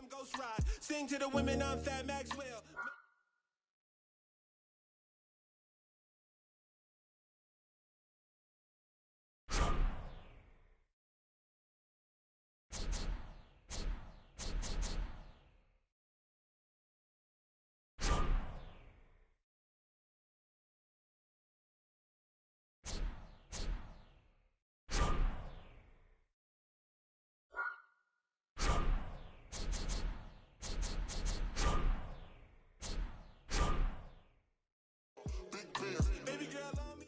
Ghost ride, sing to the women, I'm Fat Maxwell. Baby girl, love me.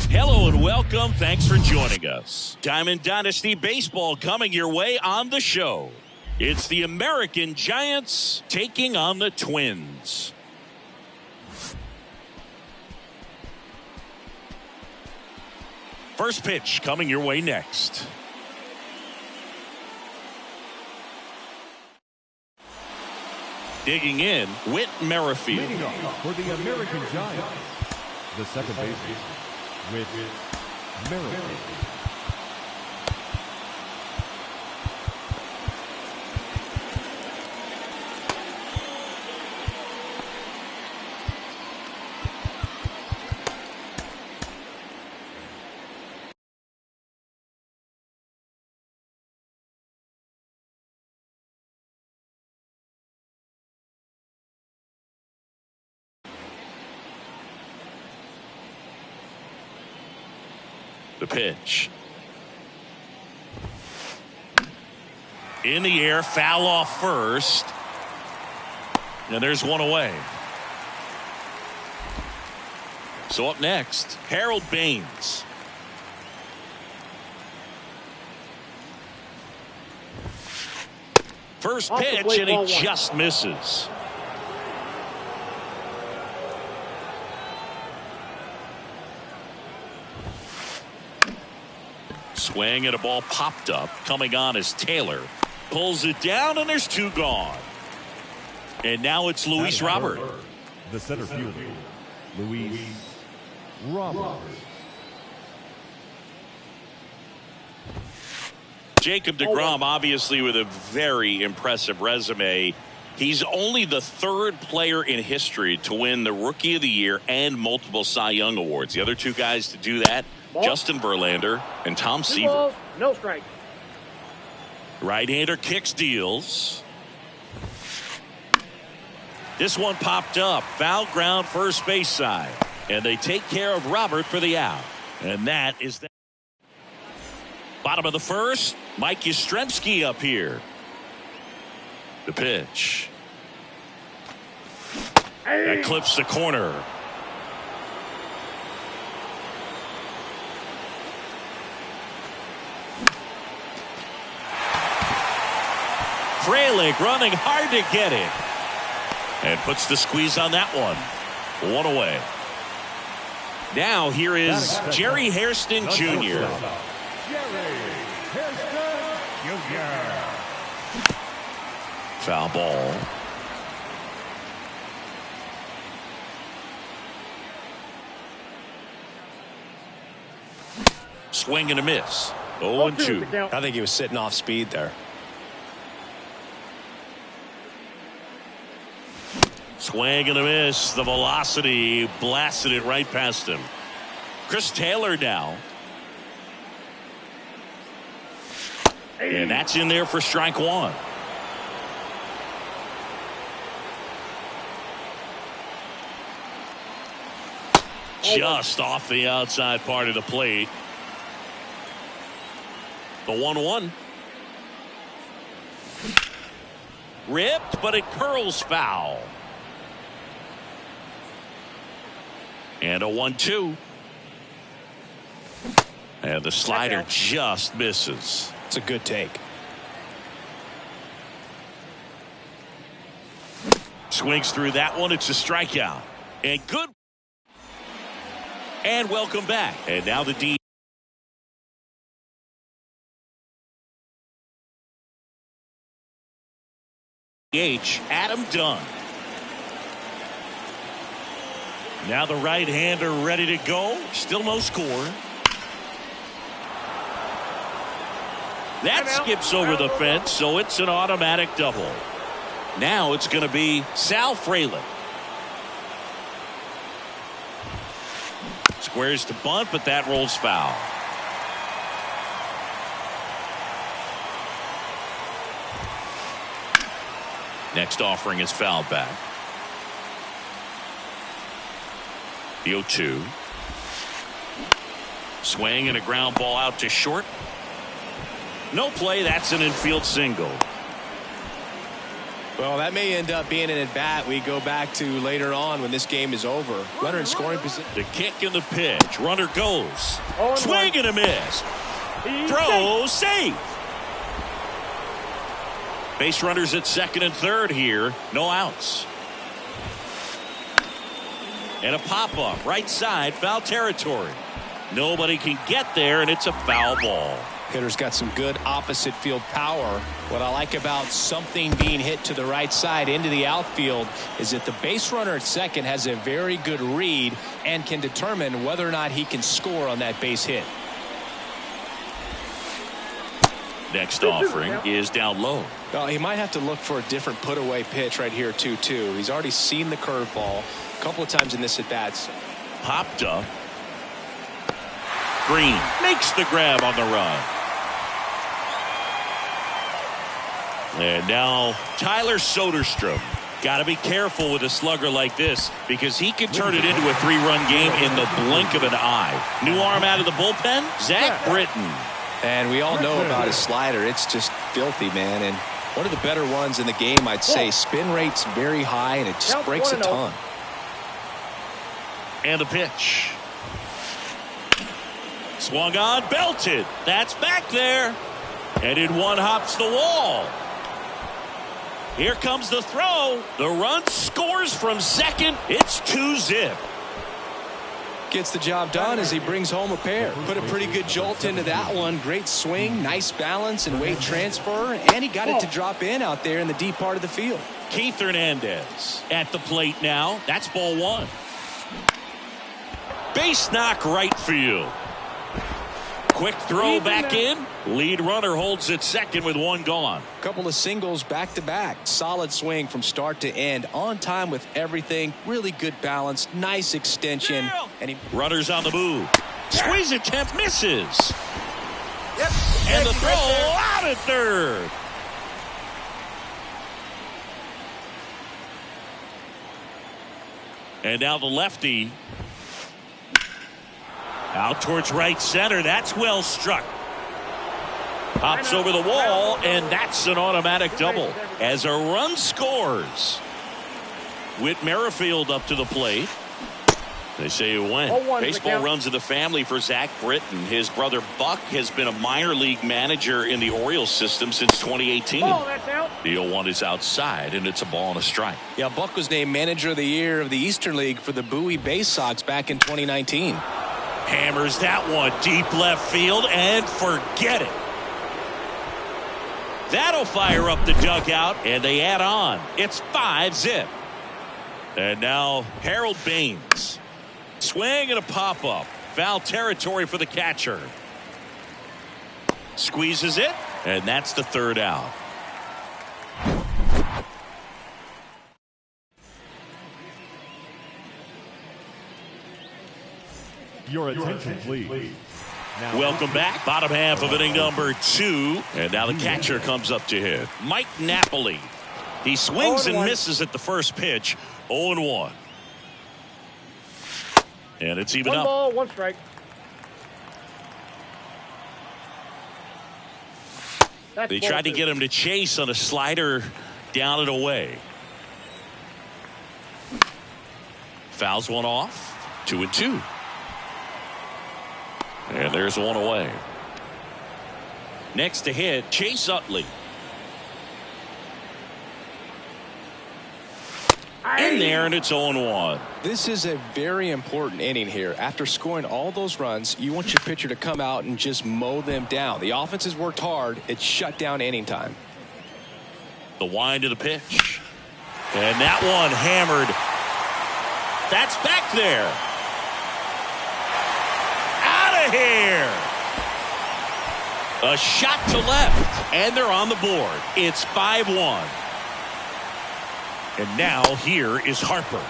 Hello and welcome. Thanks for joining us. Diamond Dynasty Baseball coming your way on the show. It's the American Giants taking on the Twins. First pitch coming your way next. Digging in, Whit Merrifield. Leading off for the American Giants, the second baseman, Whit Merrifield. The pitch. In the air, foul off first. And there's one away. So up next, Harold Baines. First pitch, and he just misses. Swing, and a ball popped up. Coming on is Taylor. Pulls it down, and there's two gone. And now it's Luis Robert. The center fielder, Luis Robert. Jacob deGrom, obviously with a very impressive resume. He's only the third player in history to win the Rookie of the Year and multiple Cy Young awards. The other two guys to do that, Justin Verlander and Tom Seaver. No strike. Right-hander kicks, deals. This one popped up. Foul ground, first base side. And they take care of Robert for the out. And that is that. Bottom of the first, Mike Yastrzemski up here. The pitch. That clips the corner. Frelick running hard to get it. And puts the squeeze on that one. One away. Now here is Jerry Hairston Jr. Foul ball. Swing and a miss. 0-2. I think he was sitting off speed there. Swing and a miss. The velocity blasted it right past him. Chris Taylor now. And that's in there for strike one. Just off the outside part of the plate. The 1-1. Ripped, but it curls foul. And a 1-2. And the slider just misses. It's a good take. Swings through that one. It's a strikeout. And good. And welcome back. And now the DH, Adam Dunn. Now the right-hander ready to go. Still no score. That skips over the fence, so it's an automatic double. Now it's going to be Sal Frelick. Squares to bunt, but that rolls foul. Next offering is fouled back. The 0-2. Swing and a ground ball out to short. No play. That's an infield single. Well, that may end up being an at-bat we go back to later on when this game is over. Runner in scoring position. The kick and the pitch. Runner goes. Swing and a miss. Throw safe. Base runners at second and third here. No outs. And a pop-up right side, foul territory. Nobody can get there, and it's a foul ball. Hitter's got some good opposite field power. What I like about something being hit to the right side into the outfield is that the base runner at second has a very good read and can determine whether or not he can score on that base hit. Next offering is down low. Well, he might have to look for a different put away pitch right here 2-2. He's already seen the curveball a couple of times in this at bats. Popped up. Green makes the grab on the run. And now Tyler Soderstrom. Got to be careful with a slugger like this because he could turn it into a 3-run game in the blink of an eye. New arm out of the bullpen, Zach Britton. And we all know about his slider. It's just filthy, man. And one of the better ones in the game, I'd say. Spin rate's very high, and it just breaks a ton. And the pitch. Swung on, belted. That's back there. And in one hops the wall. Here comes the throw. The run scores from second. It's 2-zip. Gets the job done as he brings home a pair. Put a pretty good jolt into that one. Great swing, nice balance and weight transfer, and he got it to drop in out there in the deep part of the field. Keith Hernandez at the plate now. That's ball one. Base knock right field. Quick throw back in. Lead runner holds at second with one gone. Couple of singles back to back. Solid swing from start to end. On time with everything. Really good balance. Nice extension. And runners on the move. Squeeze attempt misses. And the throw out at third. And now the lefty. Out towards right center. That's well struck. Pops over the wall, and that's an automatic double. As a run scores. Whit Merrifield up to the plate. They say it went. Baseball runs in the family for Zach Britton. His brother Buck has been a minor league manager in the Orioles system since 2018. The 0-1 is outside, and it's a ball and a strike. Yeah, Buck was named manager of the year of the Eastern League for the Bowie Bay Sox back in 2019. Hammers that one deep left field, and forget it. That'll fire up the dugout, and they add on. It's 5-zip. And now Harold Baines. Swing and a pop-up. Foul territory for the catcher. Squeezes it, and that's the third out. Your attention, please. Now, welcome back. Bottom half of inning number 2. And now the catcher comes up to hit. Mike Napoli. He swings and misses at the first pitch. 0-1. And it's even up. 1 ball, 1 strike. They tried to get him to chase on a slider down and away. Fouls one off. 2-2. And there's one away. Next to hit, Chase Utley. In there, and it's 0-1. This is a very important inning here. After scoring all those runs, you want your pitcher to come out and just mow them down. The offense has worked hard. It's shut down inning time. The wind of the pitch. And that one hammered. That's back there. Out of here. A shot to left, and they're on the board. It's 5-1. And now here is Harper.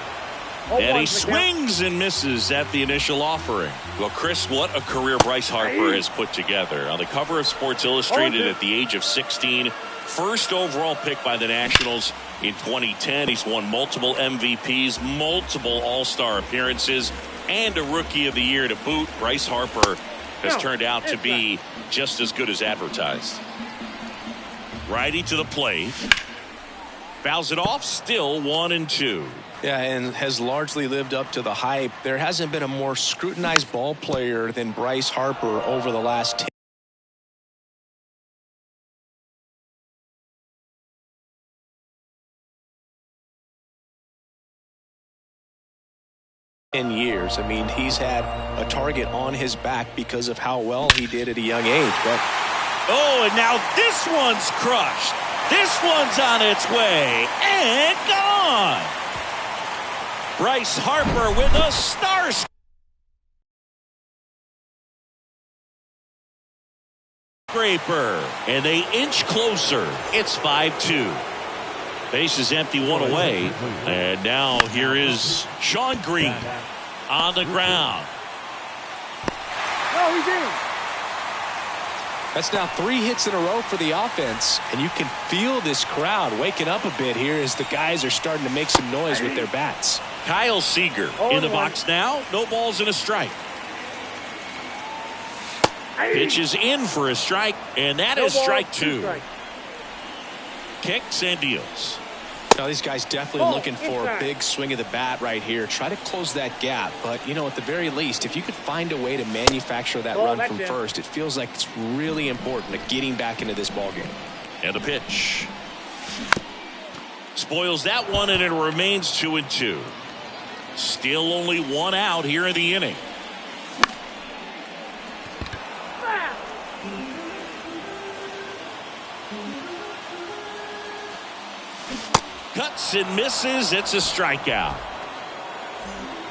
And he swings and misses at the initial offering. Well, Chris, what a career Bryce Harper has put together. On the cover of Sports Illustrated at the age of 16, first overall pick by the Nationals in 2010. He's won multiple MVPs, multiple All-Star appearances, and a Rookie of the Year to boot. Bryce Harper has turned out to be just as good as advertised. Righty to the plate. Fouls it off, still 1-2. Yeah, and has largely lived up to the hype. There hasn't been a more scrutinized ball player than Bryce Harper over the last 10. 10 years. I mean, he's had a target on his back because of how well he did at a young age. But oh, and now this one's crushed. This one's on its way and gone. Bryce Harper with a star scraper, and they inch closer. It's 5-2. Base is empty, one away, and now here is Sean Green on the ground. No, he didn't. That's now 3 hits in a row for the offense, and you can feel this crowd waking up a bit here as the guys are starting to make some noise with their bats. Kyle Seager in the box now. No balls and a strike. Pitch is in for a strike, and that is strike 2. Kicks and deals. Now these guys definitely looking for a big swing of the bat right here. Try to close that gap. But, you know, at the very least, if you could find a way to manufacture that run from first, it feels like it's really important to getting back into this ballgame. And the pitch. Spoils that one, and it remains 2-2. Still only 1 out here in the inning. Cuts and misses. It's a strikeout.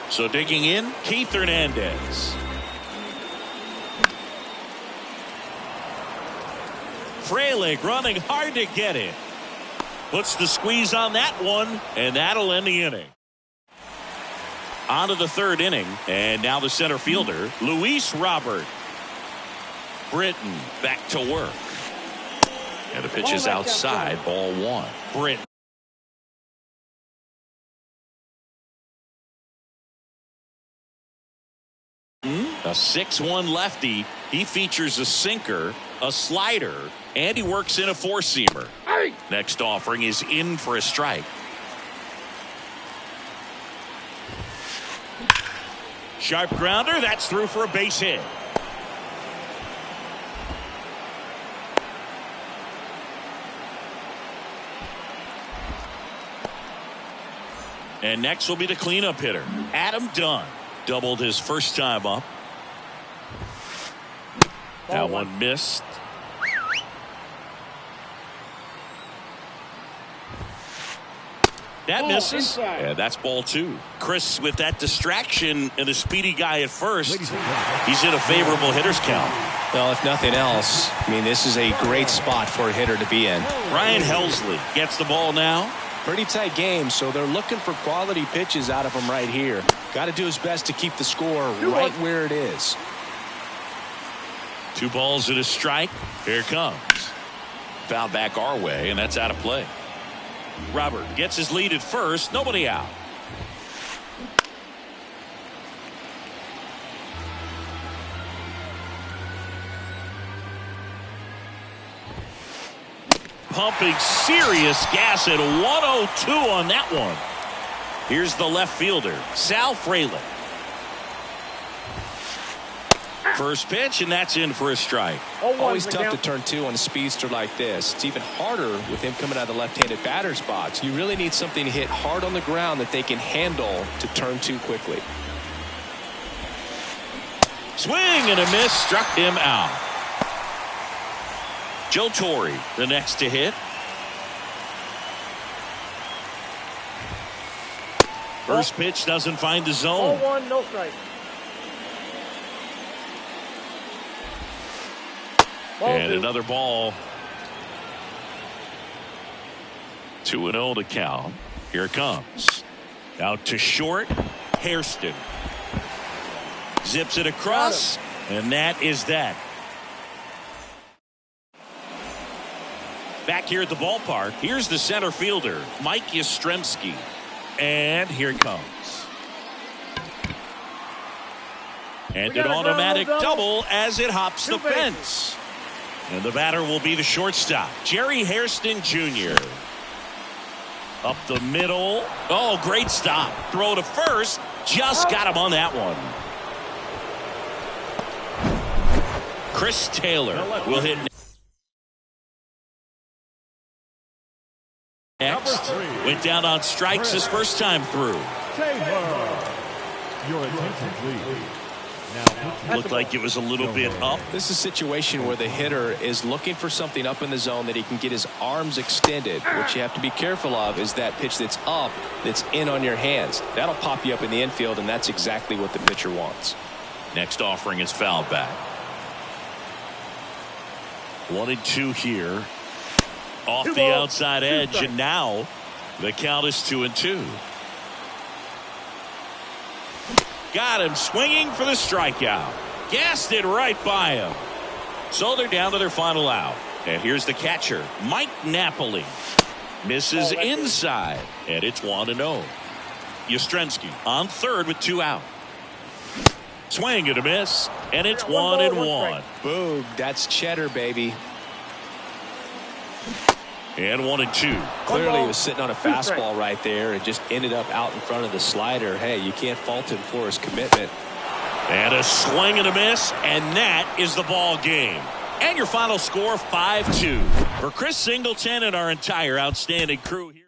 So digging in, Keith Hernandez. Frelick running hard to get it. Puts the squeeze on that one, and that'll end the inning. On to the 3rd inning, and now the center fielder, Luis Robert. Britton back to work. And the pitch is outside, ball 1. Britton. A 6-1 lefty. He features a sinker, a slider, and he works in a 4-seamer. Next offering is in for a strike. Sharp grounder. That's through for a base hit. And next will be the cleanup hitter, Adam Dunn. Doubled his first time up. That one missed. That misses. And that's ball 2. Chris with that distraction and a speedy guy at first. He's in a favorable hitter's count. Well, if nothing else, I mean, this is a great spot for a hitter to be in. Ryan Helsley gets the ball now. Pretty tight game, so they're looking for quality pitches out of him right here. Got to do his best to keep the score right where it is. 2 balls and a strike. Here it comes. Foul back our way, and that's out of play. Robert gets his lead at first. Nobody out. Pumping serious gas at 102 on that one. Here's the left fielder, Sal Frelick. First pitch, and that's in for a strike. Always tough to turn 2 on a speedster like this. It's even harder with him coming out of the left-handed batter's box. You really need something to hit hard on the ground that they can handle to turn 2 quickly. Swing and a miss, struck him out. Joe Torre, the next to hit. First pitch doesn't find the zone. 0-1, no strike. And another ball. 2-0 to count. Here it comes. Out to short. Hairston zips it across, and that is that. Back here at the ballpark, here's the center fielder, Mike Yastrzemski. And here it comes. And an automatic double as it hops the fence. And the batter will be the shortstop, Jerry Hairston Jr. Up the middle. Oh, great stop. Throw to first. Just got him on that one. Chris Taylor will hit next. Went down on strikes his first time through. Your attention, please. Now, Looked like it was a little bit up. This is a situation where the hitter is looking for something up in the zone that he can get his arms extended. What you have to be careful of is that pitch that's up, that's in on your hands. That'll pop you up in the infield, and that's exactly what the pitcher wants. Next offering is fouled back. 1-2 here. Off the outside edge, and now the count is 2-2. Got him swinging for the strikeout. Gassed it right by him. So they're down to their final out. And here's the catcher, Mike Napoli. Misses inside, and it's 1-0. Yastrzemski on third with 2 out. Swing and a miss, and it's 1-1. Boog, that's cheddar, baby. And 1-2. Clearly he was sitting on a fastball right there and just ended up out in front of the slider. Hey, you can't fault him for his commitment. And a swing and a miss, and that is the ball game. And your final score, 5-2. For Chris Singleton and our entire outstanding crew here.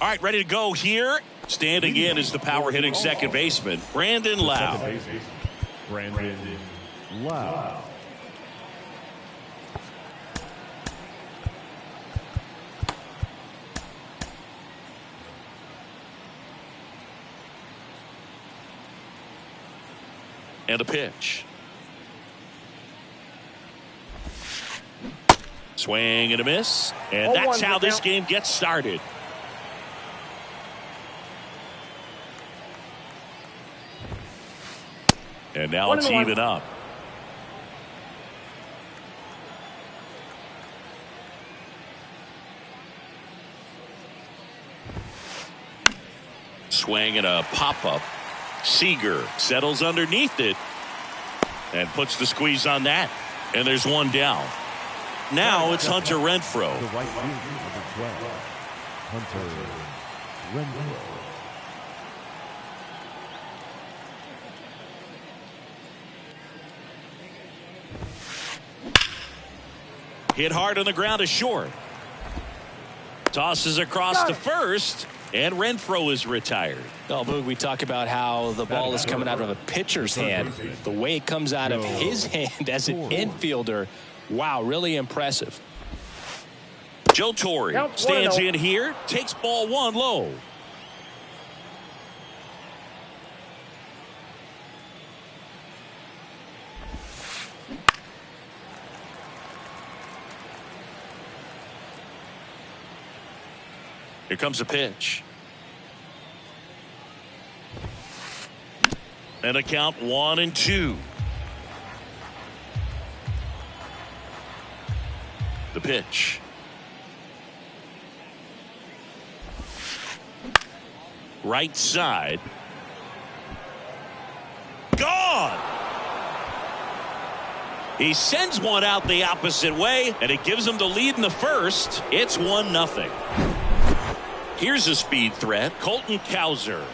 All right, ready to go here. Standing in is the power hitting second baseman, Brandon Lau. Brandon Lau. And a pitch. Swing and a miss. And that's how this game gets started. And now it's even up. Swing and a pop-up. Seager settles underneath it and puts the squeeze on that. And there's one down. Now it's Hunter Renfroe. The right fielder, number 12, Hunter Renfroe. Hit hard on the ground is short. Tosses across to first, and Renfroe is retired. Well, Boog, we talk about how the ball is coming out of a pitcher's hand. The way it comes out of his hand as an infielder, wow, really impressive. Joe Torre stands in here, takes ball one low. Here comes a pitch. And a count 1-2. pitch. Right side. Gone. He sends one out the opposite way, and it gives him the lead in the first. It's 1-0. Here's a speed threat, Colton Cowser.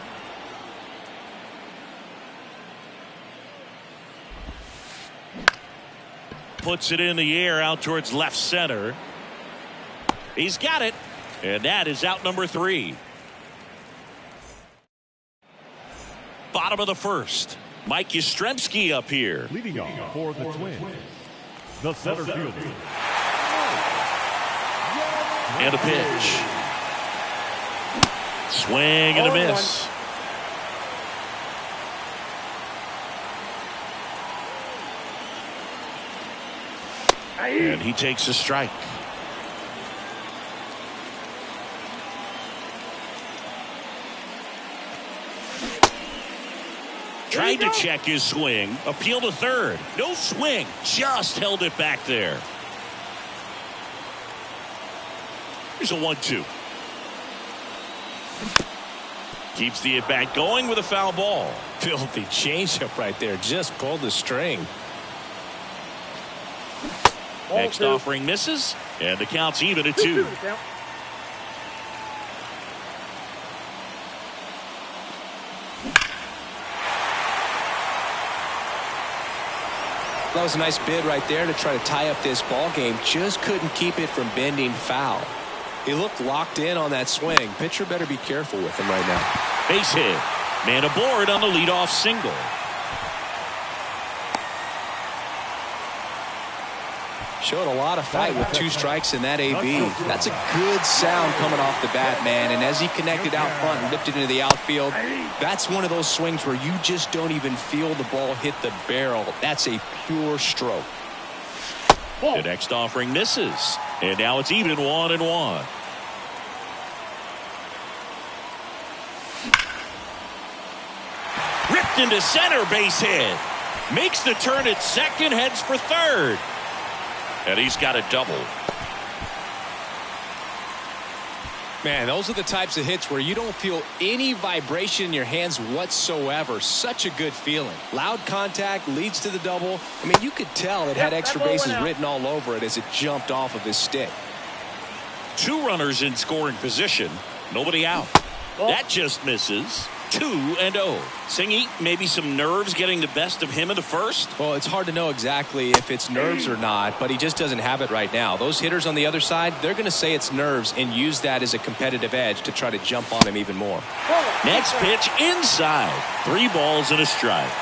Puts it in the air out towards left center. He's got it, and that is out number 3. Bottom of the first. Mike Yastrzemski up here. Leading off for the Twins, the center fielder. And a pitch. Swing and a miss. And he takes a strike. Tried to check his swing. Appeal to third. No swing. Just held it back there. Here's a 1-2. Keeps the at-bat going with a foul ball. Filthy changeup right there. Just pulled the string. Next offering misses, and the count's even at 2. That was a nice bid right there to try to tie up this ball game. Just couldn't keep it from bending foul. He looked locked in on that swing. Pitcher better be careful with him right now. Base hit. Man aboard on the leadoff single. Showed a lot of fight with 2 strikes in that AB. That's a good sound coming off the bat, man. And as he connected out front and lifted into the outfield, that's one of those swings where you just don't even feel the ball hit the barrel. That's a pure stroke. The next offering misses, and now it's even 1-1. Ripped into center, base hit. Makes the turn at second, heads for third. And he's got a double. Man, those are the types of hits where you don't feel any vibration in your hands whatsoever. Such a good feeling. Loud contact leads to the double. I mean, you could tell it had extra bases written all over it as it jumped off of his stick. 2 runners in scoring position. Nobody out. That just misses. 2-0. Singy, maybe some nerves getting the best of him in the first? Well, it's hard to know exactly if it's nerves or not, but he just doesn't have it right now. Those hitters on the other side, they're going to say it's nerves and use that as a competitive edge to try to jump on him even more. Next pitch inside. 3 balls and a strike.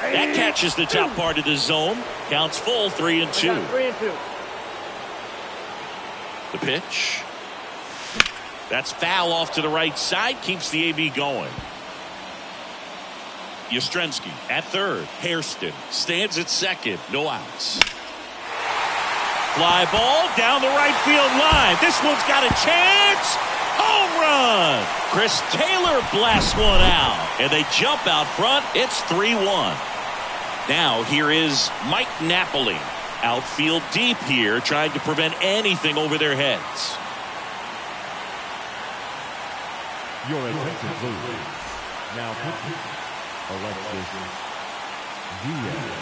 That catches the top part of the zone. Counts full, 3-2. 3-2. The pitch. That's foul off to the right side. Keeps the AB going. Yastrzemski at third. Hairston stands at second. No outs. Fly ball down the right field line. This one's got a chance. Home run. Chris Taylor blasts one out. And they jump out front. It's 3-1. Now here is Mike Napoli. Outfield deep here, trying to prevent anything over their heads. Your attention, please. Now pitching, Alexis Diaz.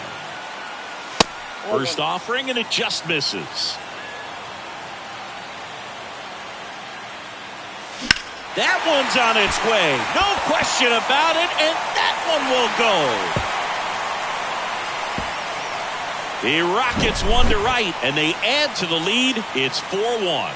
First offering, and it just misses. That one's on its way. No question about it, and that one will go. The Rockets 1 to right, and they add to the lead. It's 4-1.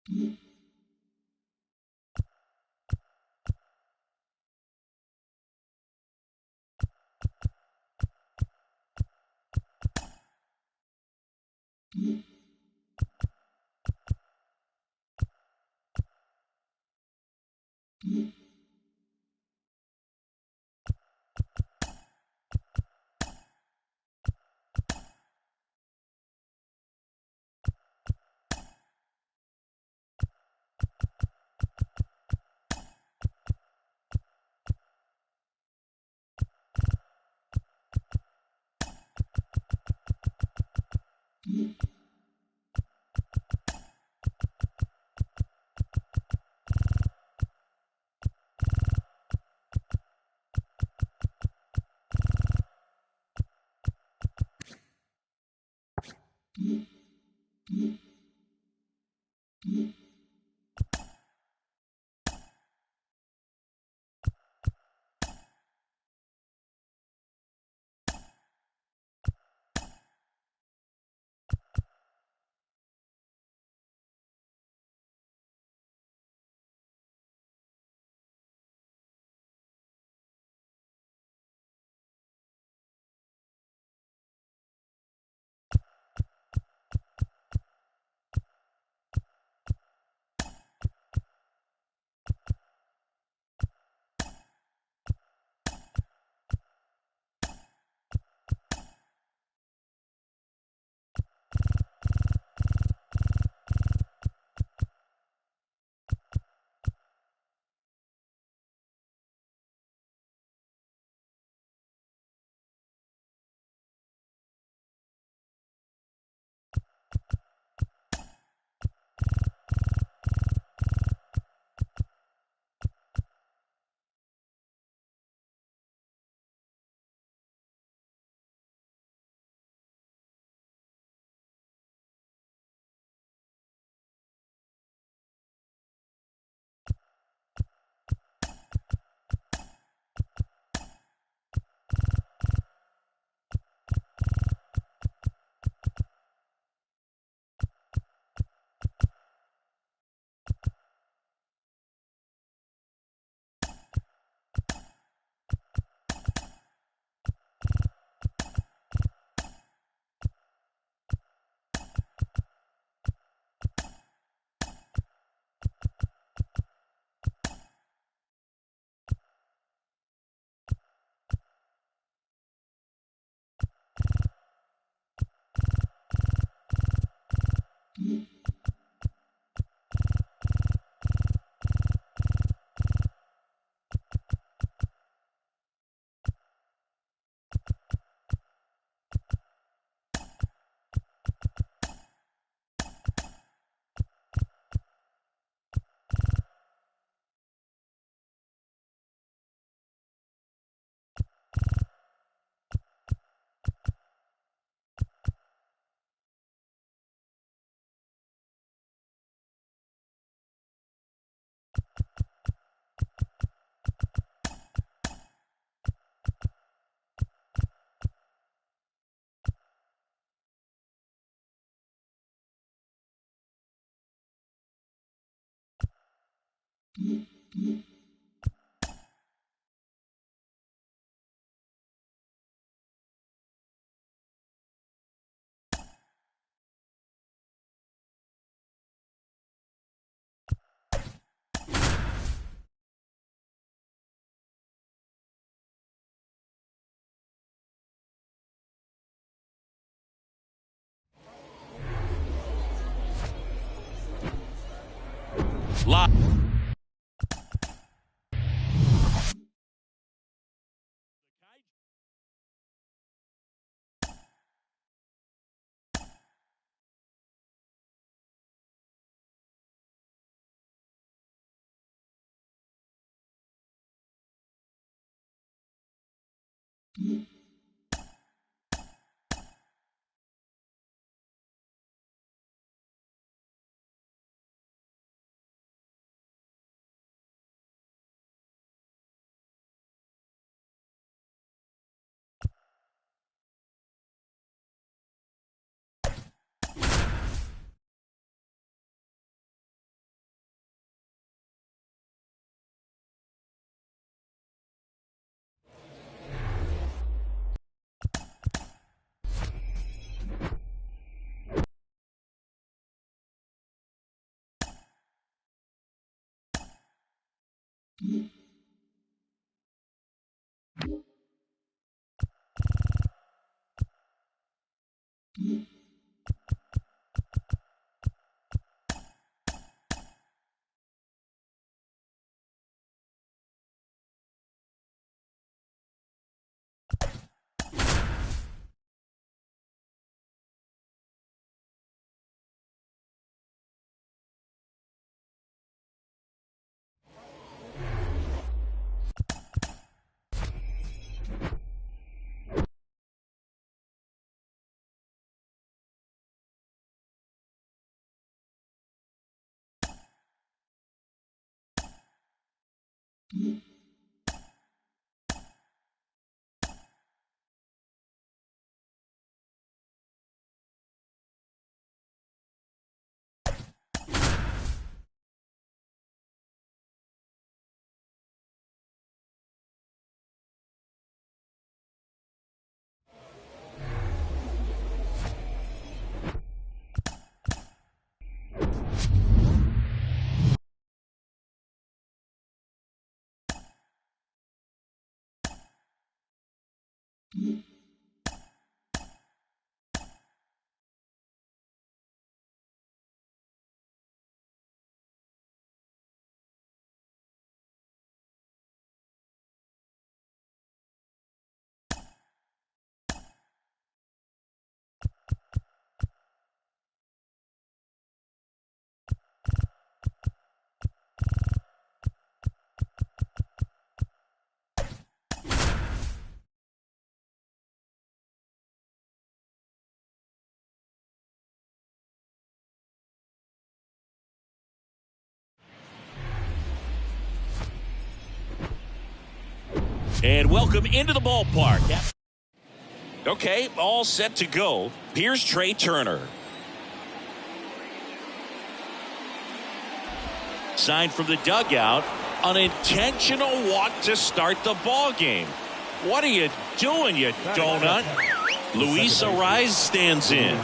Live. And welcome into the ballpark. Okay, all set to go. Here's Trey Turner. Signed from the dugout, an intentional walk to start the ball game. What are you doing, you donut? Luis Ariz stands in.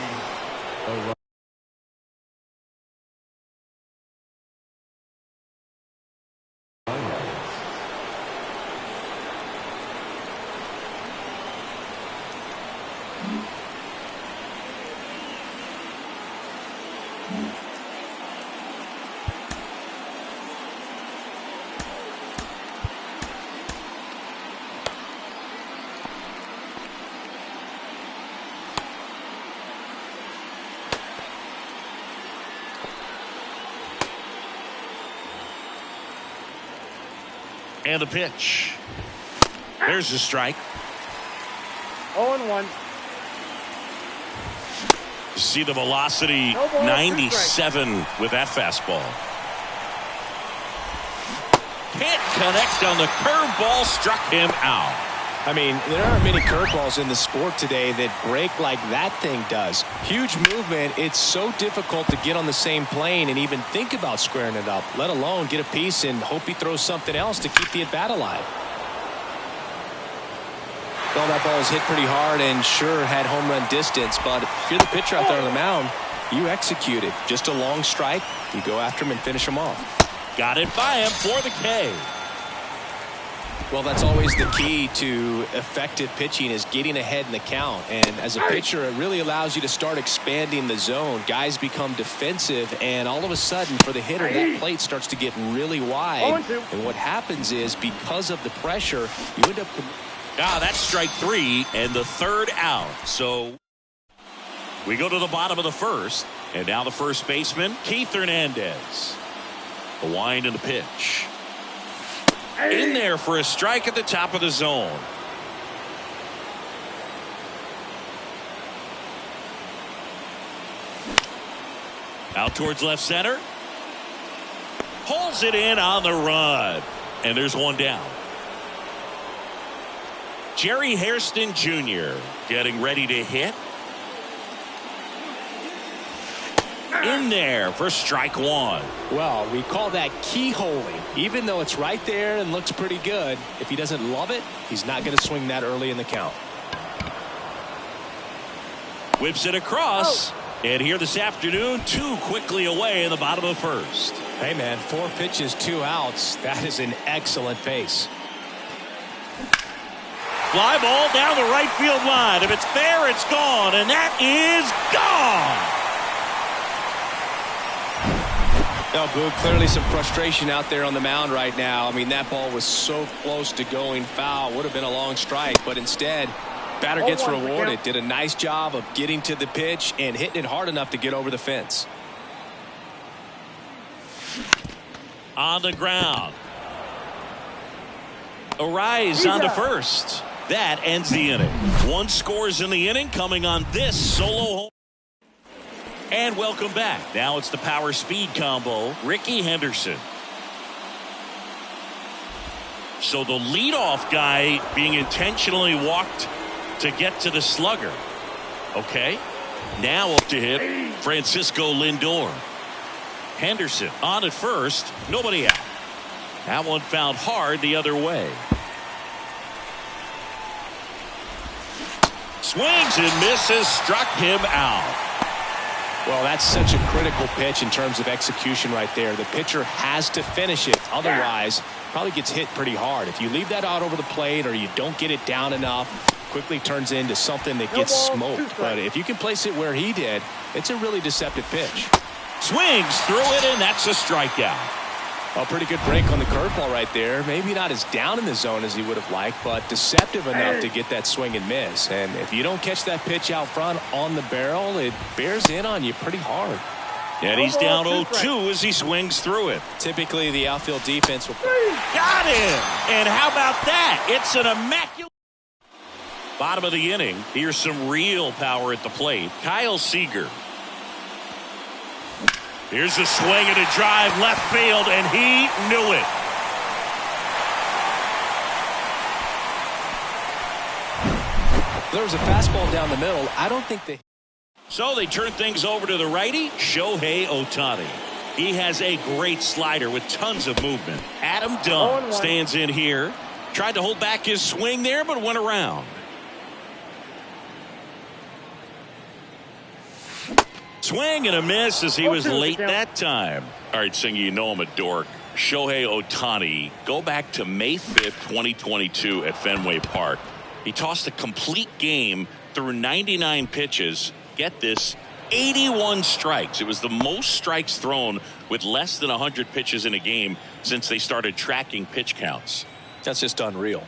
And the pitch. There's the strike. 0-1. See the velocity, 97 with that fastball. Can't connect on the curveball, struck him out. I mean, there aren't many curveballs in the sport today that break like that thing does. Huge movement. It's so difficult to get on the same plane and even think about squaring it up, let alone get a piece and hope he throws something else to keep the at-bat alive. Well, that ball was hit pretty hard and sure had home run distance, but if you're the pitcher out there on the mound, you execute it. Just a long strike, you go after him and finish him off. Got it by him for the K. Well, that's always the key to effective pitching, is getting ahead in the count. And as a pitcher, it really allows you to start expanding the zone. Guys become defensive, and all of a sudden, for the hitter, that plate starts to get really wide. And what happens is, because of the pressure, you end up... That's strike three and the third out. So we go to the bottom of the first, and now the first baseman, Keith Hernandez. The wind and the pitch. In there for a strike at the top of the zone. Out towards left center. Pulls it in on the run. And there's one down. Jerry Hairston Jr. getting ready to hit. In there for strike one. Well, we call that keyholing. Even though it's right there and looks pretty good, if he doesn't love it, he's not going to swing that early in the count. Whips it across. And here this afternoon, 2 quickly away in the bottom of the first. Hey, man, 4 pitches, 2 outs. That is an excellent pace. Fly ball down the right field line. If it's there, it's gone, and that is gone. No, Boog, clearly some frustration out there on the mound right now. I mean, that ball was so close to going foul. Would have been a long strike, but instead, batter gets rewarded. Did a nice job of getting to the pitch and hitting it hard enough to get over the fence. On the ground. Arise on to first. That ends the inning. 1 scores in the inning coming on this solo home. And welcome back. Now it's the power speed combo. Ricky Henderson. So the leadoff guy being intentionally walked to get to the slugger. Okay. Now up to hit Francisco Lindor. Henderson on at first. Nobody out. That one found hard the other way. Swings and misses. Struck him out. Well, that's such a critical pitch in terms of execution right there. The pitcher has to finish it. Otherwise, probably gets hit pretty hard. If you leave that out over the plate or you don't get it down enough, quickly turns into something that gets smoked. But if you can place it where he did, it's a really deceptive pitch. Swings through it, and that's a strikeout. A pretty good break on the curveball right there. Maybe not as down in the zone as he would have liked, but deceptive enough to get that swing and miss. And if you don't catch that pitch out front on the barrel, it bears in on you pretty hard. And he's down 0-2 as he swings through it. Typically, the outfield defense will. Got him! And how about that? It's an immaculate. Bottom of the inning. Here's some real power at the plate. Kyle Seager. Here's a swing and a drive left field, and he knew it. There was a fastball down the middle. I don't think they. So they turn things over to the righty, Shohei Ohtani. He has a great slider with tons of movement. Adam Dunn stands in here. Tried to hold back his swing there, but went around. Swing and a miss as he was late that time. All right, Singer, you know I'm a dork. Shohei Ohtani, go back to May 5th, 2022 at Fenway Park. He tossed a complete game through 99 pitches. Get this, 81 strikes. It was the most strikes thrown with less than 100 pitches in a game since they started tracking pitch counts. That's just unreal.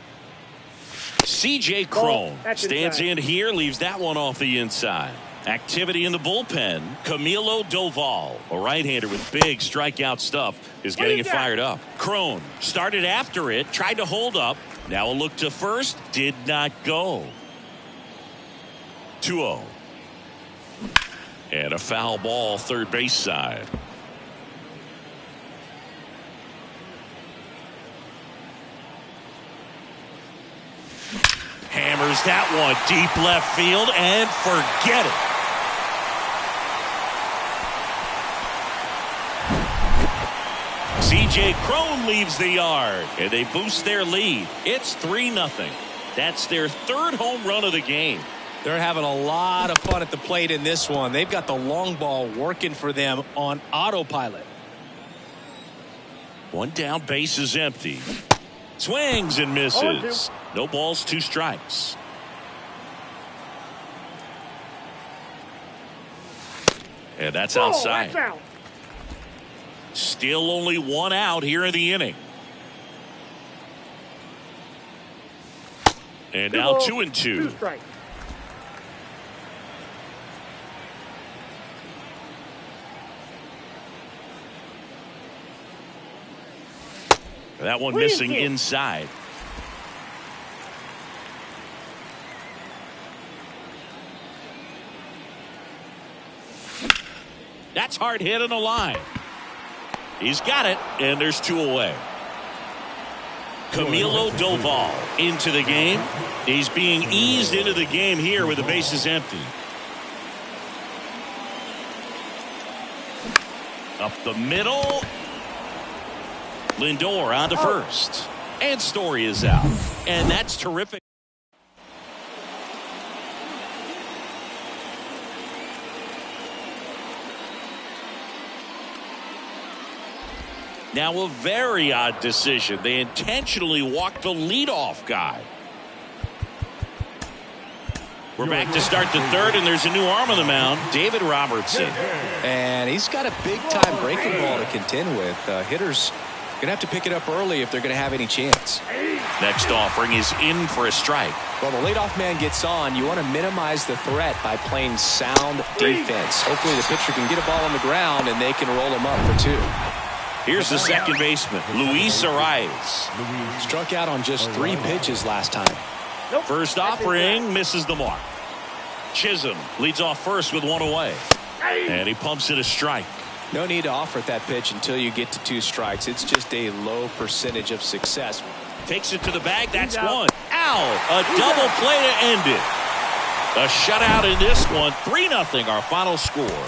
C.J. Cron stands in here, leaves that one off the inside. Activity in the bullpen. Camilo Doval, a right-hander with big strikeout stuff, is getting it fired up. Cron started after it, tried to hold up. Now a look to first, did not go. 2-0. And a foul ball, third base side. Hammers that one deep left field and forget it. C.J. Cron leaves the yard, and they boost their lead. It's 3-0. That's their 3rd home run of the game. They're having a lot of fun at the plate in this one. They've got the long ball working for them on autopilot. One down, base is empty. Swings and misses. No balls, 2 strikes. And that's outside. That's out. Still only 1 out here in the inning. And now 2-2. 2 strikes. That one missing inside. That's hard hit on the line. He's got it, and there's 2 away. Camilo Doval into the game. He's being eased into the game here with the bases empty. Up the middle. Lindor on to first. And Story is out. And that's terrific. Now a very odd decision. They intentionally walked the leadoff guy. We're back to start the third, and there's a new arm on the mound, David Robertson. And he's got a big-time breaking ball to contend with. Hitters going to have to pick it up early if they're going to have any chance. Next offering is in for a strike. Well, the leadoff man gets on. You want to minimize the threat by playing sound defense. Hopefully the pitcher can get a ball on the ground, and they can roll him up for 2. Here's the second baseman, Luis Arias. Struck out on just 3 pitches last time. First offering misses the mark. Chisholm leads off first with 1 away. And he pumps it a strike. No need to offer at that pitch until you get to 2 strikes. It's just a low percentage of success. Takes it to the bag. That's one. Ow! A double play to end it. A shutout in this one. 3-0 our final score.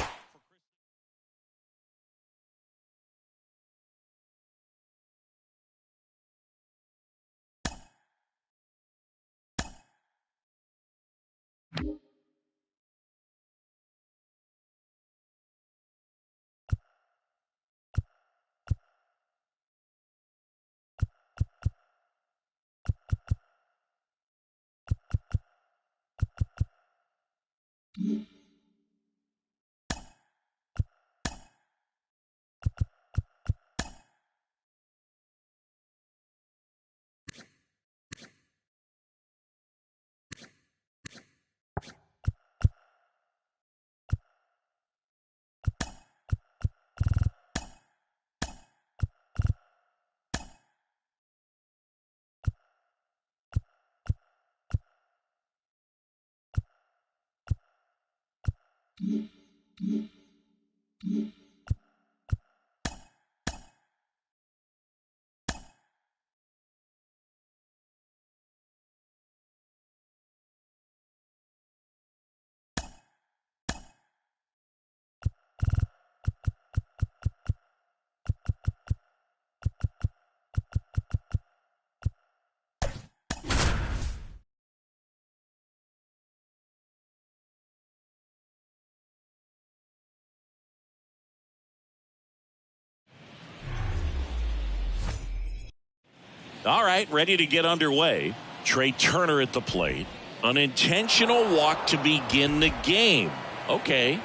All right, ready to get underway. Trey Turner at the plate. An intentional walk to begin the game. Okay.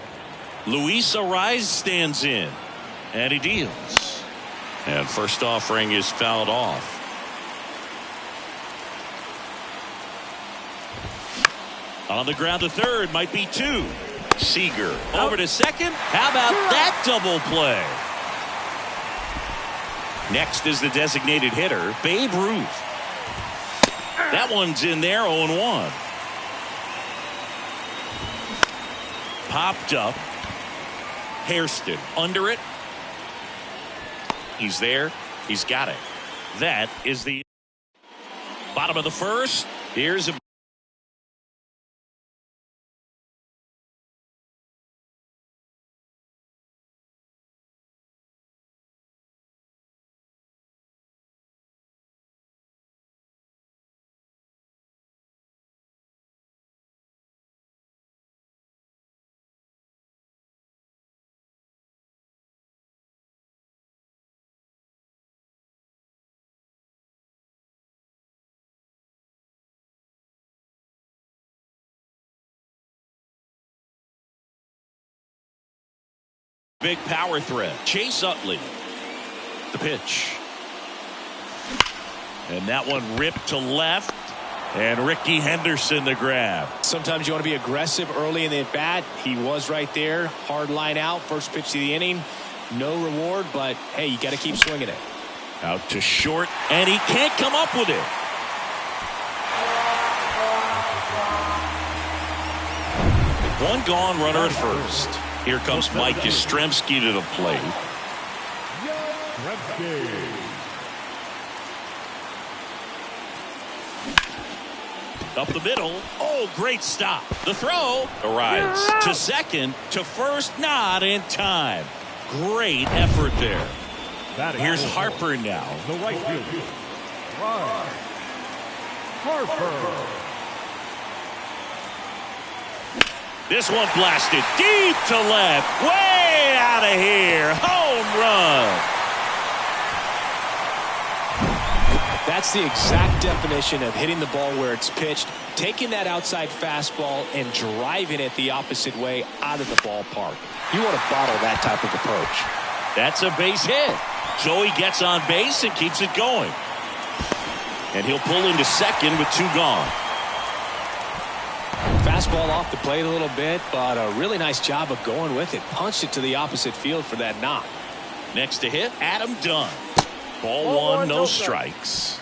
Luis Arias stands in. And he deals. And first offering is fouled off. On the ground to third, might be 2. Seager over to second. How about that double play? Next is the designated hitter, Babe Ruth. That one's in there, 0-1. Popped up. Hairston under it. He's there. He's got it. That is the bottom of the first. Here's a big power threat. Chase Utley. The pitch. And that one ripped to left. And Ricky Henderson the grab. Sometimes you want to be aggressive early in the at-bat. He was right there. Hard line out. First pitch of the inning. No reward, but hey, you got to keep swinging it. Out to short, and he can't come up with it. One gone, runner at first. Here comes Mike Yastrzemski to the plate. Up the middle. Oh, great stop. The throw arrives to second, to first, not in time. Great effort there. Here's Harper now. The right fielder, Harper. This one blasted deep to left. Way out of here. Home run. That's the exact definition of hitting the ball where it's pitched, taking that outside fastball and driving it the opposite way out of the ballpark. You want to bottle that type of approach. That's a base hit. So he gets on base and keeps it going. And he'll pull into second with 2 gone. Fastball off the plate a little bit, but a really nice job of going with it. Punched it to the opposite field for that knock. Next to hit, Adam Dunn. Ball 1, no strikes.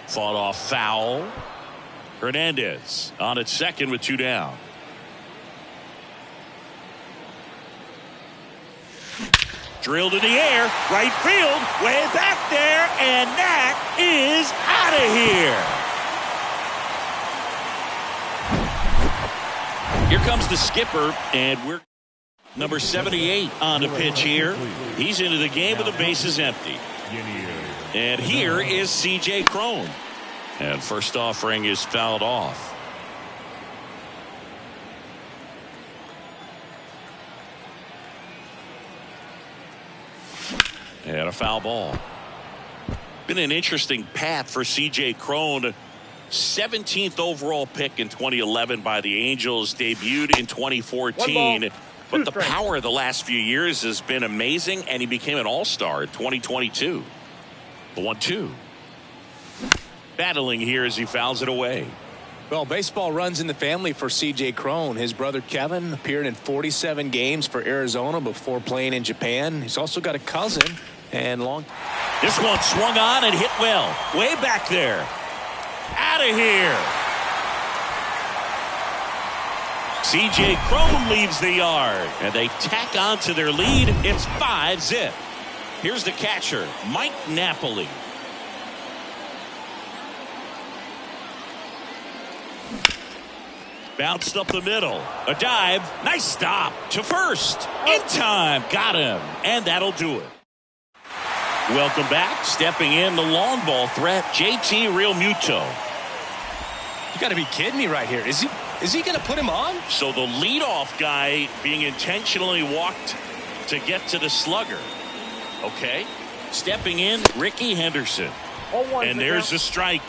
Fought off foul. Hernandez on at second with 2 down. Drilled in the air, right field, way back there, and that is out of here. Here comes the skipper, and we're number 78 on the pitch here. He's into the game with the bases empty. And here is C.J. Cron. And first offering is fouled off. And a foul ball. Been an interesting path for C.J. Cron. 17th overall pick in 2011 by the Angels. Debuted in 2014. But the power of the last few years has been amazing, and he became an all-star in 2022. The 1-2. Battling here as he fouls it away. Well, baseball runs in the family for C.J. Cron. His brother Kevin appeared in 47 games for Arizona before playing in Japan. He's also got a cousin and long. This one swung on and hit well. Way back there. Out of here. C.J. Cron leaves the yard, and they tack on to their lead. It's 5-zip. Here's the catcher, Mike Napoli. Bounced up the middle. A dive. Nice stop to first. In time. Got him. And that'll do it. Welcome back. Stepping in, the long ball threat, JT Realmuto. You got to be kidding me right here. Is he going to put him on? So the leadoff guy being intentionally walked to get to the slugger. Okay. Stepping in, Ricky Henderson. And there's the strike.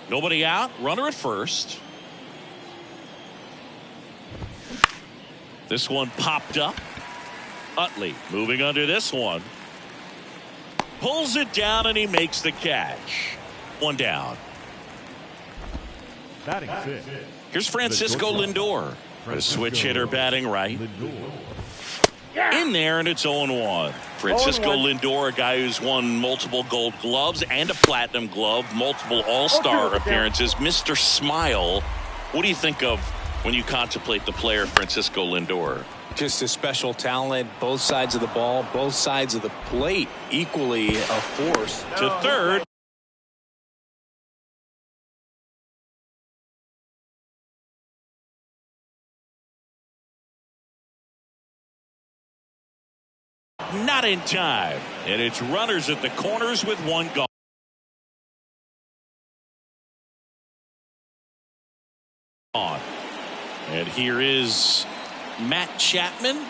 Nobody out. Runner at first. This one popped up. Utley moving under this one. Pulls it down and he makes the catch. One down. Batting fifth. Here's Francisco Lindor. A switch hitter batting right. In there, and it's 0-1. Francisco Lindor, a guy who's won multiple Gold Gloves and a Platinum Glove, multiple All-Star appearances. Mr. Smile, what do you think of when you contemplate the player Francisco Lindor? Just a special talent, both sides of the ball, both sides of the plate, equally a force. To third. Not in time, and it's runners at the corners with 1 gone. And here is Matt Chapman.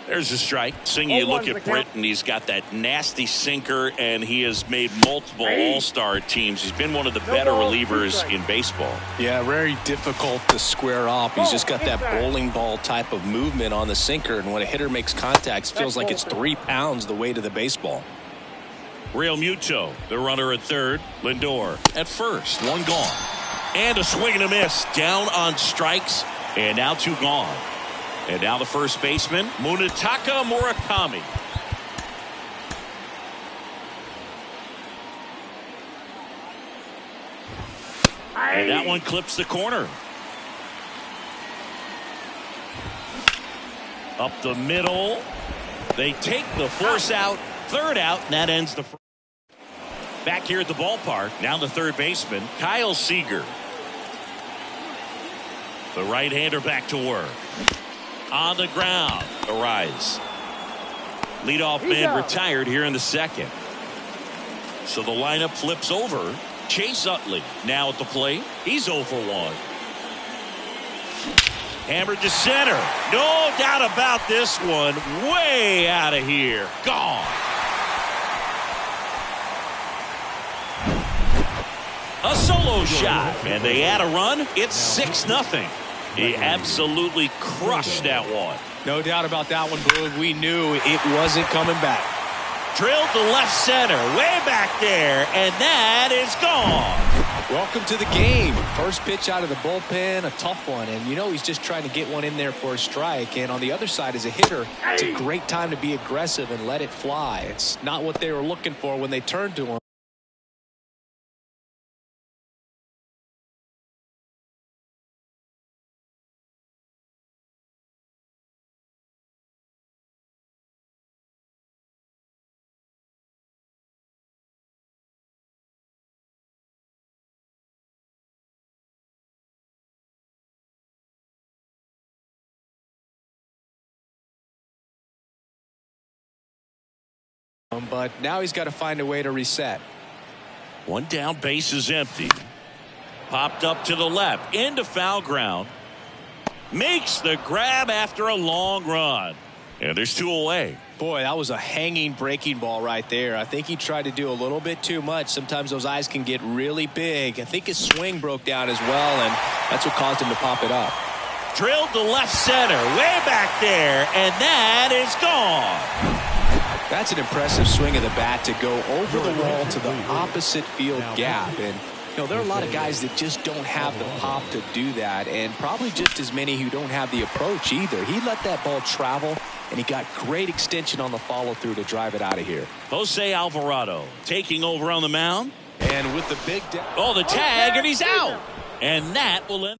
There's a strike. Seeing you look at Britton, he's got that nasty sinker, and he has made multiple all-star teams. He's been one of the better relievers in baseball. Yeah, very difficult to square off. He's just got that bowling ball type of movement on the sinker, and when a hitter makes contact, it feels like it's 3 pounds the weight of the baseball. Realmuto, the runner at third. Lindor at first. 1 gone. And a swing and a miss. Down on strikes, and now 2 gone. And now the first baseman, Munetaka Murakami. And that one clips the corner. Up the middle. They take the force out. Third out, and that ends the first. Back here at the ballpark, now the third baseman, Kyle Seager. The right-hander back to work. On the ground, the rise. Leadoff man retired here in the second. So the lineup flips over. Chase Utley now at the plate. He's 0 for 1. Hammered to center. No doubt about this one. Way out of here. Gone. A solo shot. And they add a run. It's 6-0. He absolutely crushed that one. No doubt about that one, Boog. We knew it wasn't coming back. Drilled to left center. Way back there. And that is gone. Welcome to the game. First pitch out of the bullpen, a tough one. And you know he's just trying to get one in there for a strike. And on the other side, as a hitter, it's a great time to be aggressive and let it fly. It's not what they were looking for when they turned to him. But now he's got to find a way to reset. One down, base is empty. Popped up to the left, into foul ground. Makes the grab after a long run. And there's 2 away. Boy, that was a hanging breaking ball right there. I think he tried to do a little bit too much. Sometimes those eyes can get really big. I think his swing broke down as well, and that's what caused him to pop it up. Drilled to left center, way back there, and that is gone. That's an impressive swing of the bat to go over the wall to the opposite field gap. And, you know, there are a lot of guys that just don't have the pop to do that, and probably just as many who don't have the approach either. He let that ball travel, and he got great extension on the follow-through to drive it out of here. Jose Alvarado taking over on the mound. And with the big... the tag, and he's out. And that will end.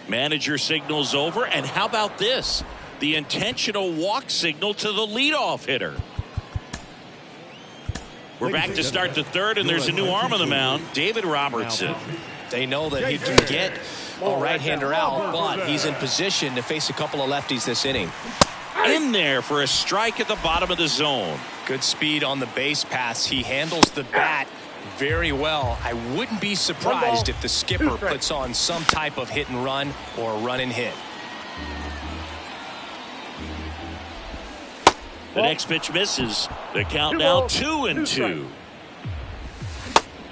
Manager signals over, and how about this? The intentional walk signal to the leadoff hitter. We're back to start the third, and there's a new arm on the mound, David Robertson. They know that he can get a right-hander out, but he's in position to face a couple of lefties this inning. In there for a strike at the bottom of the zone. Good speed on the base pass. He handles the bat very well. I wouldn't be surprised if the skipper puts on some type of hit and run or run and hit. The next pitch misses. The count now 2-2.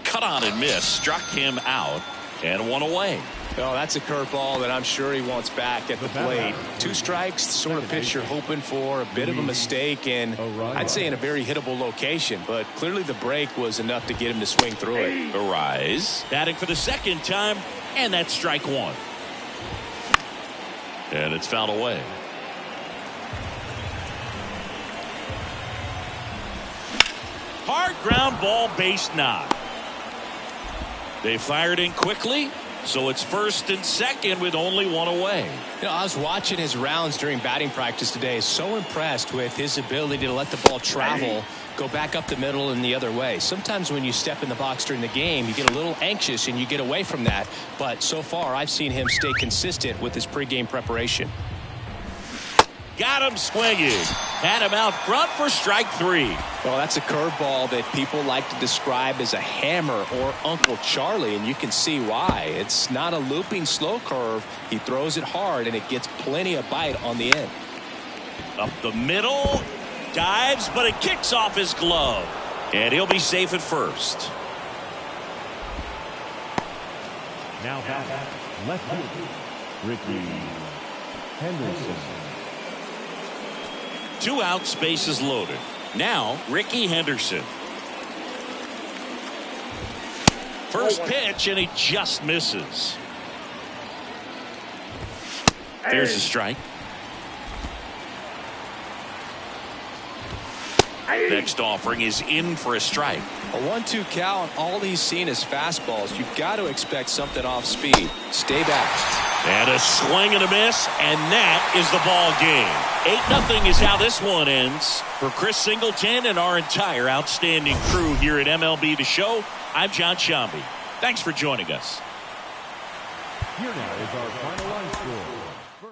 Cut on and miss. Struck him out and 1 away. Oh, that's a curveball that I'm sure he wants back at the plate. 2 strikes, the sort of pitch you're hoping for. A bit of a mistake, and I'd say in a very hittable location. But clearly the break was enough to get him to swing through it. Arise. Batting for the second time, and that's strike 1. And it's fouled away. Hard ground ball, base knock. They fired in quickly. So it's first and second with only 1 away. You know, I was watching his rounds during batting practice today. So impressed with his ability to let the ball travel, go back up the middle and the other way. Sometimes when you step in the box during the game, you get a little anxious and you get away from that. But so far, I've seen him stay consistent with his pregame preparation. Got him swinging. Had him out front for strike 3. Well, that's a curveball that people like to describe as a hammer or Uncle Charlie, and you can see why. It's not a looping slow curve. He throws it hard, and it gets plenty of bite on the end. Up the middle. Dives, but it kicks off his glove. And he'll be safe at first. Now back, left field, Ricky Henderson. 2 outs, bases loaded. Now, Ricky Henderson. First pitch, and he just misses. There's a strike. Next offering is in for a strike. A 1-2 count. All he's seen is fastballs. You've got to expect something off speed. Stay back. And a swing and a miss, and that is the ball game. 8-0 is how this one ends. For Chris Singleton and our entire outstanding crew here at MLB The Show, I'm John Shambi. Thanks for joining us. Here now is our final line score.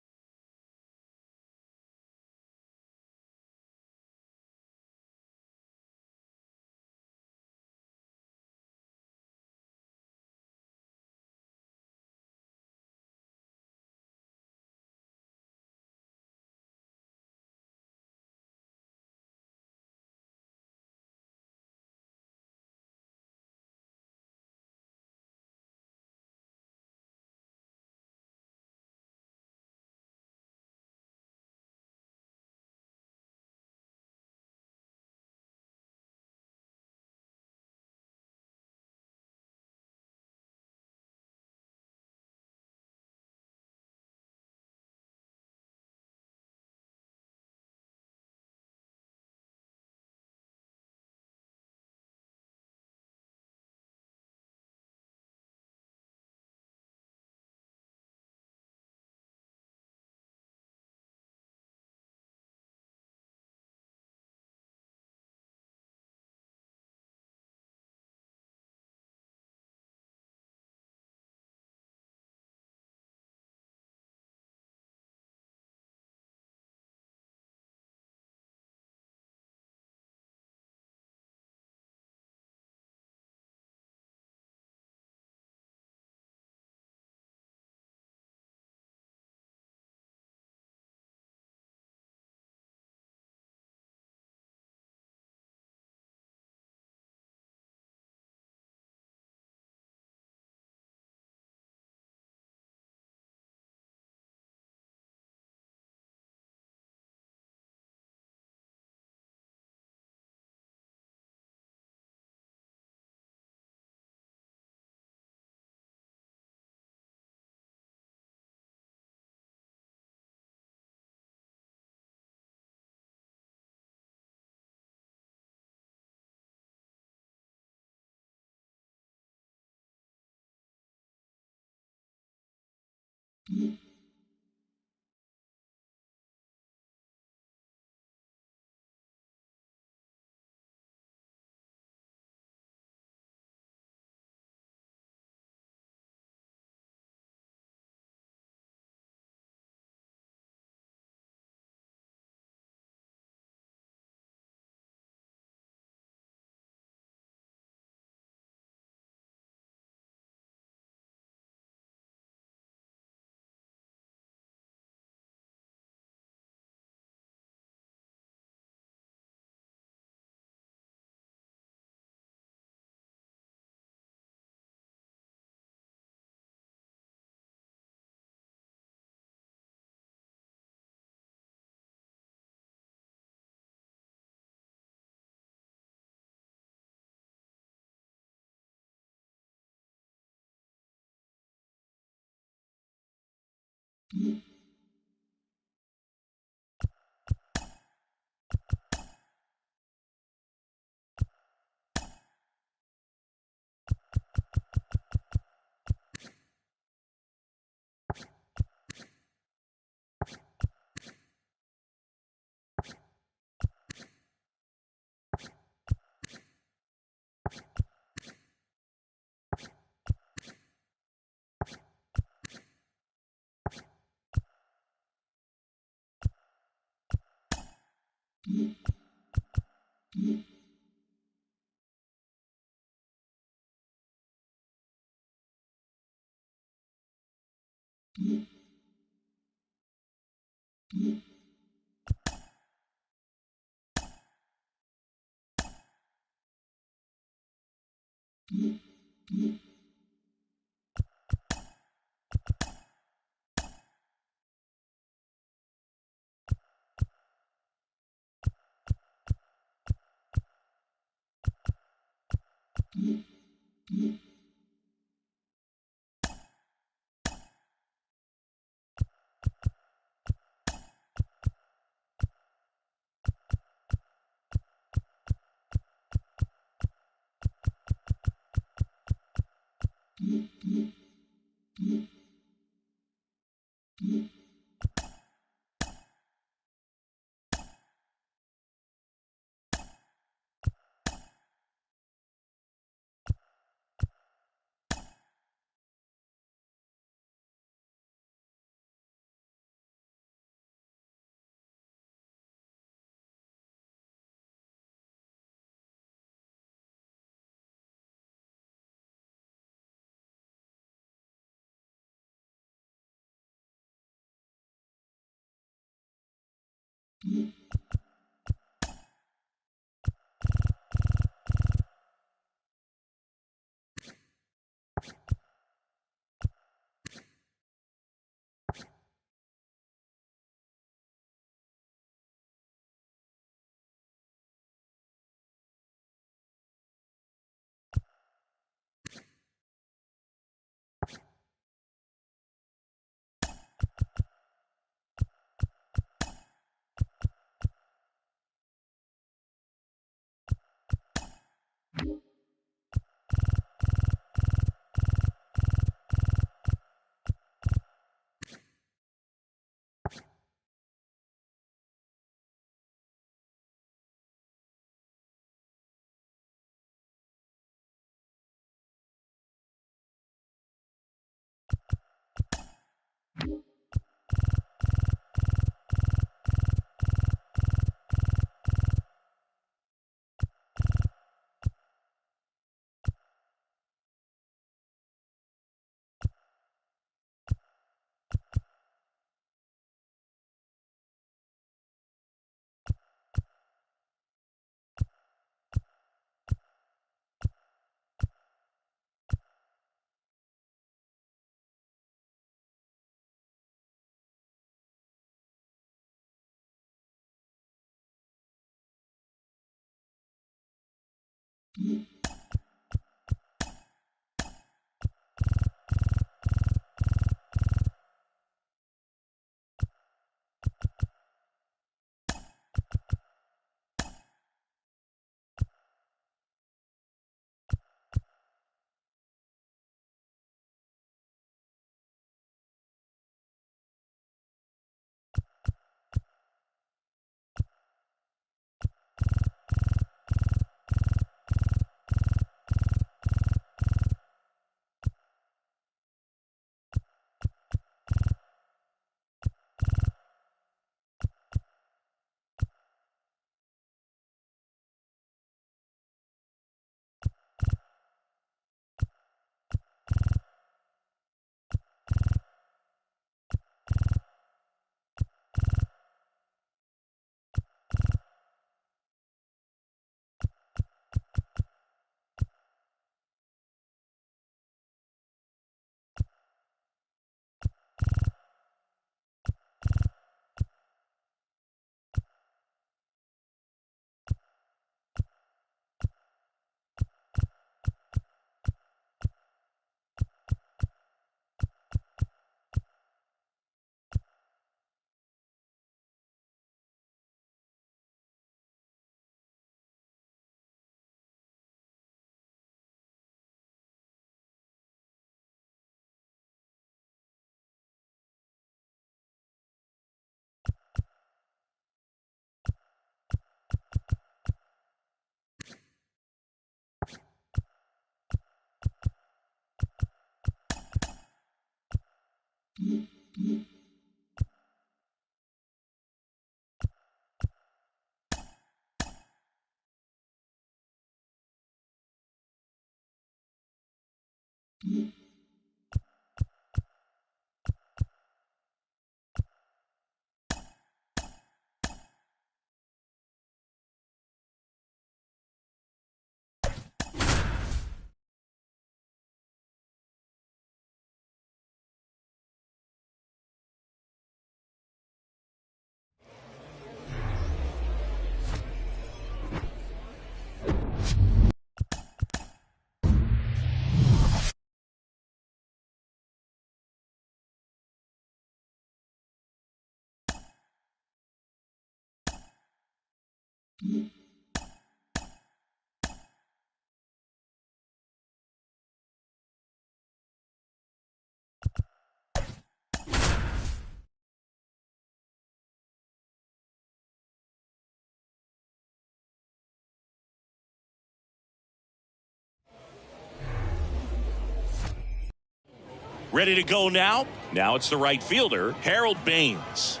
Ready to go now? Now it's the right fielder, Harold Baines.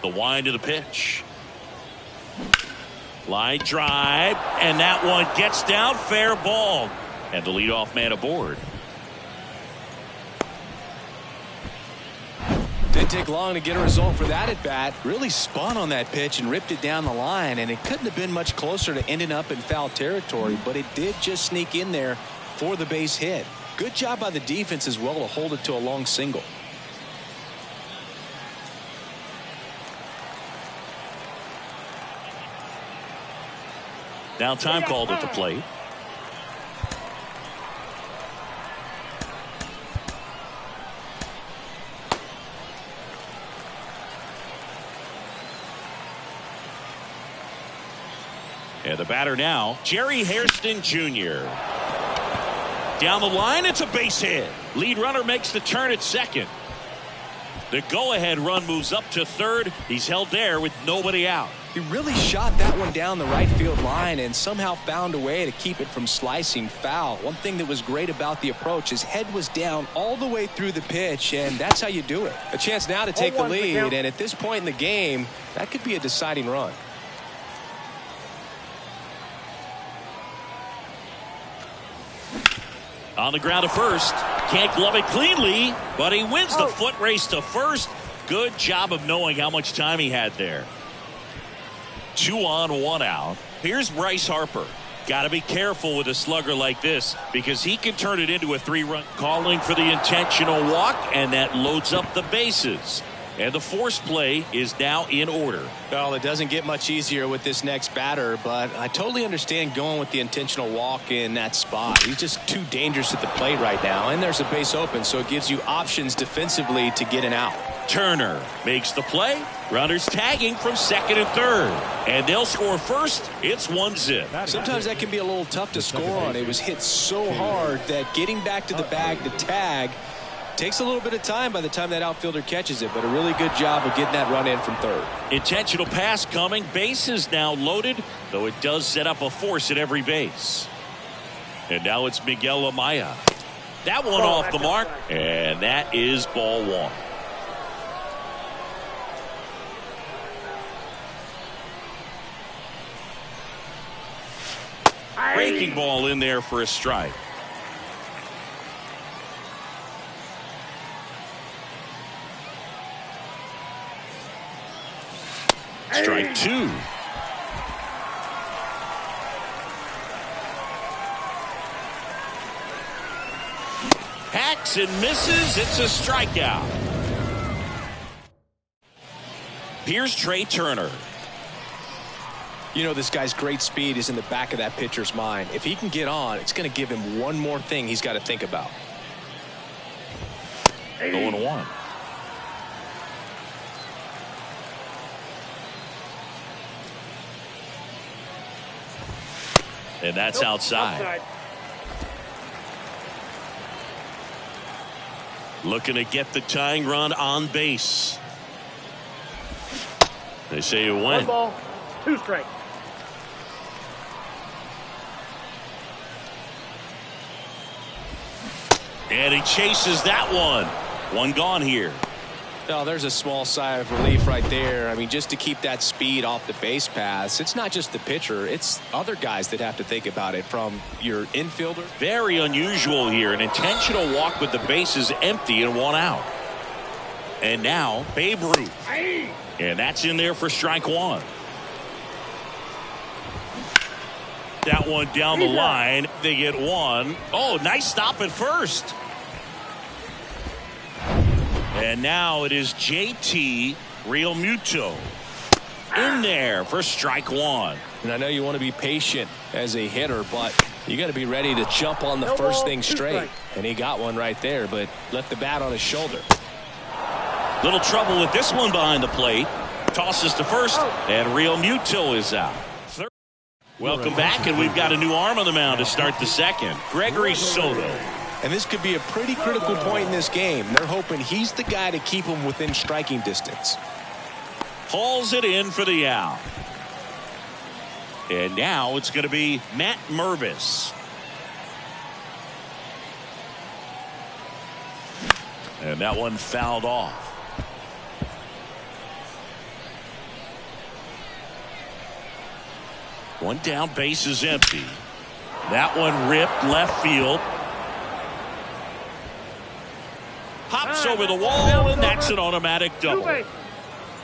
The wind of the pitch. Line drive, and that one gets down, fair ball. And the leadoff man aboard. Didn't take long to get a result for that at bat. Really spun on that pitch and ripped it down the line, and it couldn't have been much closer to ending up in foul territory, but it did just sneak in there for the base hit. Good job by the defense as well to hold it to a long single. Now time called at the plate. And the batter now, Jerry Hairston Jr. Down the line, it's a base hit. Lead runner makes the turn at second. The go-ahead run moves up to third. He's held there with nobody out. He really shot that one down the right field line and somehow found a way to keep it from slicing foul. One thing that was great about the approach, his head was down all the way through the pitch, and that's how you do it. A chance now to take the lead, and at this point in the game, that could be a deciding run. On the ground to first. Can't glove it cleanly, but he wins the foot race to first. Good job of knowing how much time he had there. 2 on, 1 out. Here's Bryce Harper. Got to be careful with a slugger like this because he can turn it into a 3-run. Calling for the intentional walk, and that loads up the bases. And the force play is now in order. Well, it doesn't get much easier with this next batter, but I totally understand going with the intentional walk in that spot. He's just too dangerous at the plate right now, and there's a base open, so it gives you options defensively to get an out. Turner makes the play. Runners tagging from second and third. And they'll score first. It's 1-0. Sometimes that can be a little tough to score on. It was hit so hard that getting back to the bag to tag takes a little bit of time by the time that outfielder catches it, but a really good job of getting that run in from third. Intentional pass coming. Base is now loaded, though it does set up a force at every base. And now it's Miguel Amaya. That one off the mark, and that is ball 1. Breaking ball in there for a strike. Strike 2. Hacks and misses. It's a strikeout. Here's Trey Turner. You know, this guy's great speed is in the back of that pitcher's mind. If he can get on, it's going to give him one more thing he's got to think about. 0-1. And that's outside. Looking to get the tying run on base. They say it went. 1 ball, 2 strikes. And he chases that one. 1 gone here. No, there's a small sigh of relief right there. I mean, just to keep that speed off the base paths. It's not just the pitcher. It's other guys that have to think about it, from your infielder. Very unusual here. An intentional walk with the bases empty and one out. And now Babe Ruth. And that's in there for strike one. That one down the line. They get one. Oh, nice stop at first. And now it is JT Realmuto in there for strike one. And I know you want to be patient as a hitter, but you got to be ready to jump on the first thing straight. And he got one right there, but left the bat on his shoulder. Little trouble with this one behind the plate. Tosses to first, and Realmuto is out. Third. Welcome back, and we've got a new arm on the mound to start the second. Gregory Soto. And this could be a pretty critical point in this game. They're hoping he's the guy to keep him within striking distance. Hauls it in for the out. And now it's going to be Matt Mervis. And that one fouled off. One down, base is empty. That one ripped left field. Hops over the wall, and that's an automatic double.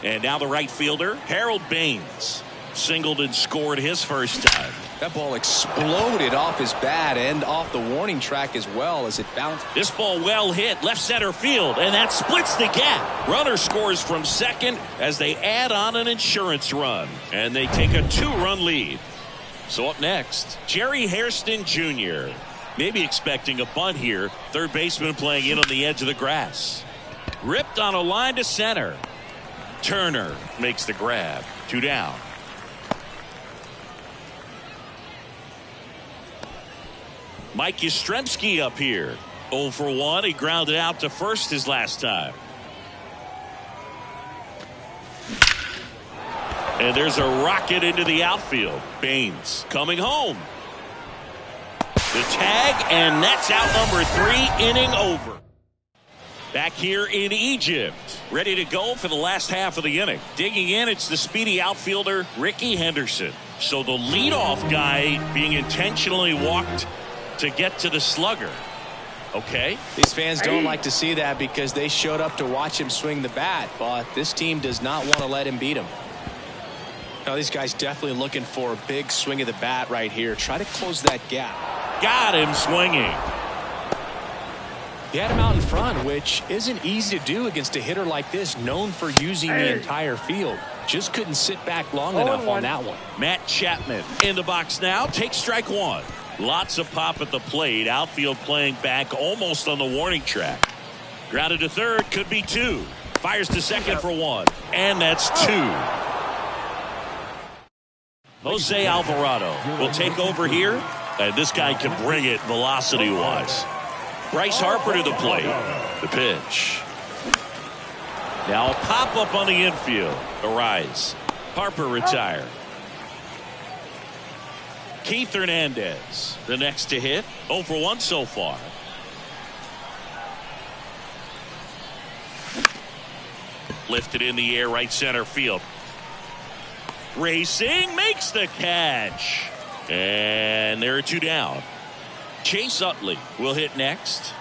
And now the right fielder, Harold Baines, singled and scored his first time. That ball exploded off his bat and off the warning track as well as it bounced. This ball well hit left center field, and that splits the gap. Runner scores from second as they add on an insurance run, and they take a 2-run lead. So up next, Jerry Hairston Jr. Maybe expecting a bunt here. Third baseman playing in on the edge of the grass. Ripped on a line to center. Turner makes the grab. 2 down. Mike Yastrzemski up here. 0 for 1. He grounded out to first his last time. And there's a rocket into the outfield. Baines coming home. The tag, and that's out number 3, inning over. Back here in Egypt, ready to go for the last half of the inning. Digging in, it's the speedy outfielder, Ricky Henderson. So the leadoff guy being intentionally walked to get to the slugger. Okay. These fans don't like to see that because they showed up to watch him swing the bat, but this team does not want to let him beat him. Now, these guys definitely looking for a big swing of the bat right here. Try to close that gap. Got him swinging. He had him out in front, which isn't easy to do against a hitter like this, known for using the entire field. Just couldn't sit back long enough on that one. Matt Chapman in the box now. Takes strike one. Lots of pop at the plate. Outfield playing back almost on the warning track. Grounded to third. Could be 2. Fires to second for 1. And that's 2. Jose Alvarado will take over here. And this guy can bring it velocity-wise. Bryce Harper to the plate. The pitch. Now a pop-up on the infield. The rise. Harper retired. Keith Hernandez, the next to hit. 0 for 1 so far. Lifted in the air, right center field. Racing, makes the catch. And there are 2 down. Chase Utley will hit next.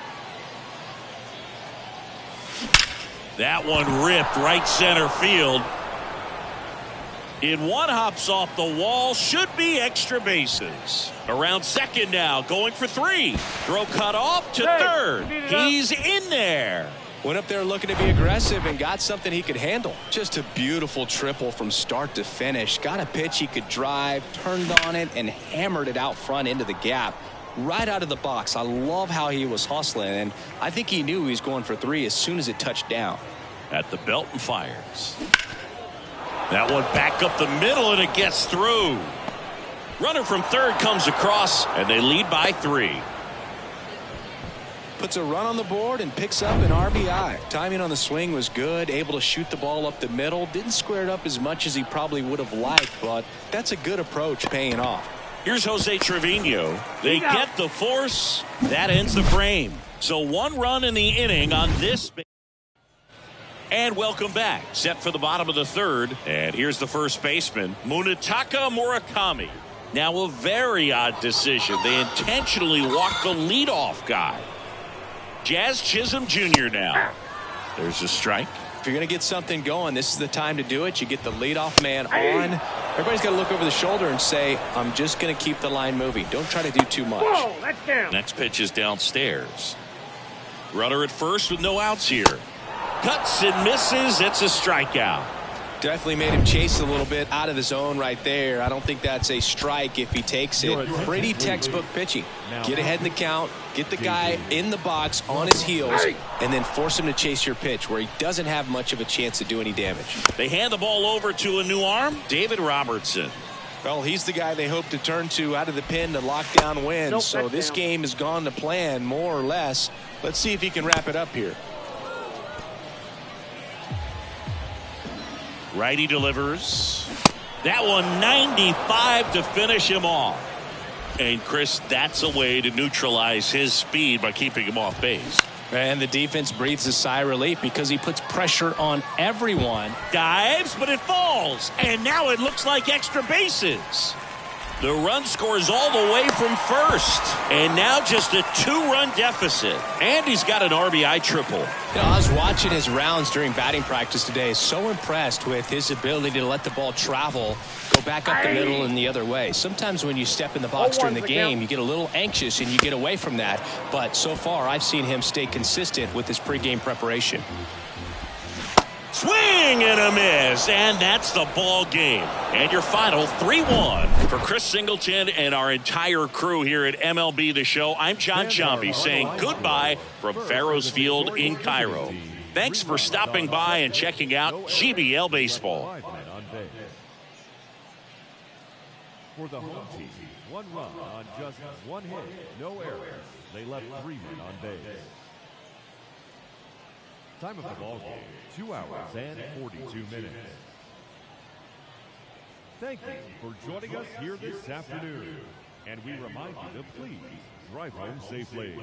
That one ripped right center field. In one, hops off the wall. Should be extra bases. Around second now, going for 3. Throw cut off to third. He's in there. Went up there looking to be aggressive and got something he could handle. Just a beautiful triple from start to finish. Got a pitch he could drive, turned on it, and hammered it out front into the gap. Right out of the box. I love how he was hustling, and I think he knew he was going for 3 as soon as it touched down. At the belt and fires. That one back up the middle, and it gets through. Runner from third comes across, and they lead by 3. Puts a run on the board and picks up an RBI. Timing on the swing was good. Able to shoot the ball up the middle. Didn't square it up as much as he probably would have liked, but that's a good approach paying off. Here's Jose Trevino. They get the force. That ends the frame. So 1 run in the inning on this. And welcome back. Set for the bottom of the third. And here's the first baseman, Munetaka Murakami. Now a very odd decision. They intentionally walked the leadoff guy. Jazz Chisholm Jr. now. There's a strike. If you're going to get something going, this is the time to do it. You get the leadoff man on. Everybody's got to look over the shoulder and say, I'm just going to keep the line moving. Don't try to do too much. Whoa, that's down. Next pitch is downstairs. Runner at first with no outs here. Cuts and misses. It's a strikeout. Definitely made him chase a little bit out of the zone right there. I don't think that's a strike if he takes it. Pretty textbook pitching. Get ahead in the count, get the guy in the box on his heels, and then force him to chase your pitch where he doesn't have much of a chance to do any damage. They hand the ball over to a new arm, David Robertson. Well, he's the guy they hope to turn to out of the pen to lock down wins. So this game has gone to plan, more or less. Let's see if he can wrap it up here. Righty delivers. That one 95 to finish him off. And Chris, that's a way to neutralize his speed by keeping him off base. And the defense breathes a sigh of relief because he puts pressure on everyone. Dives, but it falls. And now it looks like extra bases. The run scores all the way from first. And now just a 2-run deficit. And he's got an RBI triple. You know, I was watching his rounds during batting practice today. So impressed with his ability to let the ball travel, go back up the middle and the other way. Sometimes when you step in the box during the game, you get a little anxious and you get away from that. But so far, I've seen him stay consistent with his pregame preparation. Swing and a miss, and that's the ball game. And your final 3-1 for Chris Singleton and our entire crew here at MLB The Show. I'm John Chambi saying goodbye from Farrows Field in Cairo. Thanks for stopping by and checking out GBL Baseball. For the home team, 1 run on just 1 hit, no errors. They left 3 men on base. Time of the ball game, 2 hours and 42 minutes. Thank you for joining us here this afternoon. And we remind you to please drive home safely.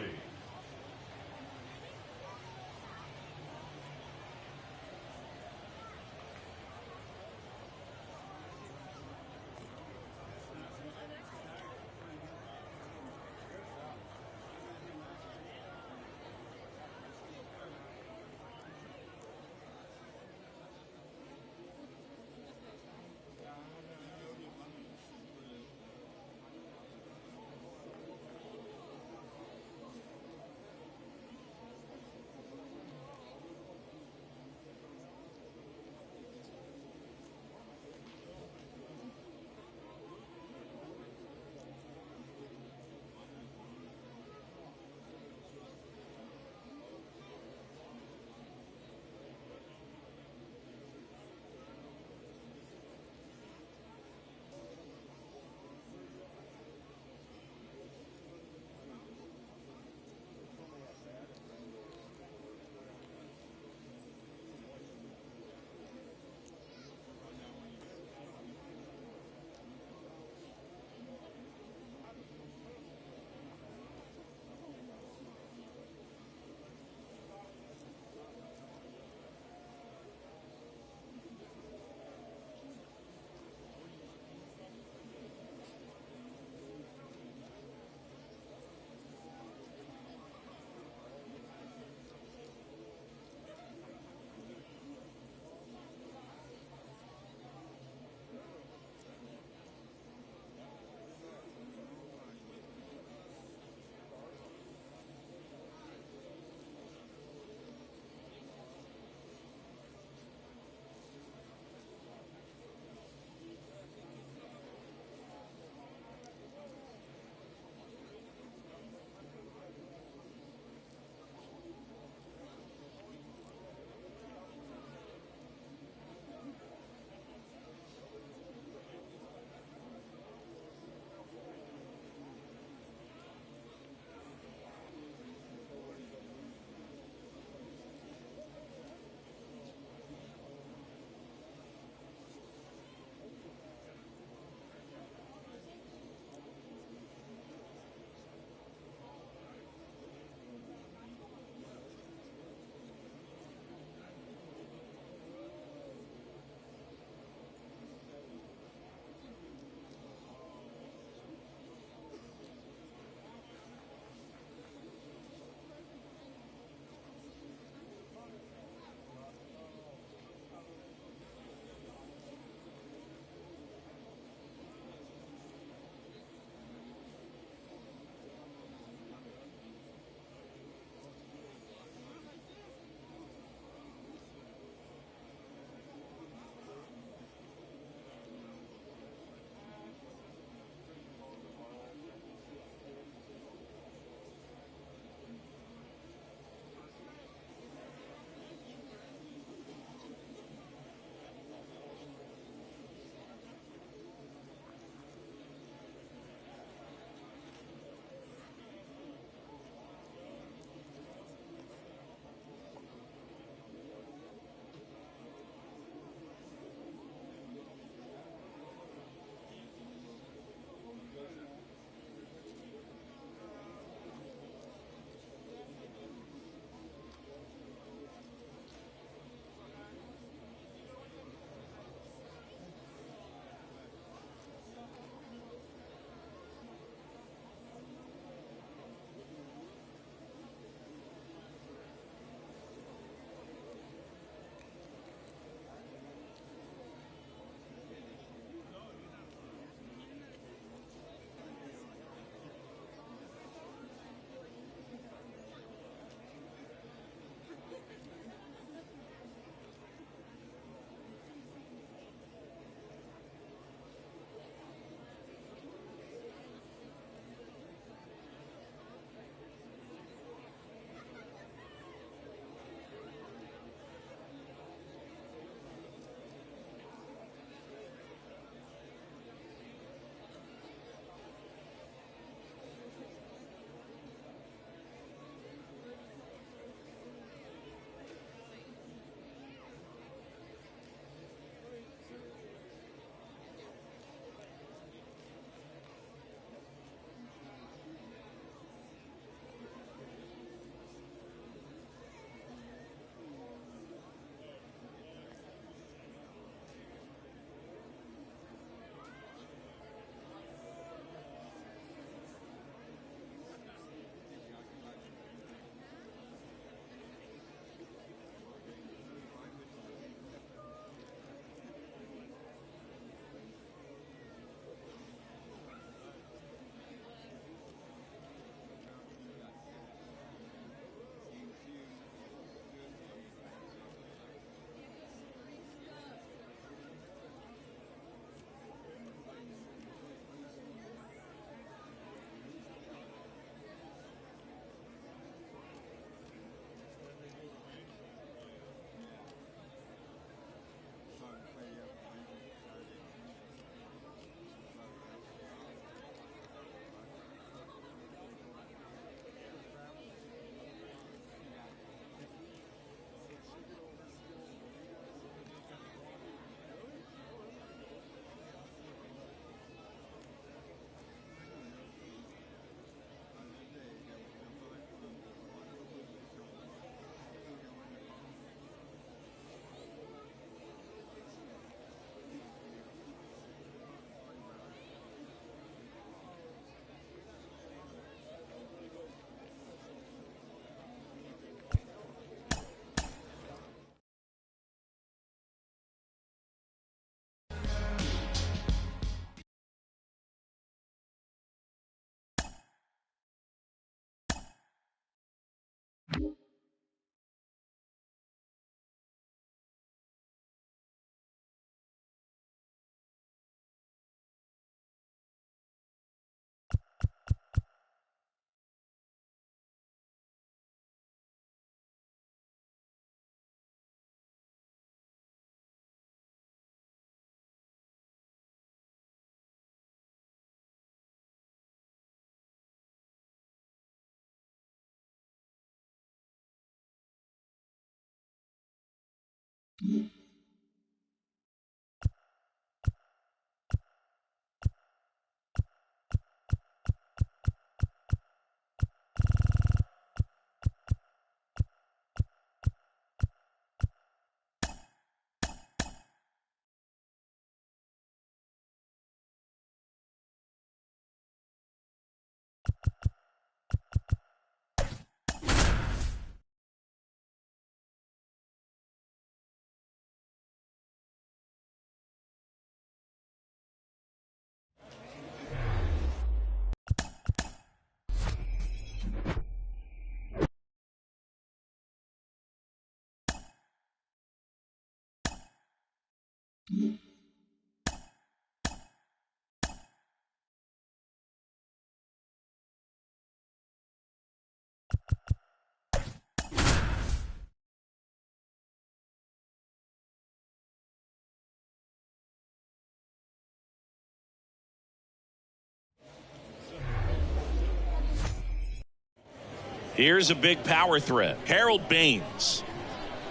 Here's a big power threat. Harold Baines.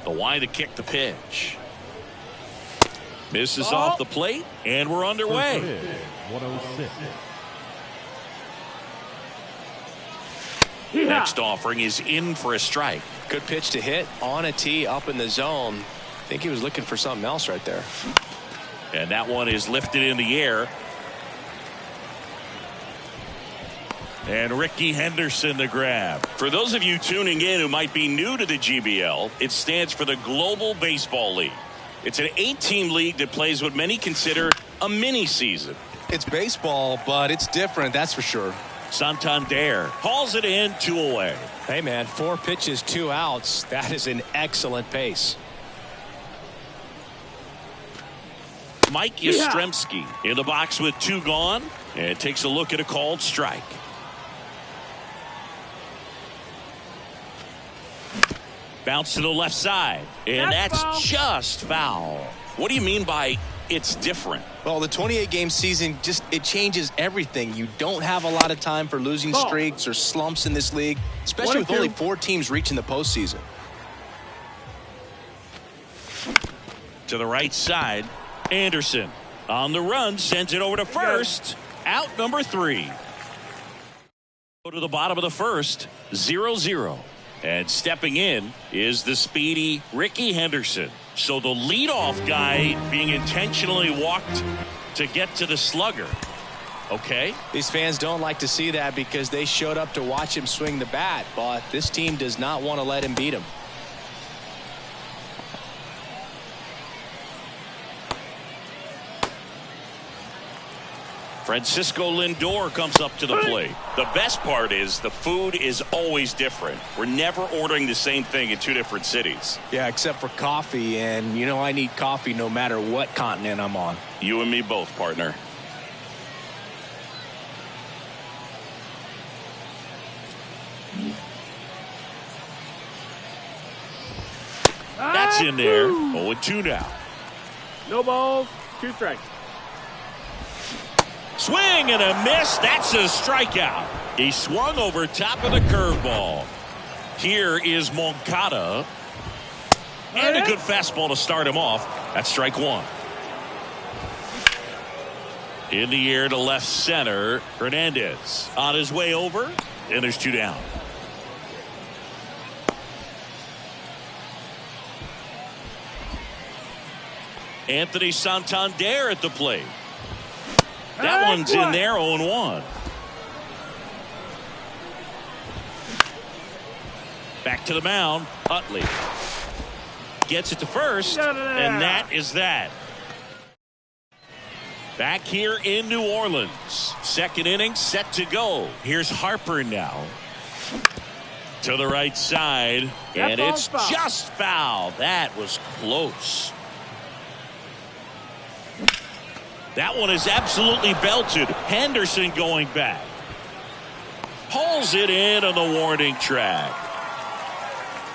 The line to kick the pitch. Misses off the plate, and we're underway. 106. Next offering is in for a strike. Good pitch to hit on a tee up in the zone. I think he was looking for something else right there. And that one is lifted in the air. And Ricky Henderson the grab. For those of you tuning in who might be new to the GBL, it stands for the Global Baseball League. It's an 8-team league that plays what many consider a mini season. It's baseball, but it's different, that's for sure. Santander hauls it in, 2 away. Hey man, 4 pitches, 2 outs. That is an excellent pace. Mike Yastrzemski in the box with 2 gone, and takes a look at a called strike. Bounce to the left side, and that's just foul. What do you mean by it's different? Well, the 28-game season, it changes everything. You don't have a lot of time for losing streaks or slumps in this league, especially with only 4 teams reaching the postseason. To the right side, Anderson on the run, sends it over to first. Out number 3. Go to the bottom of the first, 0-0. And stepping in is the speedy Ricky Henderson. So the leadoff guy being intentionally walked to get to the slugger. Okay. These fans don't like to see that because they showed up to watch him swing the bat, but this team does not want to let him beat him. Francisco Lindor comes up to the plate. The best part is the food is always different. We're never ordering the same thing in 2 different cities. Yeah, except for coffee, and you know I need coffee no matter what continent I'm on. You and me both, partner. That's in there. 0-2 now. No balls, 2 strikes. Swing and a miss. That's a strikeout. He swung over top of the curveball. Here is Moncada. And a good fastball to start him off. That's strike 1. In the air to left center. Hernandez on his way over. And there's 2 down. Anthony Santander at the plate. That one's in there, 0-1. Back to the mound, Utley. Gets it to first, and that is that. Back here in New Orleans. Second inning set to go. Here's Harper now. To the right side, and it's just foul. That was close. That one is absolutely belted. Henderson going back. Pulls it in on the warning track.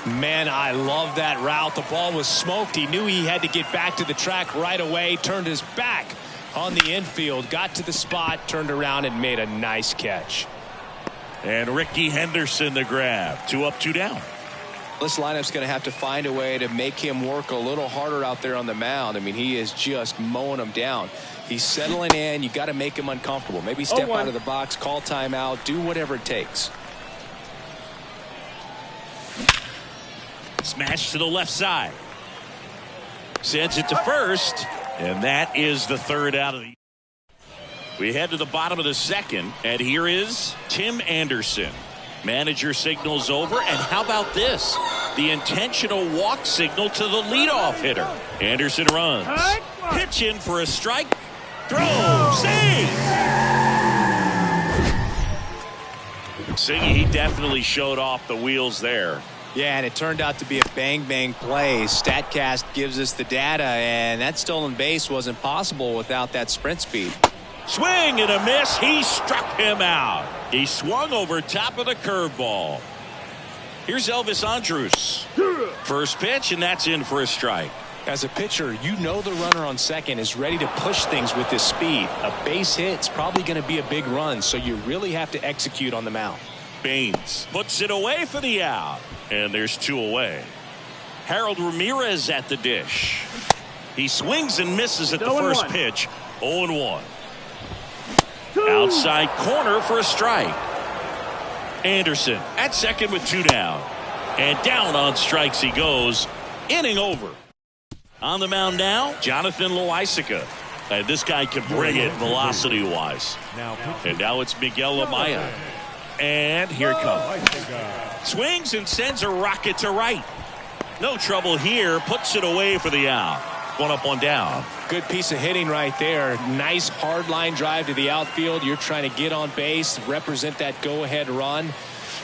Man, I love that route. The ball was smoked. He knew he had to get back to the track right away. Turned his back on the infield. Got to the spot, turned around, and made a nice catch. And Ricky Henderson the grab. 2 up, 2 down. This lineup's going to have to find a way to make him work a little harder out there on the mound. I mean, he is just mowing them down. He's settling in. You got to make him uncomfortable. Maybe step out of the box, call timeout, do whatever it takes. Smash to the left side. Sends it to first, and that is the third out of the. We head to the bottom of the second, and here is Tim Anderson. Manager signals over, and how about this? The intentional walk signal to the leadoff hitter. Anderson runs. Pitch in for a strike. Throw. Save. Siggy, he definitely showed off the wheels there. Yeah, and it turned out to be a bang-bang play. StatCast gives us the data, and that stolen base wasn't possible without that sprint speed. Swing and a miss. He struck him out. He swung over top of the curveball. Here's Elvis Andrus. First pitch, and that's in for a strike. As a pitcher, you know the runner on second is ready to push things with this speed. A base hit's probably going to be a big run, so you really have to execute on the mound. Baines puts it away for the out, and there's two away. Harold Ramirez at the dish. He swings and misses at the first pitch. 0-1. Outside corner for a strike. Anderson at second with two down. And down on strikes he goes. Inning over. On the mound now, Jonathan Loaisiga. And this guy can bring it velocity-wise. And now it's Miguel Amaya. And here it comes. Swings and sends a rocket to right. No trouble here. Puts it away for the out. One up, one down. Good piece of hitting right there. Nice hard line drive to the outfield. You're trying to get on base, represent that go-ahead run.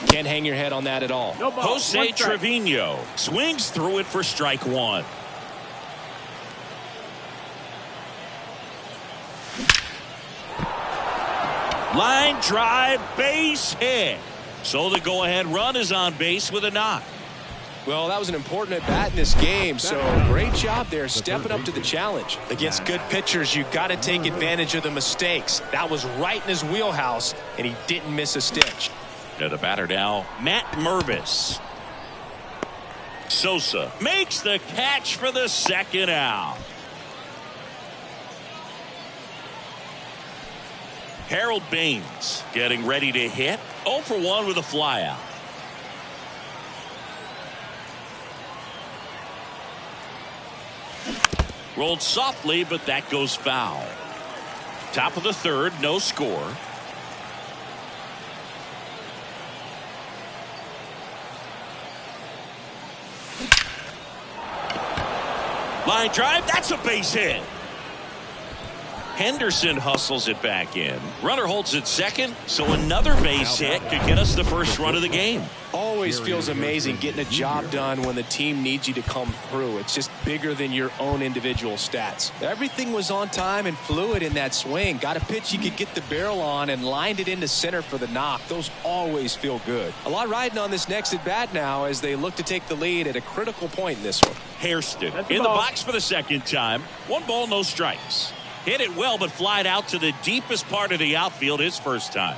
Can't hang your head on that at all. Jose Trevino swings through it for strike one. Line drive, base hit. So the go-ahead run is on base with a knock. Well, that was an important at-bat in this game, so great job there stepping up to the challenge. Against good pitchers, you got to take advantage of the mistakes. That was right in his wheelhouse, and he didn't miss a stitch. And the batter now, Matt Mervis. Sosa makes the catch for the second out. Harold Baines getting ready to hit. 0 for 1 with a flyout. Rolled softly, but that goes foul. Top of the third, no score. Line drive, that's a base hit. Henderson hustles it back in. Runner holds it second, so another base hit could get us the first run of the game. Always feels amazing getting a job done when the team needs you to come through. It's just bigger than your own individual stats. Everything was on time and fluid in that swing. Got a pitch you could get the barrel on and lined it into center for the knock. Those always feel good. A lot riding on this next at bat now as they look to take the lead at a critical point in this one. Hairston in the box for the second time. 1 ball, no strikes. Hit it well, but flied out to the deepest part of the outfield his first time.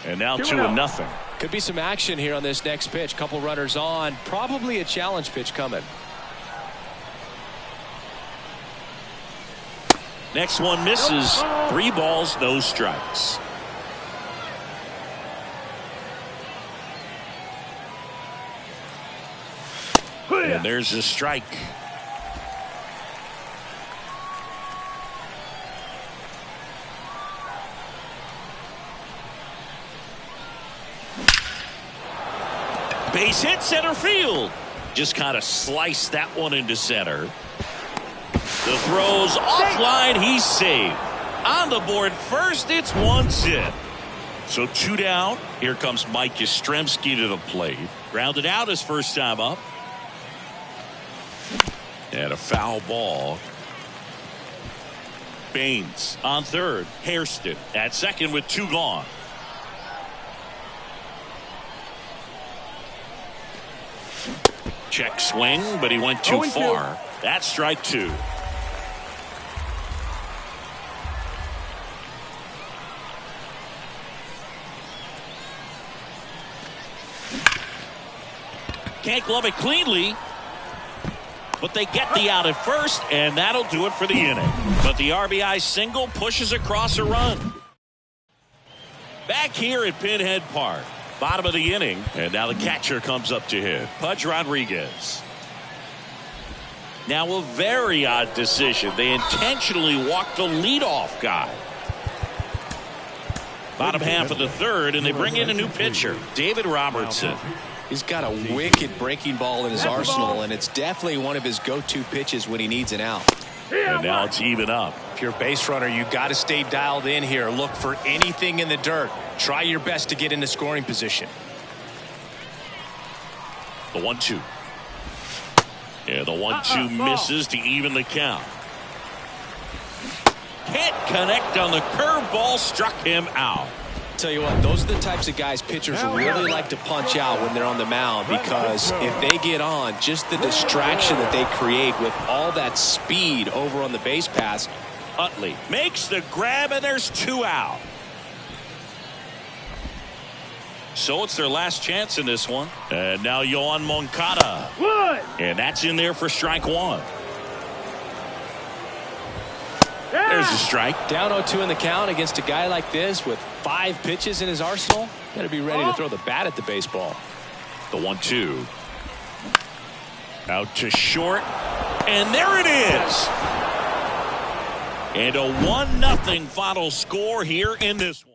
And now 2-0. Could be some action here on this next pitch. Couple runners on. Probably a challenge pitch coming. Next one misses. 3 balls, no strikes. And there's a strike. Base hit, center field. Just kind of sliced that one into center. The throw's offline. He's saved. On the board first, it's 1 zip. So 2 down. Here comes Mike Yastrzemski to the plate. Grounded out his first time up. And a foul ball. Baines on third. Hairston at second with 2 gone. Check swing, but he went too far. That's strike 2. can't glove it cleanly. But they get the out at first, and that'll do it for the inning. But the RBI single pushes across a run. Back here at Pinhead Park, bottom of the inning, and now the catcher comes up to hit. Pudge Rodriguez. Now a very odd decision. They intentionally walked the leadoff guy. Bottom half of the third, and they bring in a new pitcher, David Robertson. He's got a wicked breaking ball in his arsenal, and it's definitely one of his go-to pitches when he needs an out. And now it's even up. If you're a base runner, you got to stay dialed in here. Look for anything in the dirt. Try your best to get into scoring position. The 1-2. Yeah, the 1-2 misses to even the count. Can't connect on the curveball, struck him out. Tell you what, those are the types of guys pitchers really like to punch out when they're on the mound, because if they get on, just the distraction that they create with all that speed over on the base pass. Utley makes the grab, and there's 2 out. So it's their last chance in this one. And now Yohan Moncada. And that's in there for strike 1. There's a strike. Down 0-2 in the count against a guy like this with 5 pitches in his arsenal. Got to be ready to throw the bat at the baseball. The 1-2. Out to short. And there it is. And a 1-0 final score here in this one.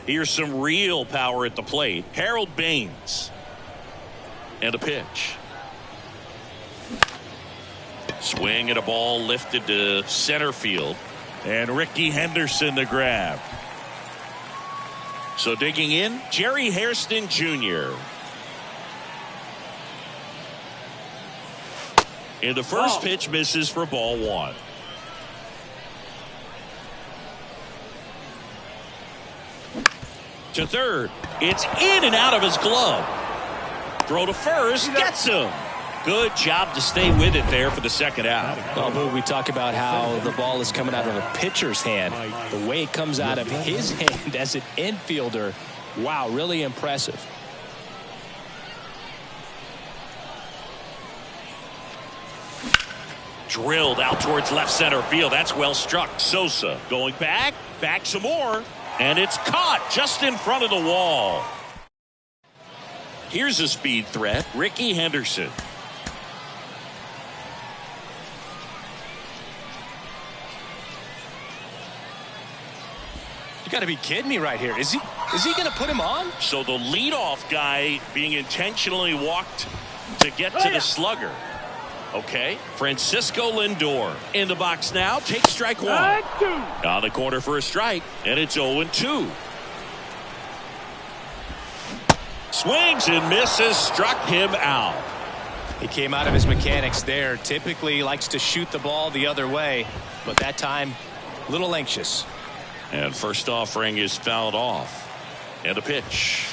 Here's some real power at the plate. Harold Baines. And a pitch. Swing and a ball lifted to center field. And Ricky Henderson the grab. So digging in, Jerry Hairston Jr. And the first pitch misses for ball 1. To third. It's in and out of his glove. Throw to first. Gets him. Good job to stay with it there for the second out. Well, we talk about how the ball is coming out of a pitcher's hand. The way it comes out of his hand as an infielder. Wow, really impressive. Drilled out towards left center field. That's well struck. Sosa going back some more. And it's caught just in front of the wall. Here's a speed threat, Ricky Henderson. You got to be kidding me right here. Is he going to put him on? So the leadoff guy being intentionally walked to get to the slugger. Okay, Francisco Lindor in the box now. Takes strike 1. On the corner for a strike, and it's 0-2. Swings and misses, struck him out. He came out of his mechanics there. Typically likes to shoot the ball the other way, but that time a little anxious. And first offering is fouled off. And a pitch.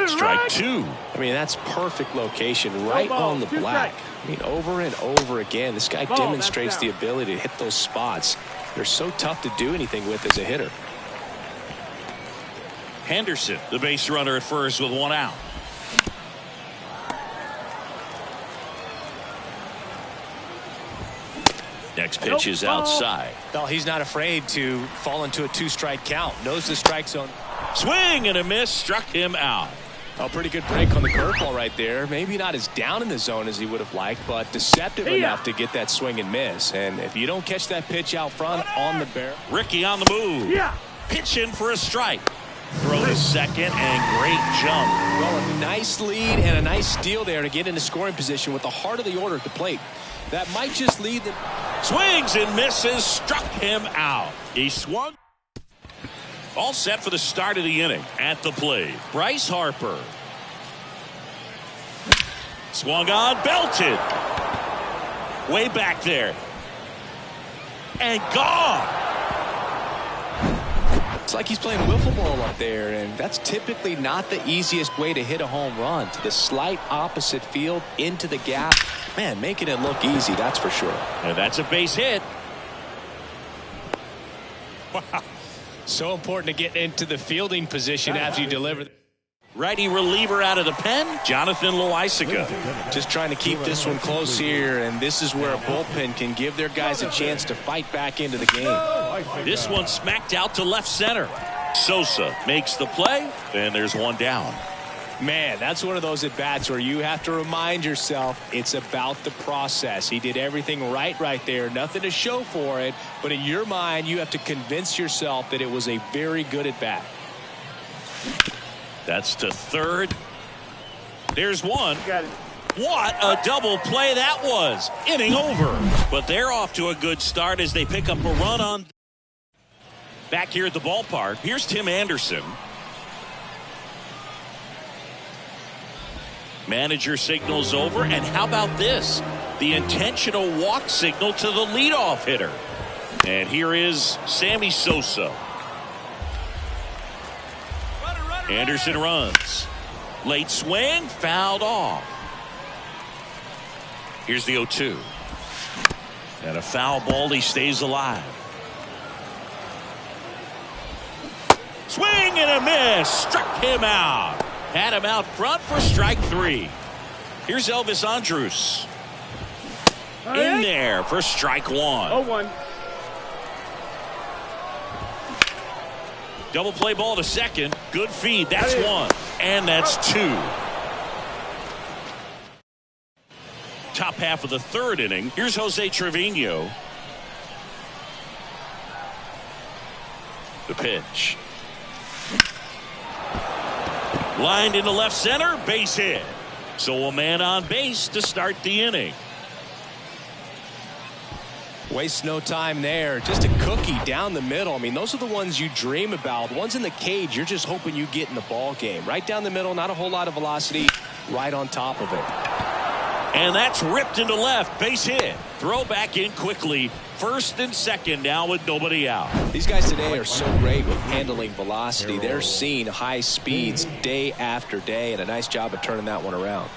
Strike 2. I mean, that's perfect location, right on the black. I mean, over and over again, this guy demonstrates the ability to hit those spots. They're so tough to do anything with as a hitter. Henderson, the base runner at first with 1 out. Next pitch is outside. Well, he's not afraid to fall into a 2-strike count. Knows the strike zone. Swing and a miss, struck him out. A pretty good break on the curveball right there. Maybe not as down in the zone as he would have liked, but deceptive enough to get that swing and miss. And if you don't catch that pitch out front on the barrel. Ricky on the move. Pitch in for a strike. Throw to second, and great jump. Well, a nice lead and a nice steal there to get into scoring position with the heart of the order at the plate. That might just lead the... Swings and misses, struck him out. He swung. All set for the start of the inning. At the plate, Bryce Harper. Swung on, belted. Way back there. And gone. It's like he's playing wiffle ball up there, and that's typically not the easiest way to hit a home run. To the slight opposite field, into the gap. Man, making it look easy, that's for sure. And that's a base hit. Wow. So important to get into the fielding position after you deliver. Righty reliever out of the pen, Jonathan Loaisiga. Just trying to keep this one close here, and this is where a bullpen can give their guys a chance to fight back into the game. This one smacked out to left center. Sosa makes the play, and there's one down. Man, that's one of those at-bats where you have to remind yourself it's about the process. He did everything right there. Nothing to show for it, but in your mind, you have to convince yourself that it was a very good at-bat. That's to third. There's one. Got it. What a double play that was. Inning over. But they're off to a good start as they pick up a run on. Back here at the ballpark, here's Tim Anderson. Manager signals over, and how about this? The intentional walk signal to the leadoff hitter. And here is Sammy Sosa. Anderson runs. Late swing, fouled off. Here's the 0-2. And a foul ball, he stays alive. Swing and a miss. Struck him out. Had him out front for strike 3. Here's Elvis Andrus. In there for strike 1. 0-1. Double play ball to second. Good feed. That's 1. And that's 2. Top half of the third inning. Here's Jose Trevino. The pitch. Lined into left center. Base hit. So a man on base to start the inning. Waste no time there. Just a cookie down the middle. I mean, those are the ones you dream about. Ones in the cage, you're just hoping you get in the ball game. Right down the middle, not a whole lot of velocity. Right on top of it. And that's ripped into left. Base hit. Throw back in quickly. First and second now with nobody out. These guys today are so great with handling velocity. They're seeing high speeds day after day, and a nice job of turning that one around.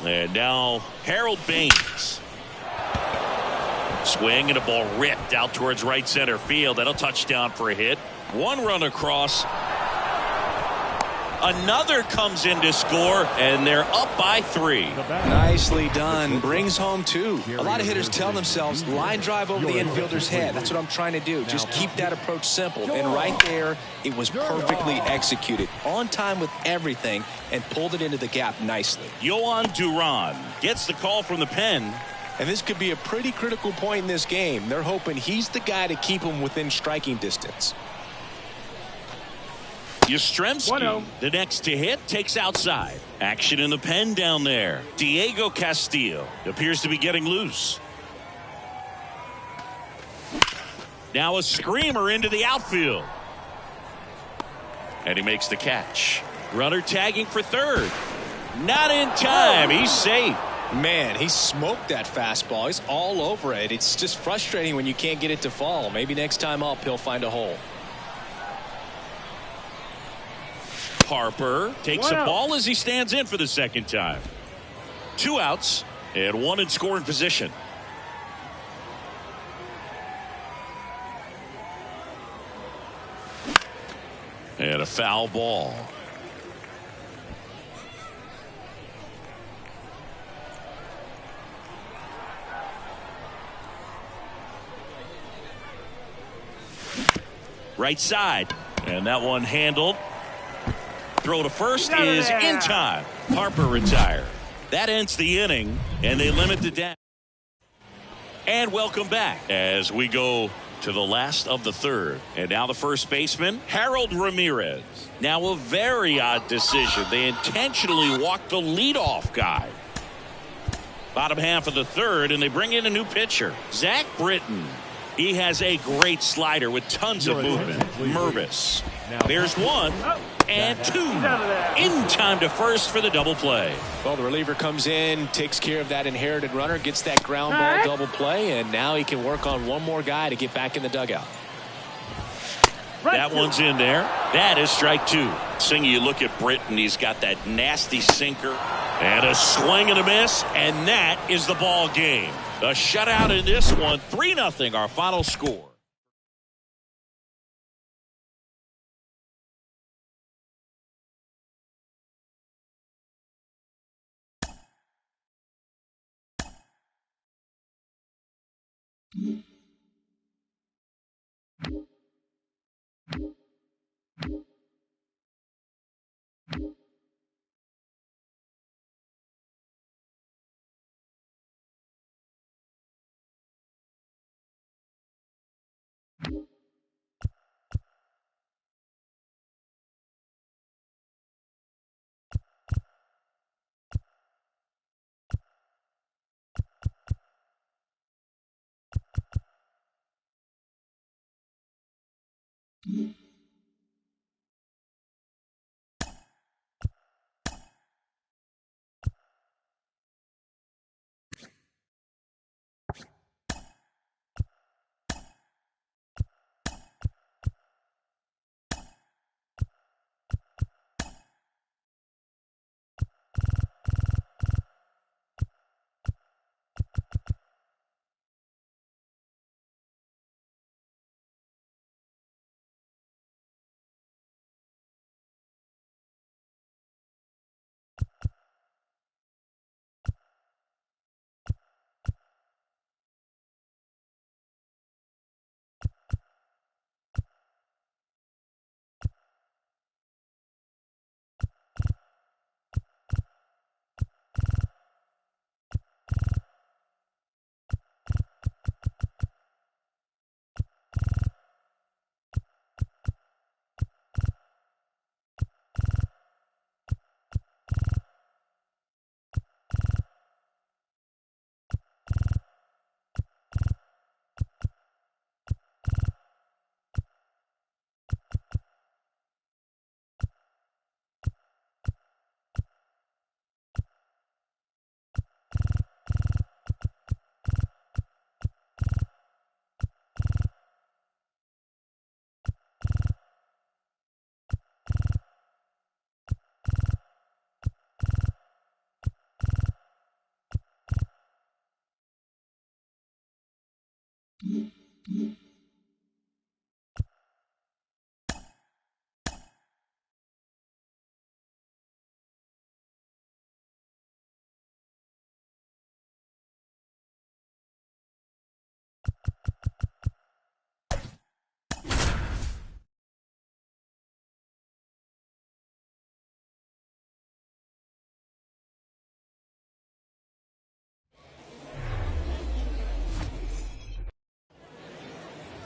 And now Harold Baines. Swing and a ball ripped out towards right center field. That'll touchdown for a hit. One run across. Another comes in to score, and they're up by 3. Nicely done. Brings home 2. A lot of hitters tell themselves, line drive over the infielder's head. That's what I'm trying to do. Just keep that approach simple. And right there, it was perfectly executed. On time with everything, and pulled it into the gap nicely. Yohan Duran gets the call from the pen. And this could be a pretty critical point in this game. They're hoping he's the guy to keep them within striking distance. Yastrzemski, the next to hit, takes outside. Action in the pen down there. Diego Castillo appears to be getting loose. Now a screamer into the outfield. And he makes the catch. Runner tagging for third. Not in time. He's safe. Man, he smoked that fastball. He's all over it. It's just frustrating when you can't get it to fall. Maybe next time up he'll find a hole. Harper takes a ball as he stands in for the second time. 2 outs and 1 in scoring position. And a foul ball. Right side, and that one handled. Throw to first is in time. Harper retired. That ends the inning, and they limit the damage. And welcome back as we go to the last of the third. And now the first baseman, Harold Ramirez. Now a very odd decision. They intentionally walked the leadoff guy. Bottom half of the third, and they bring in a new pitcher, Zach Britton. He has a great slider with tons of movement. Mervis. There's one and two. In time to first for the double play. Well, the reliever comes in, takes care of that inherited runner, gets that ground ball double play, and now he can work on one more guy to get back in the dugout. That one's in there. That is strike two. Singy, you look at Britton, he's got that nasty sinker and a swing and a miss, and that is the ball game. The shutout in this one, 3-0 our final score.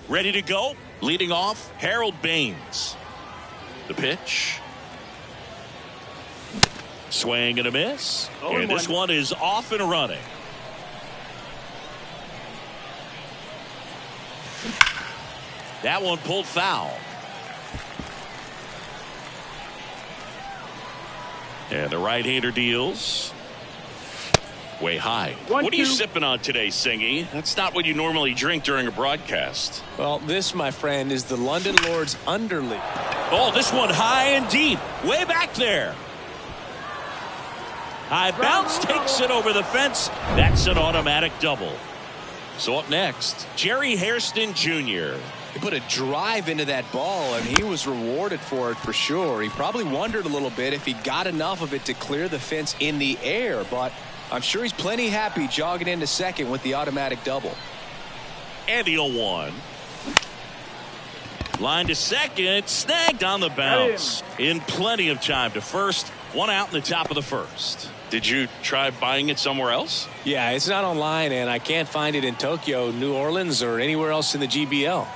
Ready to go? Leading off, Harold Baines. The pitch. Swing and a miss. And this one is off and running. That one pulled foul. And the right-hander deals. Way high. What are you sipping on today, Singy? That's not what you normally drink during a broadcast. Well, this, my friend, is the London Lords Underleaf. Oh, this one high and deep. Way back there. High bounce takes it over the fence. That's an automatic double. So up next, Jerry Hairston Jr. He put a drive into that ball, and he was rewarded for it for sure. He probably wondered a little bit if he got enough of it to clear the fence in the air, but I'm sure he's plenty happy jogging into second with the automatic double. And the 0-1. Line to second, snagged on the bounce. In plenty of time to first. One out in the top of the first. Did you try buying it somewhere else? Yeah, it's not online, and I can't find it in Tokyo, New Orleans, or anywhere else in the GBL.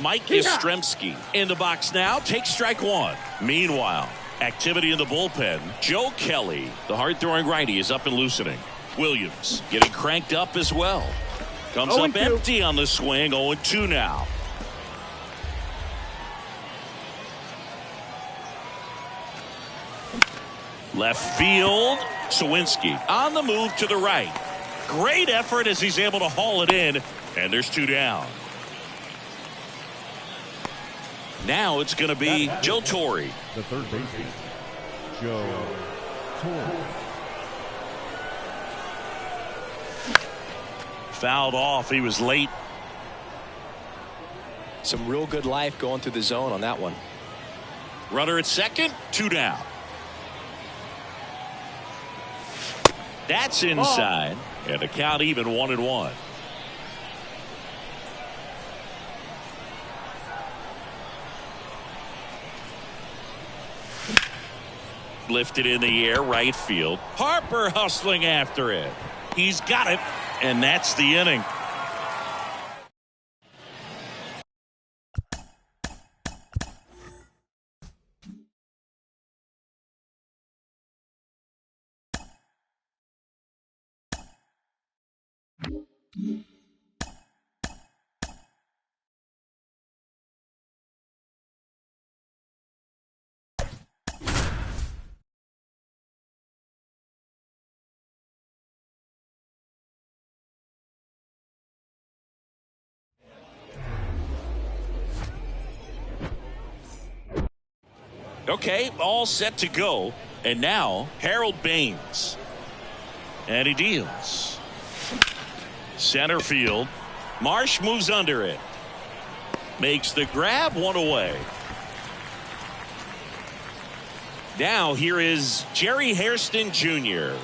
Mike Yastrzemski in the box now. Takes strike one. Meanwhile, activity in the bullpen. Joe Kelly, the hard-throwing righty, is up and loosening. Williams getting cranked up as well. Comes up empty on the swing. 0-2 now. Left field. Sawinski on the move to the right. Great effort as he's able to haul it in. And there's 2 down. Now it's going to be Joe Torre. The third baseman, Joe Torre. Fouled off. He was late. Some real good life going through the zone on that one. Runner at second. 2 down. That's inside. And the count even 1-1. Lifted in the air, right field. Harper hustling after it. He's got it, and that's the inning. Okay, all set to go. And now, Harold Baines. And he deals. Center field. Marsh moves under it. Makes the grab, 1 away. Now, here is Jerry Hairston Jr.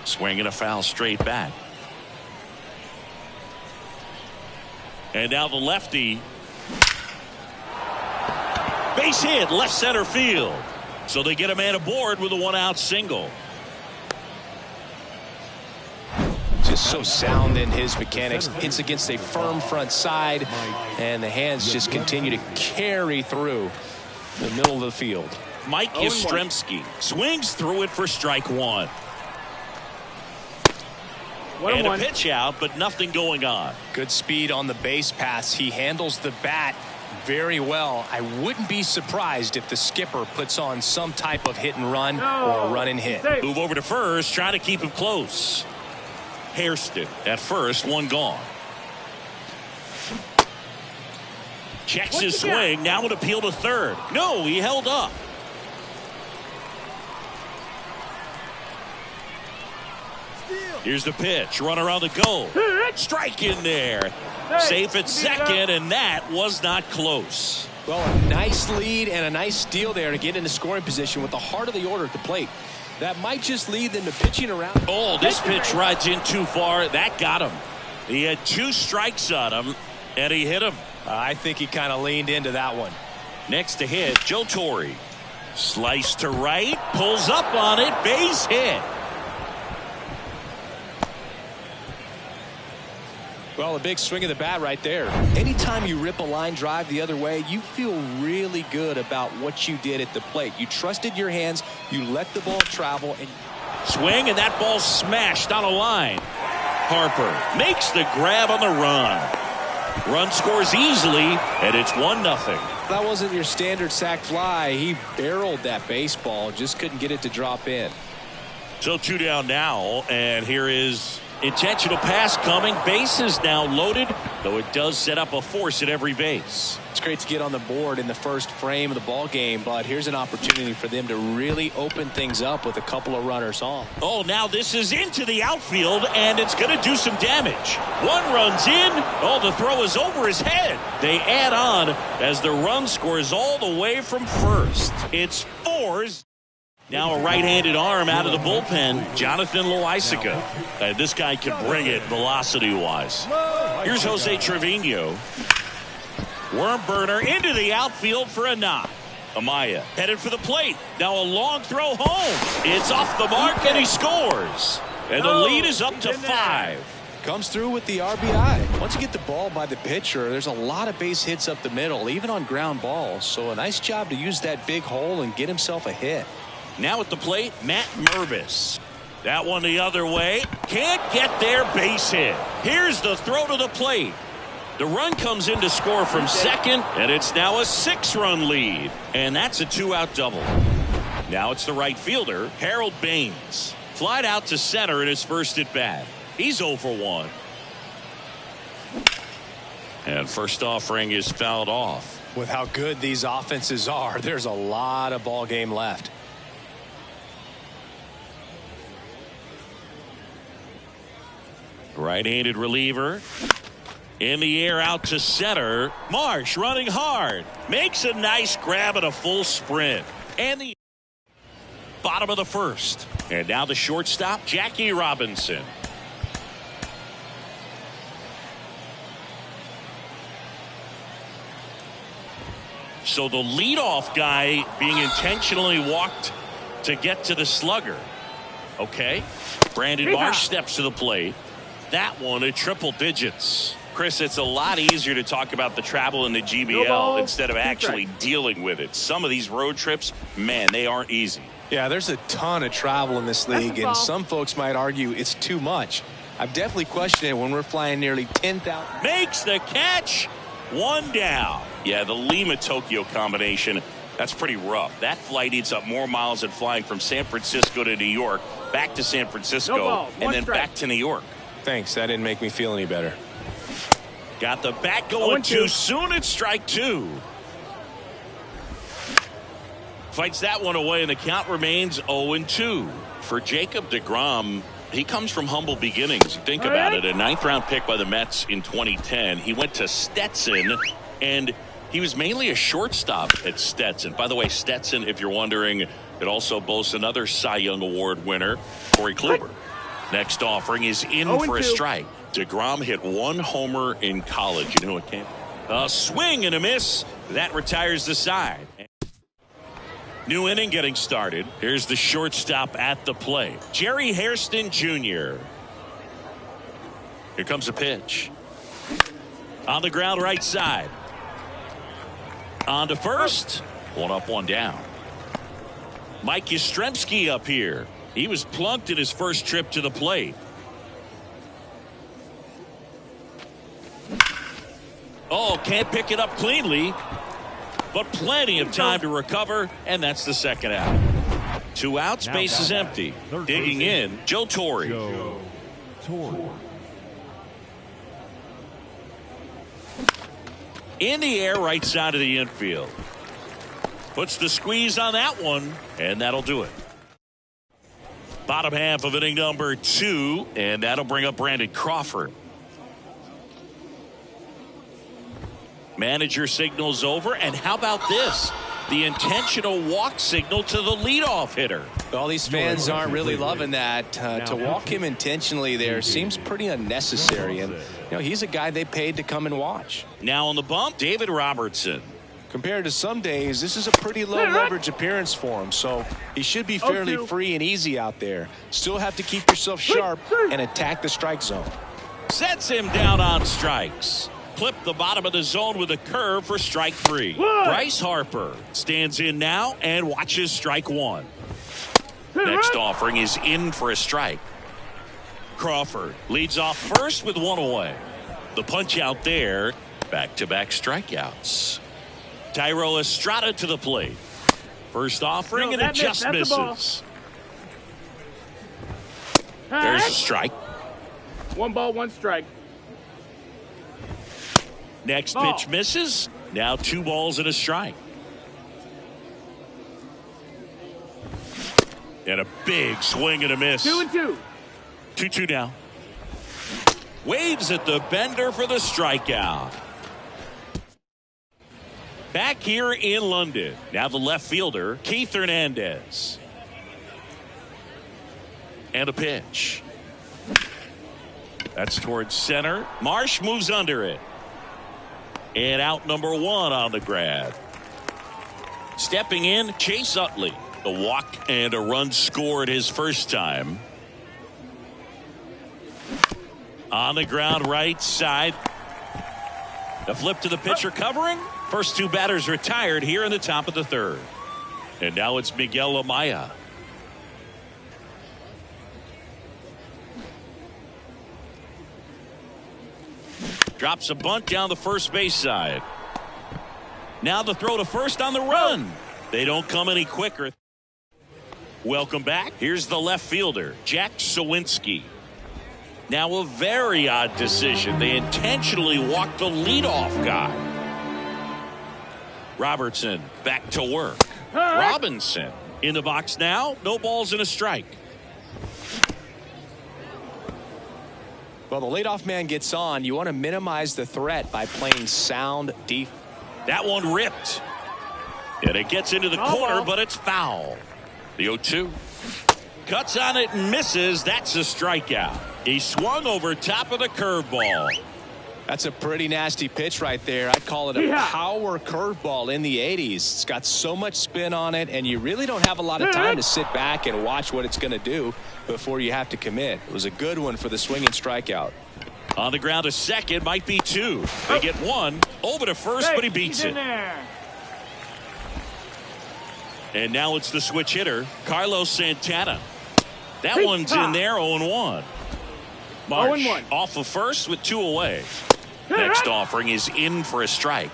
Swinging a foul straight back. And now the lefty. Base hit, left center field. So they get a man aboard with a 1-out single. Just so sound in his mechanics. Hits against a firm front side, and the hands just continue to carry through the middle of the field. Mike Yastrzemski swings through it for strike 1. And a pitch out, but nothing going on. Good speed on the base pass. He handles the bat very well. I wouldn't be surprised if the skipper puts on some type of hit and run or a run and hit. Move over to first, trying to keep him close. Hairston at first, 1 gone. Checks his swing, now would appeal to third. No, he held up. Here's the pitch. Runner on the go. Strike in there. Safe at second, and that was not close. Well, a nice lead and a nice steal there to get into scoring position with the heart of the order at the plate. That might just lead them to pitching around. Oh, this pitch rides in too far. That got him. He had 2 strikes on him, and he hit him. I think he kind of leaned into that one. Next to hit, Joe Torre. Slice to right. Pulls up on it. Base hit. Well, a big swing of the bat right there. Anytime you rip a line drive the other way, you feel really good about what you did at the plate. You trusted your hands. You let the ball travel. And swing, and that ball smashed on a line. Harper makes the grab on the run. Run scores easily, and it's 1-0. That wasn't your standard sac fly. He barreled that baseball, just couldn't get it to drop in. So 2 down now, and here is intentional pass coming. Bases now loaded, though it does set up a force at every base. It's great to get on the board in the first frame of the ball game, but here's an opportunity for them to really open things up with a couple of runners on. Oh, now this is into the outfield, and it's going to do some damage. 1 runs in. Oh, the throw is over his head. They add on as the run scores all the way from first. It's 4. Now a right-handed arm out of the bullpen, Jonathan Loaisiga. This guy can bring it velocity-wise. Here's Jose Trevino. Worm burner into the outfield for a knock. Amaya headed for the plate. Now a long throw home. It's off the mark and he scores. And the lead is up to 5. Comes through with the RBI. Once you get the ball by the pitcher, there's a lot of base hits up the middle, even on ground balls. So a nice job to use that big hole and get himself a hit. Now at the plate, Matt Mervis. That one the other way. Can't get their base hit. Here's the throw to the plate. The run comes in to score from second, and it's now a 6-run lead. And that's a 2-out double. Now it's the right fielder, Harold Baines. Flied out to center in his first at bat. He's 0 for 1. And first offering is fouled off. With how good these offenses are, there's a lot of ball game left. Right-handed reliever. In the air out to center. Marsh running hard. Makes a nice grab at a full sprint. And the bottom of the first. And now the shortstop, Jackie Robinson. So the leadoff guy being intentionally walked to get to the slugger. Okay. Brandon Marsh steps to the plate. That one at triple digits. Chris, it's a lot easier to talk about the travel in the GBL instead of actually dealing with it. Some of these road trips, man, they aren't easy. Yeah, there's a ton of travel in this league, and some folks might argue it's too much. I've definitely questioned it when we're flying nearly 10,000. Makes the catch. 1 down. Yeah, the Lima-Tokyo combination, that's pretty rough. That flight eats up more miles than flying from San Francisco to New York, back to San Francisco, and then back to New York. Thanks. That didn't make me feel any better. Got the bat going too soon. It's strike 2. Fights that one away, and the count remains 0-2. For Jacob deGrom, he comes from humble beginnings. Think about it. A 9th-round pick by the Mets in 2010. He went to Stetson, and he was mainly a shortstop at Stetson. By the way, Stetson, if you're wondering, it also boasts another Cy Young Award winner, Corey Kluber. Next offering is in for a strike. deGrom hit 1 homer in college. You know it came. A swing and a miss. That retires the side. New inning getting started. Here's the shortstop at the plate, Jerry Hairston Jr. Here comes a pitch. On the ground right side. On to first. 1 up, 1 down. Mike Yastrzemski up here. He was plunked in his first trip to the plate. Oh, can't pick it up cleanly, but plenty of time to recover, and that's the second out. 2 outs, base is empty. Digging in, Joe Torre. In the air, right side of the infield. Puts the squeeze on that one, and that'll do it. Bottom half of inning number 2, and that'll bring up Brandon Crawford. Manager signals over, and how about this? The intentional walk signal to the leadoff hitter. All these fans aren't really loving that. To walk him intentionally there seems pretty unnecessary, and he's a guy they paid to come and watch. Now on the bump, David Robertson. Compared to some days, this is a pretty low leverage appearance for him, so he should be fairly free and easy out there. Still have to keep yourself sharp and attack the strike zone. Sets him down on strikes. Clip the bottom of the zone with a curve for strike 3. Bryce Harper stands in now and watches strike 1. Next offering is in for a strike. Crawford leads off first with 1 away. The punch out there. Back-to-back strikeouts. Thairo Estrada to the plate. First offering, and it just misses. There's a strike. 1 ball, 1 strike. Next pitch misses. Now 2 balls and a strike. And a big swing and a miss. 2-2. 2-2 now. Waves at the bender for the strikeout. Back here in London. Now the left fielder, Keith Hernandez. And a pitch. That's towards center. Marsh moves under it. And out number 1 on the grab. Stepping in, Chase Utley. The walk and a run scored his first time. On the ground right side. The flip to the pitcher covering. First 2 batters retired here in the top of the 3rd. And now it's Miguel Amaya. Drops a bunt down the first base side. Now the throw to first on the run. They don't come any quicker. Welcome back. Here's the left fielder, Jack Sawinski. Now a very odd decision. They intentionally walked the leadoff guy. Robertson back to work. Robinson in the box now. No balls and a strike. Well, the leadoff man gets on. You want to minimize the threat by playing sound deep. That one ripped. And it gets into the corner, but it's foul. The 0-2. Cuts on it and misses. That's a strikeout. He swung over top of the curveball. That's a pretty nasty pitch right there. I'd call it a power curveball in the 80s. It's got so much spin on it, and you really don't have a lot of time to sit back and watch what it's going to do before you have to commit. It was a good one for the swinging strikeout. On the ground to second, might be 2. They get 1 over to first, but he beats it. And now it's the switch hitter, Carlos Santana. That one's in there, 0-1. Marsh off of first with 2 away. Next offering is in for a strike.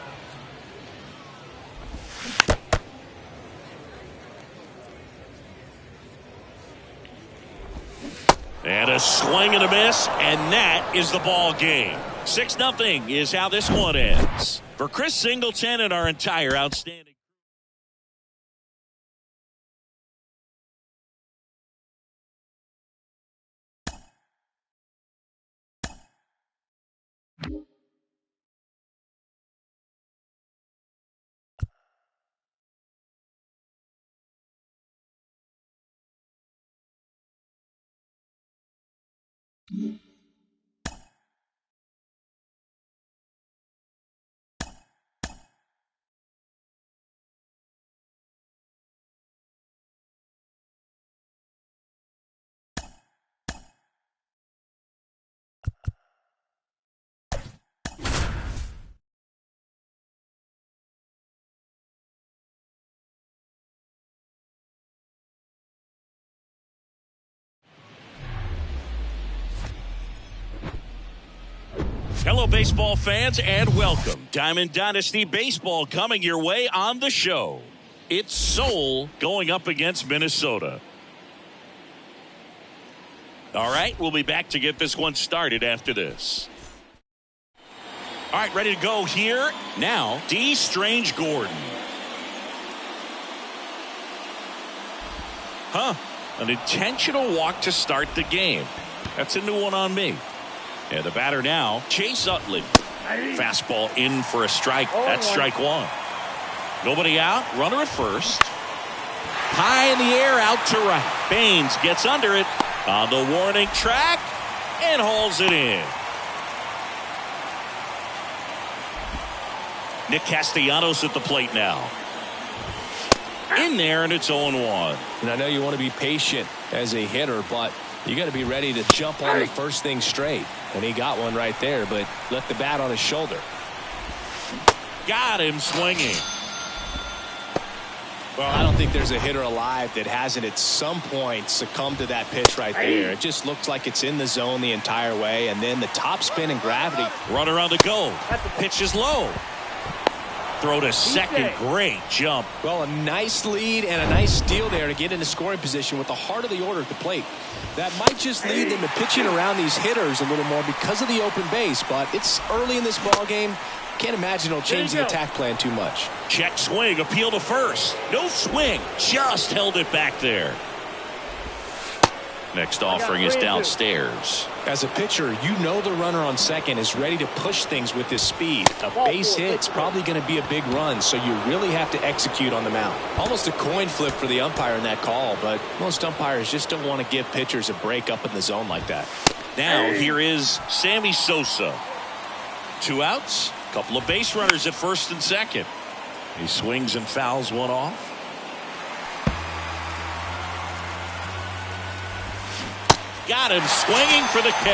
And a swing and a miss, and that is the ball game. 6-0 is how this one ends. For Chris Singleton and our entire outstanding. Hello, baseball fans, and welcome. Diamond Dynasty Baseball coming your way on the show. It's Seoul going up against Minnesota. All right, we'll be back to get this one started after this. All right, ready to go here. Now, D. Strange Gordon. An intentional walk to start the game. That's a new one on me. And the batter now, Chase Utley. Fastball in for a strike. That's strike 1. Nobody out. Runner at first. High in the air, out to right. Baines gets under it on the warning track and hauls it in. Nick Castellanos at the plate now. In there, and it's 0-1. And I know you want to be patient as a hitter, but you got to be ready to jump on the first thing straight. And he got one right there, but left the bat on his shoulder. Got him swinging. Well, I don't think there's a hitter alive that hasn't at some point succumbed to that pitch right there. It just looks like it's in the zone the entire way, and then the top spin and gravity. Runner on the go. Pitch is low. Throw to second. Great jump. Well, a nice lead and a nice steal there to get into scoring position with the heart of the order at the plate. That might just lead them to pitching around these hitters a little more because of the open base, but it's early in this ball game. Can't imagine it'll change the attack plan too much. Check swing, appeal to first. No swing, just held it back there. Next offering is downstairs. As a pitcher, you know the runner on second is ready to push things with his speed. A base hit's probably going to be a big run, so you really have to execute on the mound. Almost a coin flip for the umpire in that call, but most umpires just don't want to give pitchers a break up in the zone like that. Now here is Sammy Sosa. 2 outs, couple of base runners at first and second. He swings and fouls one off. Got him swinging for the K.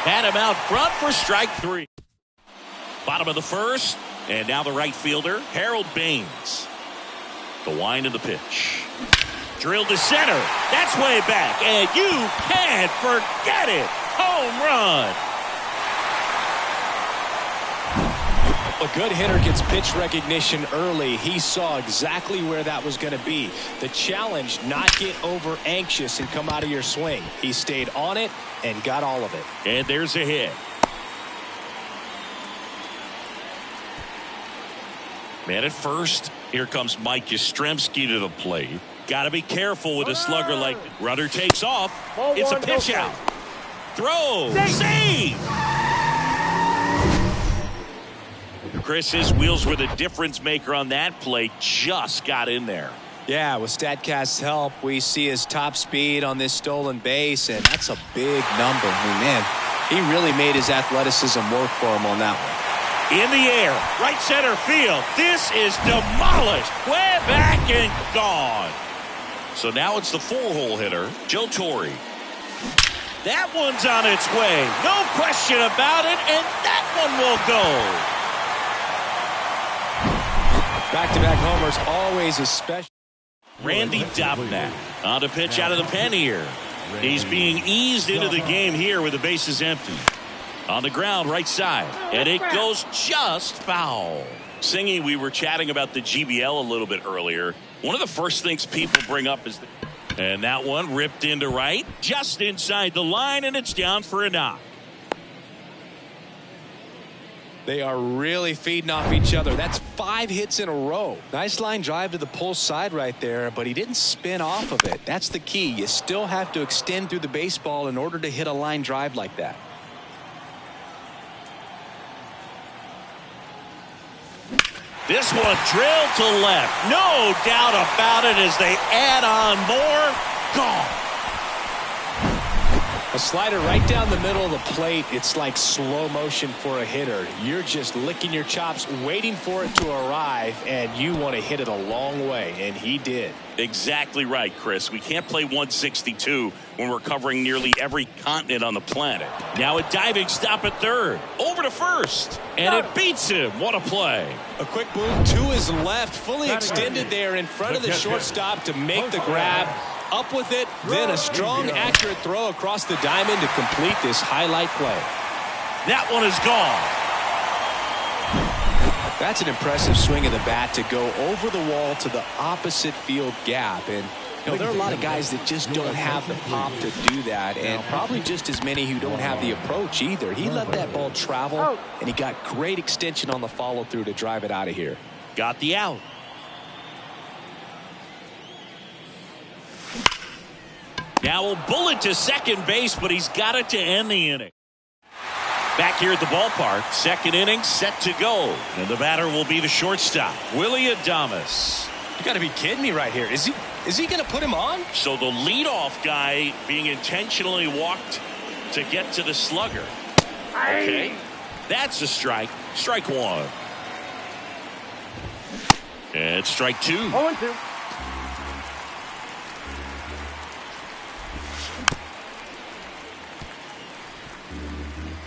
Had him out front for strike 3. Bottom of the first, and now the right fielder, Harold Baines. The wind of the pitch. Drilled to center. That's way back, and you can't forget it. Home run. A good hitter gets pitch recognition early. He saw exactly where that was going to be. The challenge, not get over anxious and come out of your swing. He stayed on it and got all of it. And there's a hit. Man at first. Here comes Mike Yastrzemski to the plate. Got to be careful with a slugger like runner takes off. It's a pitch out. Throw. Save. Chris, his wheels were the difference maker on that play. Just got in there. Yeah, with StatCast's help, we see his top speed on this stolen base, and that's a big number. I mean, man, he really made his athleticism work for him on that one. In the air, right center field. This is demolished. Way back and gone. So now it's the 4-hole hitter, Joe Torre. That one's on its way. No question about it, and that one will go. Back-to-back homers, always a special. Randy Dobnak on to pitch out of the pen here. He's being eased into the game here with the bases empty. On the ground, right side. And it goes just foul. Singy, we were chatting about the GBL a little bit earlier. One of the first things people bring up is and that one ripped into right. Just inside the line, and it's down for a knock. They are really feeding off each other. That's 5 hits in a row. Nice line drive to the pull side right there, but he didn't spin off of it. That's the key. You still have to extend through the baseball in order to hit a line drive like that. This one drilled to left. No doubt about it as they add on more. Gone. A slider right down the middle of the plate. It's like slow motion for a hitter. You're just licking your chops, waiting for it to arrive, and you want to hit it a long way, and he did. Exactly right, Chris. We can't play 162 when we're covering nearly every continent on the planet. Now a diving stop at third. Over to first. And it beats him. What a play. A quick move to his left. Fully extended there in front of the shortstop to make the grab. Up with it. Then a strong, accurate throw across the diamond to complete this highlight play. That one is gone. That's an impressive swing of the bat to go over the wall to the opposite field gap. And you know, there are a lot of guys that just don't have the pop to do that, and probably just as many who don't have the approach either. He let that ball travel, and he got great extension on the follow-through to drive it out of here. Got the out. Now a bullet to second base, but he's got it to end the inning. Back here at the ballpark, second inning set to go. And the batter will be the shortstop, Willie Adames. You got to be kidding me right here. Is he going to put him on? So the leadoff guy being intentionally walked to get to the slugger. Okay, that's a strike. Strike one. And strike two. 0-2.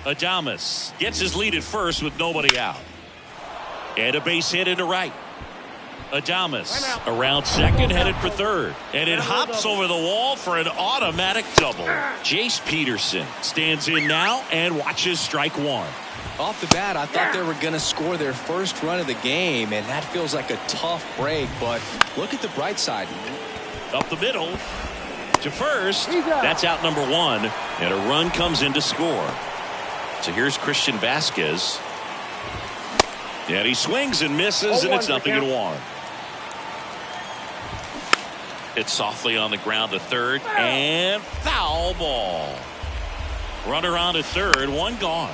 Adames gets his lead at first with nobody out. And a base hit into right. Adames around second, headed for third. And it hops over the wall for an automatic double. Jace Peterson stands in now and watches strike one. Off the bat, I thought they were going to score their first run of the game, and that feels like a tough break. But look at the bright side. Up the middle to first. That's out number one. And a run comes in to score. So here's Christian Vasquez. And he swings and misses, and it's 0-1. Hit softly on the ground to third, and foul ball. Runner on at third, one gone.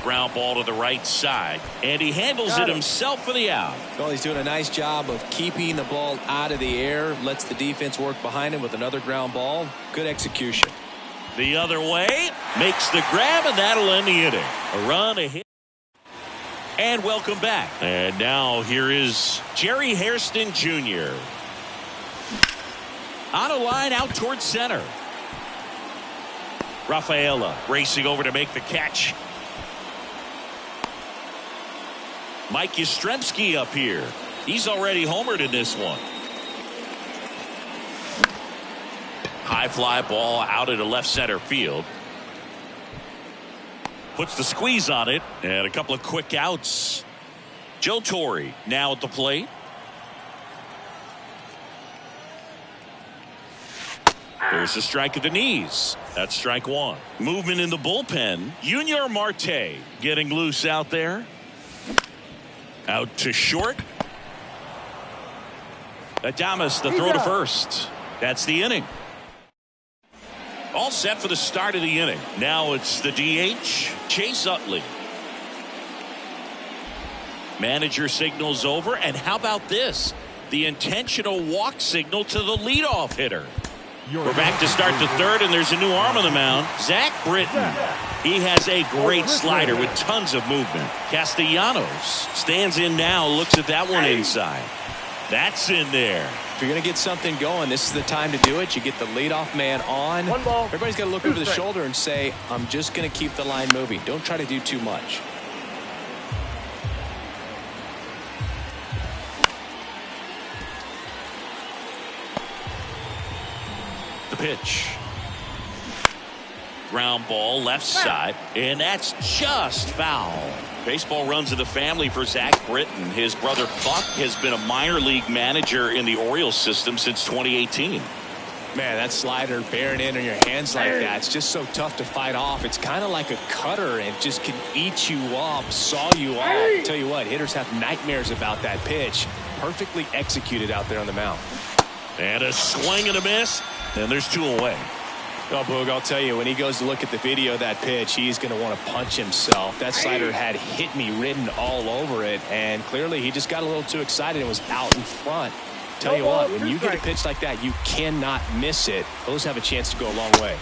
Ground ball to the right side, and he handles it himself for the out. Well, he's doing a nice job of keeping the ball out of the air, lets the defense work behind him with another ground ball. Good execution. The other way, makes the grab, and that'll end the inning. A run, a hit. And welcome back. And now here is Jerry Hairston Jr. On a line out towards center. Rafaela racing over to make the catch. Mike Yastrzemski up here. He's already homered in this one. High fly ball out into left center field. Puts the squeeze on it, and a couple of quick outs. Joe Torre now at the plate. There's a strike at the knees. That's strike one. Movement in the bullpen. Junior Marte getting loose out there. Out to short. Adames the throw to first. That's the inning. All set for the start of the inning. Now it's the DH, Chase Utley. Manager signals over, and how about this? The intentional walk signal to the leadoff hitter. We're back to start the third, and there's a new arm on the mound. Zach Britton. He has a great slider with tons of movement. Castellanos stands in now, looks at that one inside. That's in there. If you're going to get something going, this is the time to do it. You get the leadoff man on. One ball. Everybody's got to look over the shoulder and say, I'm just going to keep the line moving. Don't try to do too much. The pitch. Ground ball left side, and that's just foul. Baseball runs in the family for Zach Britton. His brother Buck has been a minor league manager in the Orioles system since 2018. Man, that slider bearing in on your hands like that, it's just so tough to fight off. It's kind of like a cutter and just can eat you up, saw you off. Tell you what, hitters have nightmares about that pitch. Perfectly executed out there on the mound. And a swing and a miss, and there's two away. Oh, Boog, I'll tell you, when he goes to look at the video of that pitch, he's going to want to punch himself. That slider had hit me written all over it, and clearly he just got a little too excited and was out in front. Tell you what, when you get a pitch like that, you cannot miss it. Those have a chance to go a long way.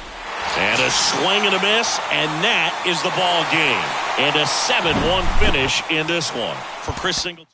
And a swing and a miss, and that is the ball game. And a 7-1 finish in this one for Chris Singleton.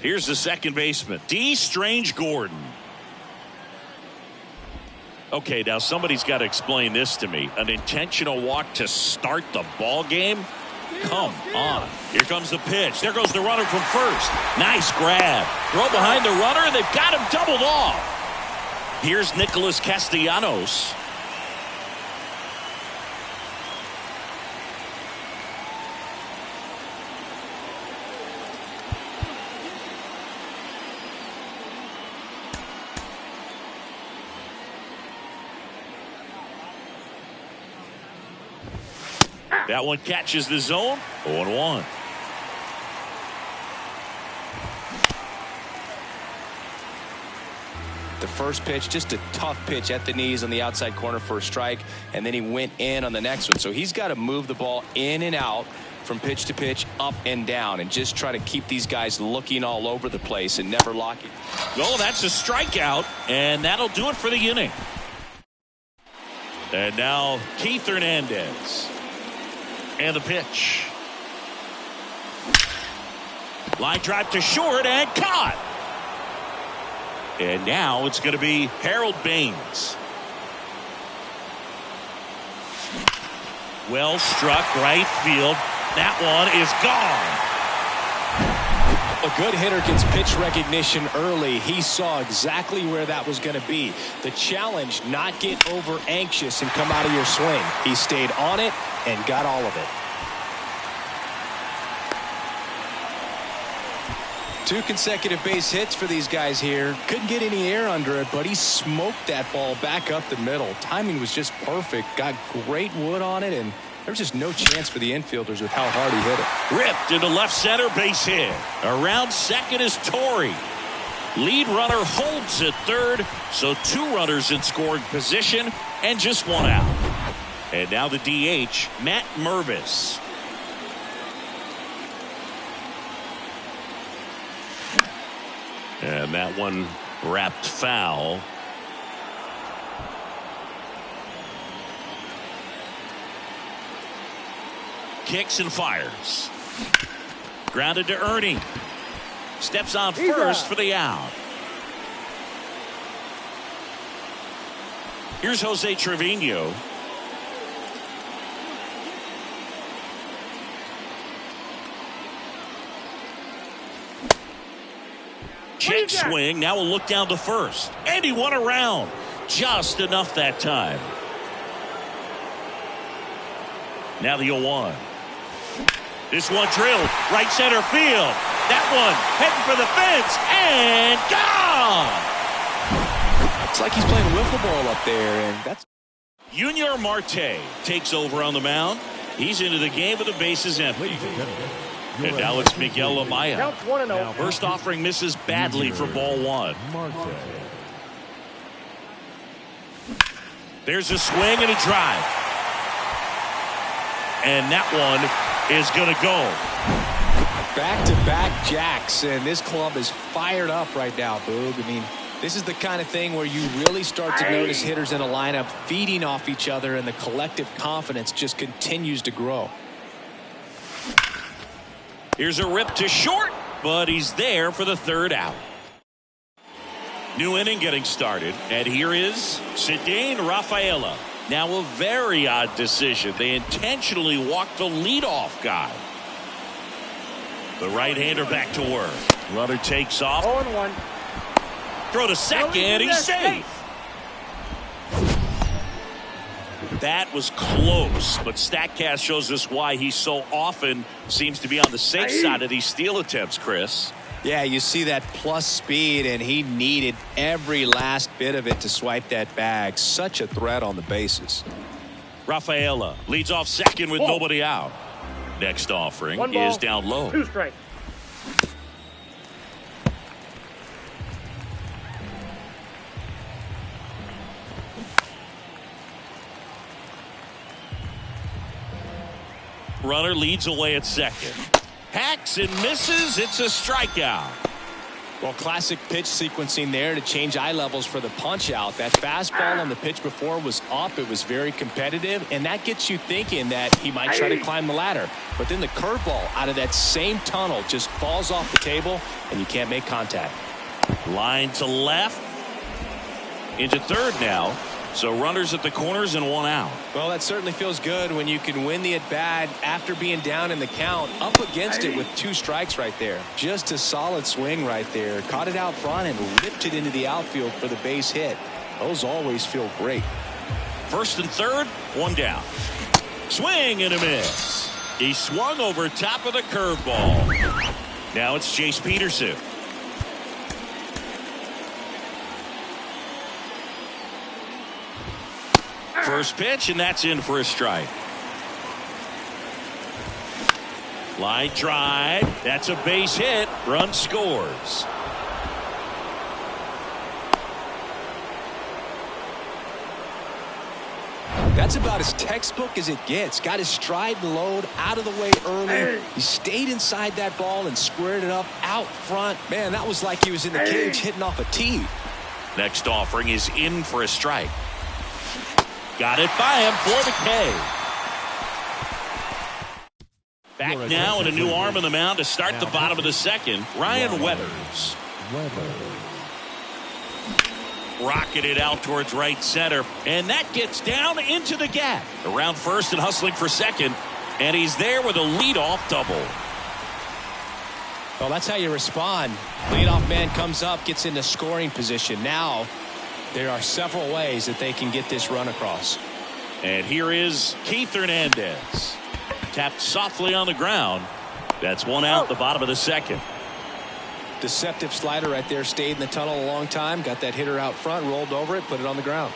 Here's the second baseman, D. Strange Gordon. Okay, now somebody's got to explain this to me. An intentional walk to start the ball game? Come on. Here comes the pitch. There goes the runner from first. Nice grab. Throw behind the runner, and they've got him doubled off. Here's Nicholas Castellanos. That one catches the zone. 0-1. The first pitch, just a tough pitch at the knees on the outside corner for a strike, and then he went in on the next one. So he's got to move the ball in and out from pitch to pitch, up and down, and just try to keep these guys looking all over the place and never locking. Oh, that's a strikeout, and that'll do it for the inning. And now Keith Hernandez. And the pitch. Line drive to short and caught. And now it's going to be Harold Baines. Well struck right field. That one is gone. A good hitter gets pitch recognition early. He saw exactly where that was going to be. The challenge, not get over anxious and come out of your swing. He stayed on it and got all of it. 2 consecutive base hits for these guys here. Couldn't get any air under it, but he smoked that ball back up the middle. Timing was just perfect. Got great wood on it, and there was just no chance for the infielders with how hard he hit it. Ripped into left center, base hit. Around second is Torrey. Lead runner holds at third, so 2 runners in scoring position and just 1 out. And now the DH, Matt Mervis. And that one wrapped foul. Kicks and fires. Grounded to Ernie. Steps on first for the out. Here's Jose Trevino. Check swing. Now we'll look down to first. And he won around. Just enough that time. Now the 0-1. This one drilled. Right center field. That one heading for the fence. And gone. It's like he's playing wiffle ball up there. And that's Junior Marte takes over on the mound. He's into the game with the bases empty. And now it's Miguel Amaya. Counts 1-0. First offering misses badly for ball 1. There's a swing and a drive. And that one is going to go. Back-to-back jacks, and this club is fired up right now, Boog. I mean, this is the kind of thing where you really start to notice hitters in a lineup feeding off each other, and the collective confidence just continues to grow. Here's a rip to short, but he's there for the 3rd out. New inning getting started, and here is Cedane Rafaela. Now a very odd decision. They intentionally walked the leadoff guy. The right-hander back to work. Runner takes off. 0-1. Throw to second, he's safe. That was close, but StatCast shows us why he so often seems to be on the safe side of these steal attempts, Chris. Yeah, you see that plus speed, and he needed every last bit of it to swipe that bag. Such a threat on the bases. Rafaela leads off second with nobody out. Next offering is down low. 2 strikes. Runner leads away at second. Hacks and misses. It's a strikeout. Well, classic pitch sequencing there to change eye levels for the punch out. That fastball on the pitch before was up. It was very competitive, and that gets you thinking that he might try to climb the ladder. But then the curveball out of that same tunnel just falls off the table, and you can't make contact. Line to left. Into third now. So runners at the corners and one out. Well, that certainly feels good when you can win the at-bat after being down in the count, up against it with 2 strikes right there. Just a solid swing right there. Caught it out front and ripped it into the outfield for the base hit. Those always feel great. First and third, one down. Swing and a miss. He swung over top of the curveball. Now it's Chase Peterson. First pitch, and that's in for a strike. Line drive. That's a base hit. Run scores. That's about as textbook as it gets. Got his stride and load out of the way early. He stayed inside that ball and squared it up out front. Man, that was like he was in the cage hitting off a tee. Next offering is in for a strike. Got it by him for the K. Back now and a new arm on the mound to start the bottom of the second. Ryan Weathers. Rocketed out towards right center, and that gets down into the gap. Around first and hustling for second, and he's there with a leadoff double. Well, that's how you respond. Leadoff man comes up, gets into scoring position. Now there are several ways that they can get this run across. And here is Keith Hernandez. Tapped softly on the ground. That's one out, the bottom of the second. Deceptive slider right there. Stayed in the tunnel a long time. Got that hitter out front, rolled over it, put it on the ground.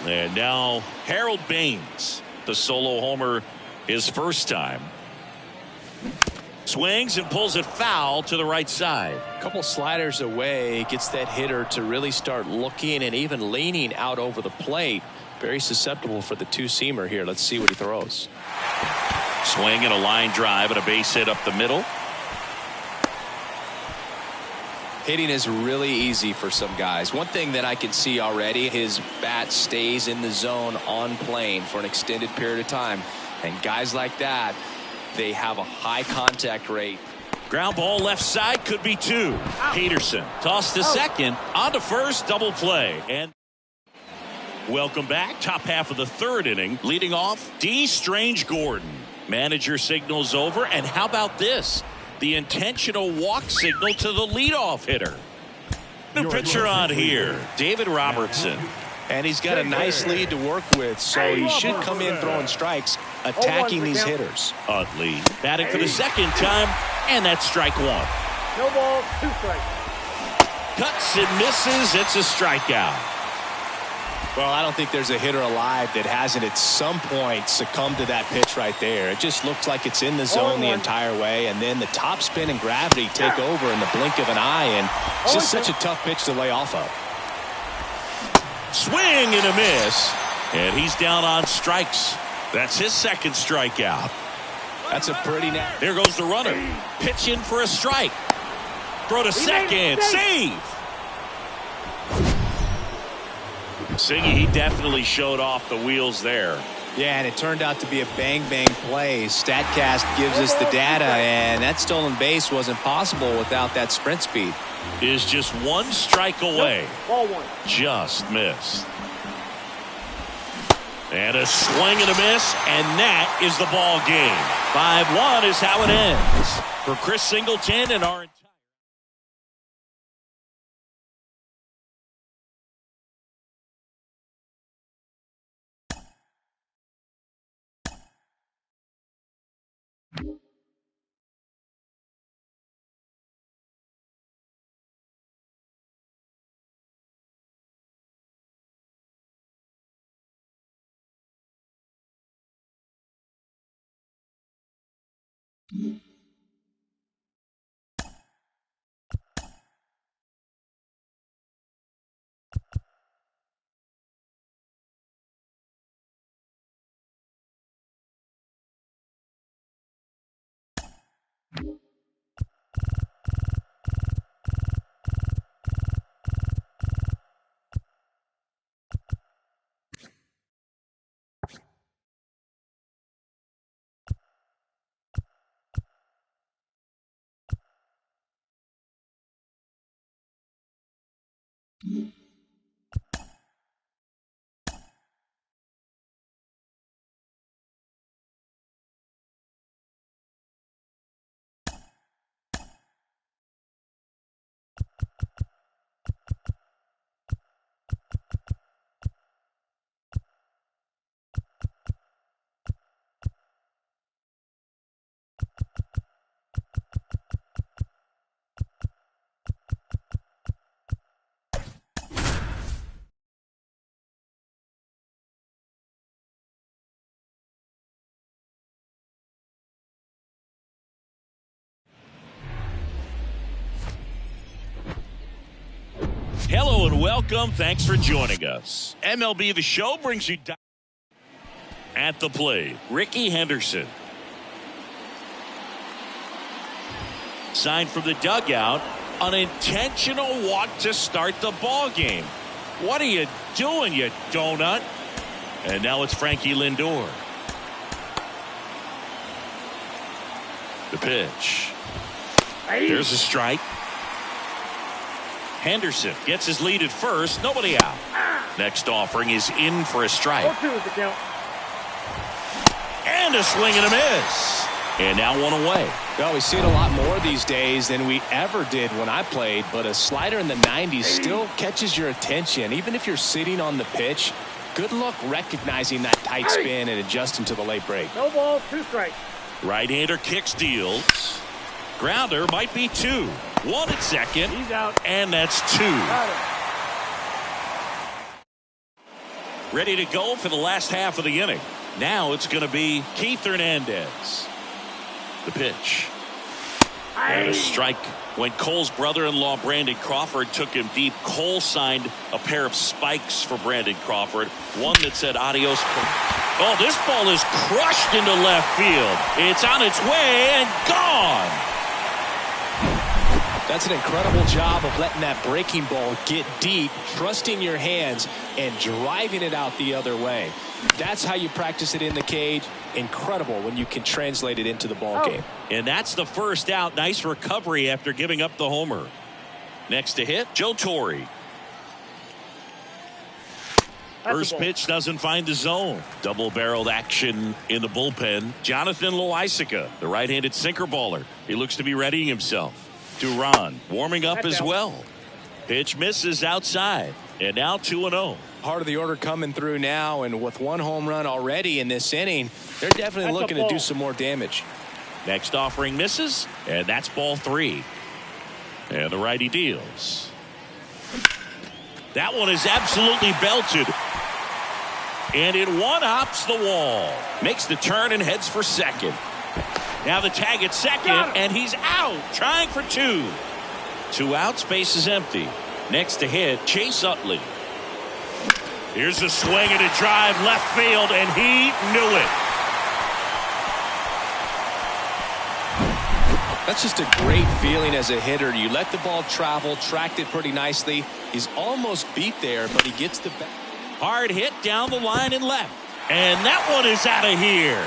And now Harold Baines, the solo homer, his first time. Swings and pulls it foul to the right side. A couple sliders away, gets that hitter to really start looking and even leaning out over the plate. Very susceptible for the two-seamer here. Let's see what he throws. Swing and a line drive and a base hit up the middle. Hitting is really easy for some guys. One thing that I can see already, his bat stays in the zone on plane for an extended period of time. And guys like that, they have a high contact rate. Ground ball left side, could be 2. Peterson tossed to second, on to first, double play. And welcome back. Top half of the third inning. Leading off, D. Strange Gordon. Manager signals over, and how about this? The intentional walk signal to the leadoff hitter. New pitcher on here, David Robertson. And he's got a nice lead to work with, so he should come in throwing strikes, attacking these hitters. Utley batting for the second time, and that's strike 1. No ball, 2 strikes. Cuts and misses. It's a strikeout. Well, I don't think there's a hitter alive that hasn't at some point succumbed to that pitch right there. It just looks like it's in the zone the entire way, and then the top spin and gravity take over in the blink of an eye, and it's just such a tough pitch to lay off of. Swing and a miss, and he's down on strikes. That's his second strikeout. That's a pretty net. There goes the runner. Pitch in for a strike. Throw to second. Save. Siggy, he definitely showed off the wheels there. Yeah, and it turned out to be a bang-bang play. StatCast gives us the data, and that stolen base wasn't possible without that sprint speed. Is just 1 strike away. Ball 1. Just missed. And a swing and a miss, and that is the ball game. 5-1 is how it ends. For Chris Singleton and our Hello and welcome. Thanks for joining us. MLB The Show brings you at the plate, Ricky Henderson. Signed from the dugout, an intentional walk to start the ball game. What are you doing, you donut? And now it's Frankie Lindor. The pitch. There's a strike. Henderson gets his lead at first. Nobody out. Next offering is in for a strike. 4-2 is the count. And a swing and a miss. And now one away. Well, we see it a lot more these days than we ever did when I played, but a slider in the 90s still catches your attention. Even if you're sitting on the pitch, good luck recognizing that tight spin and adjusting to the late break. No balls, 2 strikes. Right-hander kicks, deals. Grounder might be 2. 1 at second. He's out. And that's 2. Got it. Ready to go for the last half of the inning. Now it's going to be Keith Hernandez. The pitch. And a strike. When Cole's brother-in-law Brandon Crawford took him deep, Cole signed a pair of spikes for Brandon Crawford. One that said adios. Oh, this ball is crushed into left field. It's on its way and gone. That's an incredible job of letting that breaking ball get deep, trusting your hands, and driving it out the other way. That's how you practice it in the cage. Incredible when you can translate it into the ball game. And that's the first out. Nice recovery after giving up the homer. Next to hit, Joe Torre. First pitch doesn't find the zone. Double-barreled action in the bullpen. Jonathan Loaisiga, the right-handed sinker baller. He looks to be readying himself. Duran warming up as well. Pitch misses outside. And now 2-0. Part of the order coming through now, and with 1 home run already in this inning, they're definitely looking to do some more damage. Next offering misses, and that's ball 3. And the righty deals. That one is absolutely belted. And it one-hops the wall. Makes the turn and heads for second. Now the tag at second, and he's out, trying for 2. 2 outs, base is empty. Next to hit, Chase Utley. Here's a swing and a drive left field, and he knew it. That's just a great feeling as a hitter. You let the ball travel, tracked it pretty nicely. He's almost beat there, but he gets the back. Hard hit down the line and left. And that one is out of here.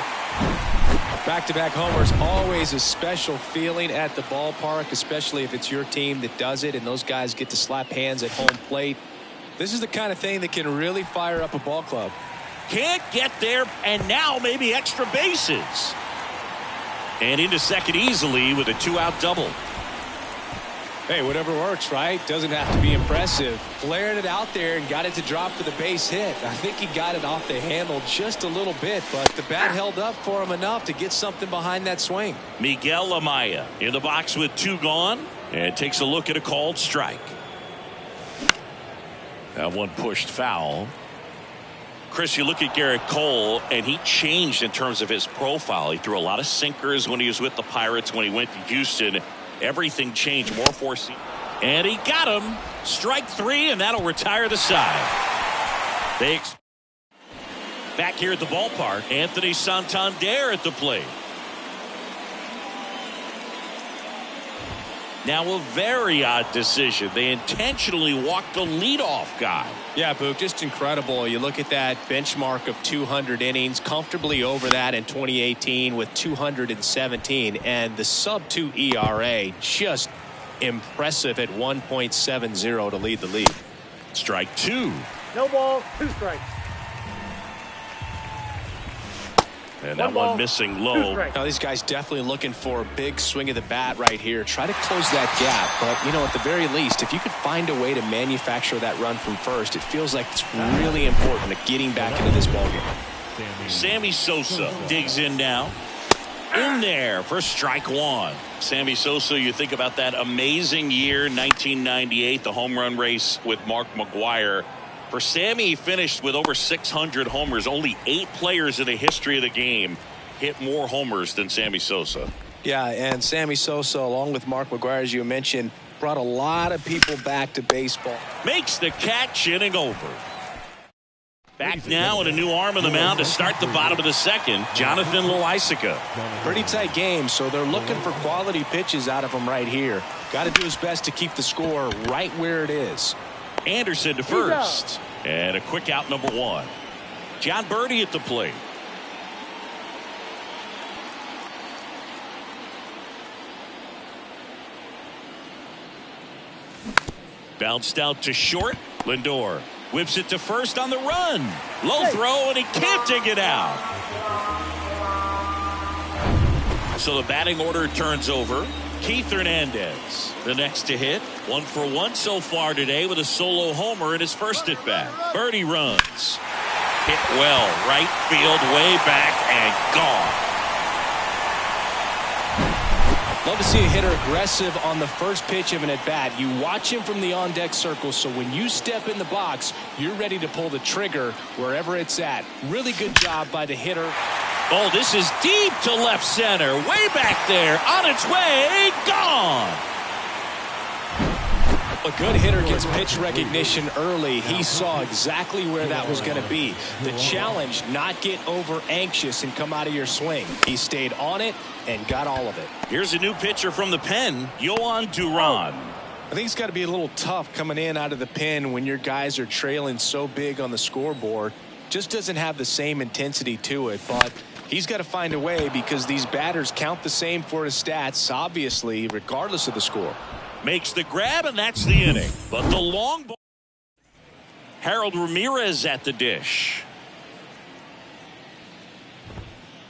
Back-to-back homers, always a special feeling at the ballpark, especially if it's your team that does it and those guys get to slap hands at home plate. This is the kind of thing that can really fire up a ball club. Can't get there, and now maybe extra bases. And into second easily with a 2-out double. Hey, whatever works, right? Doesn't have to be impressive. Flared it out there and got it to drop for the base hit. I think he got it off the handle just a little bit, but the bat held up for him enough to get something behind that swing. Miguel Amaya in the box with 2 gone and takes a look at a called strike. That one pushed foul. Chris, you look at Garrett Cole, and he changed in terms of his profile. He threw a lot of sinkers when he was with the Pirates. When he went to Houston, everything changed, more four-seam. And he got him. Strike 3, and that'll retire the side. Back here at the ballpark, Anthony Santander at the plate. Now a very odd decision. They intentionally walked the leadoff guy. Yeah, Boog, just incredible. You look at that benchmark of 200 innings, comfortably over that in 2018 with 217, and the sub-2 ERA just impressive at 1.70 to lead the league. Strike two. No ball, 2 strikes. And that one missing low. Now these guys definitely looking for a big swing of the bat right here. Try to close that gap. But, you know, at the very least, if you could find a way to manufacture that run from first, it feels like it's really important to getting back into this ballgame. Sammy Sosa digs in now. In there for strike one. Sammy Sosa, you think about that amazing year, 1998, the home run race with Mark McGwire. For Sammy, he finished with over 600 homers. Only 8 players in the history of the game hit more homers than Sammy Sosa. Yeah, and Sammy Sosa, along with Mark McGwire, as you mentioned, brought a lot of people back to baseball. Makes the catch, inning over. Back now and a new arm on the mound to start the bottom of the second, Jonathan Loaisiga. Pretty tight game, so they're looking for quality pitches out of him right here. Got to do his best to keep the score right where it is. Anderson to first. And a quick out, number 1. John Birdie at the plate. Bounced out to short. Lindor whips it to first on the run. Low throw, and he can't dig it out. So the batting order turns over. Keith Hernandez, the next to hit. 1 for 1 so far today with a solo homer in his first at bat. Birdie runs. Hit well, right field, way back, and gone. Love to see a hitter aggressive on the first pitch of an at-bat. You watch him from the on-deck circle, so when you step in the box, you're ready to pull the trigger wherever it's at. Really good job by the hitter. Oh, this is deep to left center. Way back there. On its way. Gone. A good hitter gets pitch recognition early. He saw exactly where that was going to be. The challenge, not get over anxious and come out of your swing. He stayed on it and got all of it. Here's a new pitcher from the pen, Yohan Duran. I think it's got to be a little tough coming in out of the pen when your guys are trailing so big on the scoreboard. Just doesn't have the same intensity to it, but he's got to find a way because these batters count the same for his stats, obviously, regardless of the score. Makes the grab, and that's the inning. But the long ball. Harold Ramirez at the dish.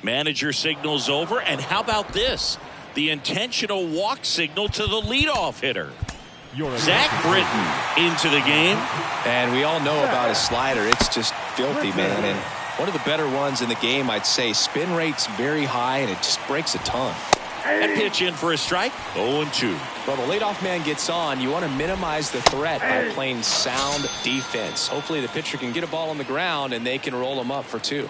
Manager signals over, and how about this? The intentional walk signal to the leadoff hitter. Zach Britton into the game. And we all know about his slider. It's just filthy, man. And one of the better ones in the game, I'd say. Spin rate's very high, and it just breaks a ton. That pitch in for a strike. 0-2. Well, the leadoff man gets on. You want to minimize the threat by playing sound defense. Hopefully the pitcher can get a ball on the ground, and they can roll him up for 2.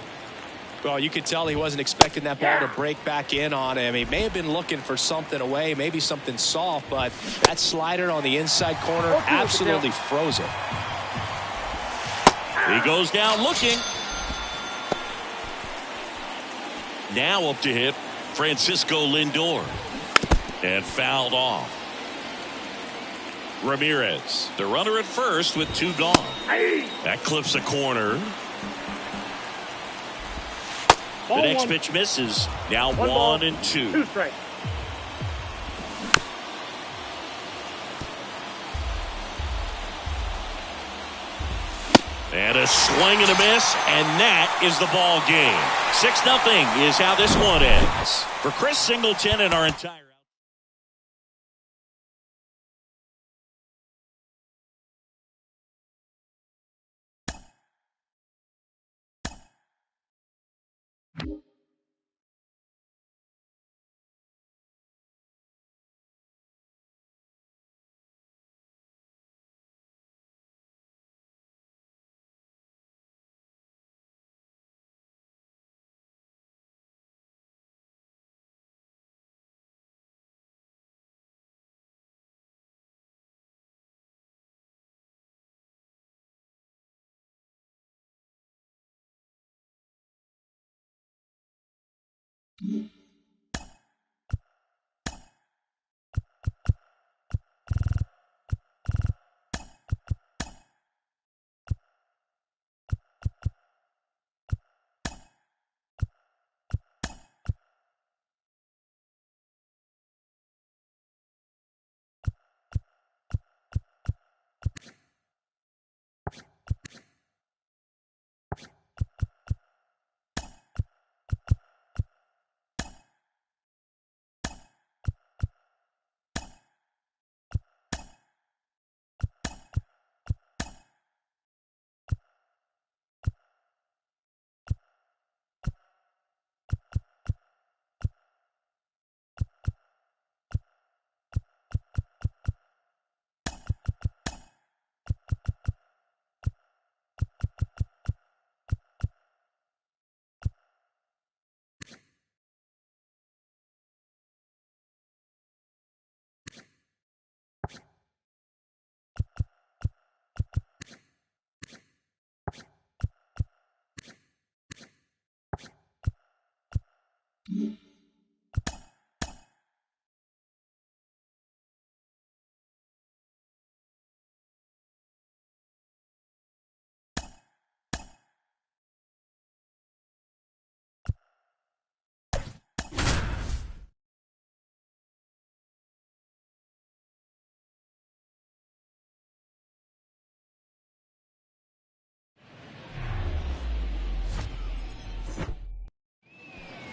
Well, you could tell he wasn't expecting that ball to break back in on him. He may have been looking for something away, maybe something soft, but that slider on the inside corner absolutely froze it. He goes down looking. Now up to hit Francisco Lindor. And fouled off. Ramirez, the runner at first with 2 gone. That clips a corner. The next pitch misses. Now 1-2. 2 strikes. And a swing and a miss, and that is the ball game. 6-0 is how this one ends. For Chris Singleton and our entire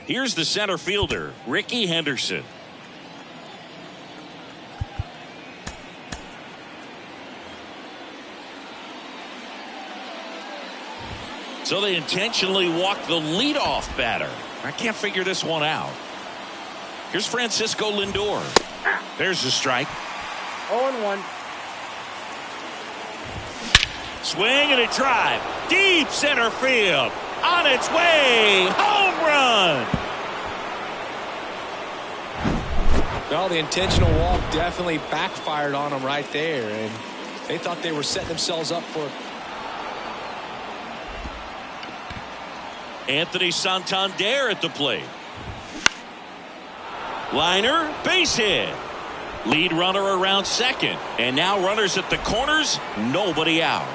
Here's the center fielder, Ricky Henderson. So they intentionally walk the leadoff batter. I can't figure this one out. Here's Francisco Lindor. There's the strike. 0-1. Swing and a drive. Deep center field. On its way. Home run. Well, the intentional walk definitely backfired on them right there. And they thought they were setting themselves up for it. Anthony Santander at the plate. Liner, base hit. Lead runner around second. And now runners at the corners, nobody out.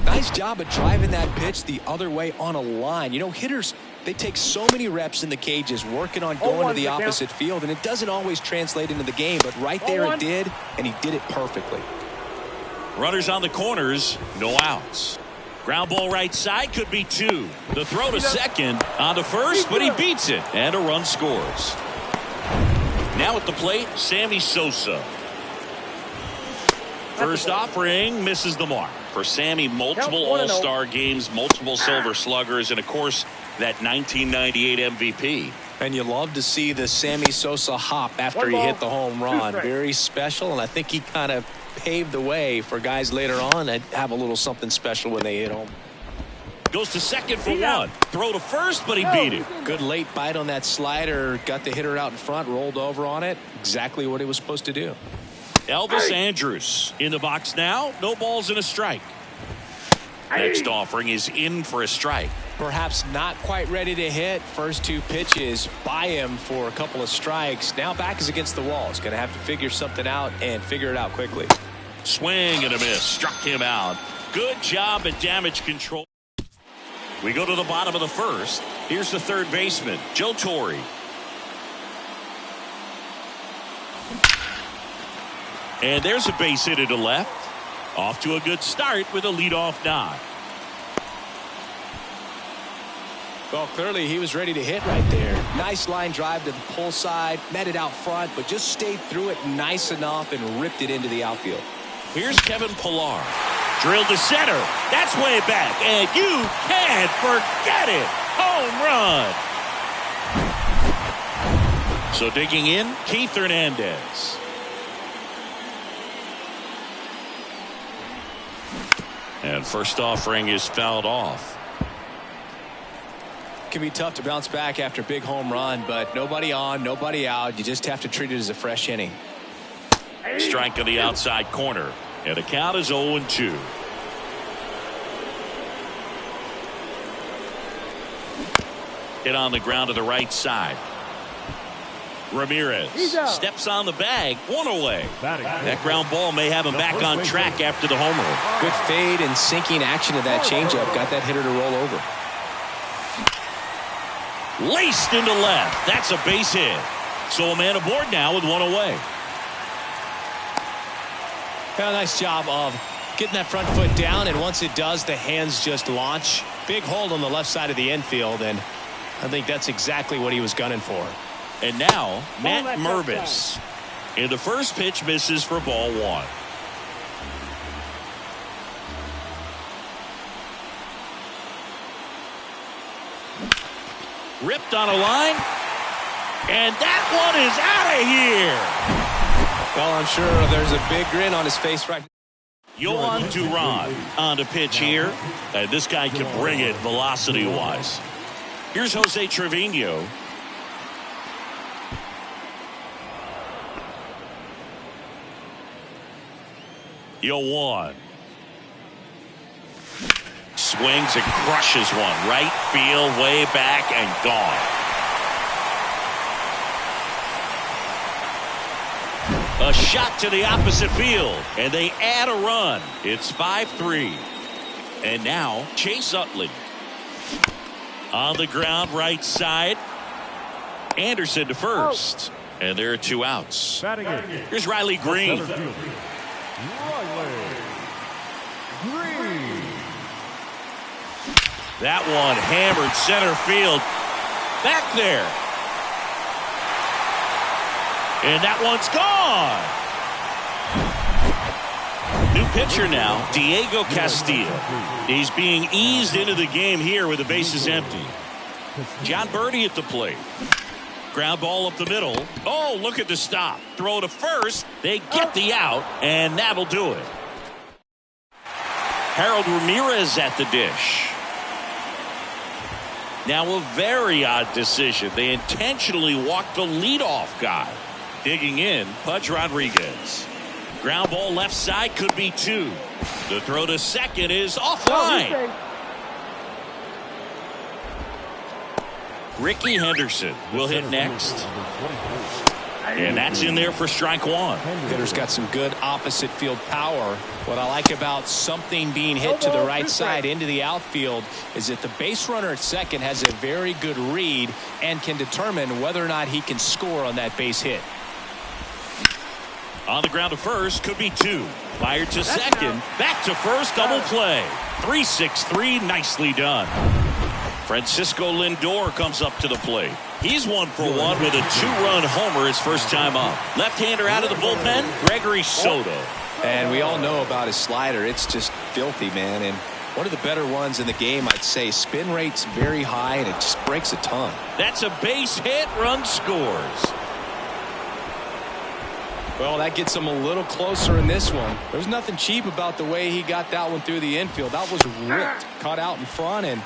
Nice job of driving that pitch the other way on a line. You know, hitters, they take so many reps in the cages working on going to the opposite field, and it doesn't always translate into the game, but right there it did, and he did it perfectly. Runners on the corners, no outs. Ground ball right side, could be two. The throw to second, on to first, but he beats it, and a run scores. Now at the plate, Sammy Sosa. First offering misses the mark. For Sammy, multiple All-Star games, multiple Silver Sluggers, and of course that 1998 MVP. And you love to see the Sammy Sosa hop after he hit the home run. Very special, and I think he kind of paved the way for guys later on that have a little something special when they hit home. Goes to second for one. Throw to first, but he beat it. Good late bite on that slider. Got the hitter out in front, rolled over on it. Exactly what he was supposed to do. Elvis Andrus in the box now. No balls and a strike. Next offering is in for a strike. Perhaps not quite ready to hit. First two pitches by him for a couple of strikes. Now back is against the wall. He's going to have to figure something out and figure it out quickly. Swing and a miss. Struck him out. Good job at damage control. We go to the bottom of the first. Here's the third baseman, Joe Torre. And there's a base hit to left. Off to a good start with a leadoff knock. Well, clearly he was ready to hit right there. Nice line drive to the pull side, met it out front, but just stayed through it nice enough and ripped it into the outfield. Here's Kevin Pillar. Drilled to center. That's way back, and you can't forget it. Home run. So digging in, Keith Hernandez. And first offering is fouled off. It can be tough to bounce back after a big home run, but nobody on, nobody out. You just have to treat it as a fresh inning. Strike on the outside corner. And the count is 0-2. Hit on the ground to the right side. Ramirez steps on the bag, one away. That ground ball may have him back on track after the homer. Good fade and sinking action of that changeup. Got that hitter to roll over. Laced into left. That's a base hit. So a man aboard now with one away. Well, nice job of getting that front foot down, and once it does, the hands just launch. Big hold on the left side of the infield, and I think that's exactly what he was gunning for. And now, Matt Mervis. And the first pitch misses for ball one. Ripped on a line. And that one is out of here. Well, I'm sure there's a big grin on his face right now. Yohan Duran on the pitch here. And this guy can bring it velocity-wise. Here's Jose Trevino. Yohan. Swings and crushes one. Right field, way back, and gone. A shot to the opposite field, and they add a run. It's 5-3. And now, Chase Utley. On the ground, right side. Anderson to first. And there are two outs. Here's Riley Green. That one hammered center field. Back there. And that one's gone. New pitcher now, Diego Castillo. He's being eased into the game here with the bases empty. John Birdie at the plate. Ground ball up the middle. Oh, look at the stop. Throw to first. They get the out, and that'll do it. Harold Ramirez at the dish. Now a very odd decision. They intentionally walked the leadoff guy. Digging in, Pudge Rodriguez. Ground ball left side, could be two. The throw to second is offline. Ricky Henderson will hit next. And that's in there for strike one. Hitter's got some good opposite field power. What I like about something being hit to the right side into the outfield is that the base runner at second has a very good read and can determine whether or not he can score on that base hit. On the ground to first, could be two. Fired to second, back to first, double play. 3-6-3, nicely done. Francisco Lindor comes up to the plate. He's 1 for 1 with a 2-run homer his first time up. Left-hander out of the bullpen, Gregory Soto. And we all know about his slider. It's just filthy, man. And one of the better ones in the game, I'd say. Spin rate's very high, and it just breaks a ton. That's a base hit, run scores. Well, that gets him a little closer in this one. There's nothing cheap about the way he got that one through the infield. That was ripped, caught out in front, and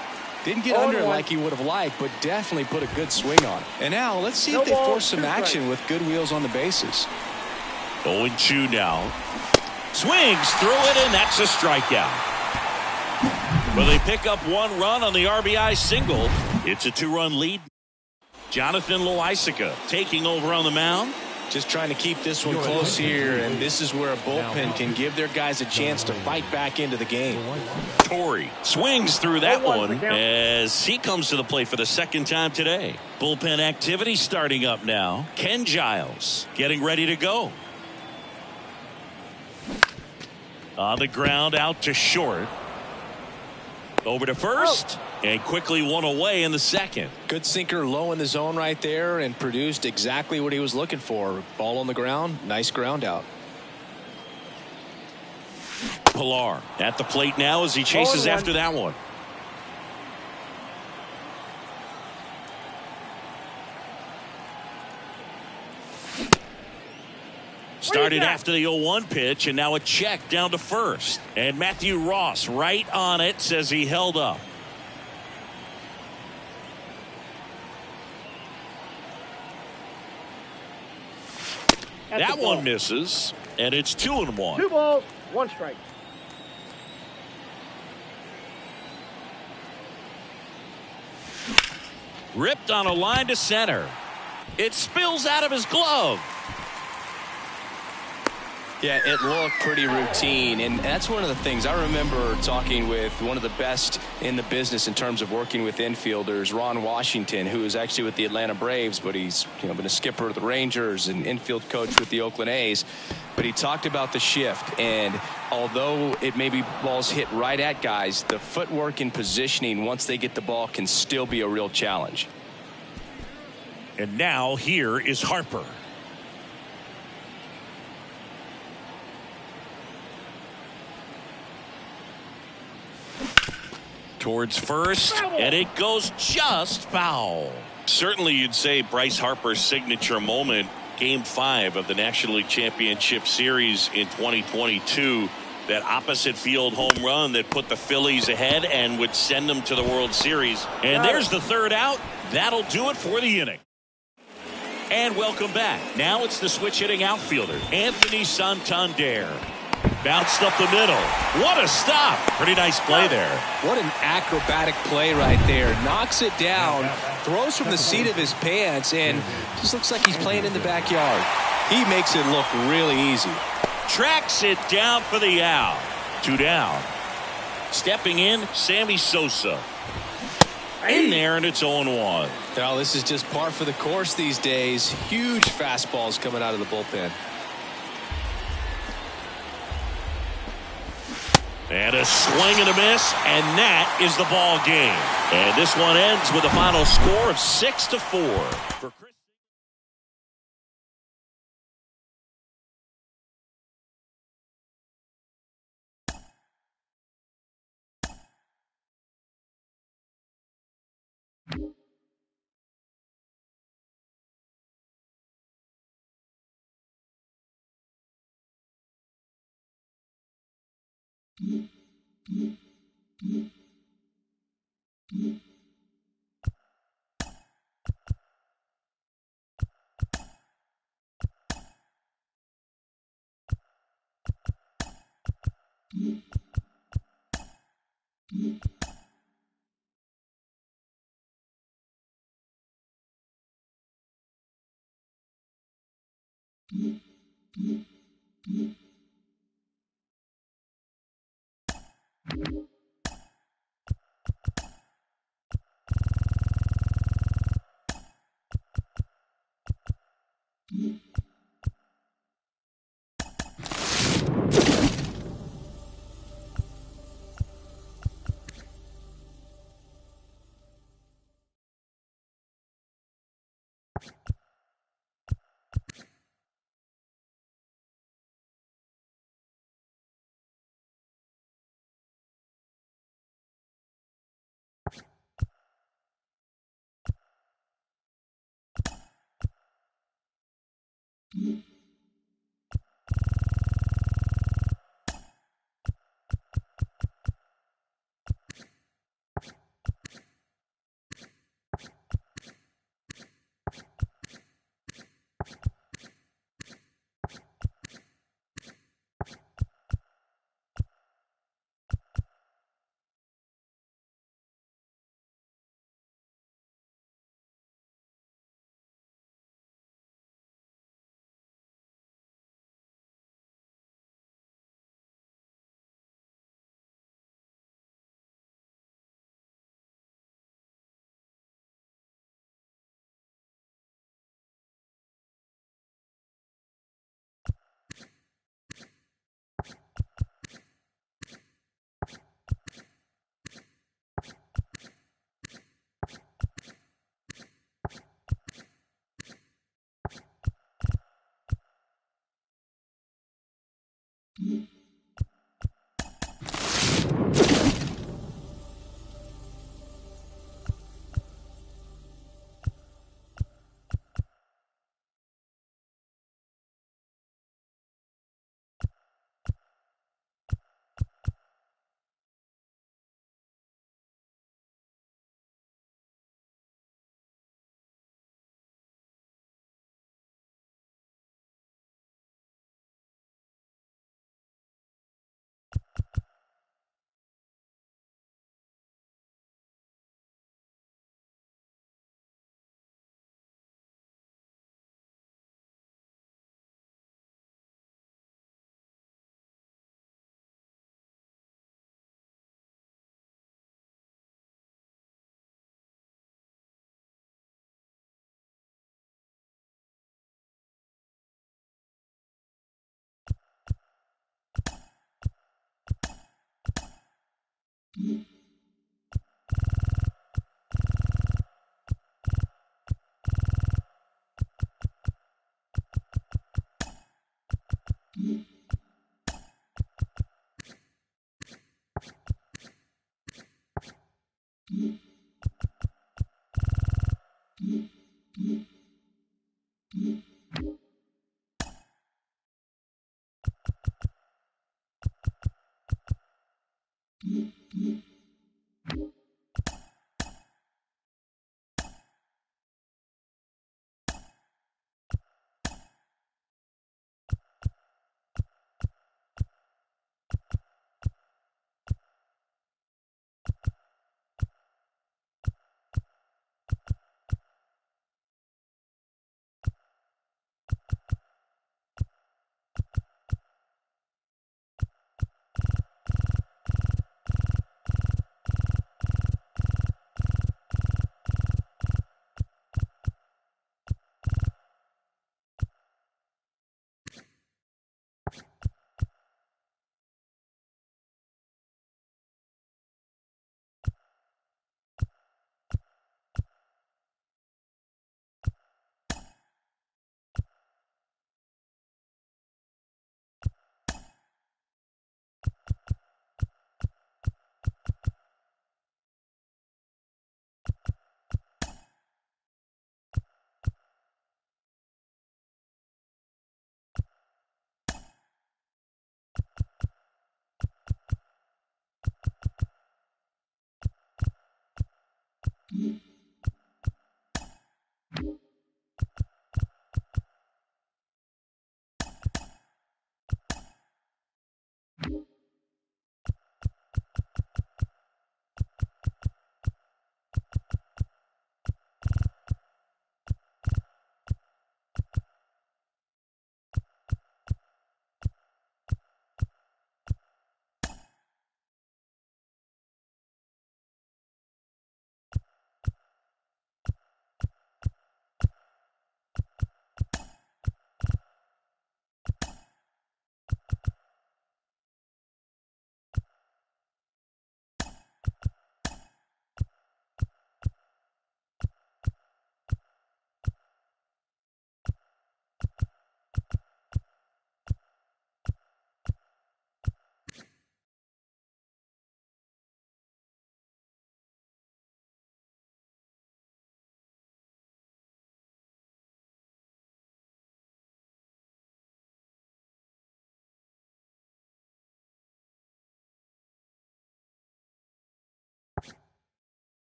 didn't get under it like he would have liked, but definitely put a good swing on it. And now let's see if they force some action with good wheels on the bases. 0-2 now. Swings through it, and that's a strikeout. Well, they pick up 1 run on the RBI single. It's a 2-run lead. Jonathan Loaisiga taking over on the mound. Just trying to keep this one close here, and this is where a bullpen can give their guys a chance to fight back into the game. Torrey swings through that one as he comes to the plate for the second time today. Bullpen activity starting up now. Ken Giles getting ready to go. On the ground, out to short. Over to first, and quickly one away in the second. Good sinker low in the zone right there and produced exactly what he was looking for. Ball on the ground, nice ground out. Pilar at the plate now as he chases after that one. Started after the 0-1 pitch, and now a check down to first. And Matthew Ross right on it, says he held up. That one misses, and it's 2-1. 2 balls, 1 strike. Ripped on a line to center. It spills out of his glove. Yeah, it looked pretty routine, and that's one of the things. I remember talking with one of the best in the business in terms of working with infielders, Ron Washington, who is actually with the Atlanta Braves, but he's been a skipper of the Rangers and infield coach with the Oakland A's. But he talked about the shift, and although it may be balls hit right at guys, the footwork and positioning once they get the ball can still be a real challenge. And now here is Harper. Towards first, and it goes just foul. Certainly you'd say Bryce Harper's signature moment, Game 5 of the National League Championship Series in 2022, that opposite field home run that put the Phillies ahead and would send them to the World Series. And there's the third out. That'll do it for the inning. And welcome back. Now it's the switch hitting outfielder, Anthony Santander. Bounced up the middle. What a stop. Pretty nice play there. What an acrobatic play right there. Knocks it down, throws from the seat of his pants, and just looks like he's playing in the backyard. He makes it look really easy. Tracks it down for the out. 2 down. Stepping in, Sammy Sosa. In there, and it's 0-1. Now, this is just par for the course these days. Huge fastballs coming out of the bullpen. And a swing and a miss, and that is the ball game. And this one ends with a final score of 6-4.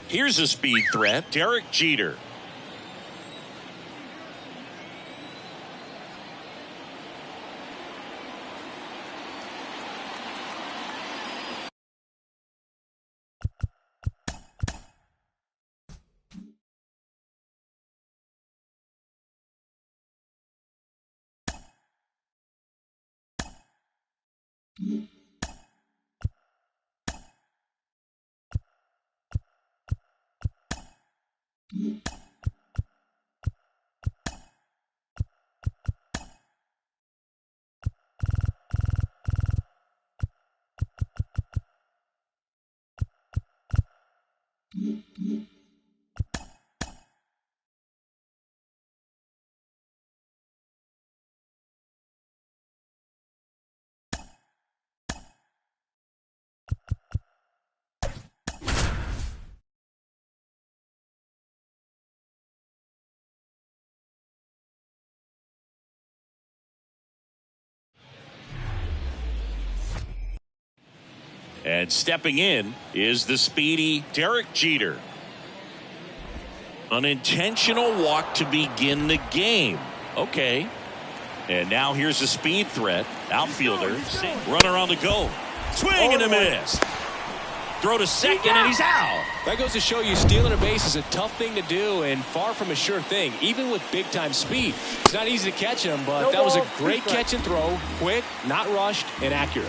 Here's a speed threat, Derek Jeter. And stepping in is the speedy Derek Jeter. An intentional walk to begin the game. Okay. And now here's a speed threat. Outfielder. Runner on the go. Swing and a miss. Throw to second and he's out. That goes to show you stealing a base is a tough thing to do and far from a sure thing, even with big time speed. It's not easy to catch him, but that was a great catch and throw. Quick, not rushed, and accurate.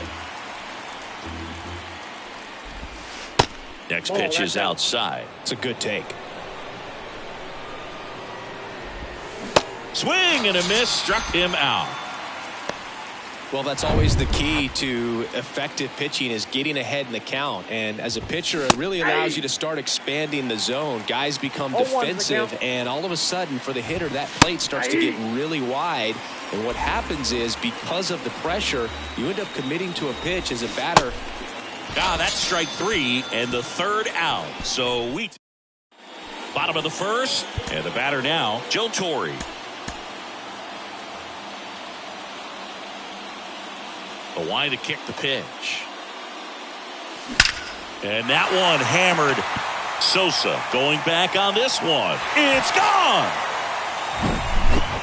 Next pitch is outside. It's a good take. Swing and a miss, struck him out. Well, that's always the key to effective pitching, is getting ahead in the count. And as a pitcher, it really allows you to start expanding the zone. Guys become defensive, and all of a sudden, for the hitter, that plate starts to get really wide. And what happens is, because of the pressure, you end up committing to a pitch as a batter. That's strike three and the third out. So we bottom of the first, and the batter now, Joe Torre. Why to kick the pitch. And that one hammered. Sosa going back on this one. It's gone.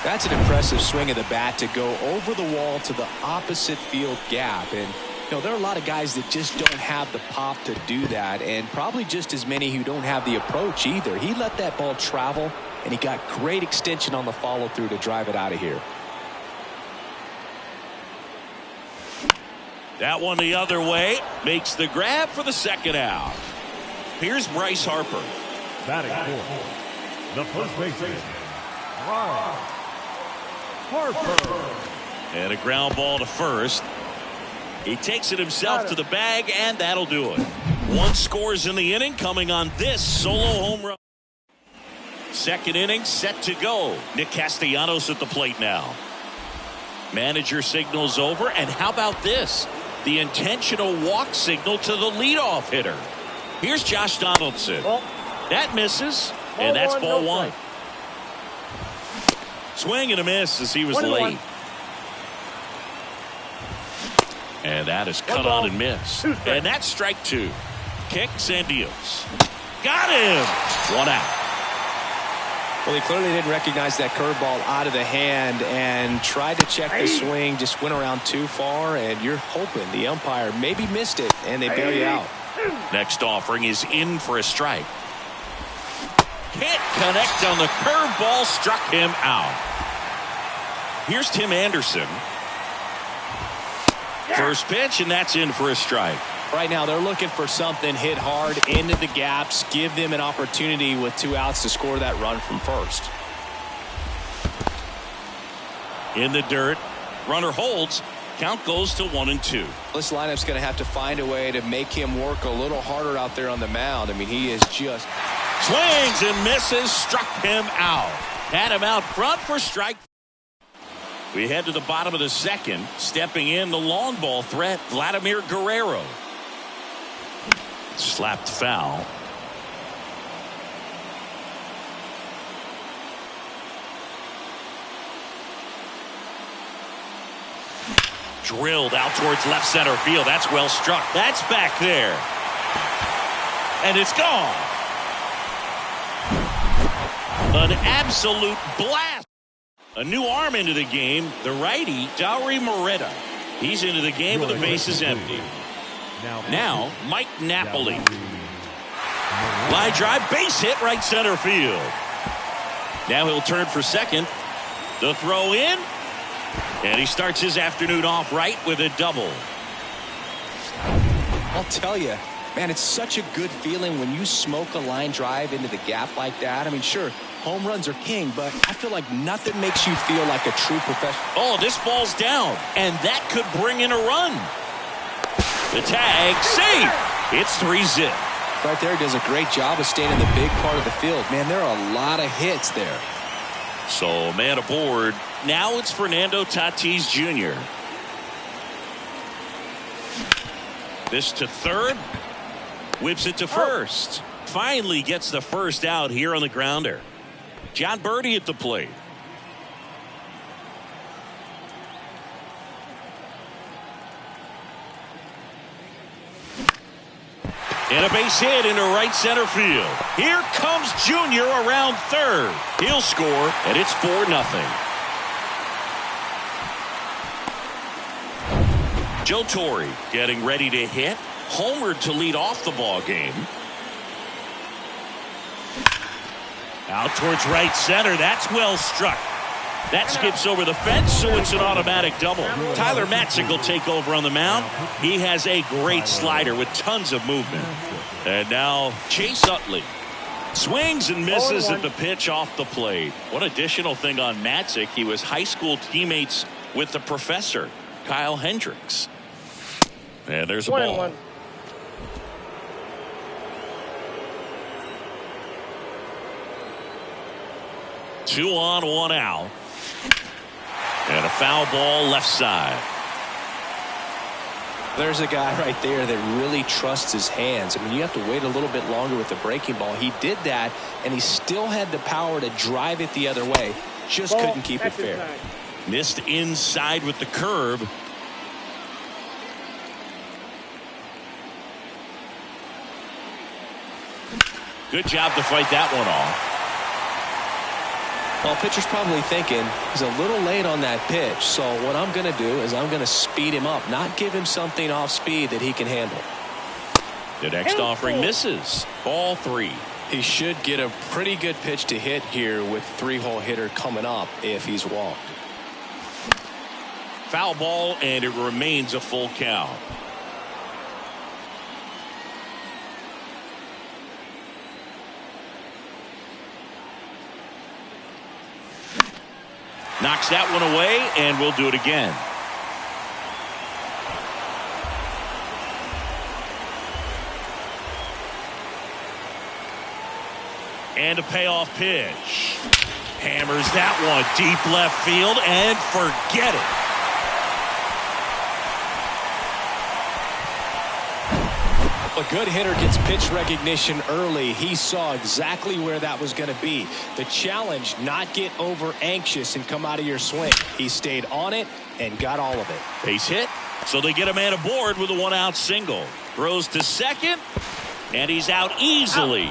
That's an impressive swing of the bat to go over the wall to the opposite field gap. And there are a lot of guys that just don't have the pop to do that, and probably just as many who don't have the approach either. He let that ball travel, and he got great extension on the follow through to drive it out of here. That one the other way, makes the grab for the second out. Here's Bryce Harper. Batting fourth, the first baseman, Bryce Harper. And a ground ball to first. He takes it himself to the bag, and that'll do it. One scores in the inning, coming on this solo home run. Second inning set to go. Nick Castellanos at the plate now. Manager signals over, and how about this? The intentional walk signal to the leadoff hitter. Here's Josh Donaldson. That misses, and that's ball one. Swing and a miss as he was late. And that is cut on and missed. And that's strike two. Kicks and deals. Got him. One out. Well, he clearly didn't recognize that curveball out of the hand and tried to check the swing, just went around too far, and you're hoping the umpire maybe missed it, and they bail you out. Next offering is in for a strike. Can't connect on the curveball, struck him out. Here's Tim Anderson. First pitch, and that's in for a strike. Right now, they're looking for something hit hard into the gaps, give them an opportunity with 2 outs to score that run from first. In the dirt, runner holds. Count goes to 1-2. This lineup's going to have to find a way to make him work a little harder out there on the mound. I mean, he is just Swings and misses, struck him out. Had him out front for strike. We head to the bottom of the second. Stepping in, the long ball threat, Vladimir Guerrero. Slapped foul. Drilled out towards left center field. That's well struck. That's back there. And it's gone. An absolute blast. A new arm into the game. The righty, Dauri Moreta. He's into the game with the bases empty. Now, Mike Napoli. Line drive, base hit, right center field. Now he'll turn for second. The throw in. And he starts his afternoon off right with a double. I'll tell you, man, it's such a good feeling when you smoke a line drive into the gap like that. I mean, sure, home runs are king, but I feel like nothing makes you feel like a true professional. Oh, this ball's down, and that could bring in a run. The tag, safe. It's 3-zip. Right there, does a great job of staying in the big part of the field. Man, there are a lot of hits there. So, man aboard. Now it's Fernando Tatis Jr. This to third. Whips it to first. Finally gets the first out here on the grounder. John Birdie at the plate. And a base hit into right center field. Here comes Junior around third. He'll score, and it's 4-0. Joe Torre getting ready to hit. Homered to lead off the ball game. Out towards right center. That's well struck. That skips over the fence, so it's an automatic double. Tyler Matzik will take over on the mound. He has a great slider with tons of movement. And now Chase Utley swings and misses at the pitch off the plate. One additional thing on Matzik, he was high school teammates with the professor, Kyle Hendricks. And there's a ball. 2 on, 1 out. And a foul ball left side. There's a guy right there that really trusts his hands. I mean, you have to wait a little bit longer with the breaking ball. He did that, and he still had the power to drive it the other way. Just couldn't keep it fair. Missed inside with the curve. Good job to fight that one off. Well, pitcher's probably thinking he's a little late on that pitch, so what I'm going to do is I'm going to speed him up, not give him something off speed that he can handle. The next offering misses. Ball 3. He should get a pretty good pitch to hit here with 3-hole hitter coming up if he's walked. Foul ball, and it remains a full count. Knocks that one away, and we'll do it again. And a payoff pitch. Hammers that one deep left field, and forget it. A good hitter gets pitch recognition early. He saw exactly where that was going to be. The challenge, not get over anxious and come out of your swing. He stayed on it and got all of it. Base hit, so they get a man aboard with a 1-out single. Throws to second, and he's out easily.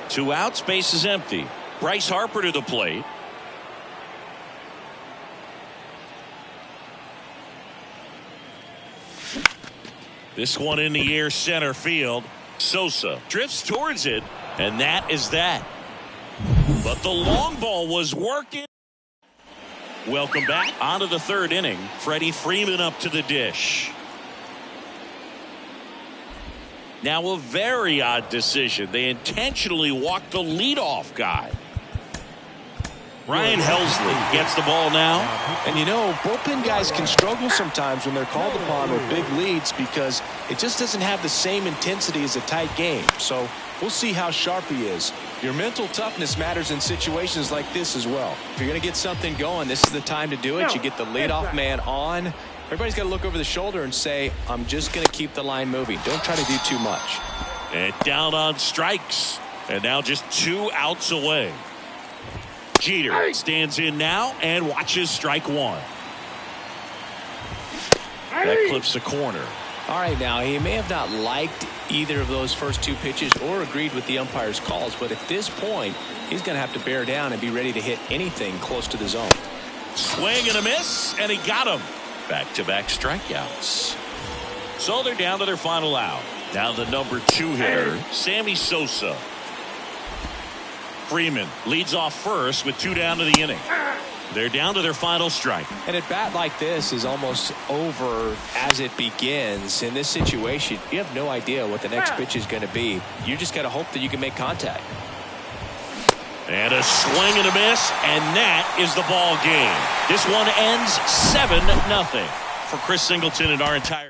2 outs, base is empty. Bryce Harper to the plate. This one in the air center field. Sosa drifts towards it, and that is that. But the long ball was working. Welcome back. On to the third inning. Freddie Freeman up to the dish. Now a very odd decision. They intentionally walked the leadoff guy. Ryan Helsley gets the ball now. And you know, bullpen guys can struggle sometimes when they're called upon with big leads because it just doesn't have the same intensity as a tight game. So we'll see how sharp he is. Your mental toughness matters in situations like this as well. If you're going to get something going, this is the time to do it. You get the leadoff man on. Everybody's got to look over the shoulder and say, I'm just going to keep the line moving. Don't try to do too much. And down on strikes. And now just 2 outs away. Jeter stands in now and watches strike one. That clips the corner. All right, now he may have not liked either of those first 2 pitches or agreed with the umpire's calls, but at this point he's going to have to bear down and be ready to hit anything close to the zone. Swing and a miss, and he got him. Back-to-back strikeouts. So they're down to their final out. Now the number 2 hitter, Sammy Sosa. Freeman leads off first with 2 down to the inning. They're down to their final strike. And at bat like this is almost over as it begins. In this situation, you have no idea what the next pitch is going to be. You just got to hope that you can make contact. And a swing and a miss, and that is the ball game. This one ends 7-0 for Chris Singleton and our entire crew.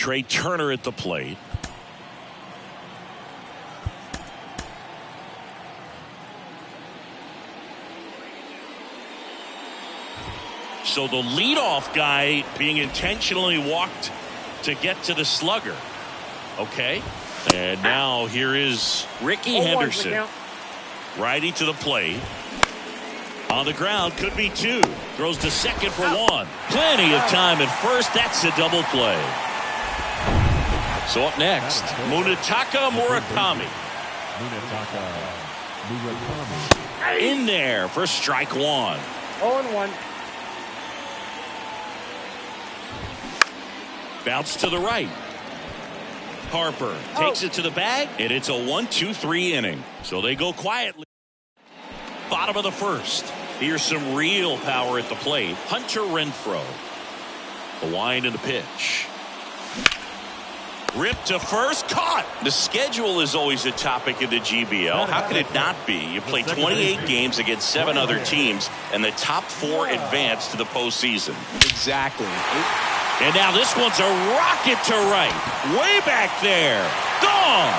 Trey Turner at the plate. So the leadoff guy being intentionally walked to get to the slugger. Okay. And now here is Ricky Henderson. Righty to the plate. On the ground, could be two. Throws to second for one. Plenty of time at first. That's a double play. So up next, Munetaka Murakami. In there for strike one. 0-1. Bounce to the right. Harper takes it to the bag, and it's a 1-2-3 inning. So they go quietly. Bottom of the first. Here's some real power at the plate. Hunter Renfroe. The wind and the pitch. Ripped to first, caught. The schedule is always a topic in the GBL. How could it not be? You play 28 games against 7 other teams, and the top 4 advance to the postseason. Exactly. And now this one's a rocket to right. Way back there. Gone.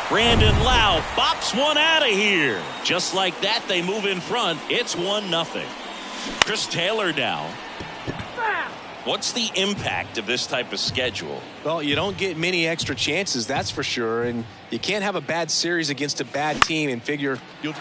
Brandon Lau bops one out of here. Just like that, they move in front. It's 1-0. Chris Taylor now. What's the impact of this type of schedule? Well, you don't get many extra chances, that's for sure. And you can't have a bad series against a bad team and figure you'll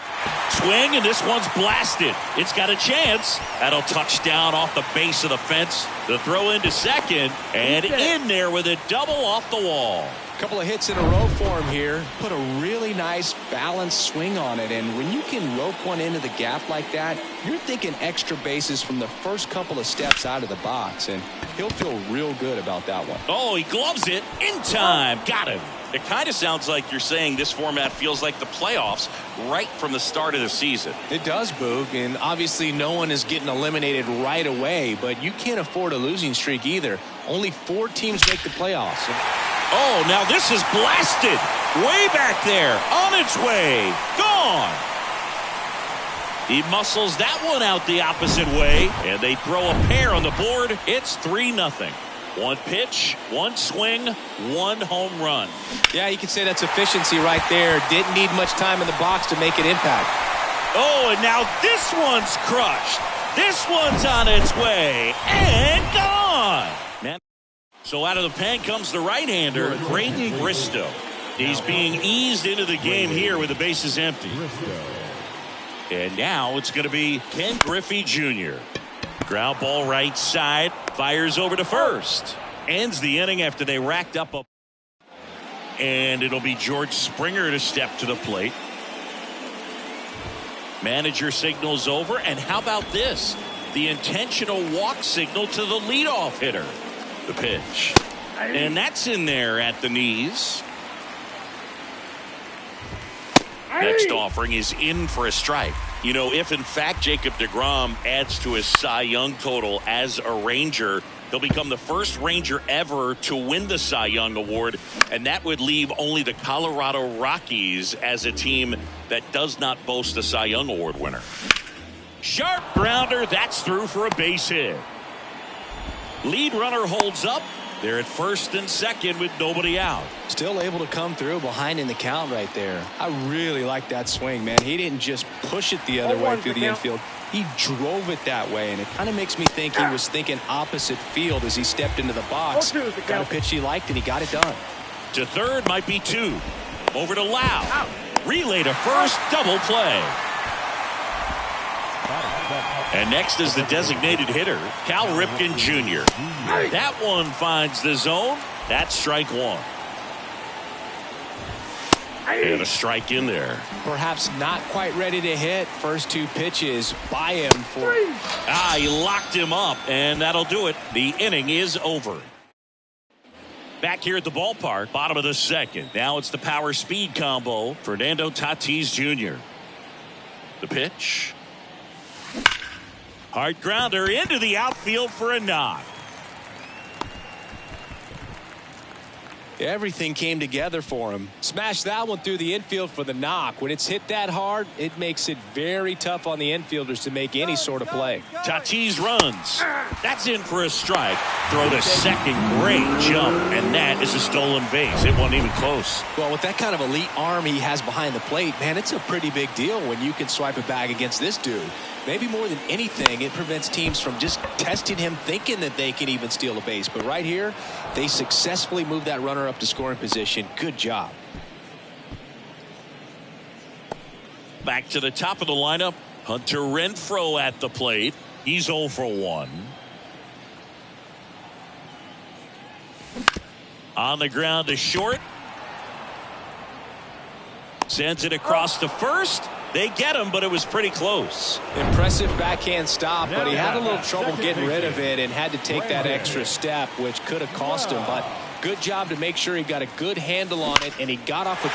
swing, and this one's blasted. It's got a chance. That'll touch down off the base of the fence. The throw into second, and in there with a double off the wall. Couple of hits in a row for him here. Put a really nice balanced swing on it, and when you can rope one into the gap like that, you're thinking extra bases from the first couple of steps out of the box, and he'll feel real good about that one. Oh, he gloves it in time. Got him. It kind of sounds like you're saying this format feels like the playoffs right from the start of the season. It does, Boog, and obviously no one is getting eliminated right away, but you can't afford a losing streak either. Only 4 teams make the playoffs. Oh, now this is blasted. Way back there. On its way. Gone. He muscles that one out the opposite way, and they throw a pair on the board. It's 3-0. 1 pitch, 1 swing, 1 home run. Yeah, you can say that's efficiency right there. Didn't need much time in the box to make an impact. Oh, and now this one's crushed. This one's on its way and gone. So out of the pen comes the right-hander, Braden Bristow. He's being eased into the game here with the bases empty. And now it's going to be Ken Griffey Jr. Ground ball right side, fires over to first. Ends the inning after they racked up a... And it'll be George Springer to step to the plate. Manager signals over, and how about this? The intentional walk signal to the leadoff hitter. The pitch. And that's in there at the knees. Next offering is in for a strike. You know, if in fact Jacob deGrom adds to his Cy Young total as a Ranger, he'll become the first Ranger ever to win the Cy Young Award, and that would leave only the Colorado Rockies as a team that does not boast a Cy Young Award winner. Sharp grounder, that's through for a base hit. Lead runner holds up. They're at first and second with nobody out. Still able to come through behind in the count right there. I really like that swing, man. He didn't just push it the other way through the infield. He drove it that way, and it kind of makes me think he was thinking opposite field as he stepped into the box. Got a pitch he liked, and he got it done. To third might be 2. Over to Lau. Relay to first, double play. And next is the designated hitter, Cal Ripken Jr. That one finds the zone. That's strike 1. And a strike in there. Perhaps not quite ready to hit. First 2 pitches by him for... He locked him up, and that'll do it. The inning is over. Back here at the ballpark, bottom of the second. Now it's the power speed combo. Fernando Tatis Jr. The pitch. Hard grounder into the outfield for a knock. Everything came together for him. Smashed that one through the infield for the knock. When it's hit that hard, it makes it very tough on the infielders to make any sort of play. Tatis runs. That's in for a strike. Throw to second. Great jump. And that is a stolen base. It wasn't even close. Well, with that kind of elite arm he has behind the plate, man, it's a pretty big deal when you can swipe a bag against this dude. Maybe more than anything, it prevents teams from just testing him, thinking that they can even steal a base. But right here, they successfully moved that runner up to scoring position. Good job. Back to the top of the lineup. Hunter Renfroe at the plate. He's 0 for 1. On the ground to short. Sends it across to first. They get him, but it was pretty close. Impressive backhand stop, but he had a little trouble getting rid of it and had to take that extra step, which could have cost him. But good job to make sure he got a good handle on it, and he got off with...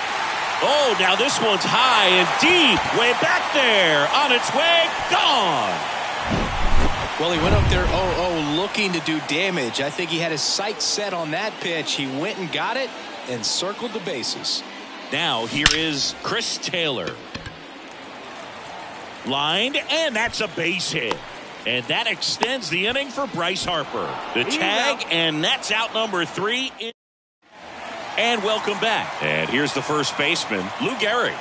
Oh, now this one's high and deep. Way back there. On its way. Gone. Well, he went up there 0-0 looking to do damage. I think he had his sights set on that pitch. He went and got it and circled the bases. Now here is Chris Taylor. Lined, and that's a base hit. And that extends the inning for Bryce Harper. The tag, and that's out number 3. And welcome back. And here's the first baseman, Lou Gehrig.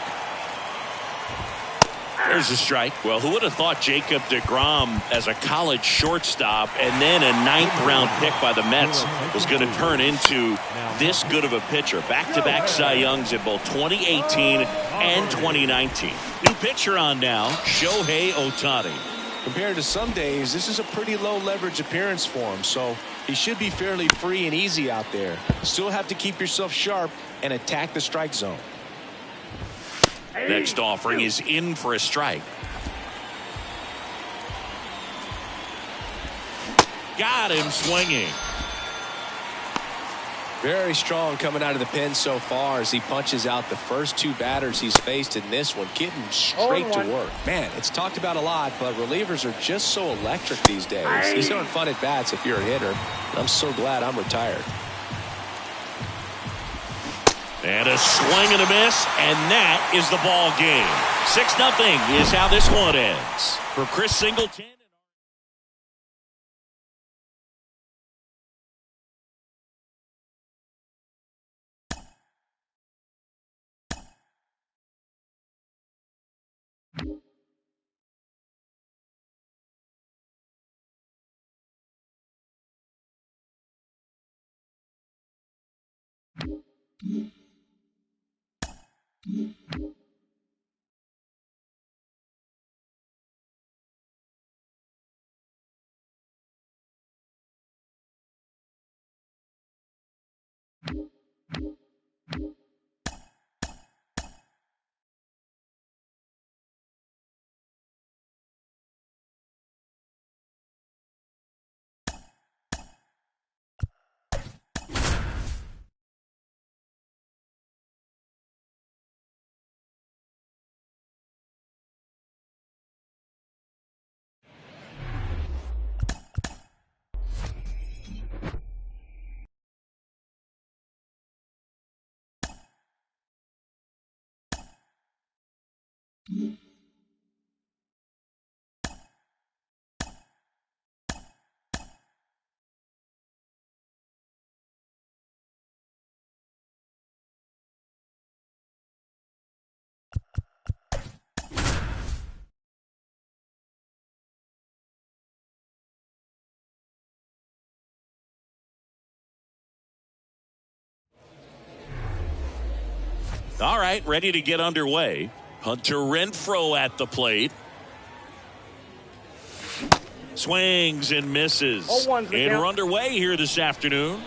There's a strike. Well, who would have thought Jacob deGrom as a college shortstop and then a 9th-round pick by the Mets was going to turn into this good of a pitcher? Back-to-back Cy Youngs in both 2018 and 2019. New pitcher on now, Shohei Ohtani. Compared to some days, this is a pretty low leverage appearance for him, so he should be fairly free and easy out there. Still have to keep yourself sharp and attack the strike zone. Next offering is in for a strike. Got him swinging. Very strong coming out of the pen so far as he punches out the first 2 batters he's faced in this one, getting straight to work. Man, it's talked about a lot, but relievers are just so electric these days. These aren't fun at bats if you're a hitter. I'm so glad I'm retired. And a swing and a miss, and that is the ball game. 6-0 is how this one ends. For Chris Singleton. All right, ready to get underway. Hunter Renfroe at the plate. Swings and misses. And we're underway here this afternoon.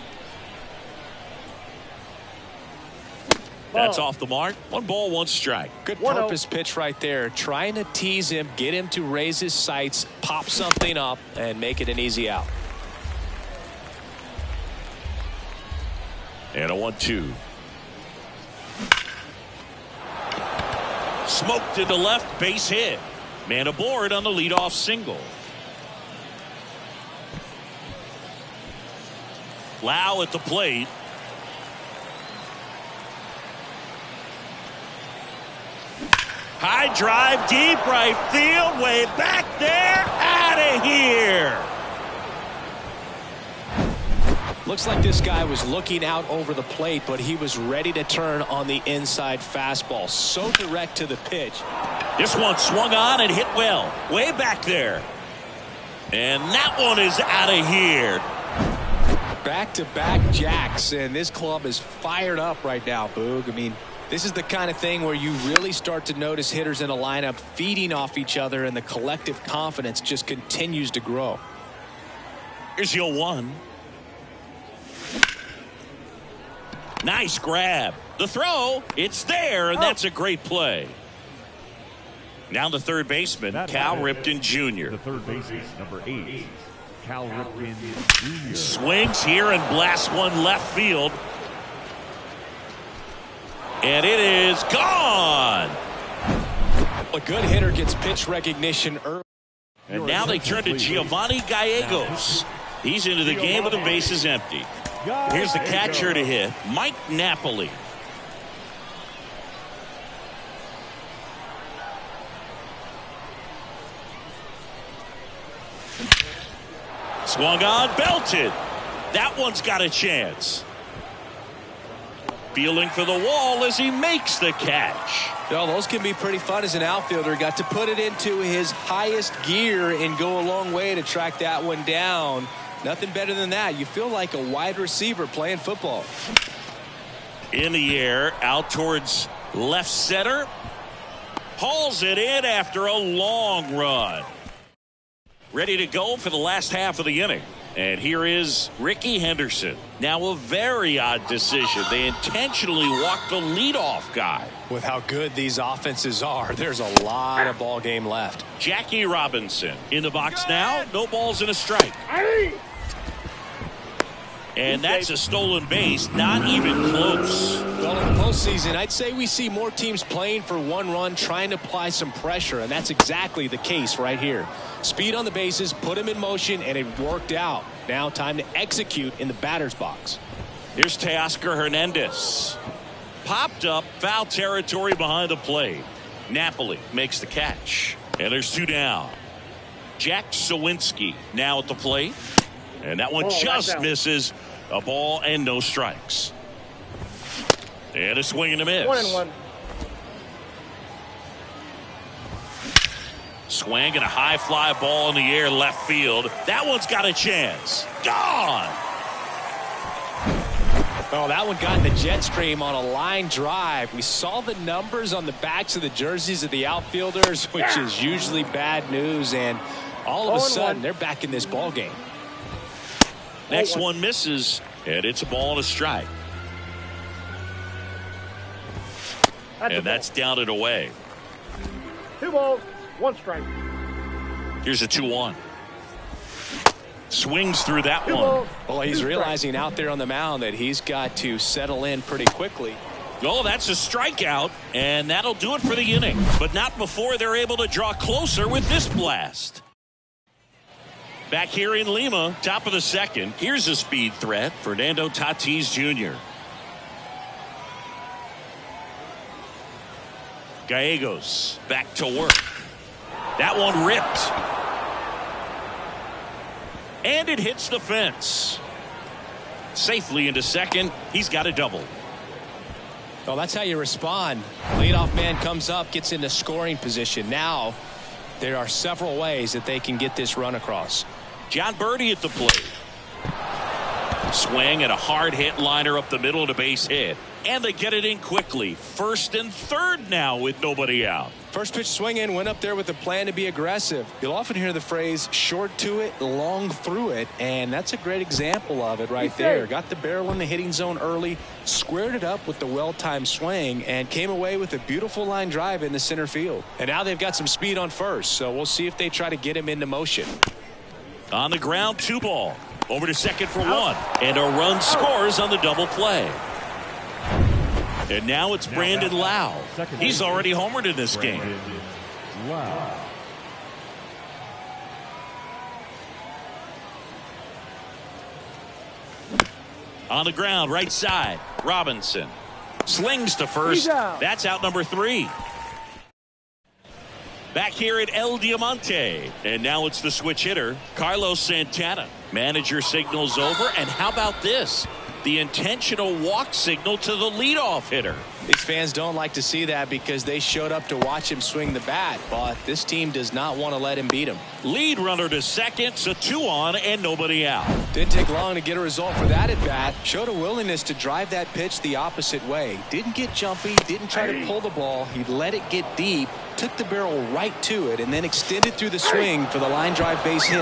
That's off the mark. 1 ball, 1 strike. Good purpose pitch right there. Trying to tease him, get him to raise his sights, pop something up, and make it an easy out. And a 1-2. Smoked to the left, base hit. Man aboard on the leadoff single. Lau at the plate. High drive, deep right field, way back there, out of here. Looks like this guy was looking out over the plate, but he was ready to turn on the inside fastball. So direct to the pitch. This one swung on and hit well, way back there. And that one is out of here. Back-to-back jacks, and this club is fired up right now, Boog. I mean, this is the kind of thing where you really start to notice hitters in a lineup feeding off each other, and the collective confidence just continues to grow. Here's your 1. Nice grab. The throw, it's there, and that's a great play. Now the third baseman, Cal Ripken Jr. The third baseman, number 8, Cal Ripken Jr. Swings here and blasts one left field. And it is gone. A good hitter gets pitch recognition early. And now they turn to Giovanni Gallegos. He's into the game with the bases empty. Here's the catcher to hit, Mike Napoli. Swung on, belted. That one's got a chance. Feeling for the wall as he makes the catch. Well, those can be pretty fun as an outfielder. Got to put it into his highest gear and go a long way to track that one down. Nothing better than that. You feel like a wide receiver playing football. In the air, out towards left center. Hauls it in after a long run. Ready to go for the last half of the inning. And here is Ricky Henderson. Now a very odd decision. They intentionally walked the leadoff guy. With how good these offenses are, there's a lot of ball game left. Jackie Robinson in the box now. No balls and a strike. And that's a stolen base. Not even close. Well, in the postseason, I'd say we see more teams playing for one run, trying to apply some pressure, and that's exactly the case right here. Speed on the bases, put him in motion, and it worked out. Now time to execute in the batter's box. Here's Teoscar Hernandez. Popped up, foul territory behind the plate. Napoli makes the catch. And there's 2 down. Jack Sawinski now at the plate. And that one just misses. A ball and no strikes. And a swing and a miss. 1-1. Swing and a high fly ball in the air left field. That one's got a chance. Gone. Oh, that one got in the jet stream on a line drive. We saw the numbers on the backs of the jerseys of the outfielders, which is usually bad news. And all of a sudden, they're back in this ball game. Next one misses, and it's a ball and a strike. And that's down and away. 2 balls, 1 strike. Here's a 2-1. Swings through that one. Well, he's realizing out there on the mound that he's got to settle in pretty quickly. Oh, that's a strikeout, and that'll do it for the inning. But not before they're able to draw closer with this blast. Back here in Lima, top of the second. Here's a speed threat, Fernando Tatis Jr. Gallegos back to work. That one ripped. And it hits the fence. Safely into second. He's got a double. Well, that's how you respond. Leadoff man comes up, gets into scoring position. Now, there are several ways that they can get this run across. John Birdie at the plate. Swing and a hard hit liner up the middle and a base hit. And they get it in quickly. First and third now with nobody out. First pitch swing in, went up there with a plan to be aggressive. You'll often hear the phrase short to it, long through it, and that's a great example of it right there. Got the barrel in the hitting zone early, squared it up with the well-timed swing, and came away with a beautiful line drive in the center field. And now they've got some speed on first, so we'll see if they try to get him into motion. On the ground, 2 ball. Over to second for 1. And a run scores on the double play. And now it's Brandon Lau. He's already homered in this game. Wow. On the ground, right side, Robinson. Slings to first. That's out number 3. Back here at El Diamante. And now it's the switch hitter, Carlos Santana. Manager signals over. And how about this? The intentional walk signal to the leadoff hitter. These fans don't like to see that because they showed up to watch him swing the bat, but this team does not want to let him beat him. Lead runner to second, so 2 on and nobody out. Didn't take long to get a result for that at bat. Showed a willingness to drive that pitch the opposite way. Didn't get jumpy, didn't try to pull the ball. He let it get deep, took the barrel right to it, and then extended through the swing for the line drive base hit.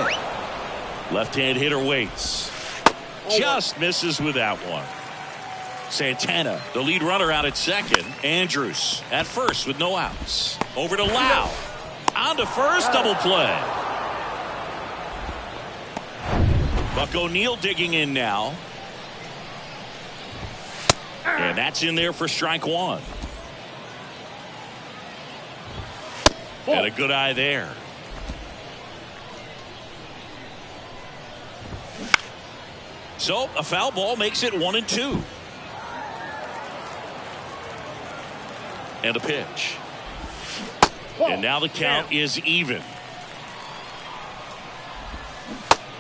Left-hand hitter waits. Just misses with that one. Santana, the lead runner, out at second. Andrews at first with no outs. Over to Lau. On to first, double play. Buck O'Neil digging in now. And that's in there for strike 1. And a good eye there. So a foul ball makes it 1-2. And a pitch. And now the count is even.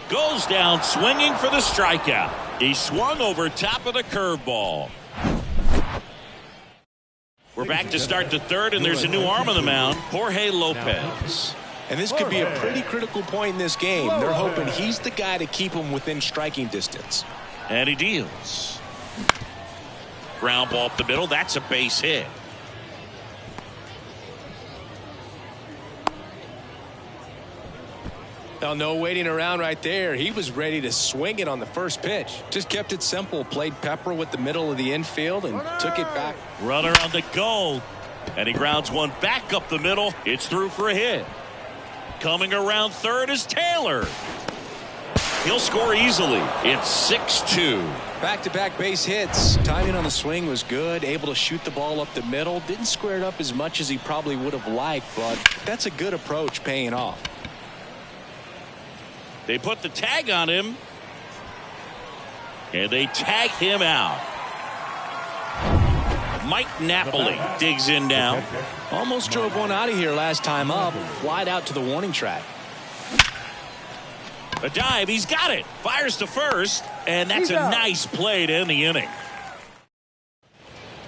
Goes down swinging for the strikeout. He swung over top of the curveball. We're back to start the third, and there's a new arm on the mound, Jorge Lopez. And this could be a pretty critical point in this game. They're hoping he's the guy to keep him within striking distance. And he deals. Ground ball up the middle. That's a base hit. Now, no waiting around right there. He was ready to swing it on the first pitch. Just kept it simple. Played pepper with the middle of the infield and took it back. Runner on the goal. And he grounds one back up the middle. It's through for a hit. Coming around third is Taylor. He'll score easily. It's 6-2. Back-to-back base hits. Timing on the swing was good. Able to shoot the ball up the middle. Didn't square it up as much as he probably would have liked, but that's a good approach paying off. They put the tag on him. And they tag him out. Mike Napoli digs in now. Almost drove one out of here last time up. Flied out to the warning track. A dive. He's got it. Fires to first. And that's a nice play to end the inning.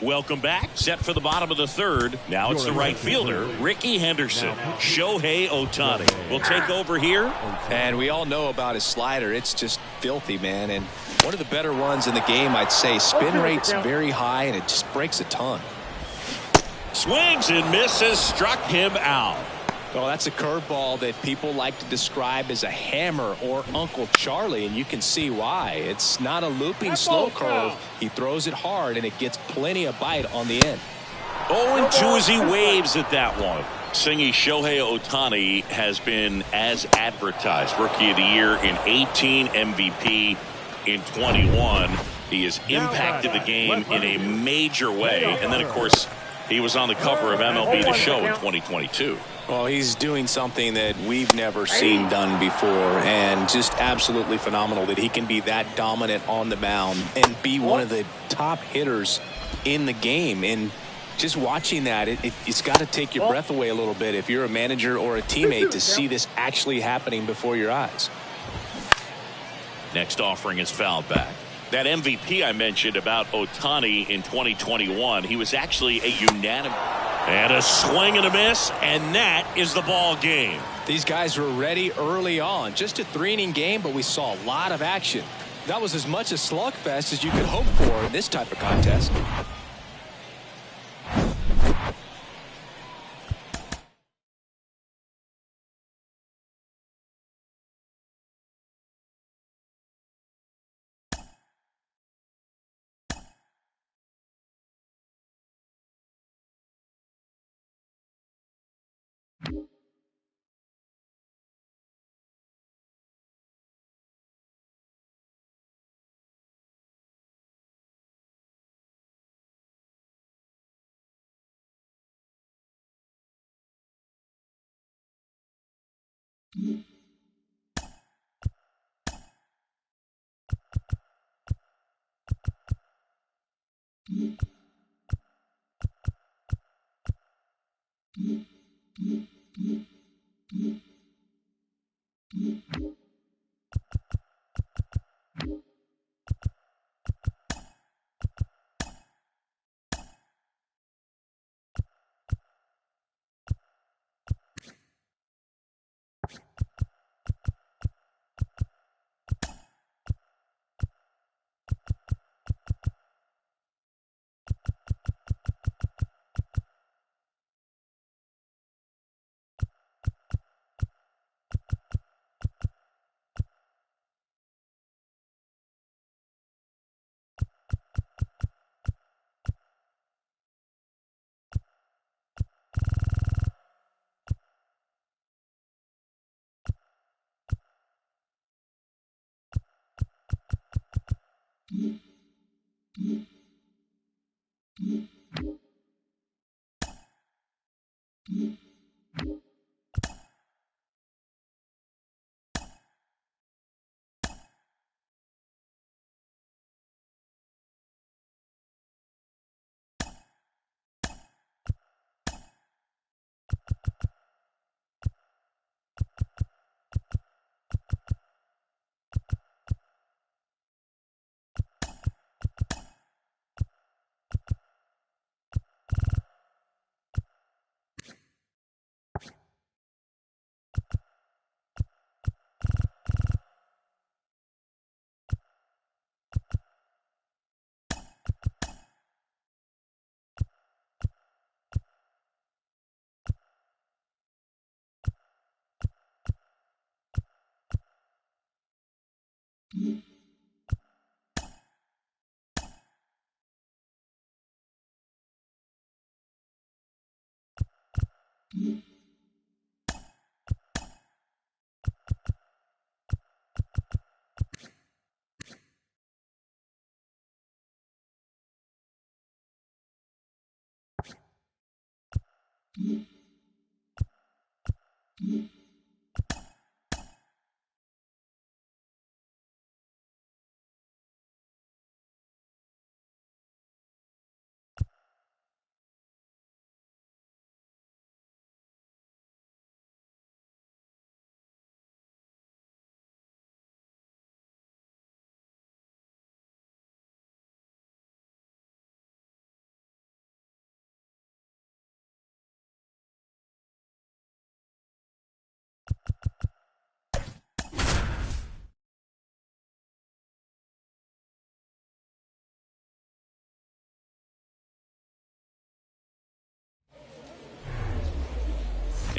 Welcome back. Set for the bottom of the third. Now it's the right fielder, Ricky Henderson. Shohei Ohtani will take over here. And we all know about his slider. It's just filthy, man. And one of the better ones in the game, I'd say. Spin rate's very high, and it just breaks a ton. Swings and misses. Struck him out. Well, that's a curveball that people like to describe as a hammer or Uncle Charlie, and you can see why. It's not a looping slow curve. He throws it hard, and it gets plenty of bite on the end. 0-2 as he waves at that one. Singy, Shohei Ohtani has been as advertised. Rookie of the Year in 18, MVP in 21. He has impacted the game in a major way. And then, of course, he was on the cover of MLB The Show in 2022. Well, he's doing something that we've never seen done before, and just absolutely phenomenal that he can be that dominant on the mound and be one of the top hitters in the game. And just watching that, it's got to take your breath away a little bit if you're a manager or a teammate to see this actually happening before your eyes. Next offering is fouled back. That MVP I mentioned about Ohtani in 2021, he was actually a unanimous. And a swing and a miss, and that is the ball game. These guys were ready early on. Just a 3-inning game, but we saw a lot of action. That was as much a slugfest as you could hope for in this type of contest.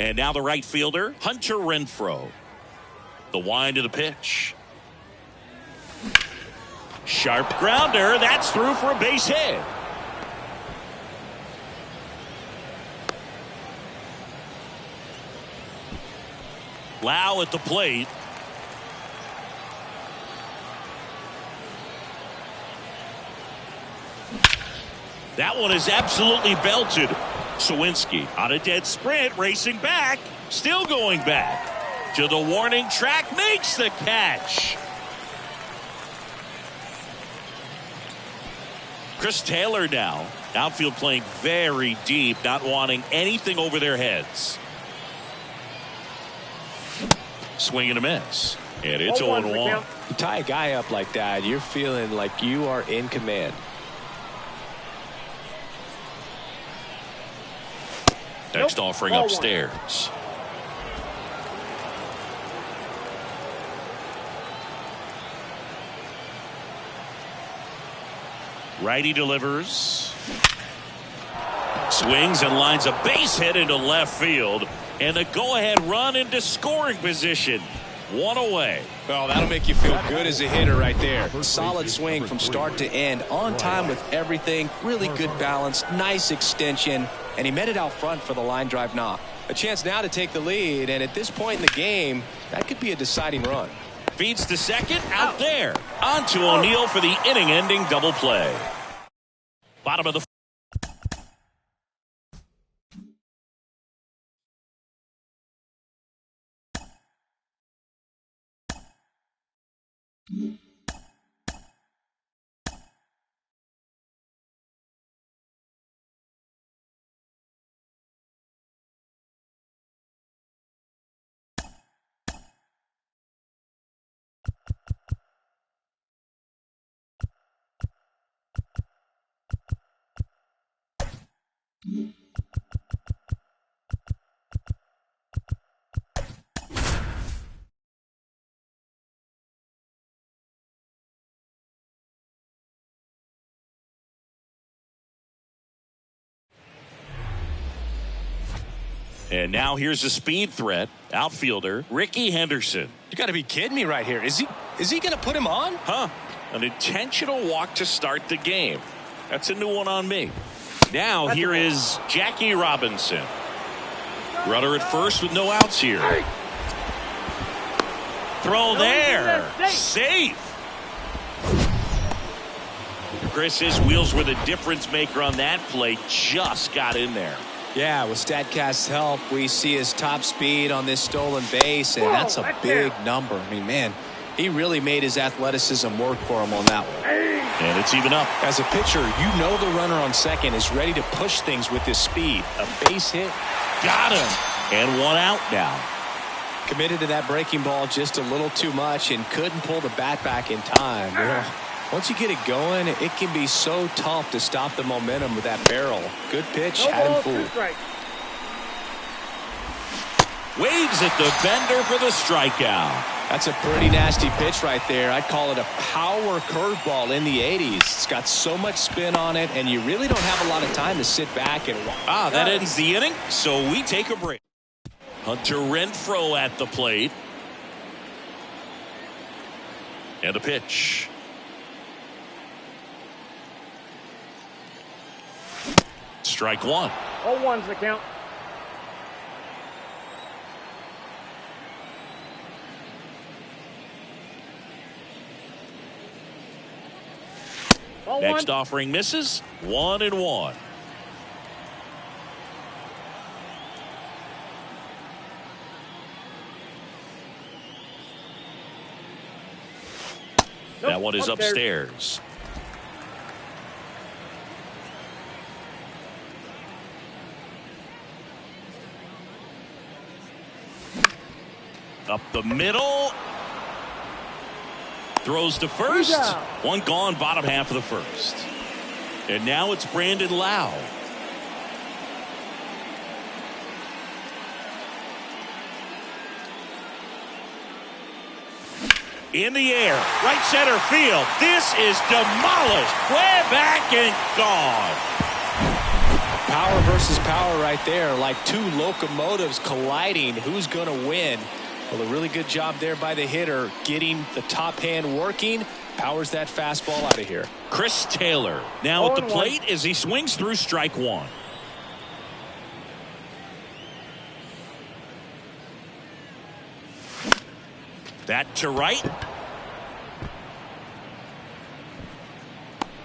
And now the right fielder, Hunter Renfroe. The wind of the pitch. Sharp grounder. That's through for a base hit. Lau at the plate. That one is absolutely belted. Sawinski on a dead sprint, racing back, still going back to the warning track, makes the catch. Chris Taylor now, outfield playing very deep, not wanting anything over their heads. Swing and a miss. And it's 0-1. You tie a guy up like that, you're feeling like you are in command. Next offering upstairs. Righty delivers. Swings and lines a base hit into left field. And the go-ahead run into scoring position. One away. Well, that'll make you feel good as a hitter right there. Solid swing from start to end. On time with everything. Really good balance. Nice extension. And he met it out front for the line drive knock. A chance now to take the lead. And at this point in the game, that could be a deciding run. Feeds to second. Out there. On to O'Neill for the inning-ending double play. Bottom of the And now here's a speed threat. Outfielder Ricky Henderson. You got to be kidding me right here. Is he going to put him on? An intentional walk to start the game. That's a new one on me. Now here is Jackie Robinson. Runner at first with no outs here. Throw there. Safe. Chris, his wheels were the difference maker on that play. Just got in there. Yeah, with StatCast's help, we see his top speed on this stolen base, and that's a big number. I mean, man, he really made his athleticism work for him on that one. And it's even up. As a pitcher, you know the runner on second is ready to push things with his speed. A base hit. Got him. And one out now. Committed to that breaking ball just a little too much and couldn't pull the bat back in time. Once you get it going, it can be so tough to stop the momentum with that barrel. Good pitch, had him fooled. Waves at the bender for the strikeout. That's a pretty nasty pitch right there. I'd call it a power curveball in the 80s. It's got so much spin on it, and you really don't have a lot of time to sit back and watch. That ends the inning, so we take a break. Hunter Renfroe at the plate. And a pitch. Strike one. 0-1's the count. Next offering misses. 1-1. That one is upstairs. Up the middle. Throws to first. One gone, bottom half of the first. And now it's Brandon Lau. In the air, right center field. This is demolished. Way back and gone. Power versus power right there, like two locomotives colliding. Who's going to win? Well, a really good job there by the hitter, getting the top hand working. Powers that fastball out of here. Chris Taylor now at the plate as he swings through strike one. That to right.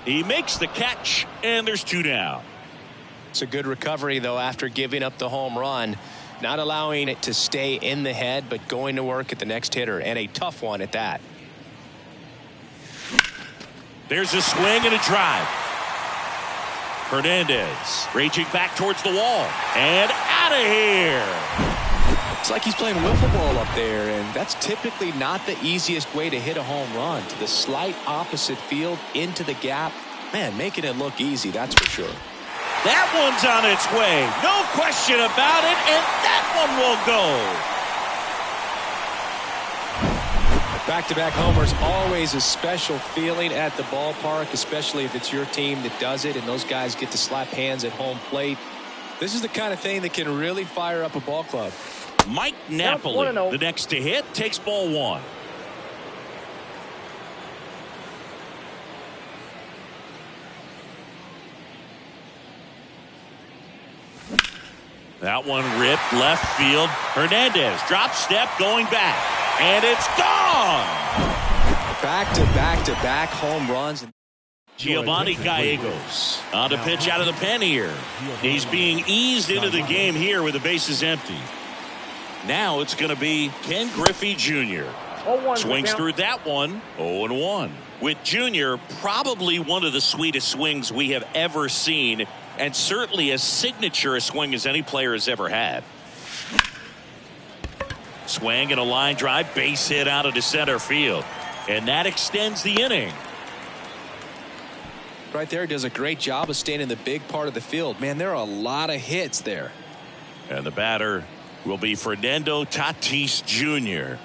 He makes the catch, and there's two down. It's a good recovery, though, after giving up the home run. Not allowing it to stay in the head, but going to work at the next hitter, and a tough one at that. There's a swing and a drive. Hernandez reaching back towards the wall, and out of here. It's like he's playing wiffle ball up there, and that's typically not the easiest way to hit a home run. To the slight opposite field, into the gap. Man, making it look easy, that's for sure. That one's on its way. No question about it, and that one will go. Back-to-back homers, always a special feeling at the ballpark, especially if it's your team that does it, and those guys get to slap hands at home plate. This is the kind of thing that can really fire up a ball club. Mike Napoli, the next to hit, takes ball one. That one ripped left field. Hernandez drop step going back, and it's gone. Back-to-back home runs. Giovanni Gallegos on the pitch out of the pen here. He's being eased into the game here with the bases empty. Now it's going to be Ken Griffey Jr. Swings through that one. 0-1. With Jr. probably one of the sweetest swings we have ever seen, and certainly as signature a swing as any player has ever had. Swing and a line drive, base hit out of the center field, and that extends the inning. Right there, does a great job of staying in the big part of the field. Man, there are a lot of hits there. And the batter will be Fernando Tatis Jr.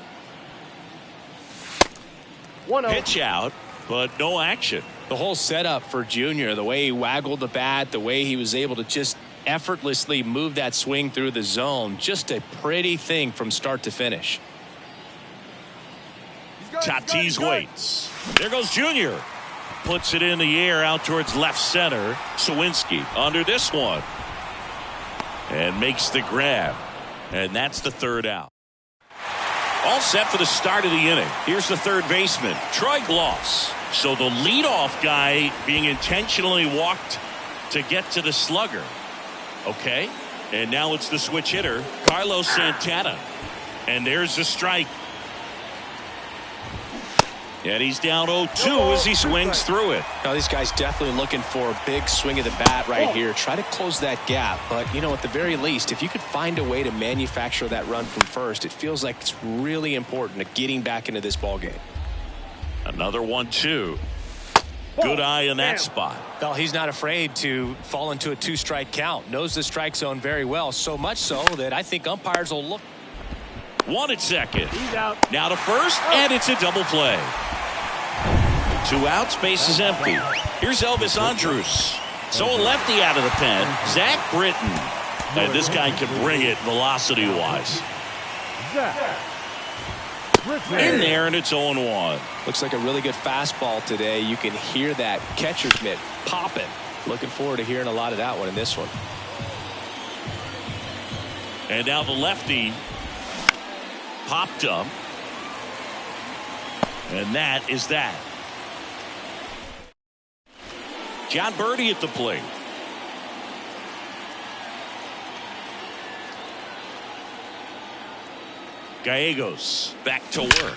Pitch out, but no action. The whole setup for Junior, the way he waggled the bat, the way he was able to just effortlessly move that swing through the zone. Just a pretty thing from start to finish. Tatis waits. There goes Junior. Puts it in the air out towards left center. Sawinski under this one. And makes the grab. And that's the third out. All set for the start of the inning. Here's the third baseman, Troy Gloss. So the leadoff guy being intentionally walked to get to the slugger. Okay. And now it's the switch hitter, Carlos Santana. And there's the strike. And he's down 0-2 as he swings through it. Now these guys definitely looking for a big swing of the bat right here. Try to close that gap. But, you know, at the very least, if you could find a way to manufacture that run from first, it feels like it's really important to getting back into this ball game. Another 1-2. Good eye in that spot. Well, he's not afraid to fall into a 2-strike count. Knows the strike zone very well. So much so that I think umpires will look. One at second. He's out. Now to first, and it's a double play. 2 outs, base is empty. Here's Elvis Andrus. So a lefty out of the pen, Zach Britton. And this guy can bring it velocity-wise. In there, and it's 0-1. Looks like a really good fastball today. You can hear that catcher's mitt popping. Looking forward to hearing a lot of that one in this one. And now the lefty popped up. And that is that. John Birdie at the plate. Gallegos back to work.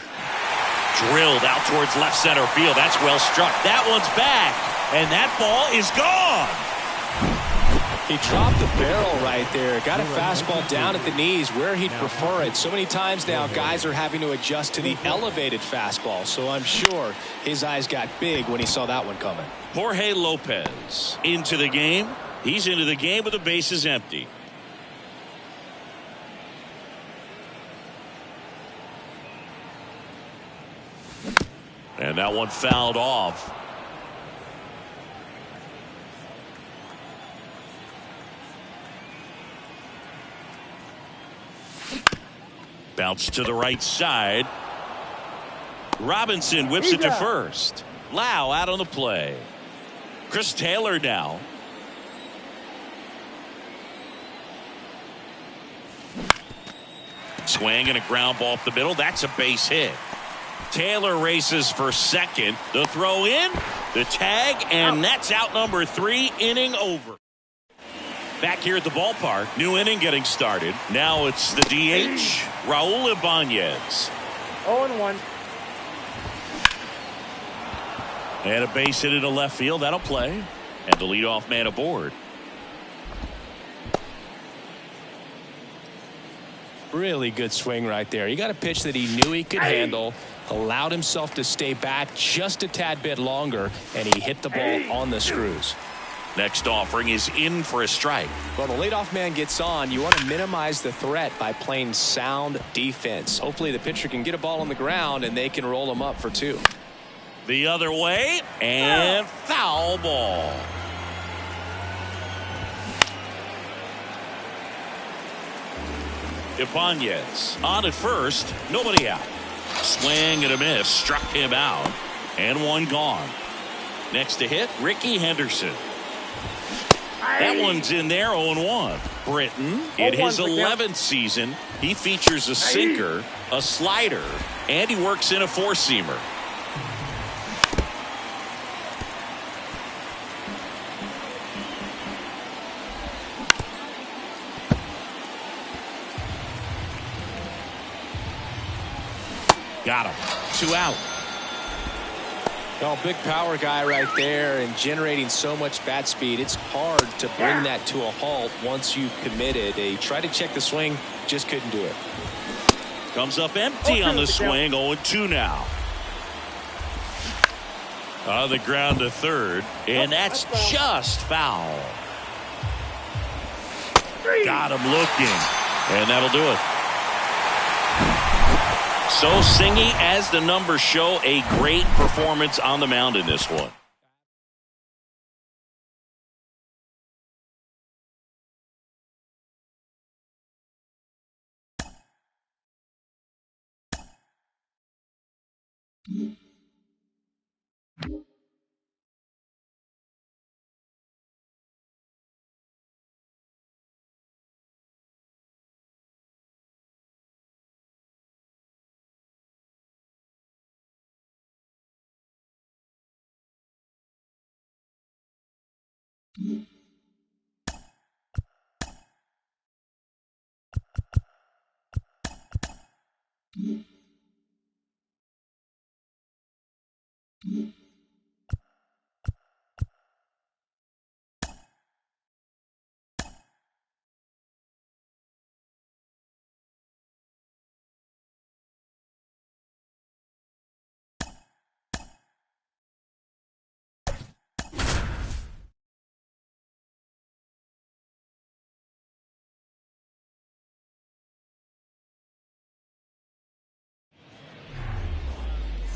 Drilled out towards left center field. That's well struck. That one's back. And that ball is gone. He dropped the barrel right there. Got a fastball down at the knees where he'd prefer it. So many times now guys are having to adjust to the elevated fastball. So I'm sure his eyes got big when he saw that one coming. Jorge Lopez into the game. He's into the game with the bases empty. And that one fouled off. Bounce to the right side. Robinson whips it to first. Lau out on the play. Chris Taylor now. Swing and a ground ball up the middle. That's a base hit. Taylor races for second. The throw in, the tag, and that's out number 3. Inning over. Back here at the ballpark, new inning getting started. Now it's the DH, Raul Ibanez. 0-1. And a base hit into left field. That'll play. And the leadoff man aboard. Really good swing right there. He got a pitch that he knew he could handle, allowed himself to stay back just a tad bit longer, and he hit the ball on the screws. Next offering is in for a strike. Well, the leadoff man gets on. You want to minimize the threat by playing sound defense. Hopefully the pitcher can get a ball on the ground and they can roll him up for 2. The other way, and foul ball. Ibanez on at first, nobody out. Swing and a miss, struck him out, and one gone. Next to hit, Ricky Henderson. That one's in there, 0-1. Britton, in his 11th season, he features a sinker, a slider, and he works in a 4-seamer. Got him. 2 out. Well, big power guy right there and generating so much bat speed. It's hard to bring that to a halt once you've committed. He tried to check the swing, just couldn't do it. Comes up empty on the swing. 0-2 now. On the ground to third. And that's just foul. Got him looking. And that'll do it. So Singy, as the numbers show, a great performance on the mound in this one.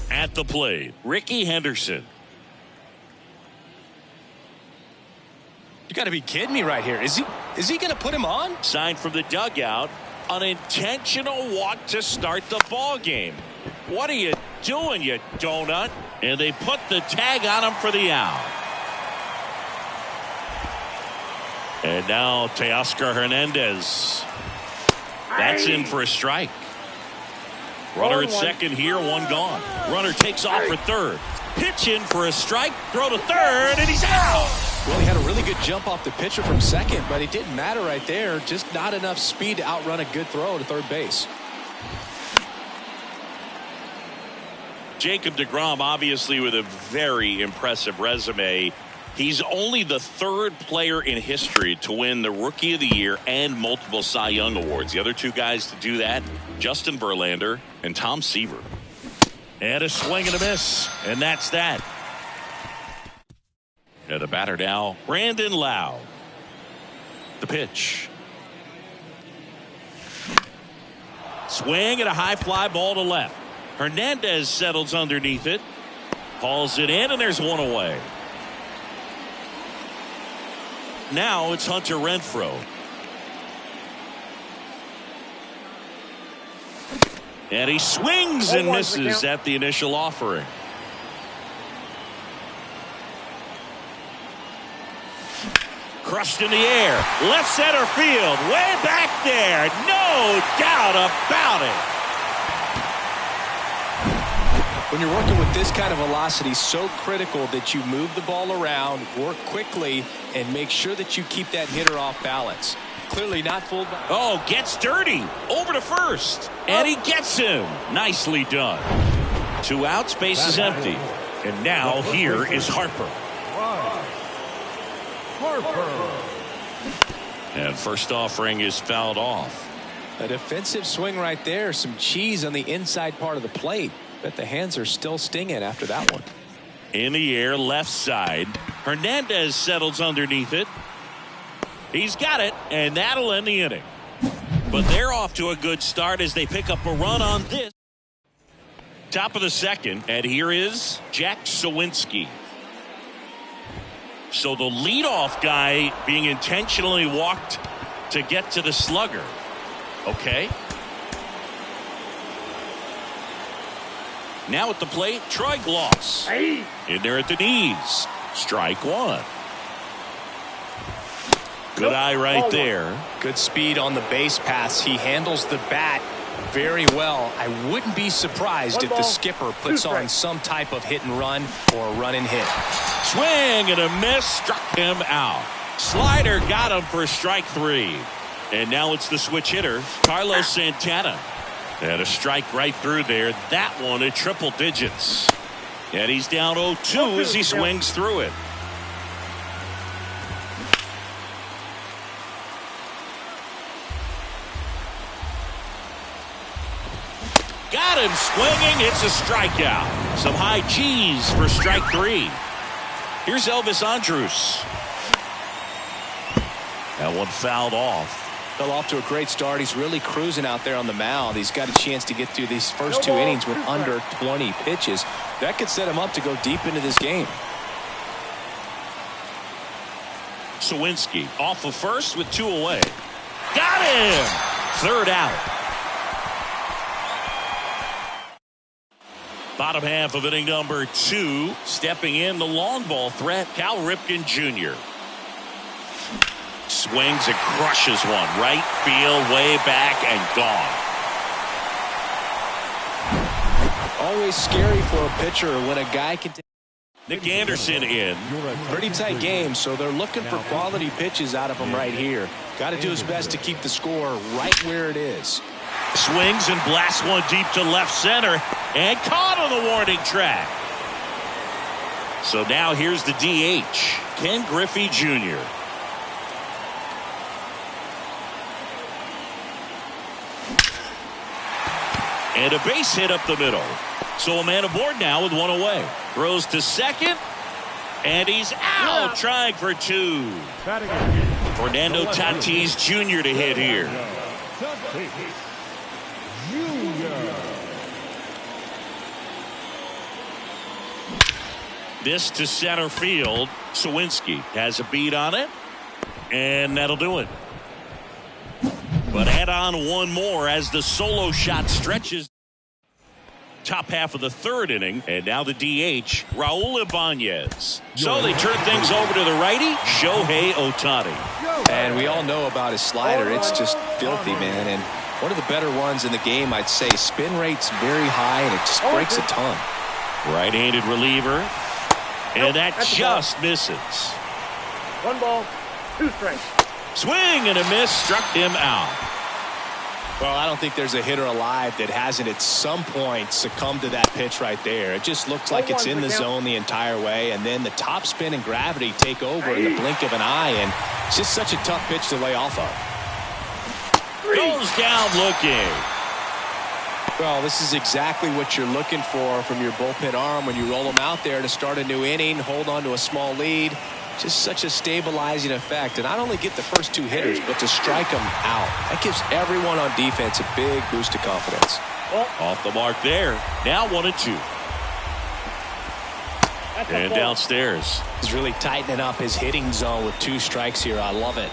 At the plate, Ricky Henderson. You got to be kidding me right here. Is he going to put him on? Sign from the dugout. An intentional walk to start the ball game. What are you doing, you donut? And they put the tag on him for the out. And now Teoscar Hernandez. That's in for a strike. Runner at second here, one gone. Runner takes off for third. Pitch in for a strike. Throw to third, and he's out. Well, he had a really good jump off the pitcher from second, but it didn't matter right there. Just not enough speed to outrun a good throw to third base. Jacob deGrom, obviously with a very impressive resume. He's only the third player in history to win the Rookie of the Year and multiple Cy Young awards. The other two guys to do that, Justin Verlander and Tom Seaver. And a swing and a miss, and that's that. And the batter now, Brandon Lau. The pitch. Swing and a high fly ball to left. Hernandez settles underneath it. Hauls it in, and there's one away. Now it's Hunter Renfroe. And he swings and misses at the initial offering. Crushed in the air. Left center field. Way back there. No doubt about it. When you're working with this kind of velocity, so critical that you move the ball around, work quickly, and make sure that you keep that hitter off balance. Clearly not full. Oh, gets dirty. Over to first. And he gets him. Nicely done. 2 outs, base is empty. And now here is Harper. And first offering is fouled off. A defensive swing right there. Some cheese on the inside part of the plate. But the hands are still stinging after that one. In the air, left side. Hernandez settles underneath it. He's got it, and that'll end the inning. But they're off to a good start as they pick up a run on this. Top of the second, and here is Jack Sawinski. So the leadoff guy being intentionally walked to get to the slugger. Okay. Now at the plate, Troy Gloss. In there at the knees. Strike one. Good eye right there. Good speed on the base pass. He handles the bat very well. I wouldn't be surprised if the skipper puts on some type of hit and run or run and hit. Swing and a miss. Struck him out. Slider got him for strike 3. And now it's the switch hitter, Carlos Santana. And a strike right through there. That one at triple digits. And he's down 0-2 as he swings through it. Got him swinging. It's a strikeout. Some high G's for strike 3. Here's Elvis Andrus. That one fouled off. Fell off to a great start. He's really cruising out there on the mound. He's got a chance to get through these first 2 innings with under 20 pitches. That could set him up to go deep into this game. Sawinski off of first with 2 away. Got him! Third out. Bottom half of inning number 2. Stepping in the long ball threat, Cal Ripken Jr. Swings and crushes one. Right field, way back, and gone. Always scary for a pitcher when a guy can Nick Anderson in. Pretty tight game, so they're looking for quality pitches out of him right here. Got to do his best to keep the score right where it is. Swings and blasts one deep to left center and caught on the warning track. So now here's the DH, Ken Griffey Jr. And a base hit up the middle. So a man aboard now with one away. Throws to second. And he's out, trying for two. Fernando Tatis Jr. to hit here. This to center field. Sawinski has a beat on it. And that'll do it. But add on one more as the solo shot stretches. Top half of the third inning, and now the DH, Raul Ibanez. So they turn things over to the righty, Shohei Ohtani. And we all know about his slider. It's just filthy, man. And one of the better ones in the game, I'd say. Spin rate's very high, and it just breaks a ton. Right-handed reliever, and that just misses. 1 ball, 2 strikes. Swing and a miss, struck him out. Well, I don't think there's a hitter alive that hasn't at some point succumbed to that pitch right there. It just looks like it's in the zone the entire way, and then the top spin and gravity take over in the blink of an eye, and it's just such a tough pitch to lay off of. Goes down looking. Well, this is exactly what you're looking for from your bullpen arm when you roll them out there to start a new inning, hold on to a small lead. Just such a stabilizing effect, and not only get the first 2 hitters, but to strike them out. That gives everyone on defense a big boost of confidence. Off the mark there. Now 1-2. And downstairs. He's really tightening up his hitting zone with 2 strikes here. I love it.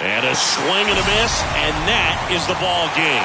And a swing and a miss, and that is the ball game.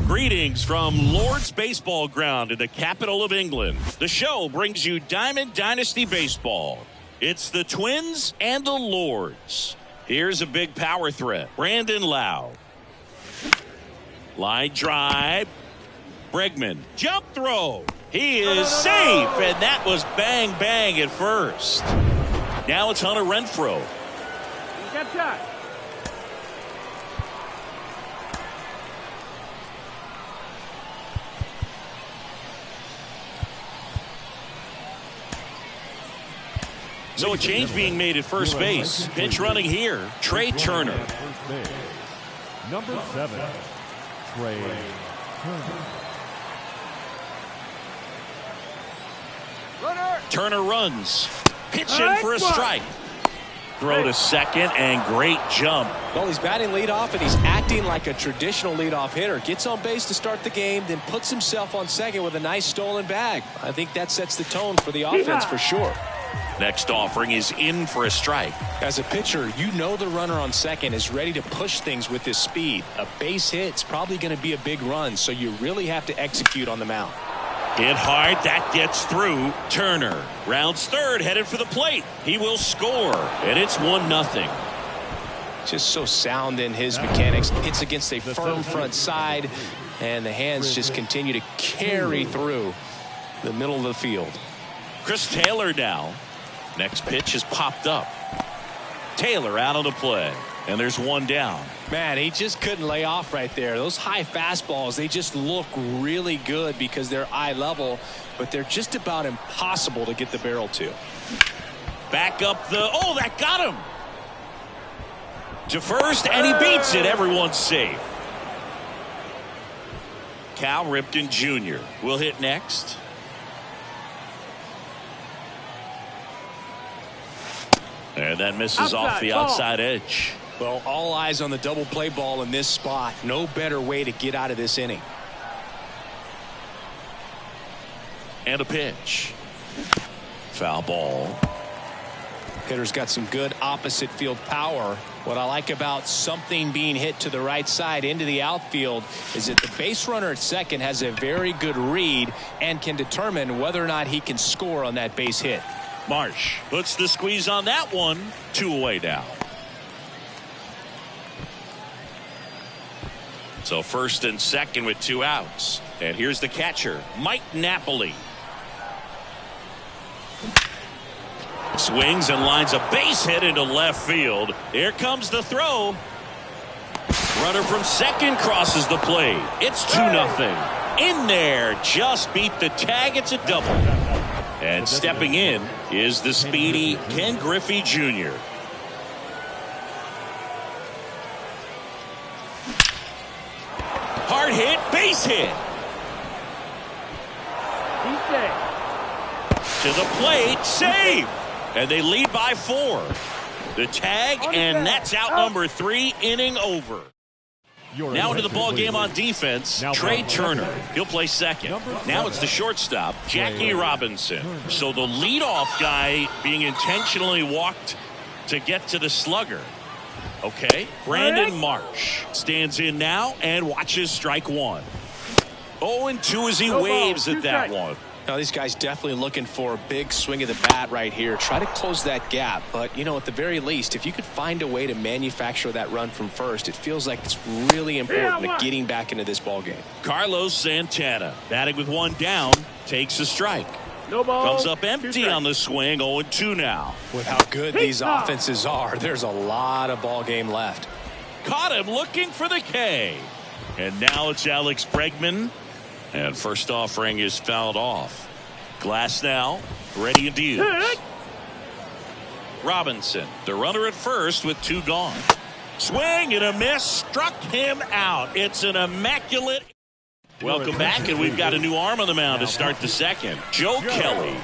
Greetings from Lord's Baseball Ground in the capital of England. The show brings you Diamond Dynasty Baseball. It's the Twins and the Lords. Here's a big power threat. Brandon Lau. Line drive. Bregman. Jump throw. He is safe, and that was bang bang at first. Now it's Hunter Renfroe. Get shot. So a change being made at first base. Pinch running here, Trey Turner. Number 7, Trey Turner. Turner runs. Pitching for a strike. Throw to second and great jump. Well, he's batting leadoff and he's acting like a traditional leadoff hitter. Gets on base to start the game, then puts himself on second with a nice stolen bag. I think that sets the tone for the offense for sure. Next offering is in for a strike. As a pitcher, you know the runner on second is ready to push things with his speed. A base hit's probably going to be a big run, so you really have to execute on the mound. Hit hard, that gets through. Turner rounds third, headed for the plate. He will score, and it's 1-0. Just so sound in his mechanics. Hits against a firm front side, and the hands just continue to carry through the middle of the field. Chris Taylor now. Next pitch is popped up. Taylor out on the play, and there's one down. Man, he just couldn't lay off right there. Those high fastballs, they just look really good because they're eye level, but they're just about impossible to get the barrel to. Back up the, oh, that got him. To first, and he beats it. Everyone's safe. Cal Ripken Jr. will hit next. And that misses off the outside edge. Well, all eyes on the double play ball in this spot. No better way to get out of this inning. And a pitch. Foul ball. Hitter's got some good opposite field power. What I like about something being hit to the right side into the outfield is that the base runner at second has a very good read and can determine whether or not he can score on that base hit. Marsh puts the squeeze on that one. 2 away now. So first and second with 2 outs. And here's the catcher, Mike Napoli. Swings and lines a base hit into left field. Here comes the throw. Runner from second crosses the plate. It's 2-0. In there, just beat the tag. It's a double. And stepping in is the speedy Ken Griffey Jr. Hard hit, base hit. To the plate, save. And they lead by 4. The tag, and that's out number 3, inning over. Now into the ball game on defense, Trey Turner. He'll play second. Now it's the shortstop, Jackie Robinson. So the leadoff guy being intentionally walked to get to the slugger. Okay, Brandon Marsh stands in now and watches strike 1. 0-2 as he waves at that one. Now, these guys definitely looking for a big swing of the bat right here. Try to close that gap. But, you know, at the very least, if you could find a way to manufacture that run from first, it feels like it's really important to getting back into this ball game. Carlos Santana, batting with 1 down, takes a strike. No ball. Comes up empty on the swing, 0-2 now. With how good these offenses are, there's a lot of ball game left. Caught him looking for the K. And now it's Alex Bregman. And first offering is fouled off. Glass now, ready to use. Robinson, the runner at first with 2 gone. Swing and a miss, struck him out. It's an immaculate. Welcome back, and we've got a new arm on the mound to start the second. Joe Kelly.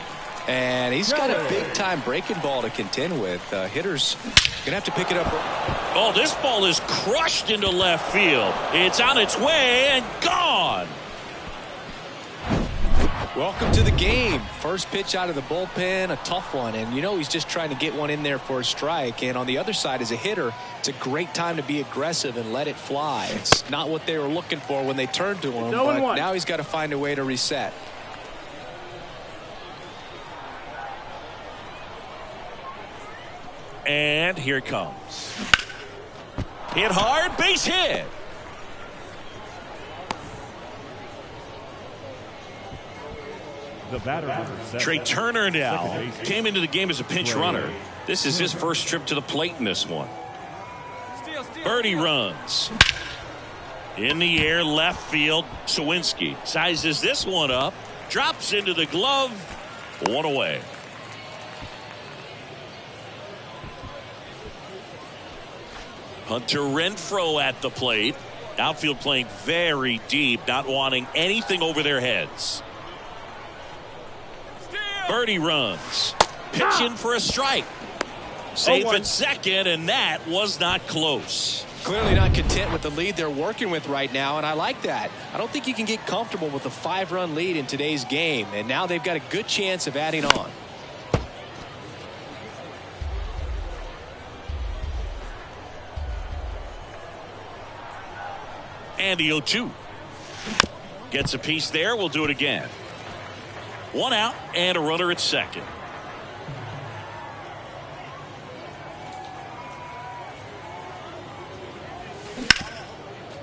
And he's got a big-time breaking ball to contend with. Hitters going to have to pick it up. Oh, this ball is crushed into left field. It's on its way and gone. Welcome to the game. First pitch out of the bullpen, a tough one. And, you know, he's just trying to get one in there for a strike. And on the other side, as a hitter, it's a great time to be aggressive and let it fly. It's not what they were looking for when they turned to him, but now he's got to find a way to reset. And here it comes. Hit hard, base hit. The batter, number 7. Trey Turner now Second base. came into the game as a pinch runner. This is his first trip to the plate in this one. Birdie runs. In the air, left field. Sawinski sizes this one up. Drops into the glove. One away. Hunter Renfroe at the plate. Outfield playing very deep, not wanting anything over their heads. Birdie runs. Pitching for a strike. Safe at second, and that was not close. Clearly not content with the lead they're working with right now, and I like that. I don't think you can get comfortable with a 5-run lead in today's game, and now they've got a good chance of adding on. And the 0-2. Gets a piece there. We'll do it again. 1 out and a runner at second.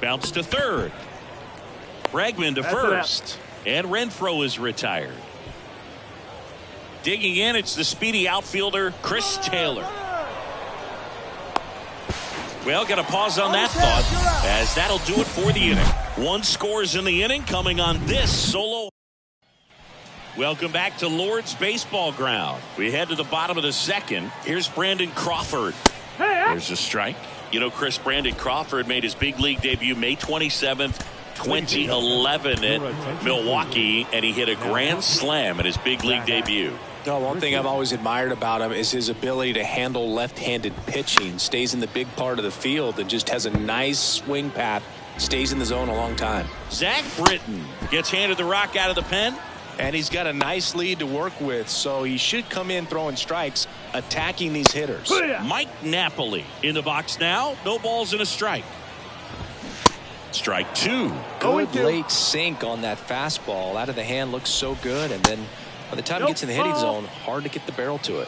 Bounce to third. Bregman to first. And Renfroe is retired. Digging in, it's the speedy outfielder, Chris Taylor. Well, got to pause on that thought, as that'll do it for the inning. 1 scores in the inning coming on this solo. Welcome back to Lord's Baseball Ground. We head to the bottom of the second. Here's Brandon Crawford. There's a strike. You know, Brandon Crawford made his big league debut May 27th, 2011 at Milwaukee, and he hit a grand slam in his big league debut. No, one thing I've always admired about him is his ability to handle left-handed pitching. Stays in the big part of the field and just has a nice swing path. Stays in the zone a long time. Zach Britton gets handed the rock out of the pen. And he's got a nice lead to work with, so he should come in throwing strikes, attacking these hitters. Mike Napoli in the box now. No balls and a strike. Strike 2. Good late sink on that fastball. Out of the hand, looks so good, and then by the time it gets in the hitting zone, hard to get the barrel to it.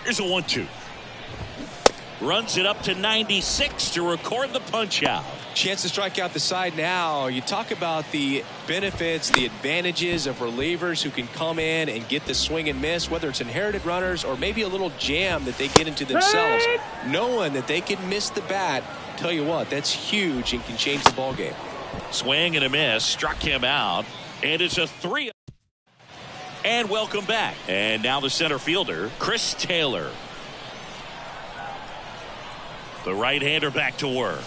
Here's a 1-2. Runs it up to 96 to record the punch out. Chance to strike out the side now. You talk about the benefits, the advantages of relievers who can come in and get the swing and miss, whether it's inherited runners or maybe a little jam that they get into themselves. Knowing that they can miss the bat, tell you what, that's huge and can change the ball game. Swing and a miss, struck him out, and it's a 3. And welcome back. And now the center fielder, Chris Taylor. The right-hander back to work.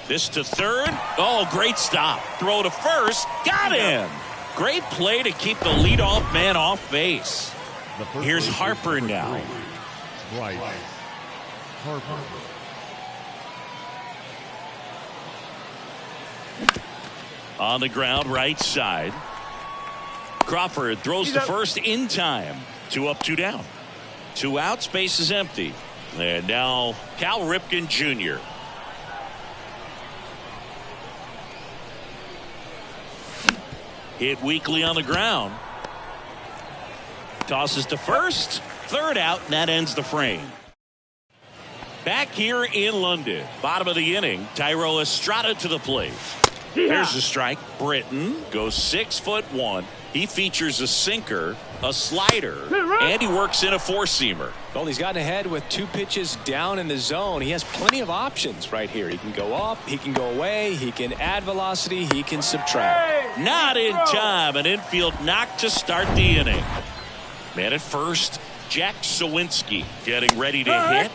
This to third. Oh, great stop. Throw to first. Got him. Great play to keep the leadoff man off base. Here's Harper now. Bryce Harper. On the ground, right side. Crawford throws to first in time. 2 up, 2 down. 2 outs, base is empty. And now Cal Ripken Jr. Hit weakly on the ground. Tosses to first. Third out, and that ends the frame. Back here in London. Bottom of the inning. Tyro Estrada to the plate. There's a strike. Britton goes 6'1". He features a sinker, a slider, and he works in a 4-seamer. Well, he's gotten ahead with 2 pitches down in the zone. He has plenty of options right here. He can go up, he can go away, he can add velocity, he can subtract. Not in time. An infield knock to start the inning. Man at first, Jack Sawinski getting ready to hit.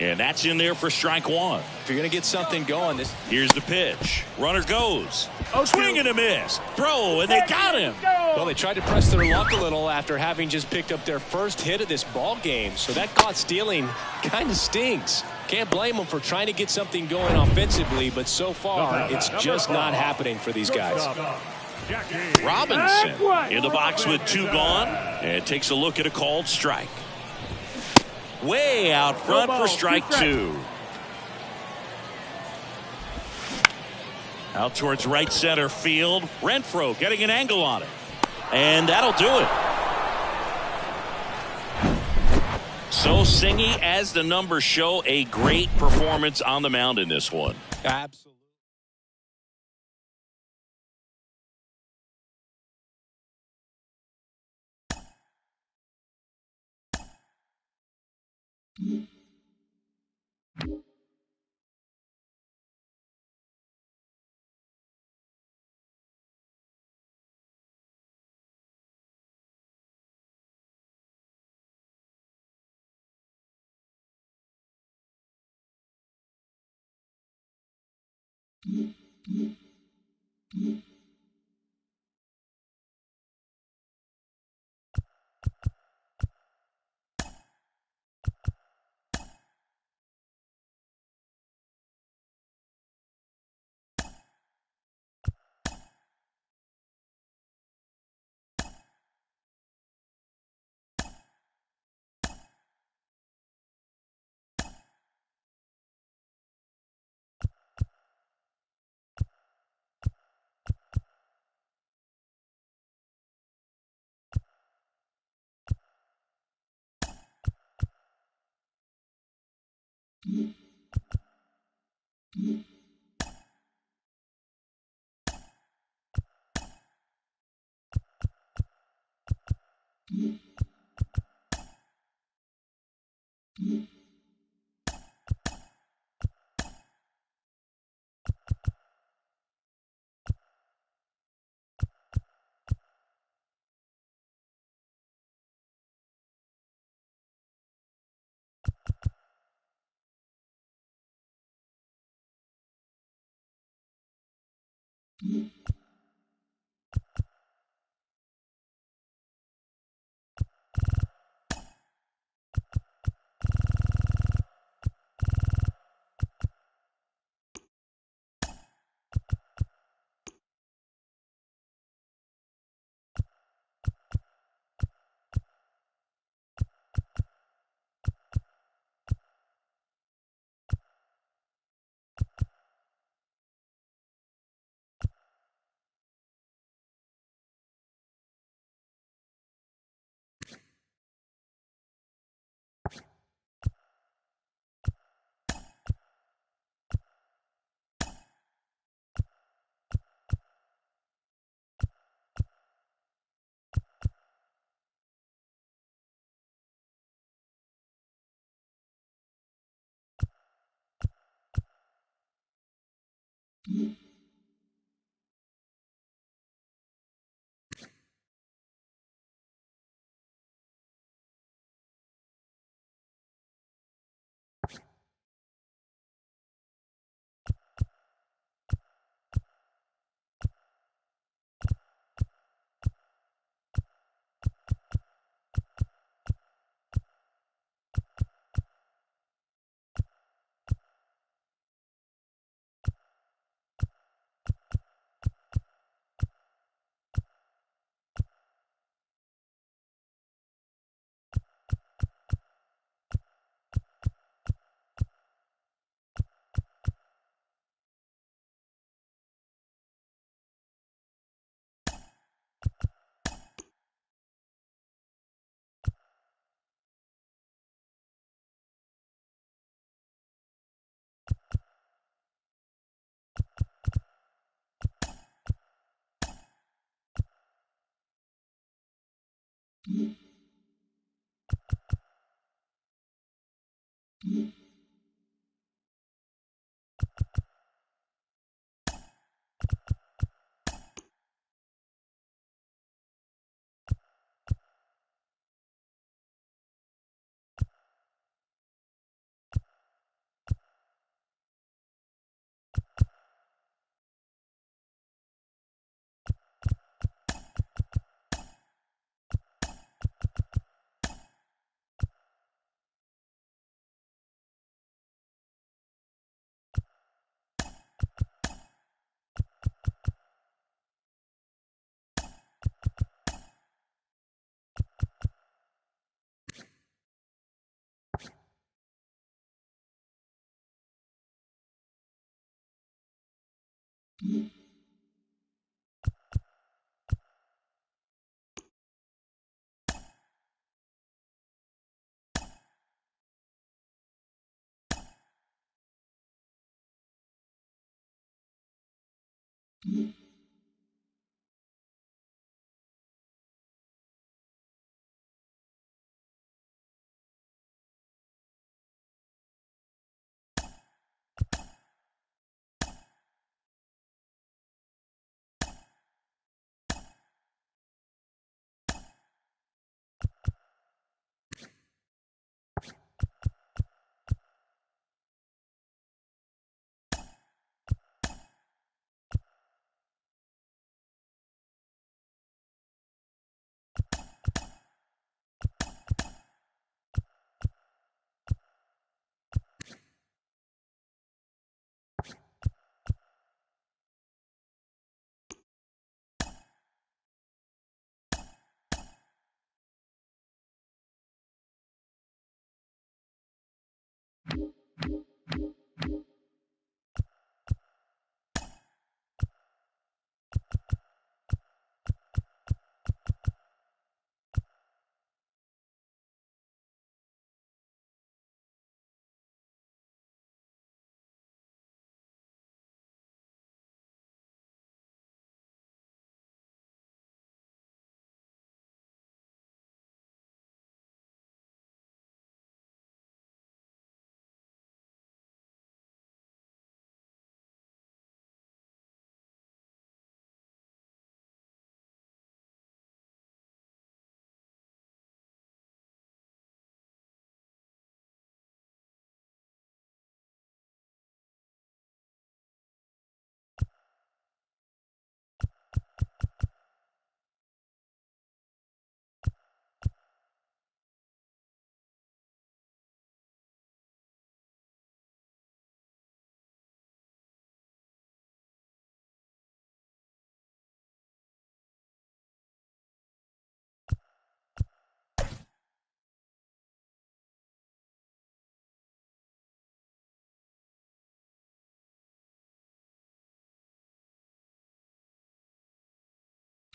And that's in there for strike 1. If you're going to get something going, here's the pitch. Runner goes. Swing and a miss. Throw, and they got him. Well, they tried to press their luck a little after having just picked up their first hit of this ball game. So that caught stealing kind of stings. Can't blame them for trying to get something going offensively, but so far it's just not happening for these guys. Robinson in the box with 2 gone and takes a look at a called strike. Way out front for strike 2. Out towards right center field. Renfroe getting an angle on it. And that'll do it. So singy as the numbers show, a great performance on the mound in this one. Absolutely.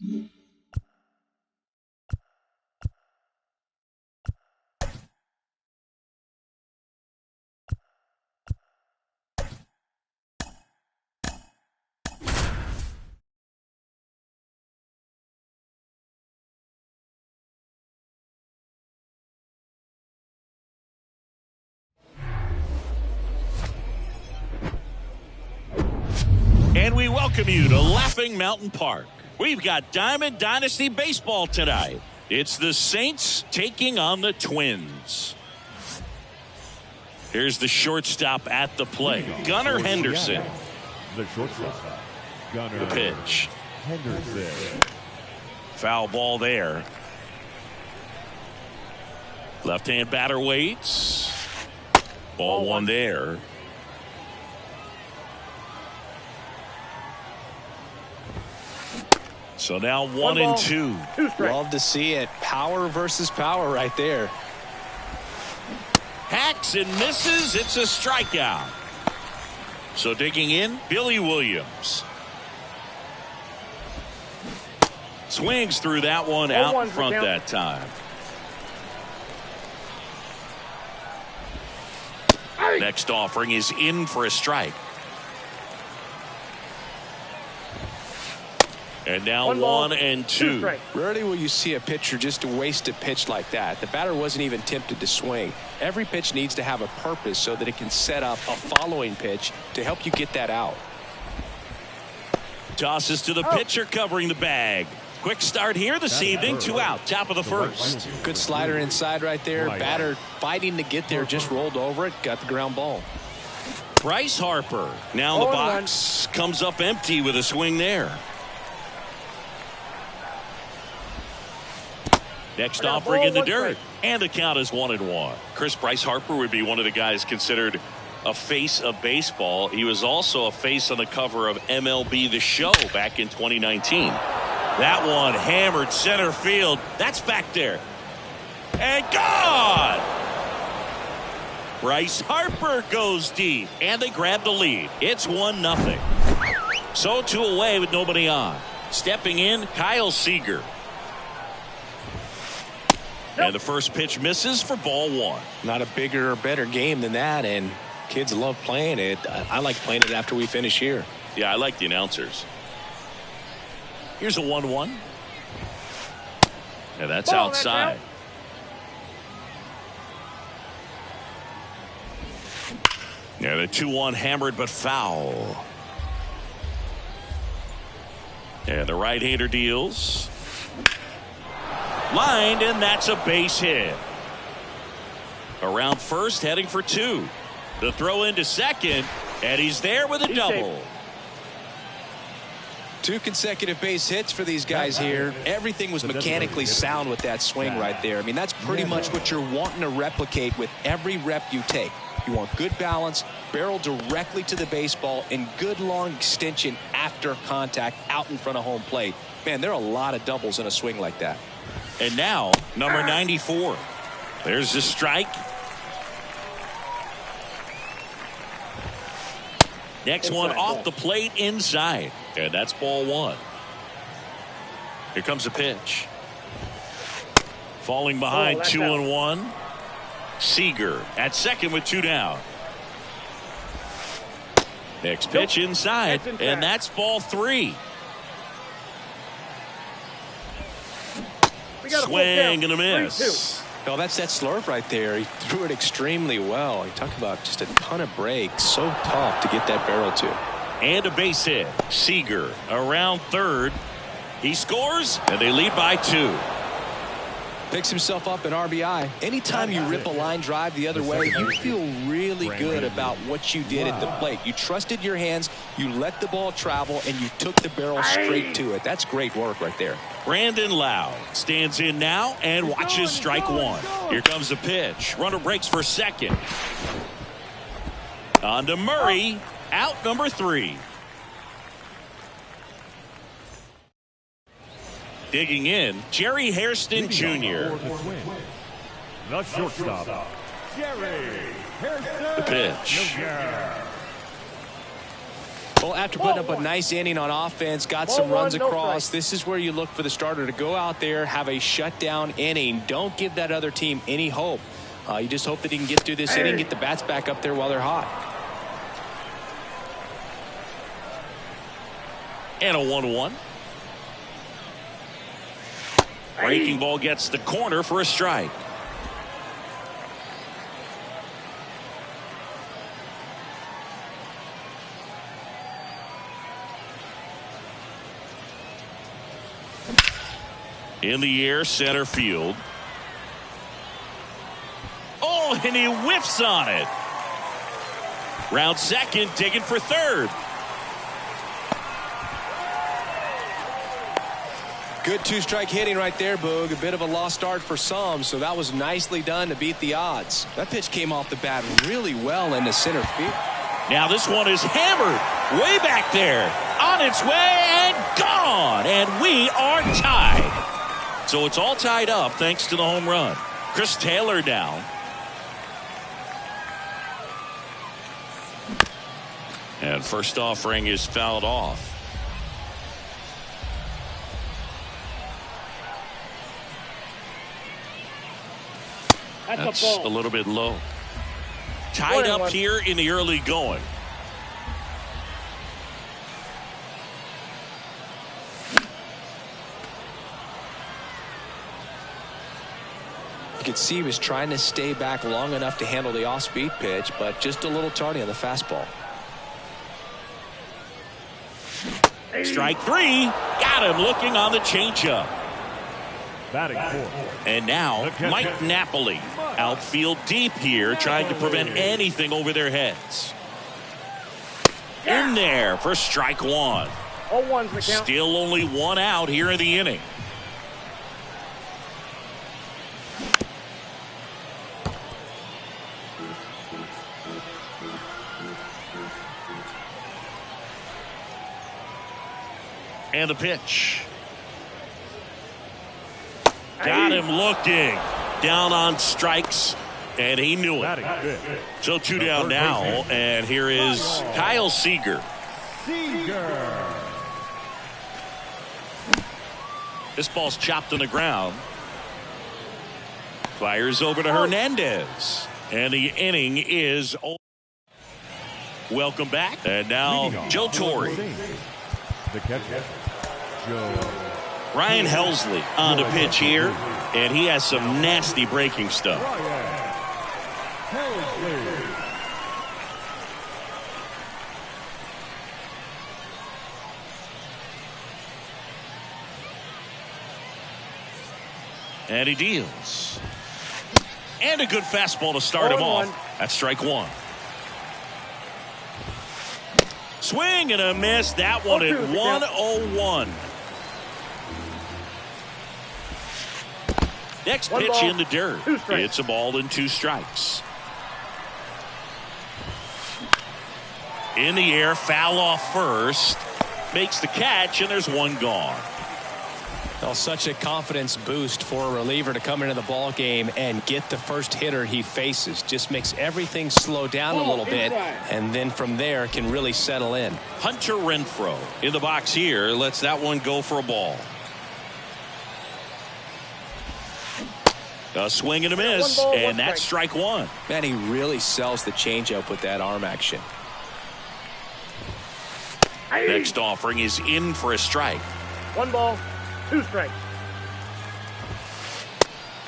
And we welcome you to Laughing Mountain Park. We've got Diamond Dynasty Baseball tonight. It's the Saints taking on the Twins. Here's the shortstop at the plate, Gunnar Henderson. The shortstop, Gunnar. The pitch. Henderson. Foul ball there. Left-hand batter waits. Ball one there. So now 1 and 2. Love to see it. Power versus power right there. Hacks and misses. It's a strikeout. So digging in, Billy Williams. Swings through that one out in front that time. Next offering is in for a strike. And now 1 and 2. Rarely will you see a pitcher just waste a pitch like that. The batter wasn't even tempted to swing. Every pitch needs to have a purpose so that it can set up a following pitch to help you get that out. Tosses to the pitcher covering the bag. Quick start here this evening. 2 out. Top of the first. Good slider inside right there. Batter fighting to get there. Just rolled over it. Got the ground ball. Bryce Harper now in the box. Comes up empty with a swing there. Next offering in the dirt. And the count is 1-1. Bryce Harper would be one of the guys considered a face of baseball. He was also a face on the cover of MLB The Show back in 2019. That one hammered center field. That's back there. And gone! Bryce Harper goes deep. And they grab the lead. It's 1-0. So 2 away with nobody on. Stepping in, Kyle Seager. And the first pitch misses for ball 1. Not a bigger or better game than that, and kids love playing it. I like playing it after we finish here. Yeah, I like the announcers. Here's a 1-1. And that's outside. Yeah, the 2-1 hammered but foul. And the right-hander deals. Lined, and that's a base hit. Around first, heading for 2. The throw into second, and he's there with a double. 2 consecutive base hits for these guys here. Everything was mechanically sound with that swing right there. I mean, that's pretty much what you're wanting to replicate with every rep you take. You want good balance, barrel directly to the baseball, and good long extension after contact out in front of home plate. Man, there are a lot of doubles in a swing like that. And now, number 94. There's the strike. Next one off the plate inside. And that's ball 1. Here comes a pitch. Falling behind 2-1. Seager at second with 2 down. Next pitch inside. And that's ball 3. Swing and a miss. Oh, that's that slurve right there. He threw it extremely well. You talk about just a ton of breaks. So tough to get that barrel to. And a base hit. Seager around third. He scores, and they lead by 2. Picks himself up an RBI. Anytime you rip a line drive the other way, you feel really good about what you did at the plate. You trusted your hands, you let the ball travel, and you took the barrel straight to it. That's great work right there. Brandon Lowe stands in now and watches strike 1. Here comes the pitch. Runner breaks for second. On to Murray. Out number 3. Digging in, Jerry Hairston Jr. The shortstop, Jerry Hairston. The pitch. Well, after putting up a nice inning on offense, got some runs across, this is where you look for the starter to go out there, have a shutdown inning. Don't give that other team any hope. You just hope that he can get through this inning, get the bats back up there while they're hot. And a 1-1. Breaking ball gets the corner for a strike. In the air, center field. Oh, and he whiffs on it. Round second, digging for third. Good two-strike hitting right there, Boog. A bit of a lost start for some, so that was nicely done to beat the odds. That pitch came off the bat really well into center field. Now this one is hammered way back there. On its way and gone. And we are tied. So it's all tied up thanks to the home run. Chris Taylor down. And first offering is fouled off. That's a little bit low. Tied up here in the early going. You could see he was trying to stay back long enough to handle the off-speed pitch, but just a little tardy on the fastball. Strike three. Got him looking on the changeup. Batting fourth. And now Mike Napoli. Outfield deep here, trying to prevent anything over their heads. In there for strike one. Still only one out here in the inning. And the pitch. Got him looking. Down on strikes, and he knew it. So two down now, and here is Kyle Seager. This ball's chopped on the ground. Fires over to Hernandez, and the inning is over. Welcome back, and now Joe Torre. The catcher, Joe. Ryan Helsley on the pitch here, and he has some nasty breaking stuff. And he deals. And a good fastball to start him off. That's strike one. Swing and a miss. That one at 101. Next pitch in the dirt. It's a ball and two strikes. In the air, foul off first. Makes the catch, and there's one gone. Well, such a confidence boost for a reliever to come into the ball game and get the first hitter he faces. Just makes everything slow down a little bit, and then from there can really settle in. Hunter Renfroe in the box here. Lets that one go for a ball. A swing and a miss, and that's strike one. Man, he really sells the changeup with that arm action. Next offering is in for a strike. 1 ball, 2 strikes.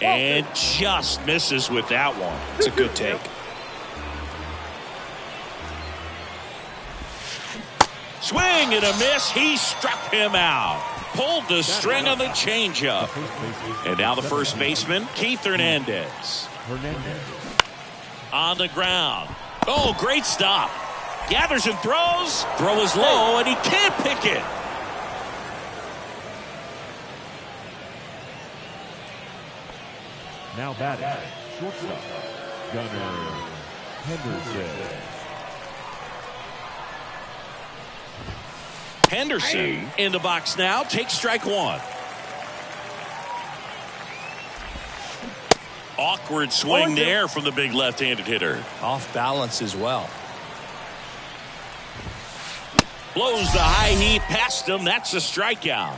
And just misses with that one. It's a good take. Swing and a miss. He struck him out. Pulled the string on the changeup. And now the first baseman, Keith Hernandez. On the ground. Oh, great stop. Gathers and throws. Throw is low, and he can't pick it. Now batting, shortstop, Gunnar Henderson. Henderson in the box now. Takes strike one. Awkward swing there from the big left-handed hitter. Off balance as well. Blows the high heat past him. That's a strikeout.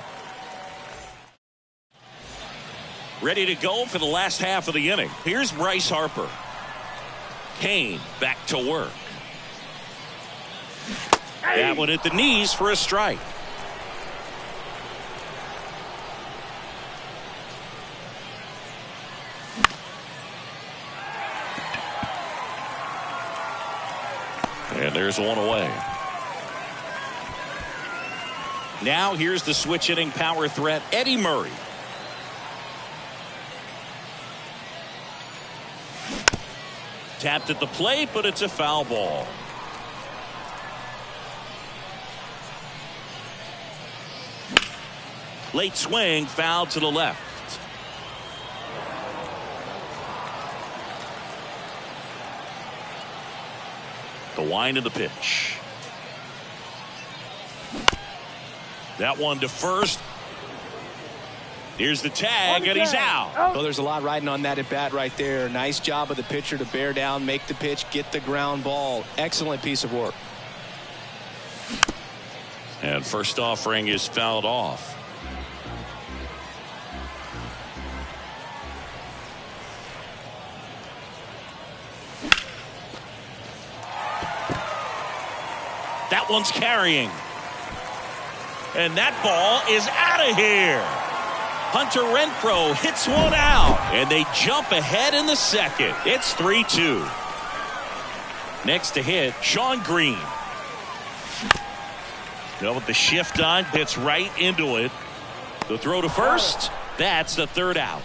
Ready to go for the last half of the inning. Here's Bryce Harper. Kane back to work. That one at the knees for a strike. And there's one away. Now here's the switch hitting power threat, Eddie Murray. Tapped at the plate, but it's a foul ball. Late swing, foul to the left. The wind of the pitch. That one to first. Here's the tag, and he's out. Well, there's a lot riding on that at bat right there. Nice job of the pitcher to bear down, make the pitch, get the ground ball. Excellent piece of work. And first offering is fouled off. That one's carrying. And that ball is out of here. Hunter Renfroe hits one out. And they jump ahead in the second. It's 3-2. Next to hit, Sean Green. With the shift on, hits right into it. The throw to first. That's the third out.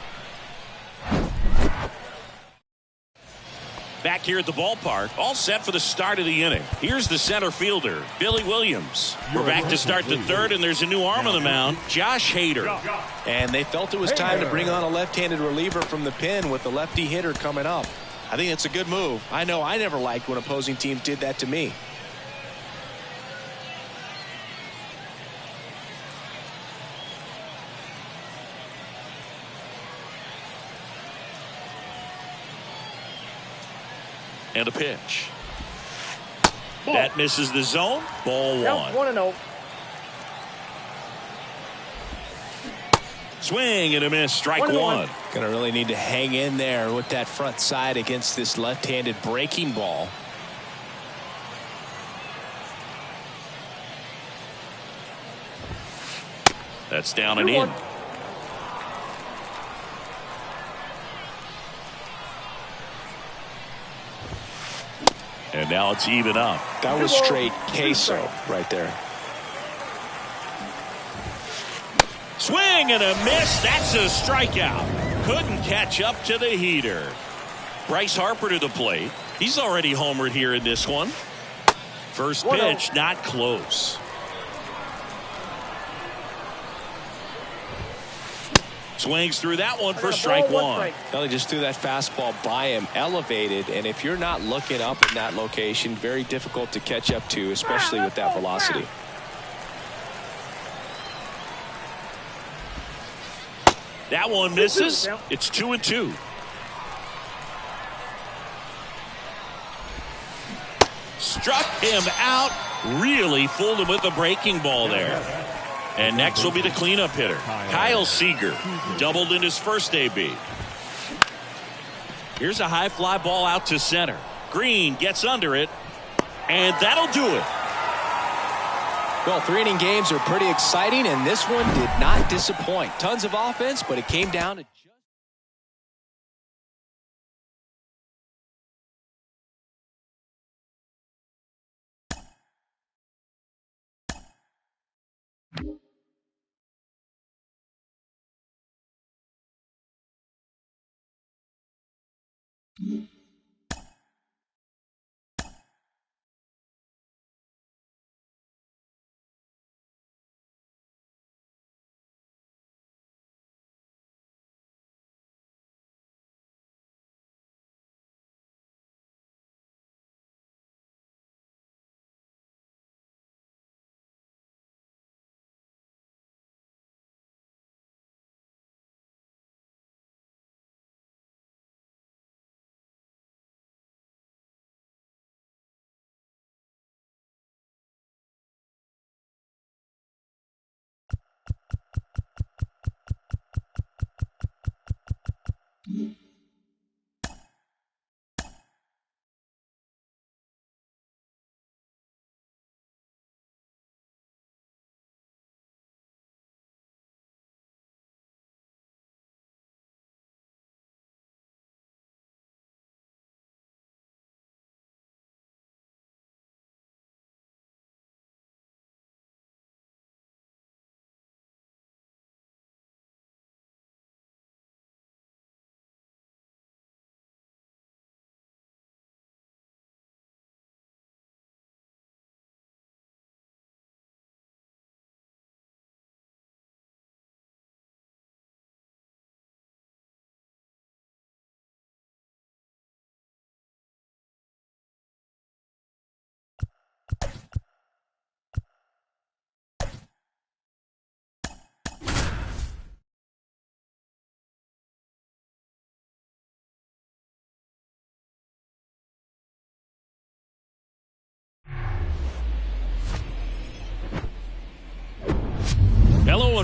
Back here at the ballpark, all set for the start of the inning. Here's the center fielder, Billy Williams. We're back to start the third, and there's a new arm on the mound, Josh Hader. And they felt it was time to bring on a left-handed reliever from the pen with the lefty hitter coming up. I think it's a good move. I know I never liked when opposing teams did that to me. And a pitch. Ball. That misses the zone. Ball one. 1-0. Swing and a miss. Strike one. Gonna really need to hang in there with that front side against this left-handed breaking ball. That's down and in. And now it's even up. That was straight queso right there. Swing and a miss. That's a strikeout. Couldn't catch up to the heater. Bryce Harper to the plate. He's already homered here in this one. First pitch, not close. Swings through that one for strike one. Well, he just threw that fastball by him, elevated, and if you're not looking up in that location, very difficult to catch up to, especially with that velocity. That one misses. It's 2-2. Struck him out. Really fooled him with the breaking ball there. And next will be the cleanup hitter, Kyle Seager. Doubled in his first AB. Here's a high fly ball out to center. Green gets under it, and that'll do it. Well, 3-inning games are pretty exciting, and this one did not disappoint. Tons of offense, but it came down to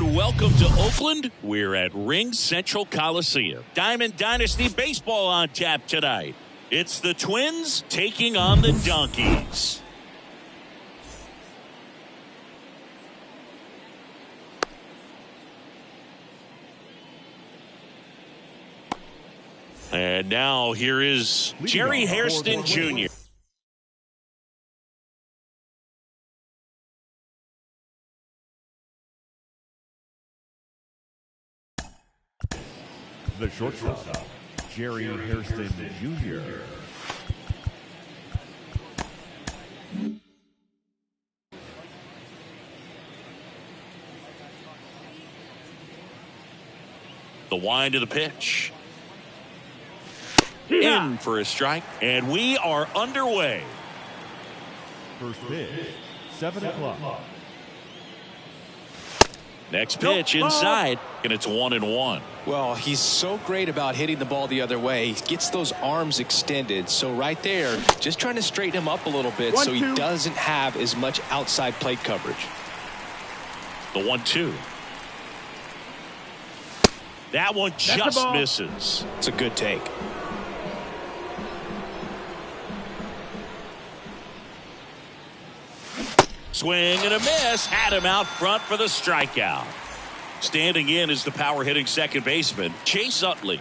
and welcome to Oakland. We're at Ring Central Coliseum. Diamond Dynasty Baseball on tap tonight. It's the Twins taking on the Donkeys. And now here is Jerry Hairston Jr. The shortstop, Jerry Hairston Jr. The wind of the pitch. In for a strike, and we are underway. First pitch, 7 o'clock. Next pitch inside, and it's 1-1. Well, he's so great about hitting the ball the other way. He gets those arms extended. So right there, just trying to straighten him up a little bit so he doesn't have as much outside plate coverage. The 1-2. That one just misses. It's a good take. Swing and a miss. Had him out front for the strikeout. Standing in is the power hitting second baseman, Chase Utley.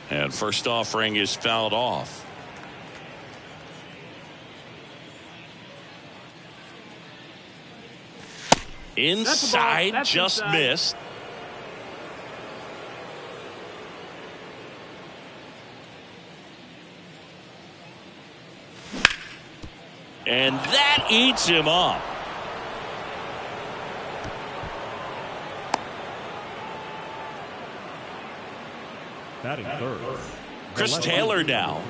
And first offering is fouled off. Inside, just missed. And that eats him up. Batting third, Chris Taylor now.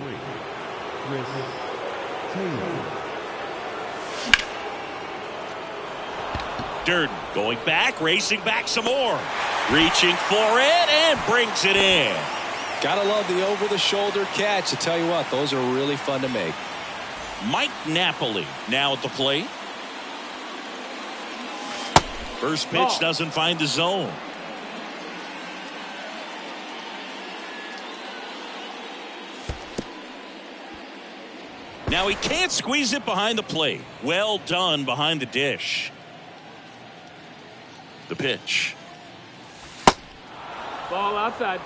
Chris Taylor. Durden going back, racing back some more. Reaching for it and brings it in. Gotta love the over-the-shoulder catch. I tell you what, those are really fun to make. Mike Napoli now at the plate. First pitch doesn't find the zone. Now he can't squeeze it behind the plate. Well done behind the dish. The pitch. Ball outside.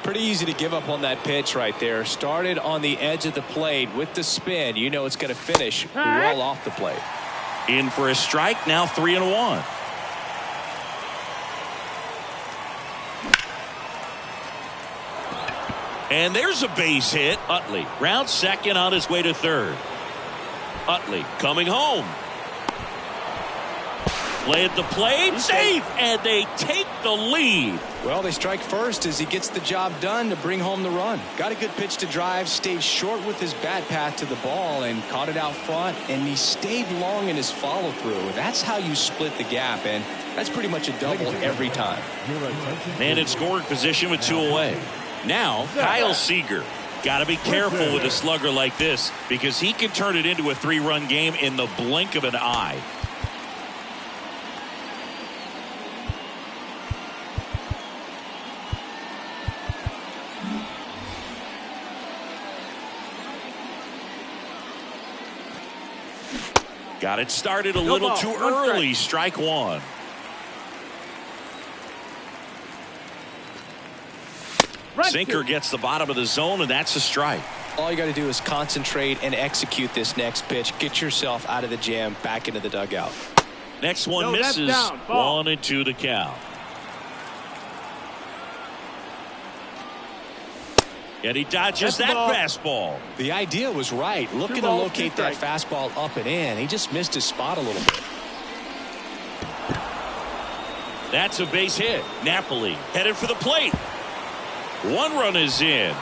Pretty easy to give up on that pitch right there. Started on the edge of the plate with the spin. You know it's going to finish well off the plate. In for a strike, now 3-1. And there's a base hit. Utley round second on his way to third. Utley coming home. Play at the plate, safe, and they take the lead. Well, they strike first as he gets the job done to bring home the run. Got a good pitch to drive, stayed short with his bat path to the ball and caught it out front, and he stayed long in his follow through. That's how you split the gap, and that's pretty much a double every time. Man in scoring position with 2 away. Now Kyle Seager. Got to be careful with a slugger like this because he can turn it into a 3-run game in the blink of an eye. Got it started a little too early. Strike one. Sinker gets the bottom of the zone, and that's a strike. All you got to do is concentrate and execute this next pitch. Get yourself out of the jam, back into the dugout. Next one misses. 1-2 the count. And he dodges that fastball. The idea was right. Looking to locate that fastball up and in. He just missed his spot a little bit. That's a base hit. Napoli headed for the plate. 1 run is in.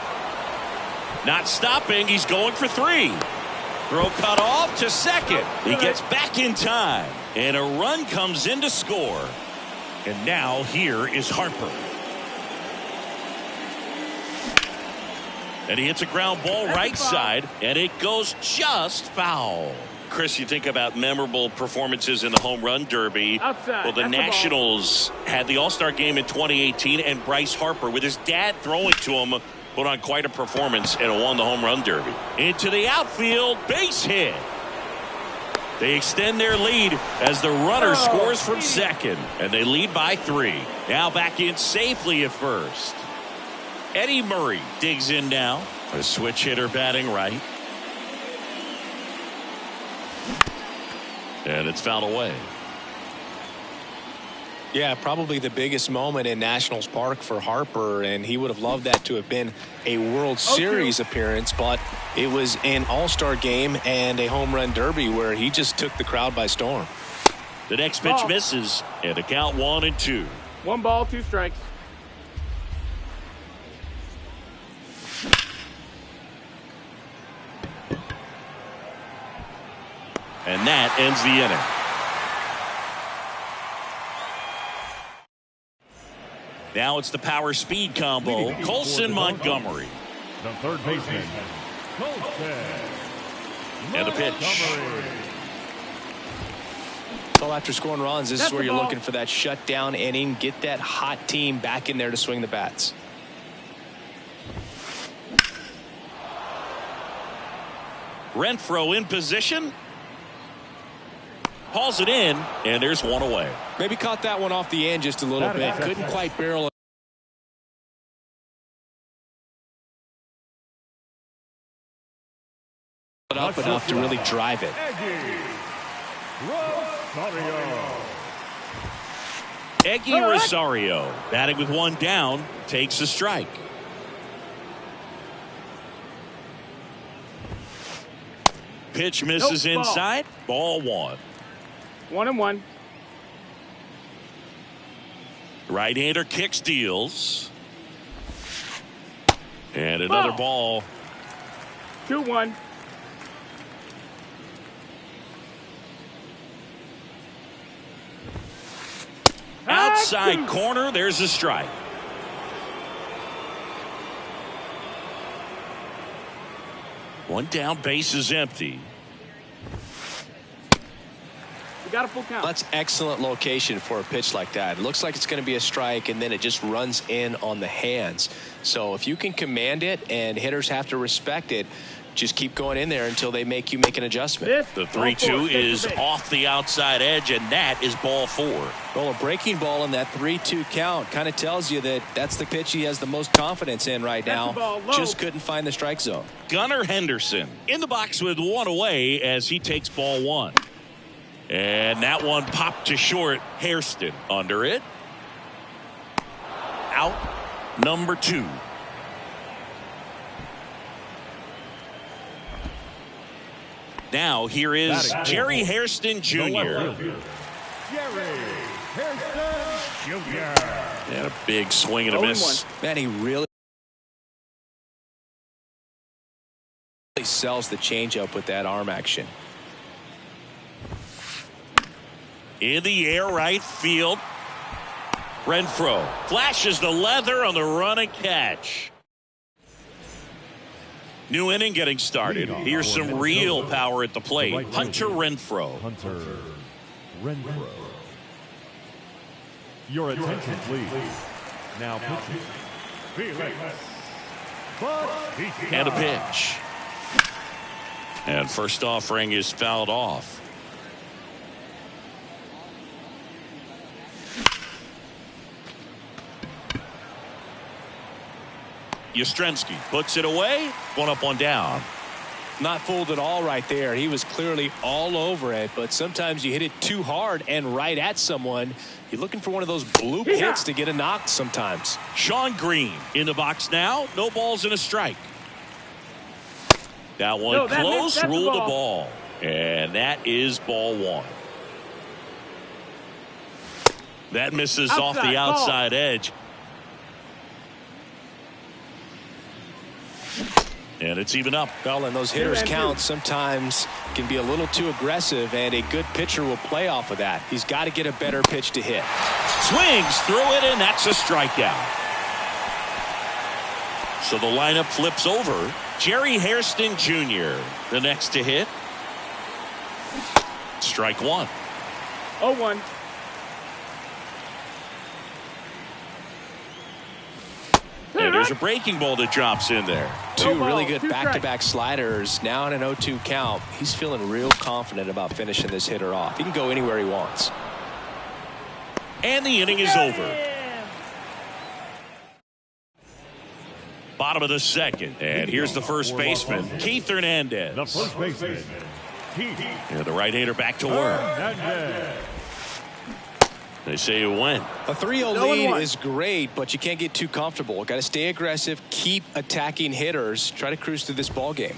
Not stopping. He's going for 3. Throw cut off to second. He gets back in time. And a run comes in to score. And now here is Harper. And he hits a ground ball right side, and it goes just foul. Chris, you think about memorable performances in the home run derby. Outside. Well, the Nationals had the All-Star game in 2018, and Bryce Harper, with his dad throwing to him, put on quite a performance and won the home run derby. Into the outfield, base hit. They extend their lead as the runner scores from second, and they lead by 3. Now back in safely at first. Eddie Murray digs in now. A switch hitter batting right. And it's fouled away. Yeah, probably the biggest moment in Nationals Park for Harper, and he would have loved that to have been a World Series appearance, but it was an All-Star game and a home run derby where he just took the crowd by storm. The next pitch misses, and the count 1-2. 1 ball, 2 strikes. And that ends the inning. Now it's the power speed combo. Colson Montgomery. The third baseman, Colson. And the pitch. So after scoring runs, this is where you're looking for that shutdown inning. Get that hot team back in there to swing the bats. Renfroe in position. Hauls it in, and there's one away. Maybe caught that one off the end just a little bit. Couldn't quite barrel it up enough to really drive it. Eggy Rosario, batting with 1 down, takes a strike. Pitch misses inside. Ball 1. 1-1. Right-hander kicks, deals. And another ball. 2-1. Outside corner, there's a strike. One down, base is empty. Got a full count. That's excellent location for a pitch like that. It looks like it's going to be a strike, and then it just runs in on the hands. So if you can command it and hitters have to respect it, just keep going in there until they make you make an adjustment. The 3-2 is off the outside edge, and that is ball 4. Well, a breaking ball in that 3-2 count kind of tells you that that's the pitch he has the most confidence in right now. Just couldn't find the strike zone. Gunnar Henderson in the box with 1 away as he takes ball 1. And that one popped to short. Hairston under it. Out number 2. Now here is Jerry Hairston Jr. Jerry Hairston Jr. And a big swing and a miss. Man, he really sells the changeup with that arm action. In the air, right field. Renfroe flashes the leather on the run and catch. New inning getting started. Here's some real power at the plate. Hunter Renfroe. Your attention, please. Now pitching. Felix. And a pitch. And first offering is fouled off. Yastrzemski puts it away. 1 up, 1 down. Not fooled at all right there. He was clearly all over it, but sometimes you hit it too hard and right at someone. You're looking for one of those bloop hits to get a knock sometimes. Sean Green in the box now. No balls and a strike. That one close, ruled a ball. And that is ball 1. That misses off the outside edge. And it's even up. Well, and those hitters count sometimes can be a little too aggressive, and a good pitcher will play off of that. He's got to get a better pitch to hit. Swings through it, and that's a strikeout. So the lineup flips over. Jerry Hairston Jr., the next to hit. Strike one. 0-1. And there's a breaking ball that drops in there. Two ball, really good two back-to-back sliders. Now in an 0-2 count. He's feeling real confident about finishing this hitter off. He can go anywhere he wants. And the inning is over. Bottom of the second. And here's the first baseman, Keith Hernandez. The first baseman, Keith And the right-hander back to work. Hernandez. They say it went. A 3-0 lead is great, but you can't get too comfortable. Got to stay aggressive, keep attacking hitters, try to cruise through this ball game.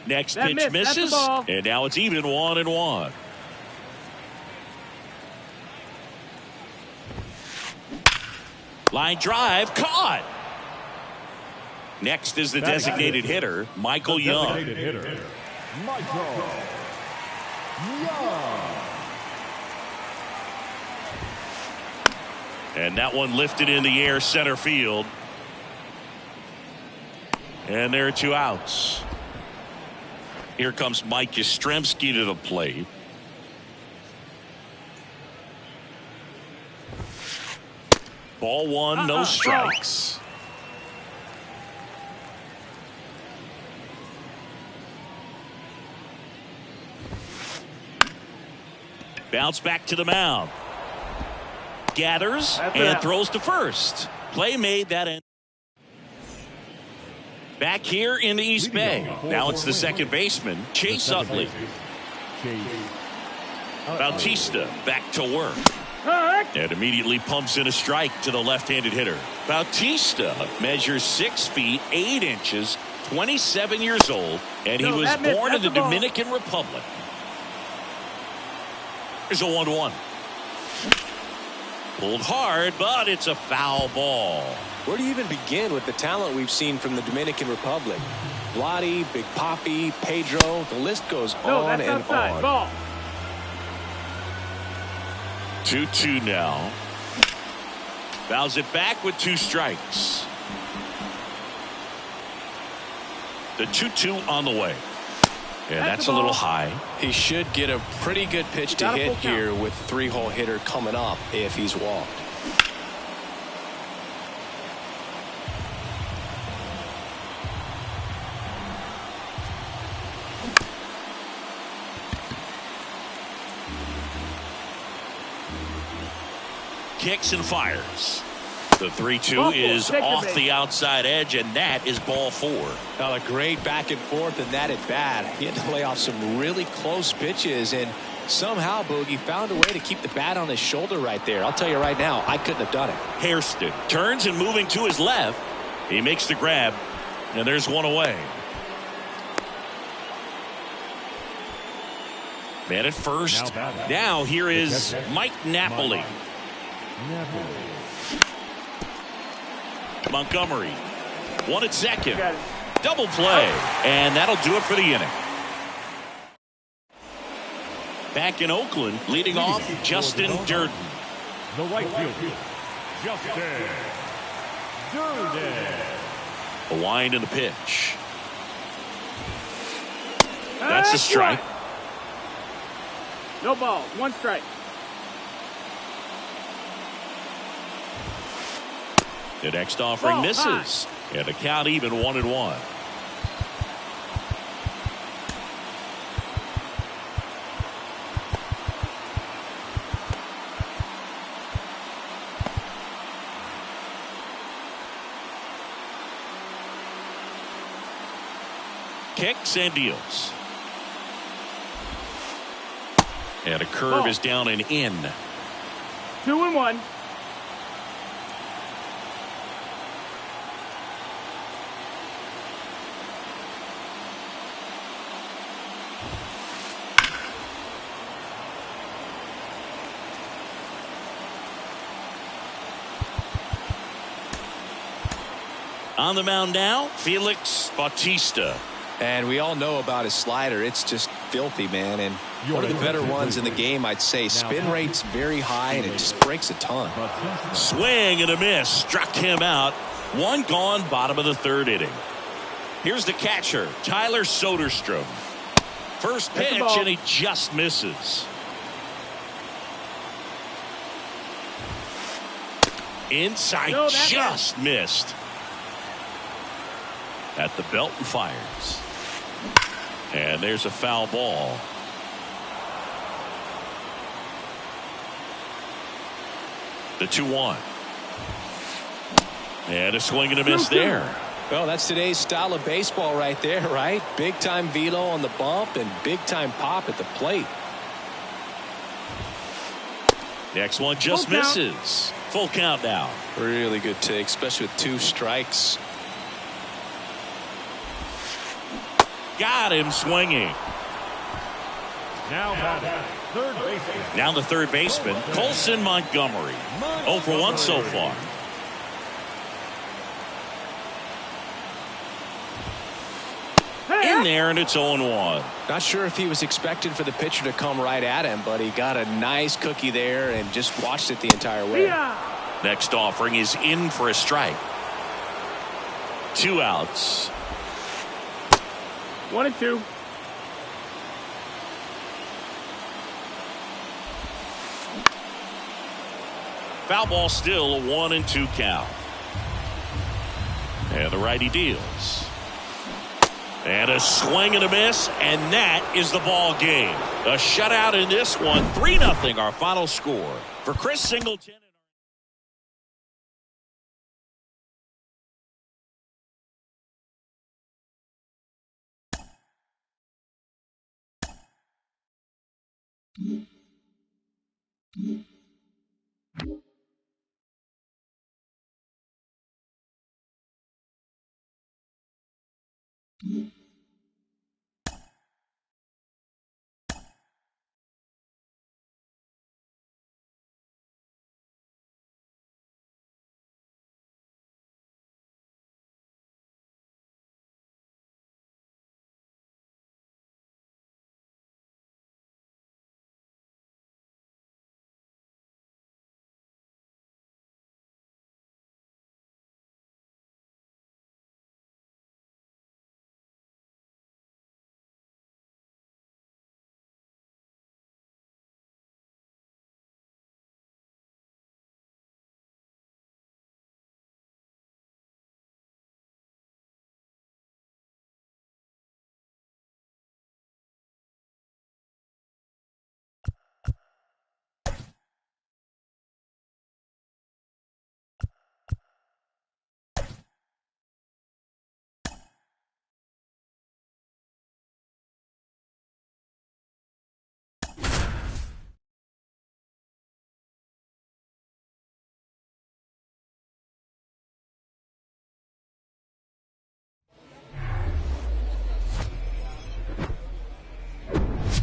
Next That pitch missed. That's the misses, ball. and now it's even 1-1. Line drive, caught. Next is the designated hitter, Michael Young. Designated hitter, Michael Young. And that one lifted in the air center field. And there are two outs. Here comes Mike Yastrzemski to the plate. Ball one, no strikes. Bounce back to the mound. Gathers and throws to first. Play made that end. Back here in the East Bay. Now it's the second baseman, Chase Utley. Bautista back to work. And immediately pumps in a strike to the left-handed hitter. Bautista measures 6 feet 8 inches, 27 years old, and he was born in the Dominican Republic. Here's a 1-1. Pulled hard, but it's a foul ball. Where do you even begin with the talent we've seen from the Dominican Republic? Vladi, Big Papi, Pedro, the list goes on and outside. on. Ball. 2-2 now. Fouls it back with 2 strikes. The 2-2 on the way. And that's a little high. He should get a pretty good pitch to hit here with 3-hole hitter coming up if he's walked. Kicks and fires. The 3-2 is off the outside edge, and that is ball 4. Now a great back and forth, and that at bat. He had to lay off some really close pitches, and somehow Boogie found a way to keep the bat on his shoulder right there. I'll tell you right now, I couldn't have done it. Hairston turns and moving to his left. He makes the grab, and there's one away. Man at first. Now here is Mike Napoli. Montgomery. One at second. Double play. And that'll do it for the inning. Back in Oakland, leading off, Justin Durden. The right fielder, Justin Durden. A wind in the pitch. That's a strike. No ball. 1 strike. The next offering misses. And the count even 1-1. Kicks and deals. And a curve is down and in. 2-1. On the mound now, Felix Bautista. And we all know about his slider. It's just filthy, man. And one of the better ones in the game, I'd say. Spin rate's very high, and it just breaks a ton. Swing and a miss. Struck him out. One gone, bottom of the 3rd inning. Here's the catcher, Tyler Soderstrom. First That's the pitch, ball. and he just misses. Inside, No, that just missed. At the belt and fires. And there's a foul ball. The 2-1. And a swing and a miss there. Well, that's today's style of baseball right there, right? Big time velo on the bump and big time pop at the plate. Next one just Full count. misses. Full count now. Really good take, especially with 2 strikes. Got him swinging. Now batting, third baseman. Now the third baseman, Colson Montgomery. 0 for 1 so far. In there, and it's 0-1. Not sure if he was expecting for the pitcher to come right at him, but he got a nice cookie there and just watched it the entire way. Yeah. Next offering is in for a strike. 2 outs. 1-2. Foul ball still, a 1-2 count. And the righty deals. And a swing and a miss, and that is the ball game. A shutout in this one, 3-0 our final score. For Chris Singleton.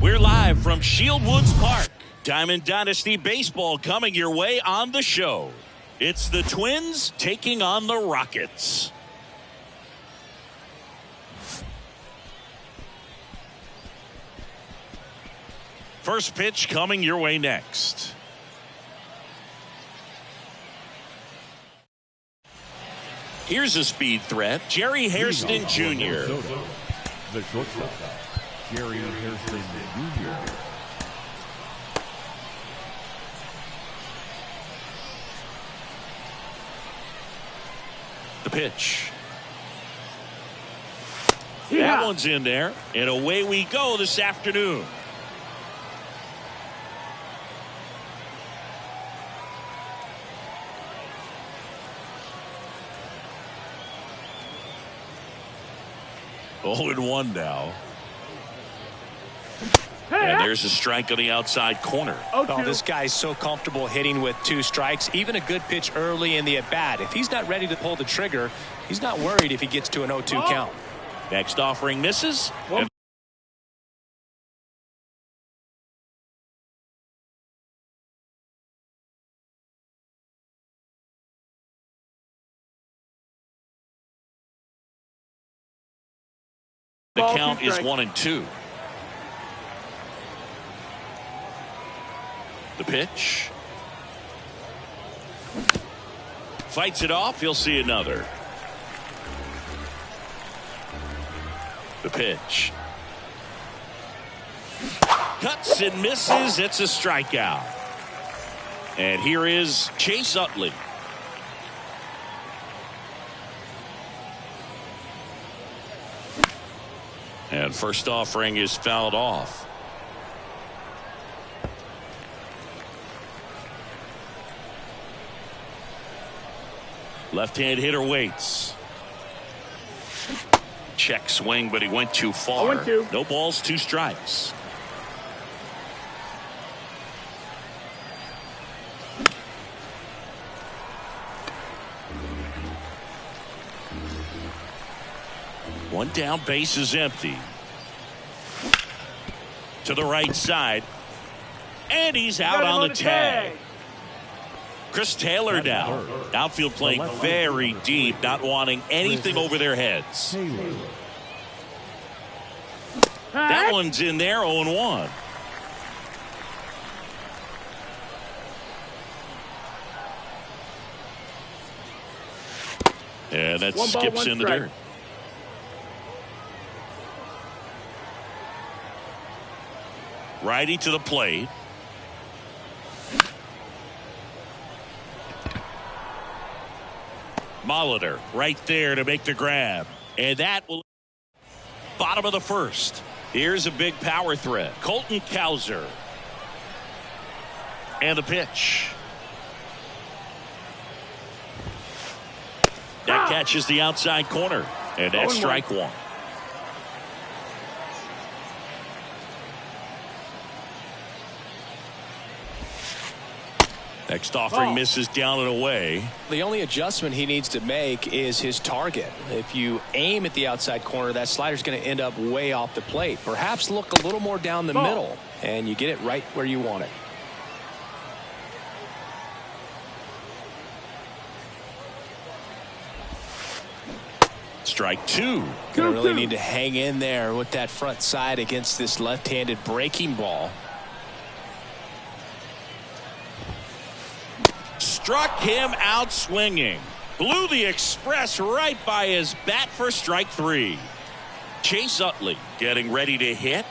We're live from Shield Woods Park. Diamond Dynasty Baseball coming your way on the show. It's the Twins taking on the Rockets. First pitch coming your way next. Here's a speed threat, Jerry Hairston Jr. The shortstop, Jerry Hairston Jr. The pitch. Yeah. That one's in there, and away we go this afternoon. Oh, and 1 now. And there's a strike on the outside corner. Oh, this guy's so comfortable hitting with 2 strikes. Even a good pitch early in the at-bat. If he's not ready to pull the trigger, he's not worried if he gets to an 0-2 count. Next offering misses. And the count is 1-2. The pitch. Fights it off. He'll see another. The pitch. Cuts and misses. It's a strikeout. And here is Chase Utley. And first offering is fouled off. Left-hand hitter waits. Check swing, but he went too far. 0-2. No balls, 2 strikes. One down, base is empty. To the right side. And he's out on the tag. Chris Taylor now. Outfield playing very deep, not wanting anything over their heads. That one's in there, 0-1. And that skips in the dirt. Righty to the plate. Molitor right there to make the grab. And that will bottom of the first. Here's a big power threat. Colton Cowser. And the pitch. That catches the outside corner. And that's strike one. Next offering misses down and away. The only adjustment he needs to make is his target. If you aim at the outside corner, that slider's going to end up way off the plate. Perhaps look a little more down the middle, and you get it right where you want it. Strike two. Gonna really need to hang in there with that front side against this left-handed breaking ball. Struck him out swinging. Blew the express right by his bat for strike three. Chase Utley getting ready to hit.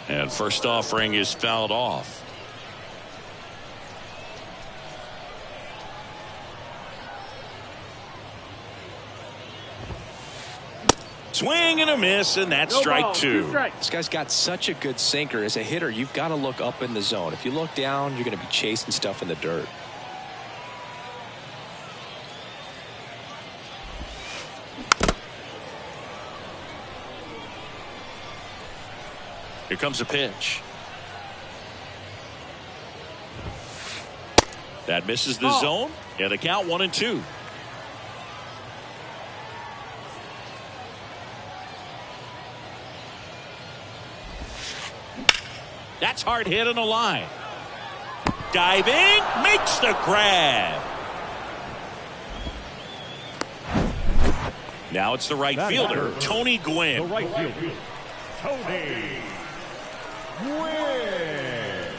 And first offering is fouled off. Swing and a miss, and that's strike two. This guy's got such a good sinker. As a hitter, you've got to look up in the zone. If you look down, you're going to be chasing stuff in the dirt. Here comes a pitch. That misses the zone. Yeah, the count 1-2. That's hard hit on the line. Diving, makes the grab. Now it's the right fielder, Tony Gwynn. The right fielder, Tony Gwynn.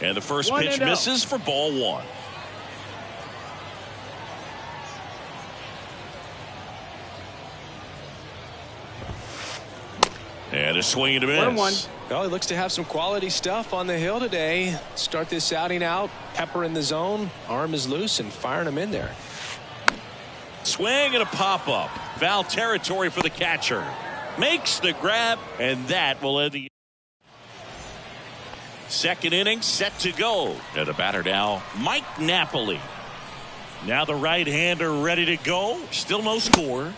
And the first pitch misses for ball one. And a swing and a miss. Well, he looks to have some quality stuff on the hill today. Start this outing out, pepper in the zone, arm is loose, and firing him in there. Swing and a pop-up. Foul territory for the catcher. Makes the grab, and that will end the second inning set to go. And the batter now, Mike Napoli. Now the right-hander ready to go. Still no score.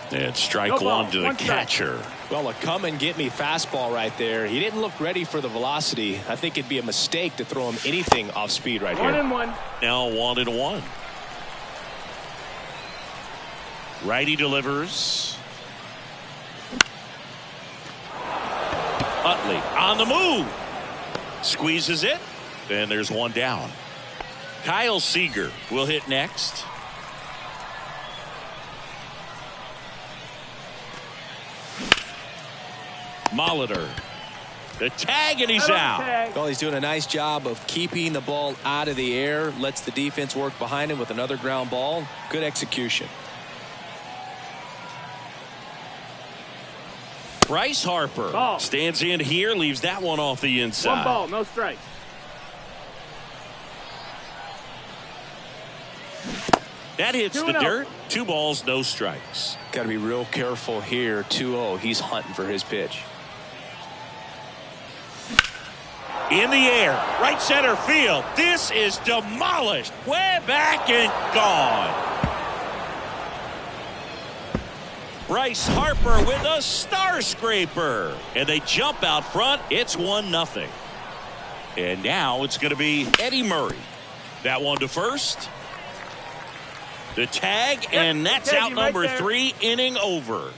And strike one to the catcher. Well, a come-and-get-me fastball right there. He didn't look ready for the velocity. I think it'd be a mistake to throw him anything off speed right here. 1-1. Now 1-1. Righty delivers. Utley on the move. Squeezes it. And there's one down. Kyle Seager will hit next. Molitor. The tag, and he's out. Well, he's doing a nice job of keeping the ball out of the air. Lets the defense work behind him with another ground ball. Good execution. Bryce Harper Ball. stands in here, leaves that one off the inside. 1 ball, no strikes. That hits the 2-0. dirt. 2 balls, no strikes. Got to be real careful here. 2-0. He's hunting for his pitch. In the air, right center field. This is demolished. Way back and gone. Bryce Harper with a star scraper. And they jump out front. It's 1-0. And now it's going to be Eddie Murray. That one to first. The tag, and that's out number right 3, inning over.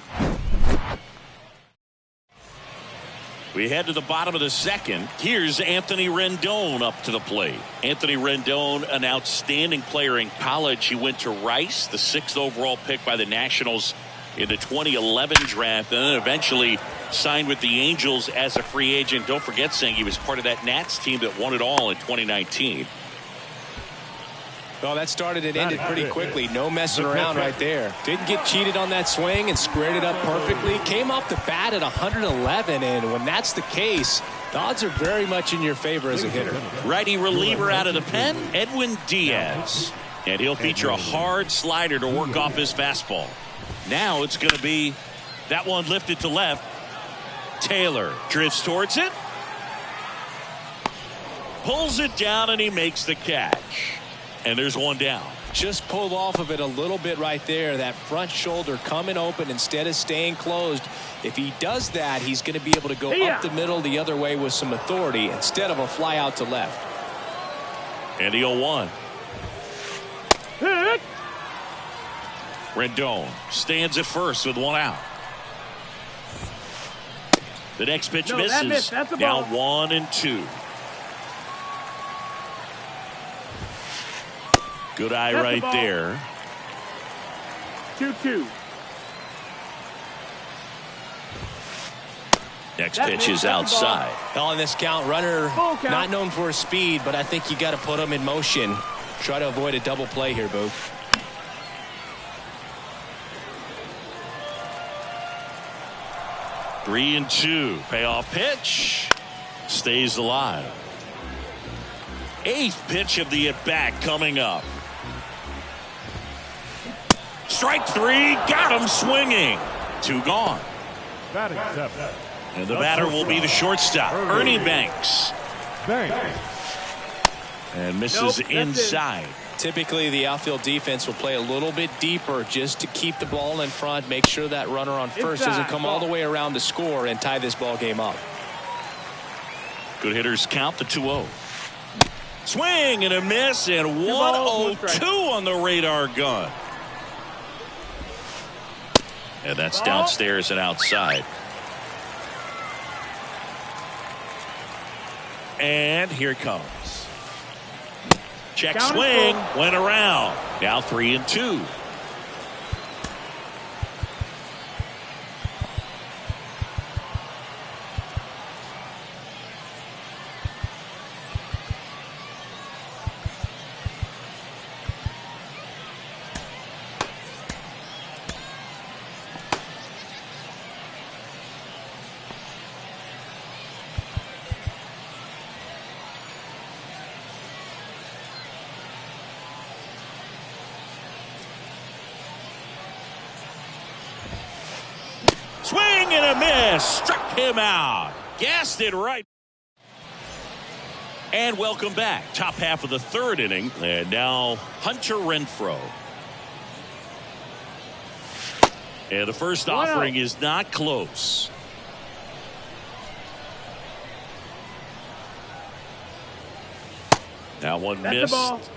We head to the bottom of the second. Here's Anthony Rendon up to the plate. Anthony Rendon, an outstanding player in college. He went to Rice, the 6th overall pick by the Nationals in the 2011 draft, and then eventually signed with the Angels as a free agent. Don't forget, saying he was part of that Nats team that won it all in 2019. Well, that started and ended pretty quickly. No messing around right there. Didn't get cheated on that swing and squared it up perfectly. Came off the bat at 111, and when that's the case, the odds are very much in your favor as a hitter. Righty reliever out of the pen, Edwin Diaz. And he'll feature a hard slider to work off his fastball. Now it's going to be that one lifted to left. Taylor drifts towards it. Pulls it down, and he makes the catch. And there's one down. Just pulled off of it a little bit right there. That front shoulder coming open instead of staying closed. If he does that, he's going to be able to go up the middle the other way with some authority instead of a fly out to left. And the 0-1. Hit. Rendon stands at first with 1 out. The next pitch misses. That missed. That's a now ball. 1-2. Good eye That's right there. 2-2. Next pitch is outside. On this count, runner Full count. not known for his speed, but I think you got to put him in motion. Try to avoid a double play here, Boo. Three and 2. Payoff pitch. Stays alive. 8th pitch of the at-bat coming up. Strike 3. Got him swinging. 2 gone. Batting 7. And the batter will be the shortstop, Ernie Banks. And misses inside. Typically, the outfield defense will play a little bit deeper just to keep the ball in front, make sure that runner on first doesn't come all the way around to score and tie this ball game up. Good hitters count the 2-0. Swing and a miss, and 1-0-2 on the radar gun. And that's downstairs and outside. And here it comes. Check swing, went around. Now 3 and 2. Swing and a miss. Struck him out. Gassed it right. And welcome back. Top half of the 3rd inning. And now Hunter Renfroe. And the first offering is not close. Now one missed.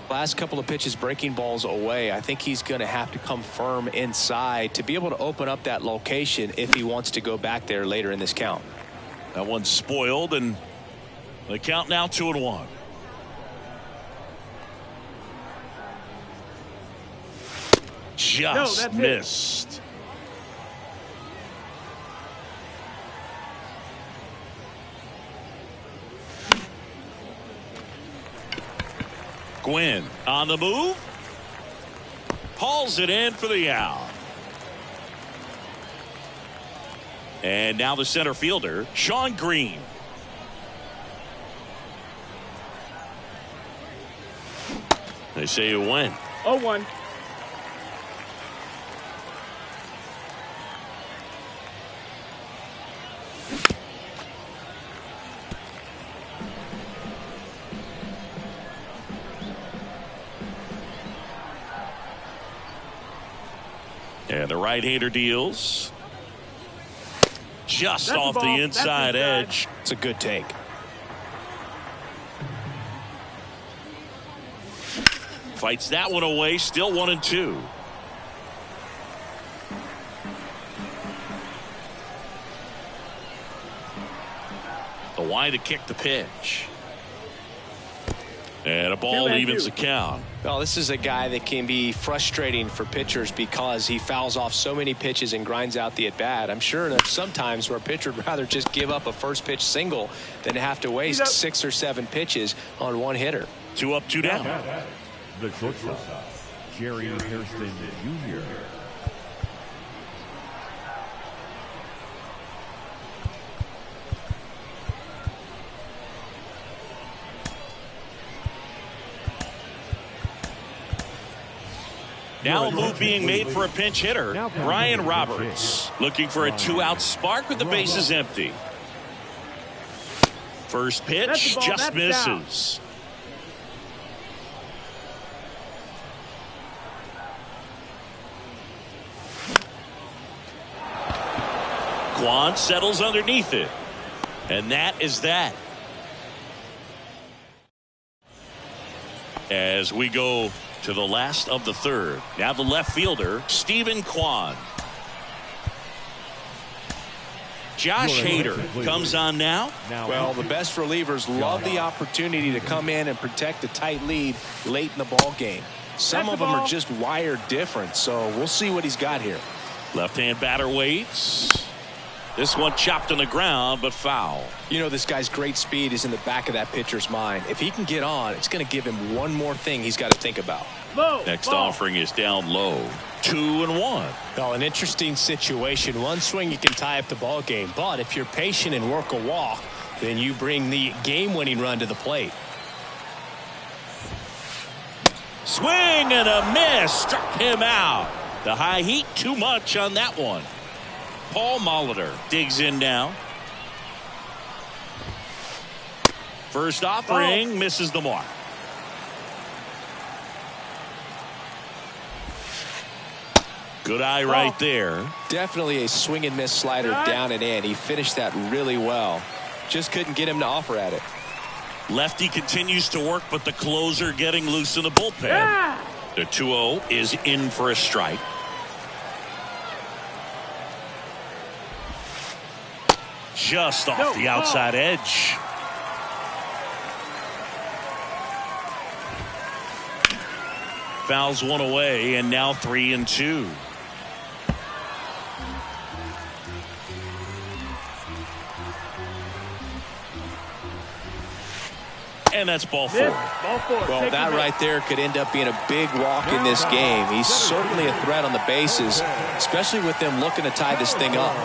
Last couple of pitches breaking balls away. I think he's going to have to come firm inside to be able to open up that location if he wants to go back there later in this count. That one's spoiled, and the count now 2-1. Just missed. Gwynn on the move. Hauls it in for the out. And now the center fielder, Sean Green. They say you win. 0-1. And the right-hander deals. Just That's off the ball. the inside That's edge. It's a good take. Fights that one away. Still 1-2. The wide to kick the pitch. And a ball evens the count. Well, this is a guy that can be frustrating for pitchers because he fouls off so many pitches and grinds out the at-bat. I'm sure there's sometimes where a pitcher would rather just give up a first pitch single than have to waste 6 or 7 pitches on one hitter. 2 up, 2 down. The shortstop, Jerry Hairston Jr. Now a move being made for a pinch hitter, Brian Roberts. Looking for a 2-out spark with the bases empty. First pitch just misses. Kwan settles underneath it. And that is that. As we go to the last of the third. Now the left fielder, Stephen Kwan. Josh Hader comes on now. Well, the best relievers love the opportunity to come in and protect a tight lead late in the ball game. Some of them are just wired different, so we'll see what he's got here. Left-hand batter waits. This one chopped on the ground, but foul. You know, this guy's great speed is in the back of that pitcher's mind. If he can get on, it's going to give him one more thing he's got to think about. Next offering is down low. 2-1. Well, an interesting situation. One swing you can tie up the ball game, but if you're patient and work a walk, then you bring the game-winning run to the plate. Swing and a miss. Struck him out. The high heat too much on that one. Paul Molitor digs in now. First offering misses the mark. Good eye right there. Definitely a swing and miss slider down and in. He finished that really well. Just couldn't get him to offer at it. Lefty continues to work, but the closer getting loose in the bullpen. The 2-0 is in for a strike. Just off the outside edge. Fouls one away, and now 3-2. And that's ball 4. Well, that right there could end up being a big walk in this game. He's certainly a threat on the bases, especially with them looking to tie this thing up.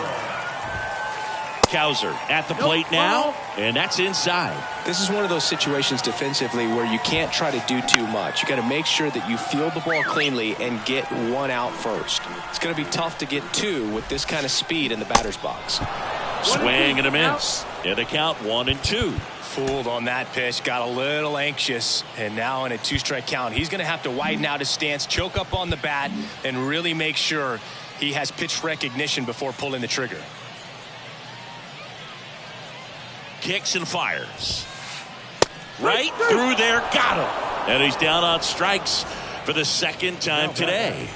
Cowser at the plate now, and that's inside. This is one of those situations defensively where you can't try to do too much. You got to make sure that you field the ball cleanly and get one out first. It's going to be tough to get 2 with this kind of speed in the batter's box. Swing and a miss. And the count 1-2. Fooled on that pitch, got a little anxious, and now in a 2-strike count, he's going to have to widen out his stance, choke up on the bat, and really make sure he has pitch recognition before pulling the trigger. Kicks and fires. Right through there, got him. And he's down on strikes for the second time today.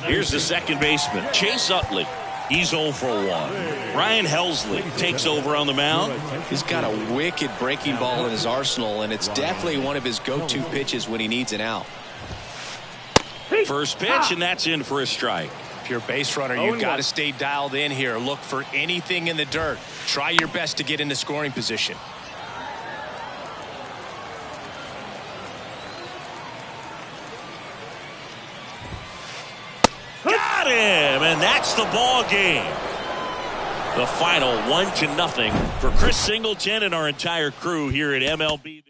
Here's the second baseman, Chase Utley. He's 0 for 1. Ryan Helsley takes over on the mound. He's got a wicked breaking ball in his arsenal, and it's definitely one of his go-to pitches when he needs an out. First pitch, and that's in for a strike. If you're a base runner, you've got to stay dialed in here. Look for anything in the dirt. Try your best to get into scoring position. Got him, and that's the ball game. The final 1-0 for Chris Singleton and our entire crew here at MLB.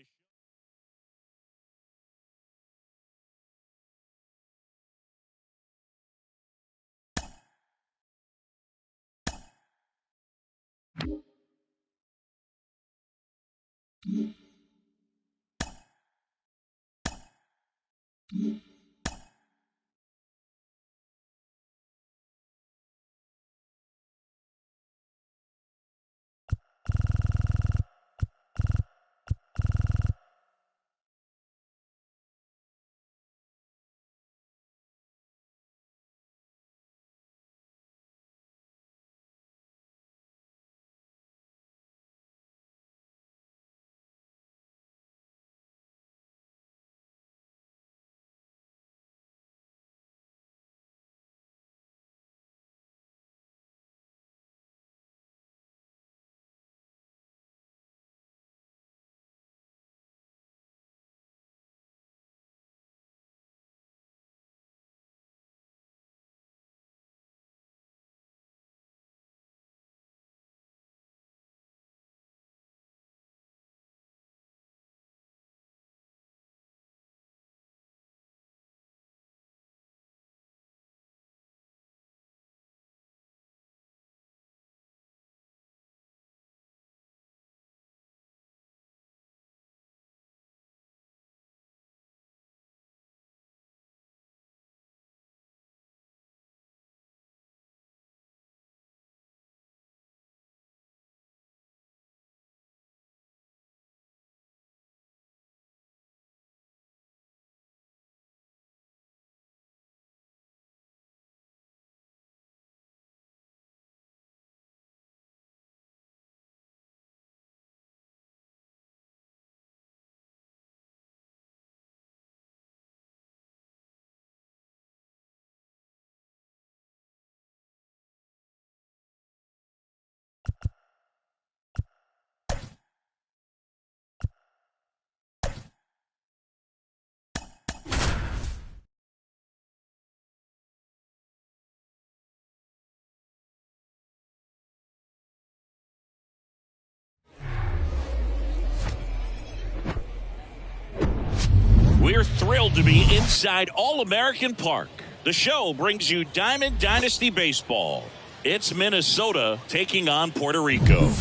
We're thrilled to be inside All-American Park. The show brings you Diamond Dynasty Baseball. It's Minnesota taking on Puerto Rico.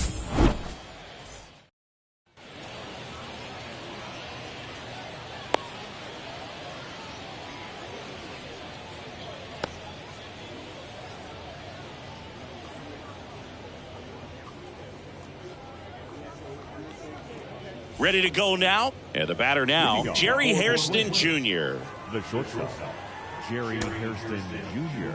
Ready to go now? And the batter now, Jerry Hairston Jr. The shortstop, Jerry Hairston Jr.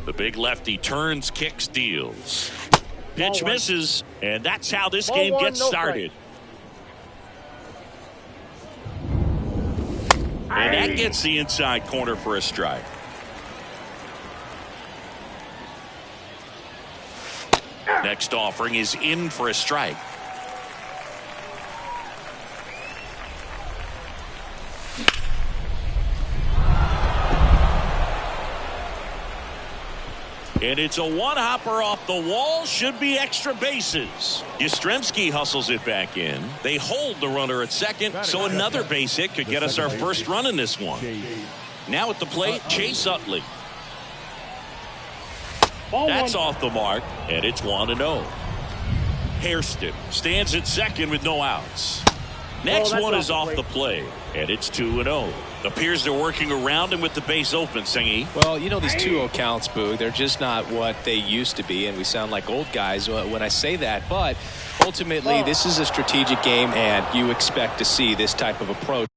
The big lefty turns, kicks, deals. Pitch misses, and that's how this game gets started. And that gets the inside corner for a strike. Next offering is in for a strike. And it's a one-hopper off the wall. Should be extra bases. Yastrzemski hustles it back in. They hold the runner at second, so another base hit could get us our first run in this one. Now at the plate, Chase Utley. That's off the mark, and it's 1-0. Hairston stands at second with no outs. Next one is off the plate, and it's 2-0. Appears they're working around him with the base open, Singy. Well, you know, these 2-0 counts, Boog, they're just not what they used to be, and we sound like old guys when I say that. But ultimately, this is a strategic game, and you expect to see this type of approach.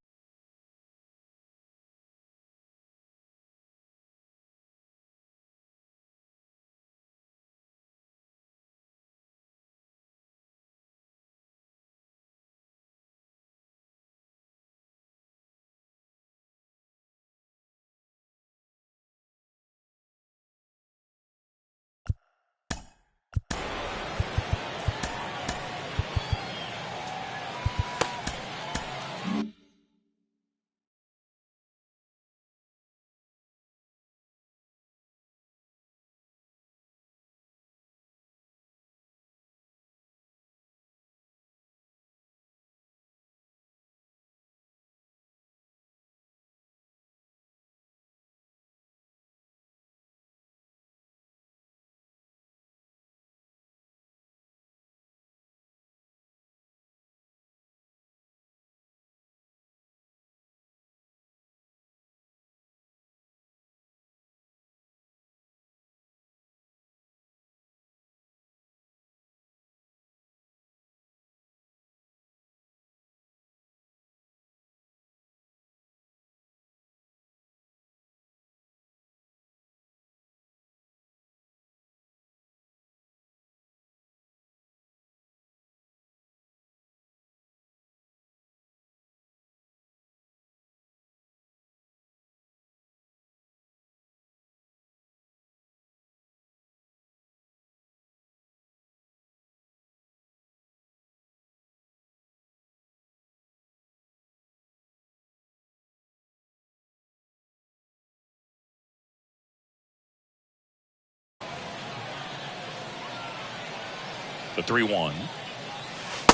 The 3-1.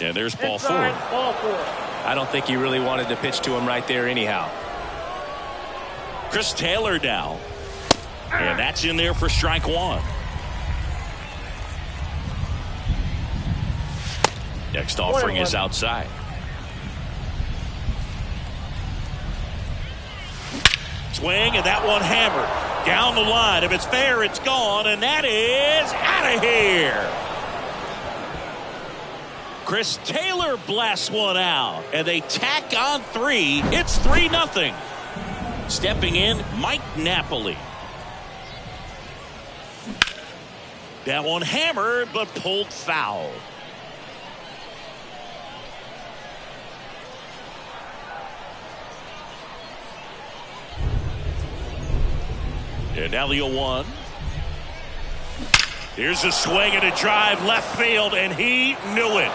And there's ball Inside, 4. ball 4. I don't think he really wanted to pitch to him right there anyhow. Chris Taylor now. And that's in there for strike 1. Next offering is outside. Swing, and that one hammered down the line. If it's fair, it's gone, and that is out of here. Chris Taylor blasts one out, and they tack on 3. It's 3-0. Stepping in, Mike Napoli. That one hammered, but pulled foul. And now the 0-1. Here's a swing and a drive left field, and he knew it.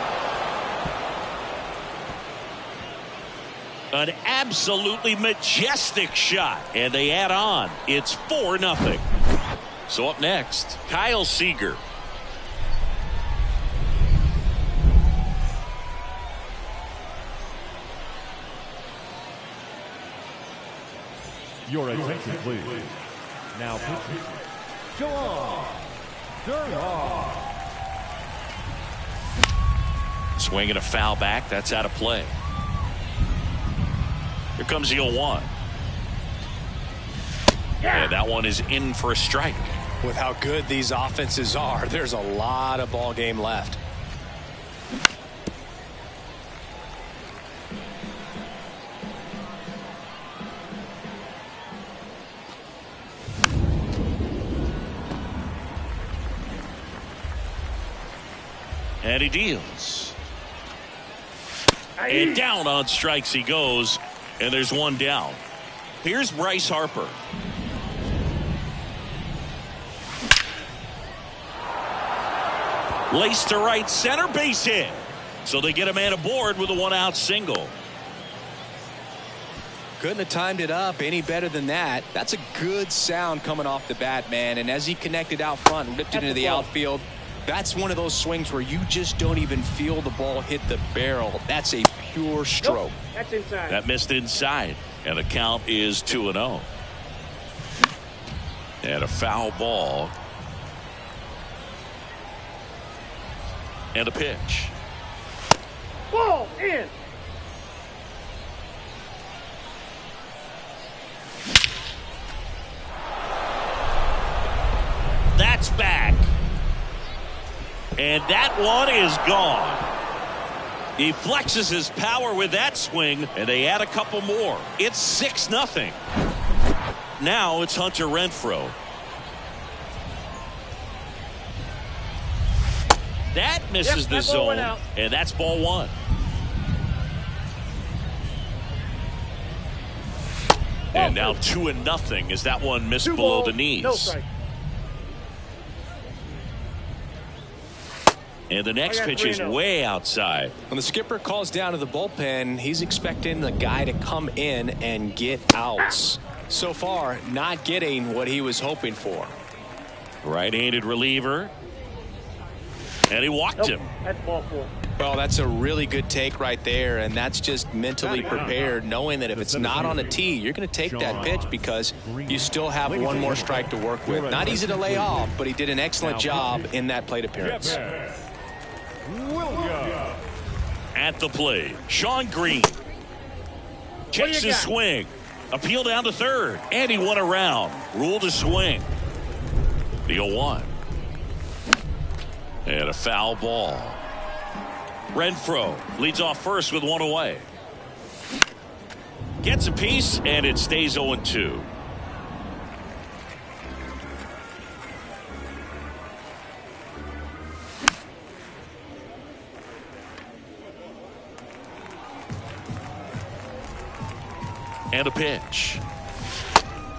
An absolutely majestic shot, and they add on. It's 4-0. So up next, Kyle Seager. Your attention, please. Now pitching, John Durham. Swing and a foul back. That's out of play. Here comes the 0-1. And that one is in for a strike. With how good these offenses are, there's a lot of ball game left. And he deals. And down on strikes he goes. And there's one down. Here's Bryce Harper. Laced to right center, base hit. So they get a man aboard with a 1-out single. Couldn't have timed it up any better than that. That's a good sound coming off the bat, man. And as he connected out front, ripped it into the outfield, that's one of those swings where you just don't even feel the ball hit the barrel. That's a pure stroke. Nope, that's inside. That missed inside. And the count is 2-0. And a foul ball. And a pitch. Ball in. That's back. And that one is gone. He flexes his power with that swing, and they add a couple more. It's 6-0. Now it's Hunter Renfroe. That misses the zone, and that's ball 1. And now 2-0 as that one missed below the knees. No strike. And the next pitch is way outside. When the skipper calls down to the bullpen, he's expecting the guy to come in and get outs. So far, not getting what he was hoping for. Right-handed reliever. And he walked him. That's ball 4. Well, that's a really good take right there, and that's just mentally prepared, knowing that if it's not on a tee, you're going to take that pitch because you still have one more strike to work with. Not easy to lay off, but he did an excellent job in that plate appearance. At the plate, Sean Green. Checks his swing. Appeal down to third. And he went around. Ruled a swing. The 0-1. And a foul ball. Renfroe leads off first with one away. Gets a piece, and it stays 0-2. And a pitch.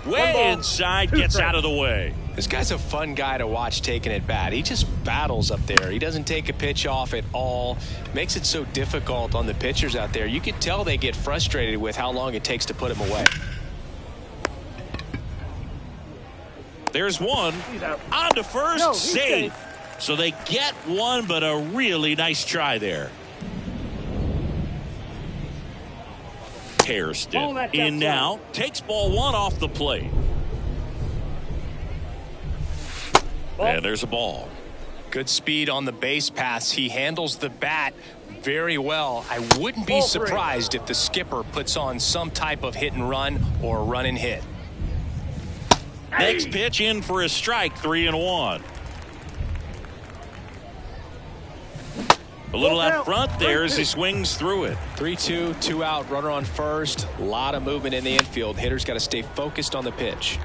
Way inside, gets out of the way. This guy's a fun guy to watch taking at bat. He just battles up there. He doesn't take a pitch off at all. Makes it so difficult on the pitchers out there. You can tell they get frustrated with how long it takes to put him away. There's one. On to first, safe. So they get one, but a really nice try there. Hairston in now, takes ball one off the plate. And there's a ball. Good speed on the base pass. He handles the bat very well. I wouldn't be surprised if the skipper puts on some type of hit and run or run and hit. Next pitch in for a strike, 3-1. A little out front there as he swings through it. 3-2, 2 out, runner on first. A lot of movement in the infield. Hitter's got to stay focused on the pitch.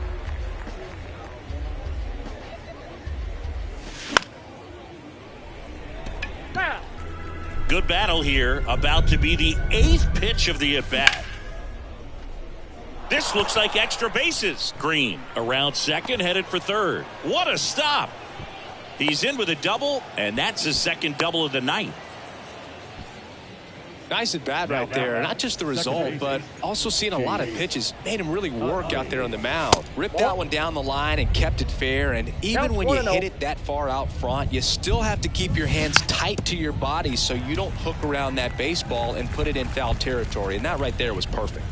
Good battle here, about to be the 8th pitch of the at-bat. This looks like extra bases. Green around second, headed for third. What a stop. He's in with a double, and that's his second double of the night. Nice at bat right there. Not just the result, but also seeing a lot of pitches. Made him really work out there on the mound. Ripped that one down the line and kept it fair. And even when you hit it that far out front, you still have to keep your hands tight to your body so you don't hook around that baseball and put it in foul territory. And that right there was perfect.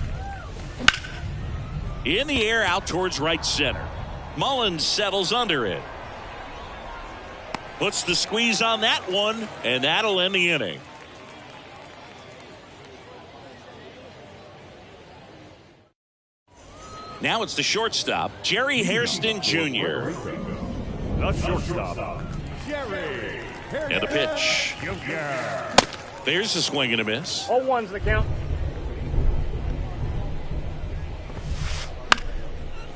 In the air out towards right center. Mullins settles under it. Puts the squeeze on that one, and that'll end the inning. Now it's the shortstop, Jerry Hairston Jr. The shortstop, Jerry Hairston And a pitch. Jr. There's a swing and a miss. 0-1's the count.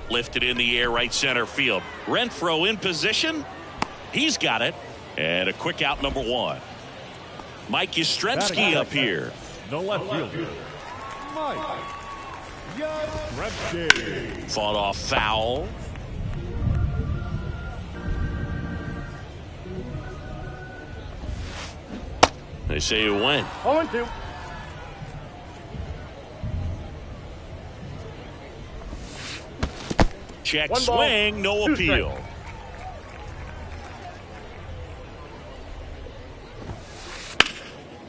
Lifted in the air, right center field. Renfroe in position. He's got it. And a quick out, number 1. Mike Yastrzemski up here. The left fielder, Mike Yastrzemski. Fought off foul. They say it went. 0-2. Check One ball, swing, no 2 appeal. strikes.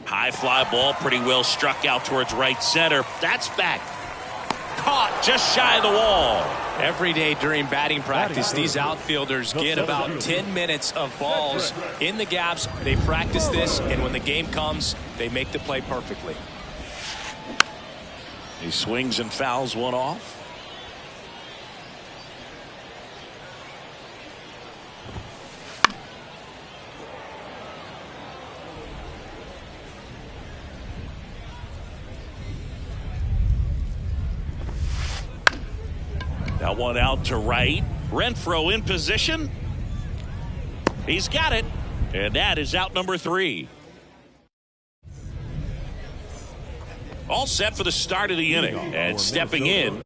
High fly ball, pretty well struck out towards right center. That's back. Caught just shy of the wall. Every day during batting practice, these outfielders get about 10 minutes of balls in the gaps. They practice this, and when the game comes, they make the play perfectly. He swings and fouls one off. That one out to right. Renfroe in position. He's got it. And that is out number 3. All set for the start of the inning. And stepping in,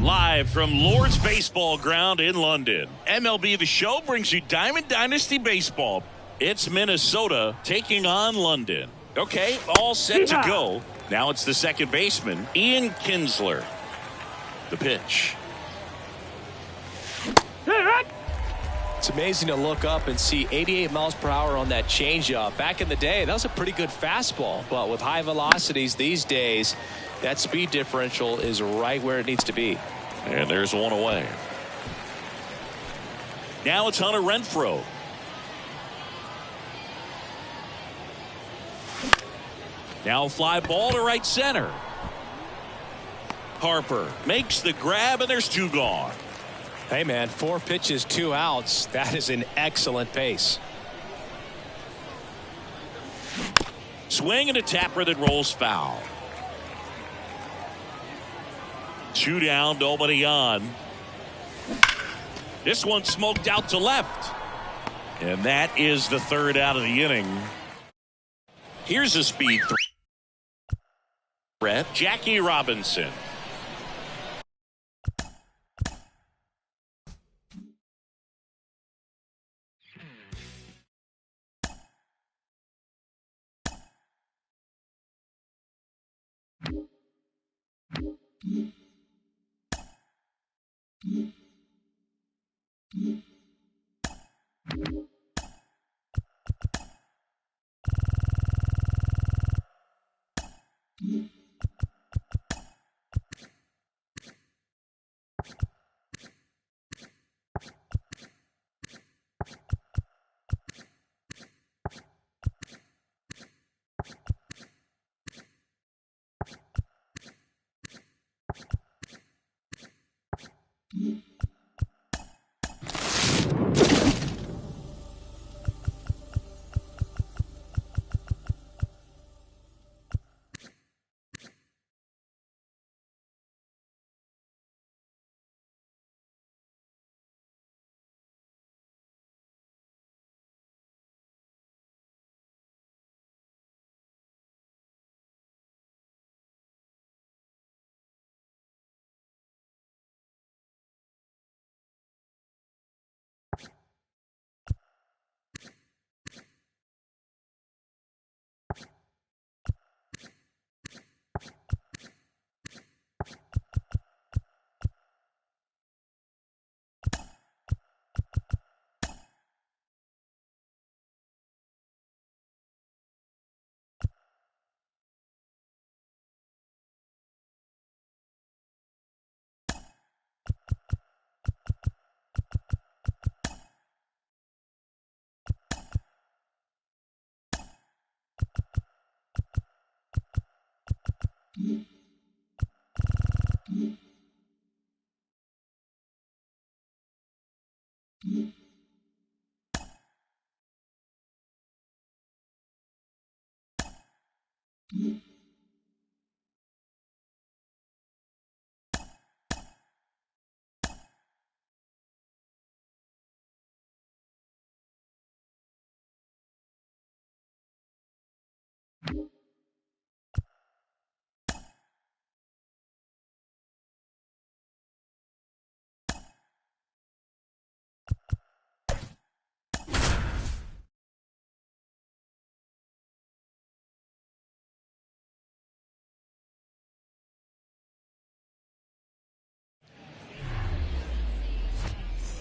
Live from Lord's Baseball Ground in London, MLB The Show brings you Diamond Dynasty Baseball. It's Minnesota taking on London. Okay, all set to go. Now it's the second baseman, Ian Kinsler. The pitch. It's amazing to look up and see 88 miles per hour on that changeup. Back in the day, that was a pretty good fastball. But with high velocities these days, that speed differential is right where it needs to be. And there's one away. Now it's Hunter Renfroe. Now fly ball to right center. Harper makes the grab, and there's two gone. Hey, man, 4 pitches, 2 outs. That is an excellent pace. Swing and a tapper that rolls foul. 2 down, nobody on. This one smoked out to left. And that is the third out of the inning. Here's a speed threat, Jackie Robinson.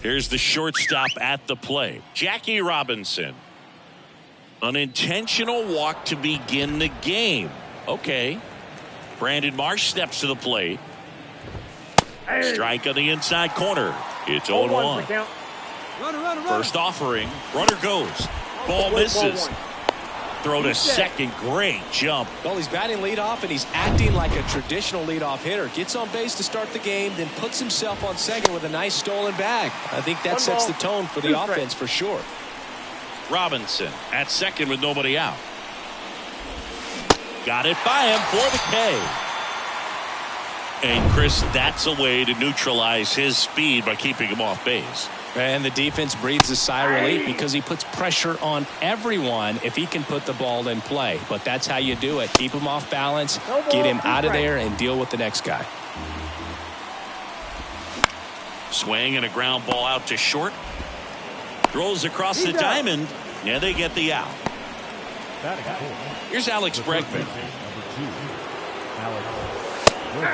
Here's the shortstop at the plate, Jackie Robinson. An intentional walk to begin the game. Okay. Brandon Marsh steps to the plate. Strike on the inside corner. It's 0-1. First offering. Runner goes. Ball misses. Throw to second. Great jump. Well, he's batting leadoff, and he's acting like a traditional leadoff hitter. Gets on base to start the game, then puts himself on second with a nice stolen bag. I think that sets the tone for the offense for sure. Robinson at second with nobody out. Got it by him for the K. And Chris, that's a way to neutralize his speed by keeping him off base. And the defense breathes a sigh of relief because he puts pressure on everyone if he can put the ball in play. But that's how you do it. Keep him off balance, get him out of there, and deal with the next guy. Swing and a ground ball out to short. Throws across the diamond. Yeah, they get the out. Here's Alex Bregman.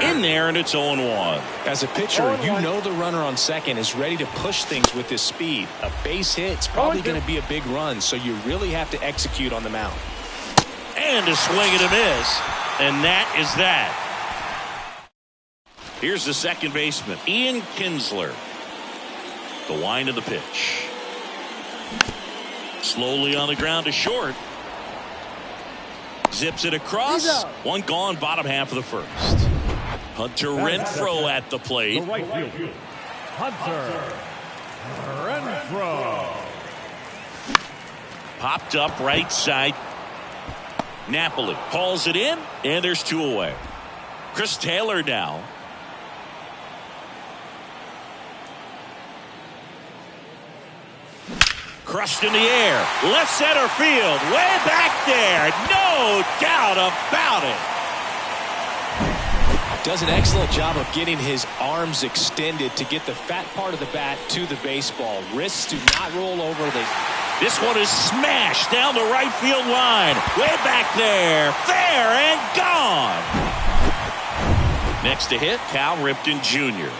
In there, and it's 0-1. As a pitcher, you know the runner on second is ready to push things with his speed. A base hit's probably going to be a big run, so you really have to execute on the mound. And a swing and a miss. And that is that. Here's the second baseman, Ian Kinsler. The wind of the pitch. Slowly on the ground to short. Zips it across. One gone, bottom half of the first. Hunter Renfroe at the plate. The right field. Hunter Renfroe. Popped up right side. Napoli hauls it in, and there's two away. Chris Taylor now. Crushed in the air. Left center field. Way back there. No doubt about it. Does an excellent job of getting his arms extended to get the fat part of the bat to the baseball. Wrists do not roll over. This one is smashed down the right field line. Way back there. Fair and gone. Next to hit, Cal Ripken Jr.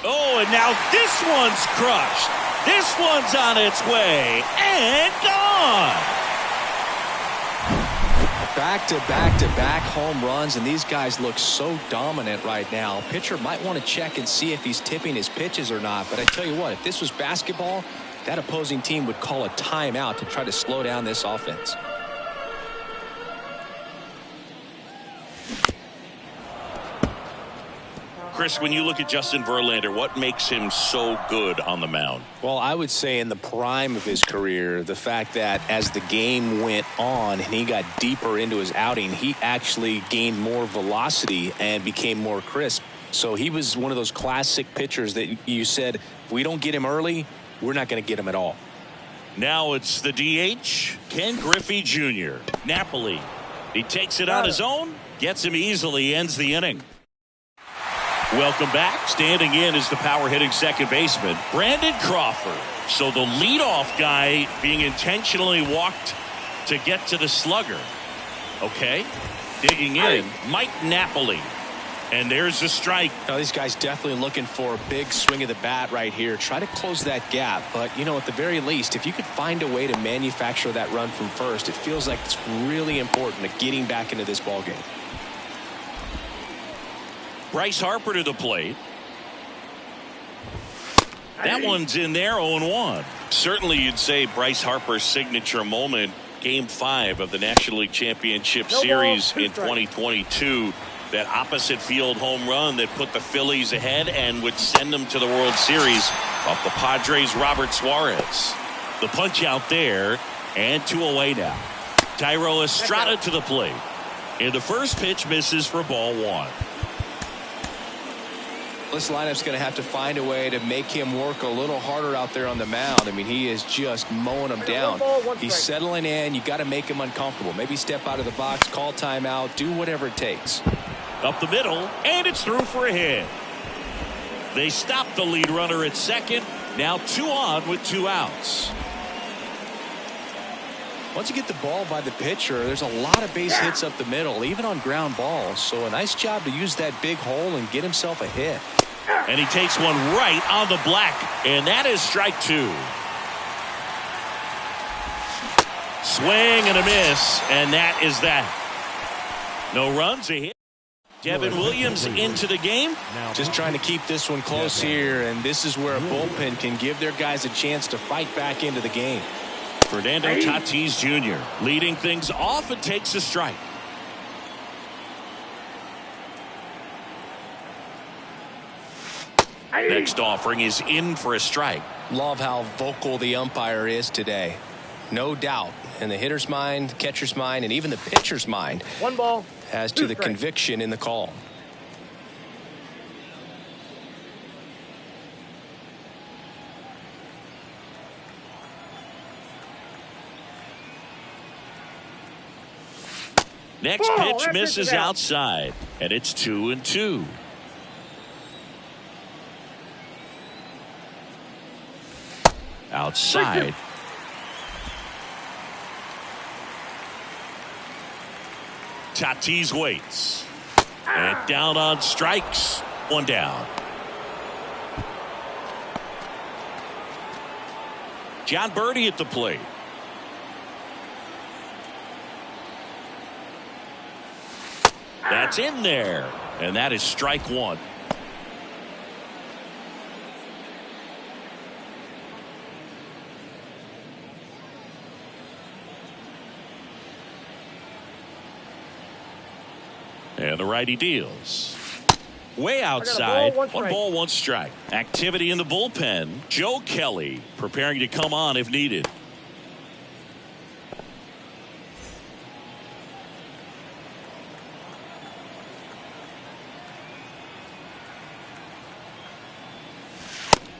Oh, and now this one's crushed. This one's on its way and gone. Back-to-back-to-back home runs, and these guys look so dominant right now. Pitcher might want to check and see if he's tipping his pitches or not. But I tell you what, if this was basketball, that opposing team would call a timeout to try to slow down this offense. Chris, when you look at Justin Verlander, what makes him so good on the mound? Well, I would say in the prime of his career, the fact that as the game went on and he got deeper into his outing, he actually gained more velocity and became more crisp. So he was one of those classic pitchers that you said, if we don't get him early, we're not going to get him at all. Now it's the DH, Ken Griffey Jr. Napoli. He takes it on his own, gets him easily, ends the inning. Welcome back. Standing in is the power hitting second baseman, Brandon Crawford. So the leadoff guy being intentionally walked to get to the slugger. Okay. Digging in, Mike Napoli. And there's the strike. Now, these guys definitely looking for a big swing of the bat right here. Try to close that gap. But, you know, at the very least, if you could find a way to manufacture that run from first, it feels like it's really important to getting back into this ballgame. Bryce Harper to the plate. That one's in there, 0-1. Certainly you'd say Bryce Harper's signature moment, Game 5 of the National League Championship Series in 2022. That opposite field home run that put the Phillies ahead and would send them to the World Series off the Padres' Robert Suarez. The punch out there, and 2 away now. Tyro Estrada to the plate. And the first pitch misses for ball 1. This lineup's going to have to find a way to make him work a little harder out there on the mound. I mean, he is just mowing them down. He's settling in. You got to make him uncomfortable. Maybe step out of the box, call timeout, do whatever it takes. Up the middle, and it's through for a hit. They stop the lead runner at second. Now 2 on with 2 outs. Once you get the ball by the pitcher, there's a lot of base hits up the middle, even on ground balls. So a nice job to use that big hole and get himself a hit. And he takes one right on the black, and that is strike 2. Swing and a miss, and that is that. No runs, a hit. Devin Williams into the game. Just trying to keep this one close here, and this is where a bullpen can give their guys a chance to fight back into the game. Fernando Tatis Jr. leading things off and takes a strike. Next offering is in for a strike. Love how vocal the umpire is today. No doubt in the hitter's mind, catcher's mind, and even the pitcher's mind 1 ball, as to the conviction in the call. Next pitch misses outside, and it's 2-2. Outside. Tatis waits. And down on strikes. 1 down. John Birdie at the plate. That's in there. And that is strike 1. And the righty deals. Way outside. 1 ball, 1 strike. Activity in the bullpen. Joe Kelly preparing to come on if needed.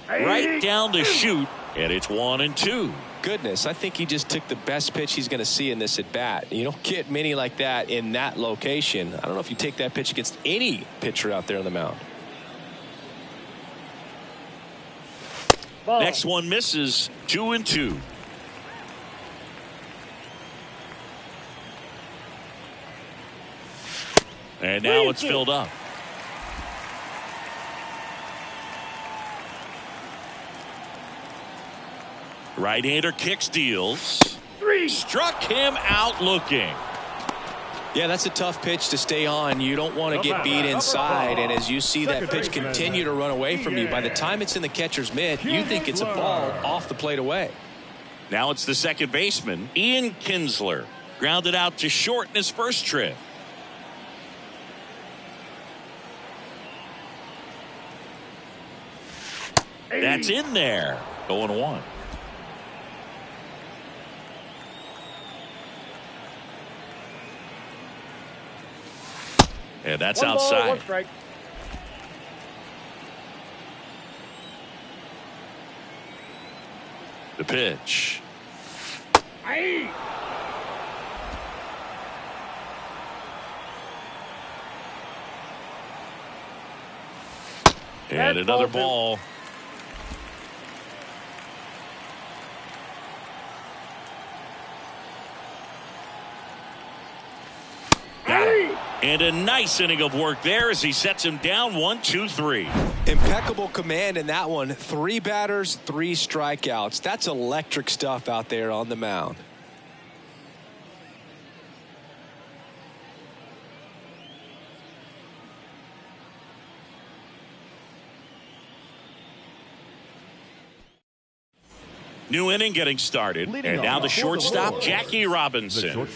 Right down the chute, and it's 1-2. Goodness, I think he just took the best pitch he's going to see in this at bat. You don't get many like that in that location. I don't know if you take that pitch against any pitcher out there on the mound. ball. Next one misses. 2-2. And now it's filled up. Right-hander kicks, deals. 3. Struck him out looking. Yeah, that's a tough pitch to stay on. You don't want to get beat inside, and as you see that pitch continue to run away from you, by the time it's in the catcher's mitt, you think it's a ball off the plate away. Now it's the second baseman, Ian Kinsler. Grounded out to short in his first trip. That's in there. 0-1. And that's 1 ball, outside. 1 strike. The pitch. Aye. And another ball. And a nice inning of work there as he sets him down 1-2-3. Impeccable command in that one. 3 batters, 3 strikeouts. That's electric stuff out there on the mound. New inning getting started. And now the shortstop, Jackie Robinson.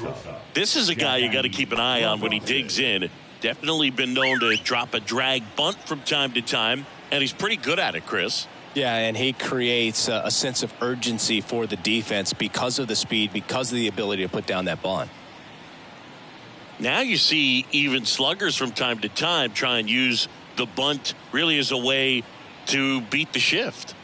This is a guy you got to keep an eye on when he digs in. Definitely been known to drop a drag bunt from time to time, and he's pretty good at it, Chris. Yeah, and he creates a sense of urgency for the defense because of the speed, because of the ability to put down that bunt. Now you see even sluggers from time to time try and use the bunt really as a way to beat the shift.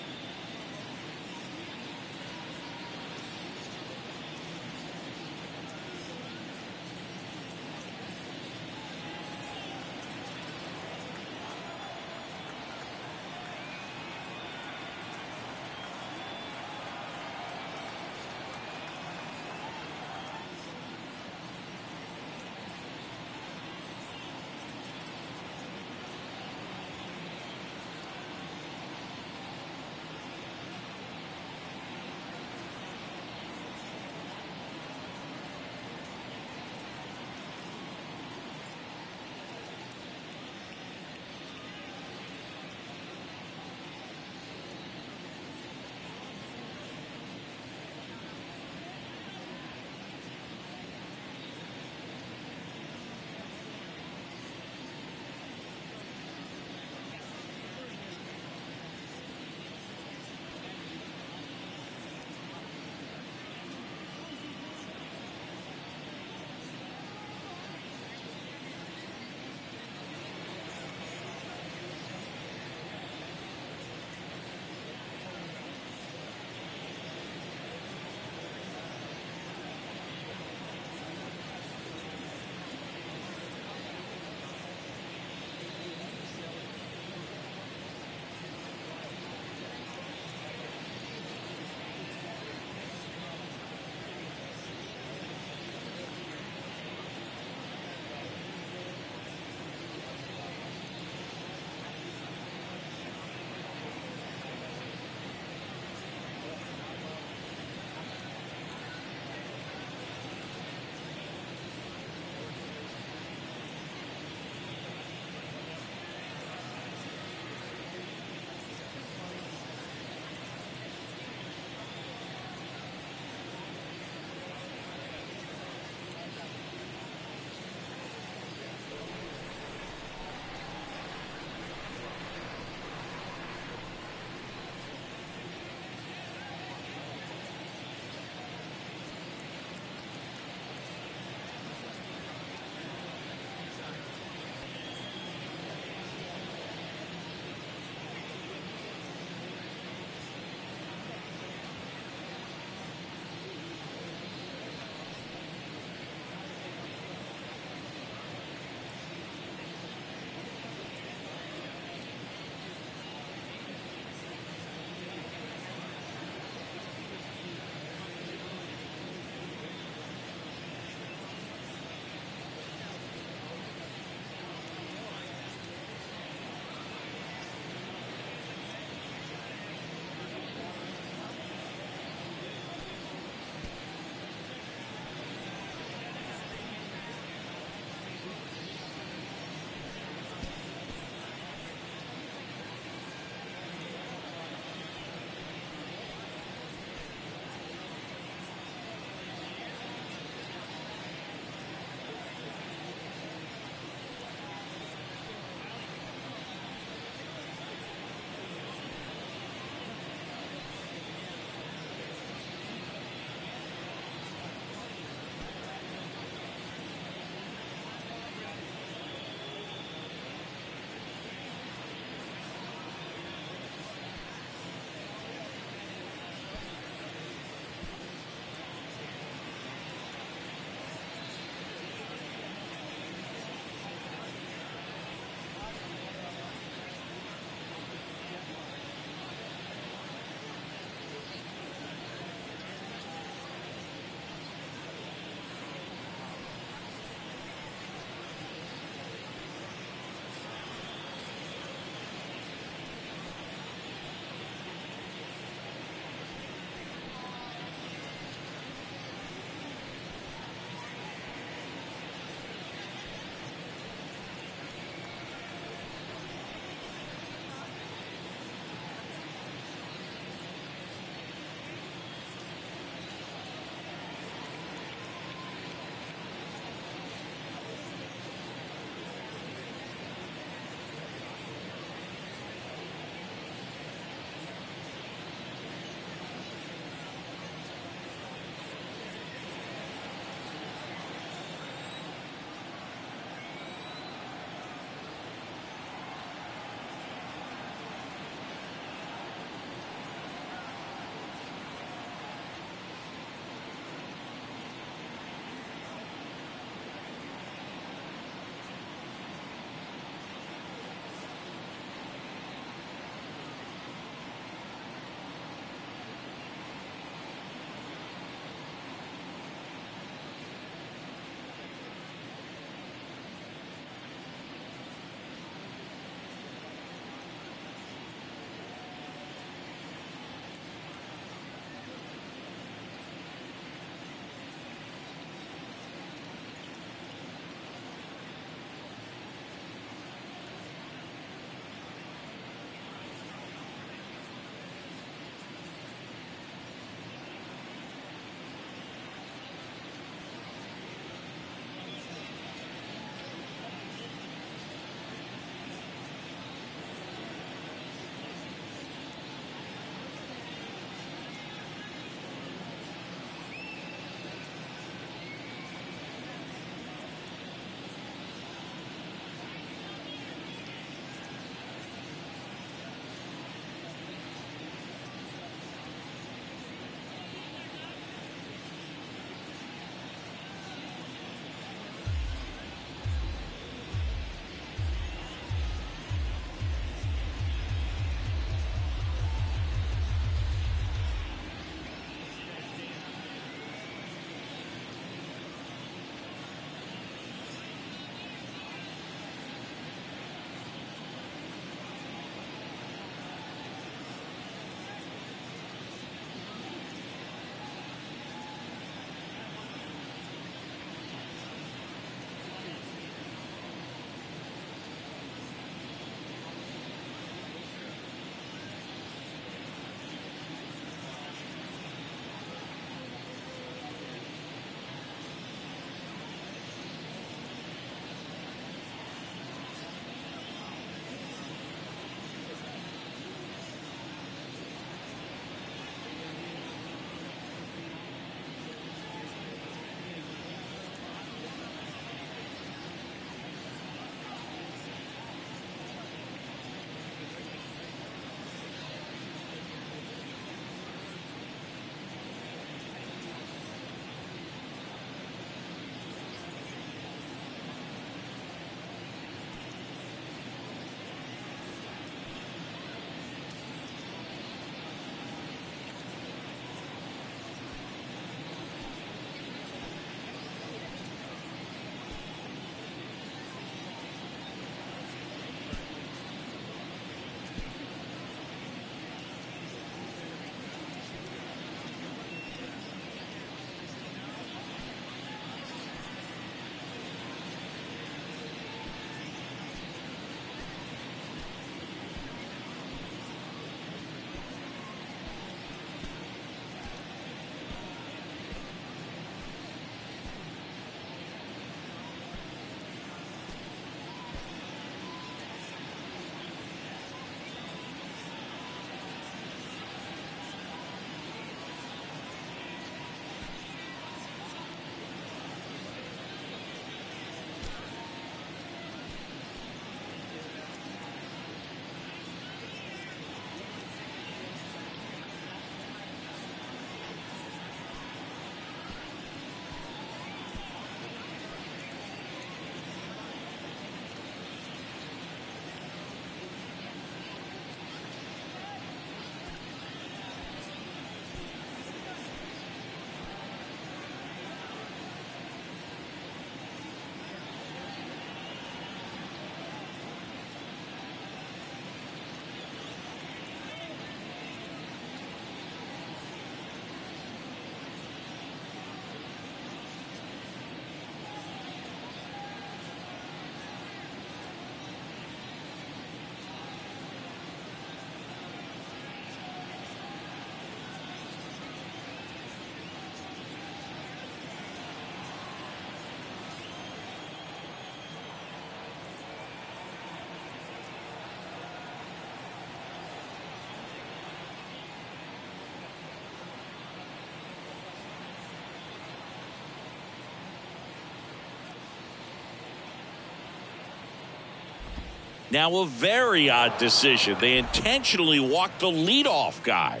Now a very odd decision. They intentionally walked the leadoff guy.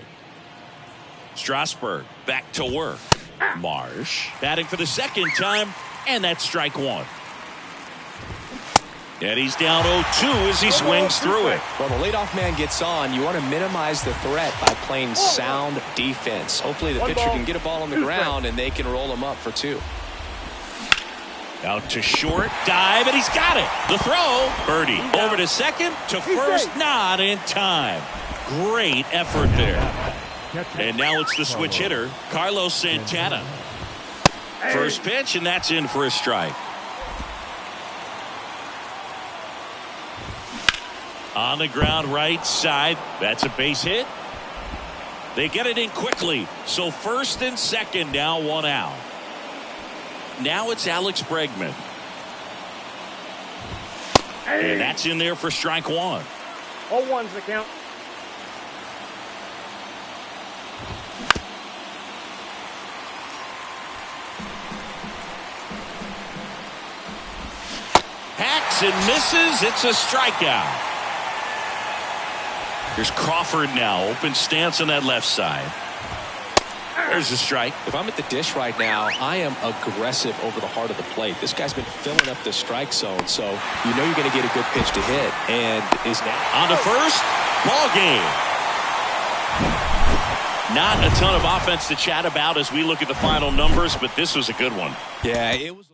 Strasburg back to work. Marsh batting for the second time, and that's strike one. And he's down 0-2 as he swings through it. Well, the leadoff man gets on. You want to minimize the threat by playing sound defense. Hopefully the pitcher can get a ball on the ground and they can roll him up for two. Out to short, dive, and he's got it. The throw, birdie. Over to second, to first, not in time. Great effort there. And now it's the switch hitter, Carlos Santana. First pitch, and that's in for a strike. On the ground right side, that's a base hit. They get it in quickly, so first and second now, one out. Now it's Alex Bregman. And that's in there for strike one. 0-1's the count. Hacks and misses. It's a strikeout. Here's Crawford now. Open stance on that left side. There's a strike. If I'm at the dish right now, I am aggressive over the heart of the plate. This guy's been filling up the strike zone, so you know you're going to get a good pitch to hit. And is now on to first. Ball game. Not a ton of offense to chat about as we look at the final numbers, but this was a good one. Yeah, it was.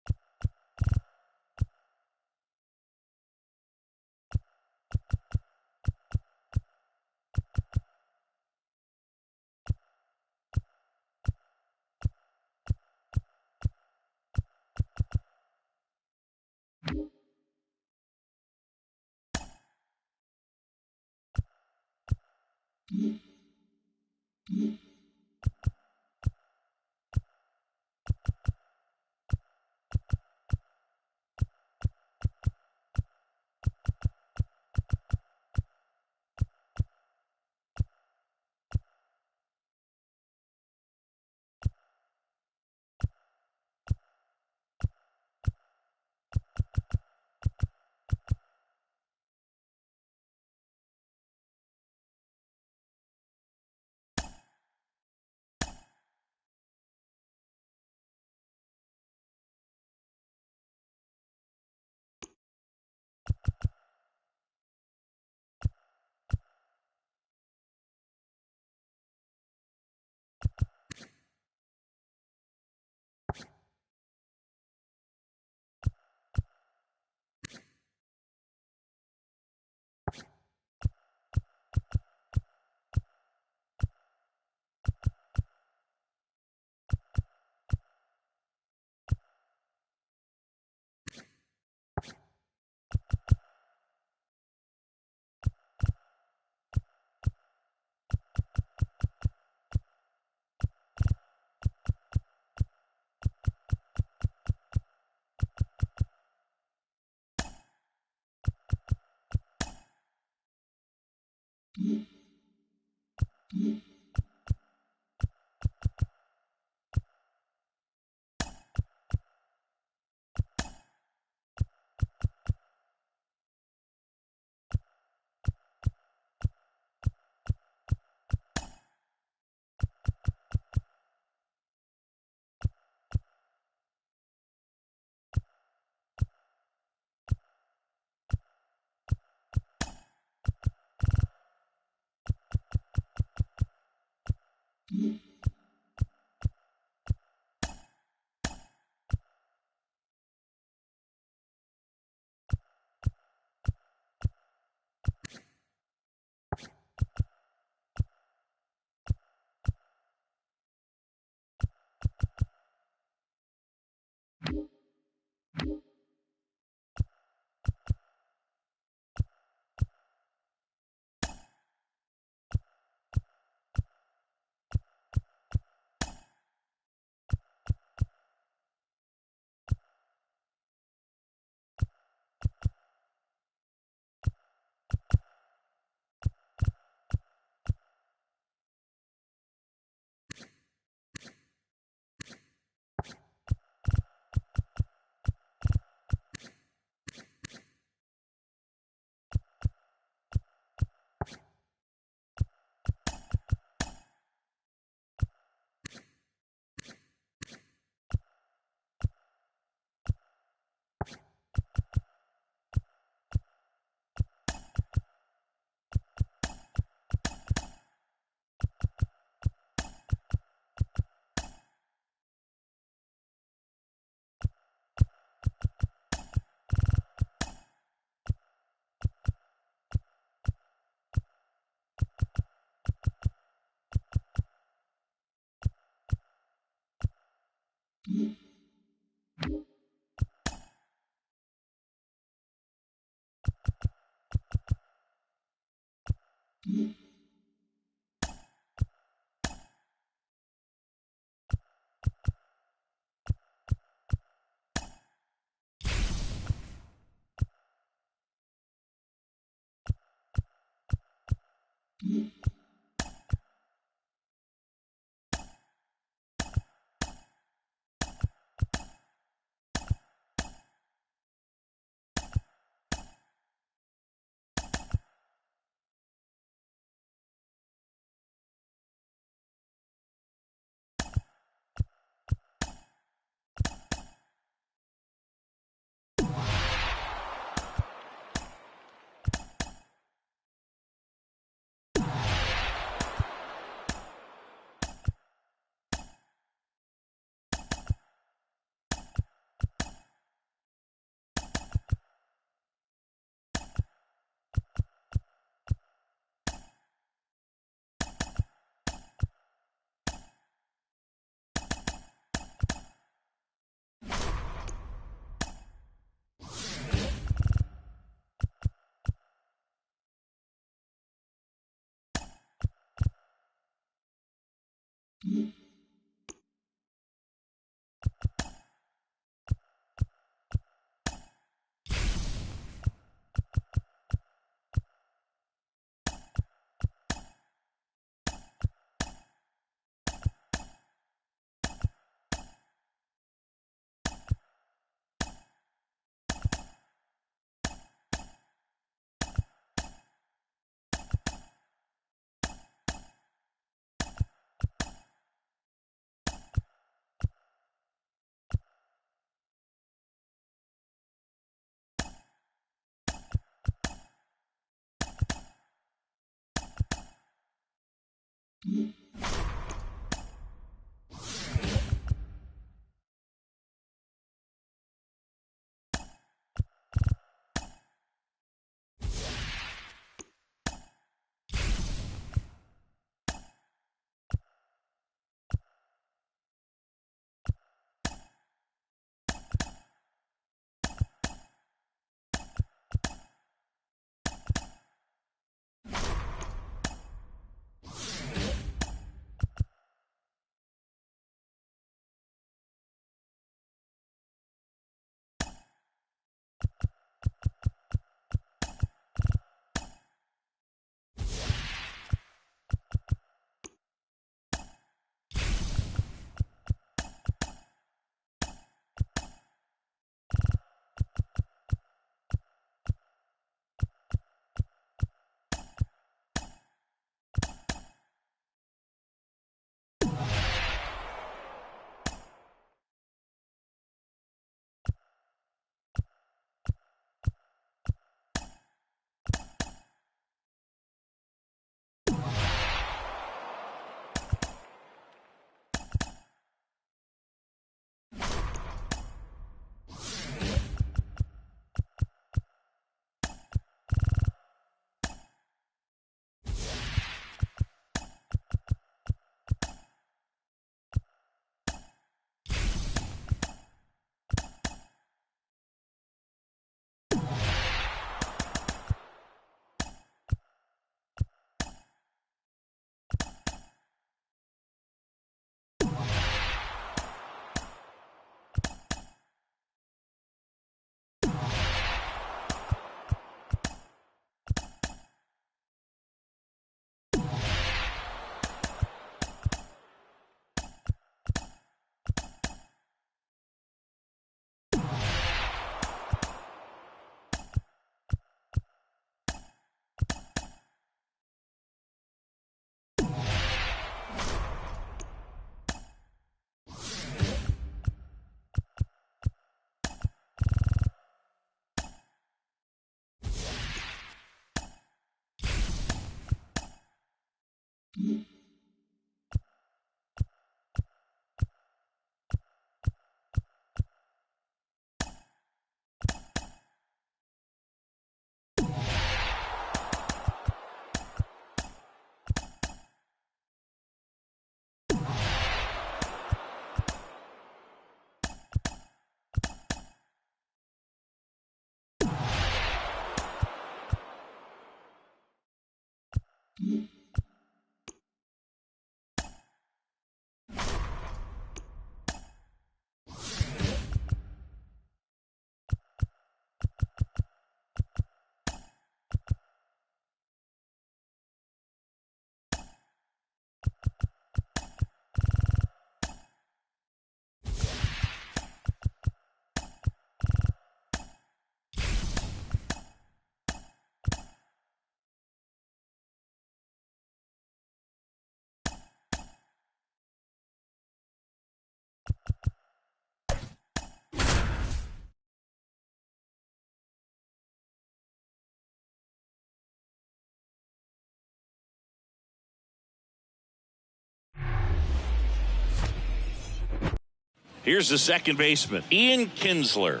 Here's the second baseman, Ian Kinsler.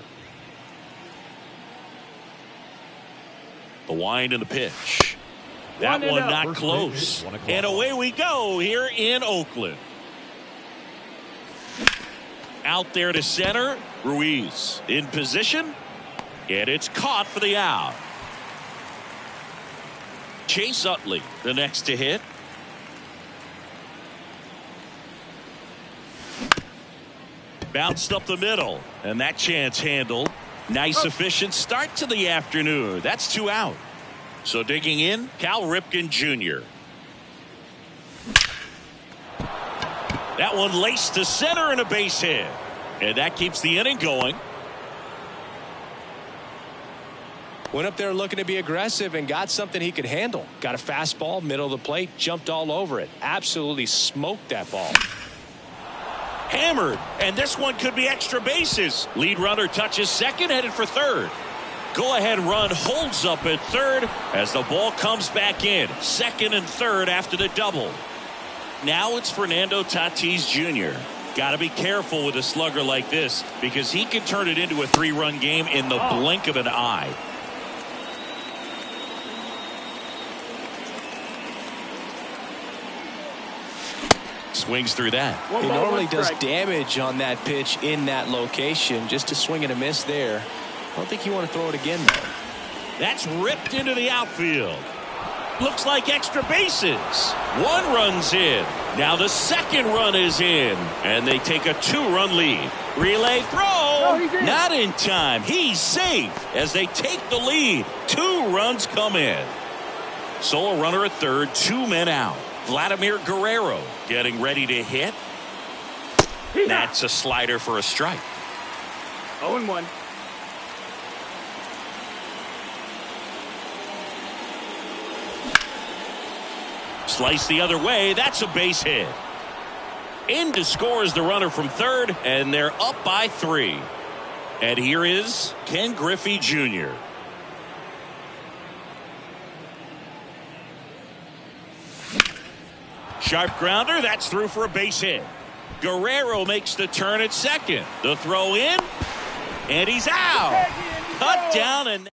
The wind and the pitch. That one not close. And away we go here in Oakland. Out there to center, Ruiz in position, and it's caught for the out. Chase Utley, the next to hit. Bounced up the middle, and that chance handled. Nice efficient start to the afternoon. That's 2 out. So digging in, Cal Ripken Jr. That one laced to center and a base hit. And that keeps the inning going. Went up there looking to be aggressive and got something he could handle. Got a fastball, middle of the plate, jumped all over it. Absolutely smoked that ball. Hammered, and this one could be extra bases. Lead runner touches second, headed for third. Go ahead run holds up at third as the ball comes back in. Second and third after the double. Now it's Fernando Tatis Jr. Got to be careful with a slugger like this because he can turn it into a 3-run game in the blink of an eye. Swings through that. He normally does damage on that pitch in that location. Just a swing and a miss there. I don't think you want to throw it again, though. That's ripped into the outfield. Looks like extra bases. 1 run's in. Now the second run is in. And they take a 2-run lead. Relay throw. Not in time. He's safe as they take the lead. 2 runs come in. Solo runner at third. 2 men out. Vladimir Guerrero getting ready to hit. That's a slider for a strike. 0-1. Slice the other way. That's a base hit. In to score is the runner from third, and they're up by 3. And here is Ken Griffey Jr. Sharp grounder. That's through for a base hit. Guerrero makes the turn at second. The throw in, and he's out. Cut down and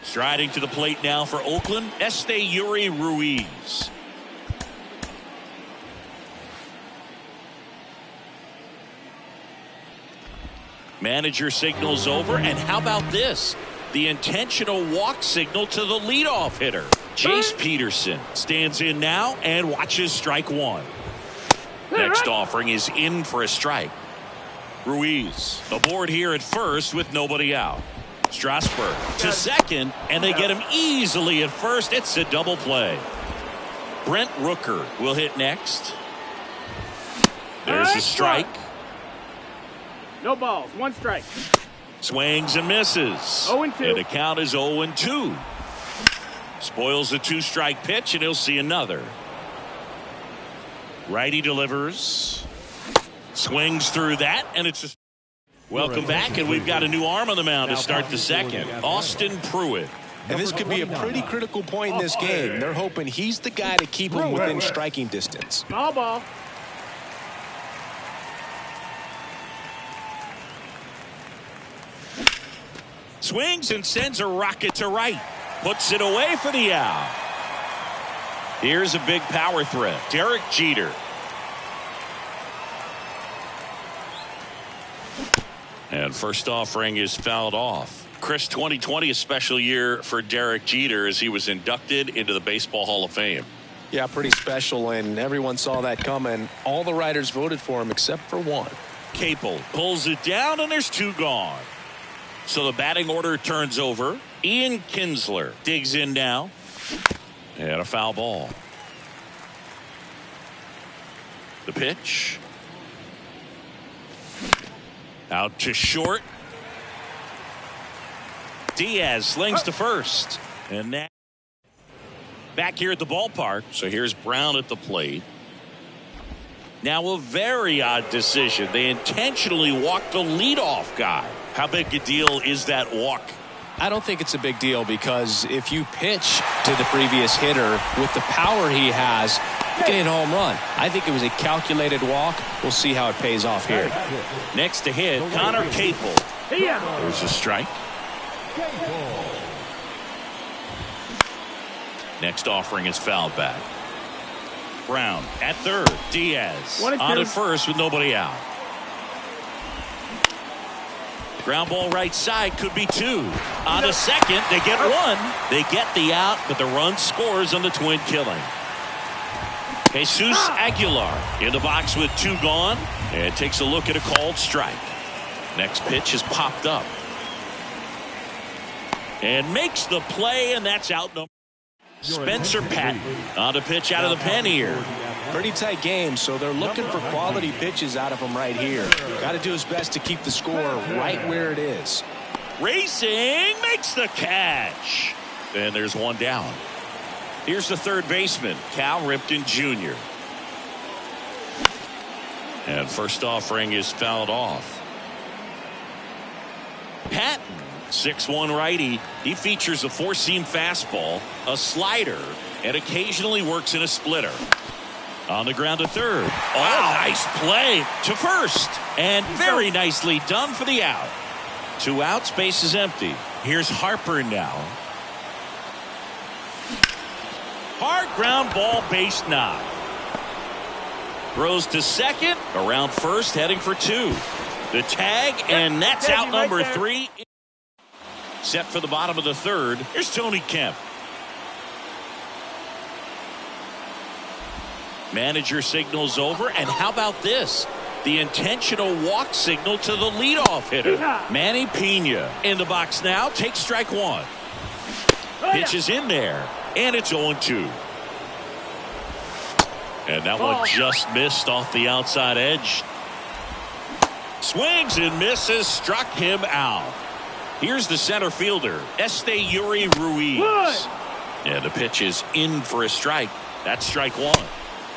striding to the plate now for Oakland, Esteury Ruiz. Manager signals over, and how about this? The intentional walk signal to the leadoff hitter. Chase Peterson stands in now and watches strike 1. Next offering is in for a strike. Ruiz aboard here at first with nobody out. Strasburg to second, and they get him easily at first. It's a double play. Brent Rooker will hit next. There's a strike. No balls. 1 strike. Swings and misses. 0-2. And the count is 0-2. Spoils the 2-strike pitch, and he'll see another. Righty delivers. Swings through that, and it's just. Welcome back, and we've got a new arm on the mound to start the second. Austin Pruitt. And this could be a pretty critical point in this game. They're hoping he's the guy to keep him within striking distance. Ball. Swings and sends a rocket to right. Puts it away for the out. Here's a big power threat. Derek Jeter. And first offering is fouled off. Chris, 2020 a special year for Derek Jeter as he was inducted into the Baseball Hall of Fame. Yeah, pretty special, and everyone saw that coming. All the writers voted for him except for one. Capel pulls it down, and there's two gone. So the batting order turns over. Ian Kinsler digs in now. And a foul ball. The pitch. Out to short. Diaz slings to first. And that back here at the ballpark. So here's Brown at the plate. Now a very odd decision. They intentionally walked the leadoff guy. How big a deal is that walk? I don't think it's a big deal because if you pitch to the previous hitter with the power he has, you can hit a home run. I think it was a calculated walk. We'll see how it pays off here. Next to hit, Connor Capel. There's a strike. Next offering is fouled back. Brown at third. Diaz on at first with nobody out. Ground ball right side, could be two. On to second, they get one. They get the out, but the run scores on the twin killing. Jesus Aguilar in the box with two gone and takes a look at a called strike. Next pitch is popped up. And makes the play, and that's out number. Spencer Patton on the pitch out of the pen here. Pretty tight game, so they're looking for quality pitches out of him right here. Got to do his best to keep the score right where it is. Racing makes the catch. And there's one down. Here's the third baseman, Cal Ripken Jr. And first offering is fouled off. Patton, 6'1" righty. He features a four-seam fastball, a slider, and occasionally works in a splitter. On the ground to third. Oh, nice play to first. And very nicely done for the out. Two outs, base is empty. Here's Harper now. Hard ground ball, base knock. Throws to second, around first, heading for two. The tag, and that's out number three. Set for the bottom of the third. Here's Tony Kemp. Manager signals over, and how about this? The intentional walk signal to the leadoff hitter. Manny Pena in the box now. Takes strike one. Pitch is in there, and it's 0-2. And that one just missed off the outside edge. Swings and misses, struck him out. Here's the center fielder, Yuri Ruiz. Yeah, the pitch is in for a strike. That's strike one.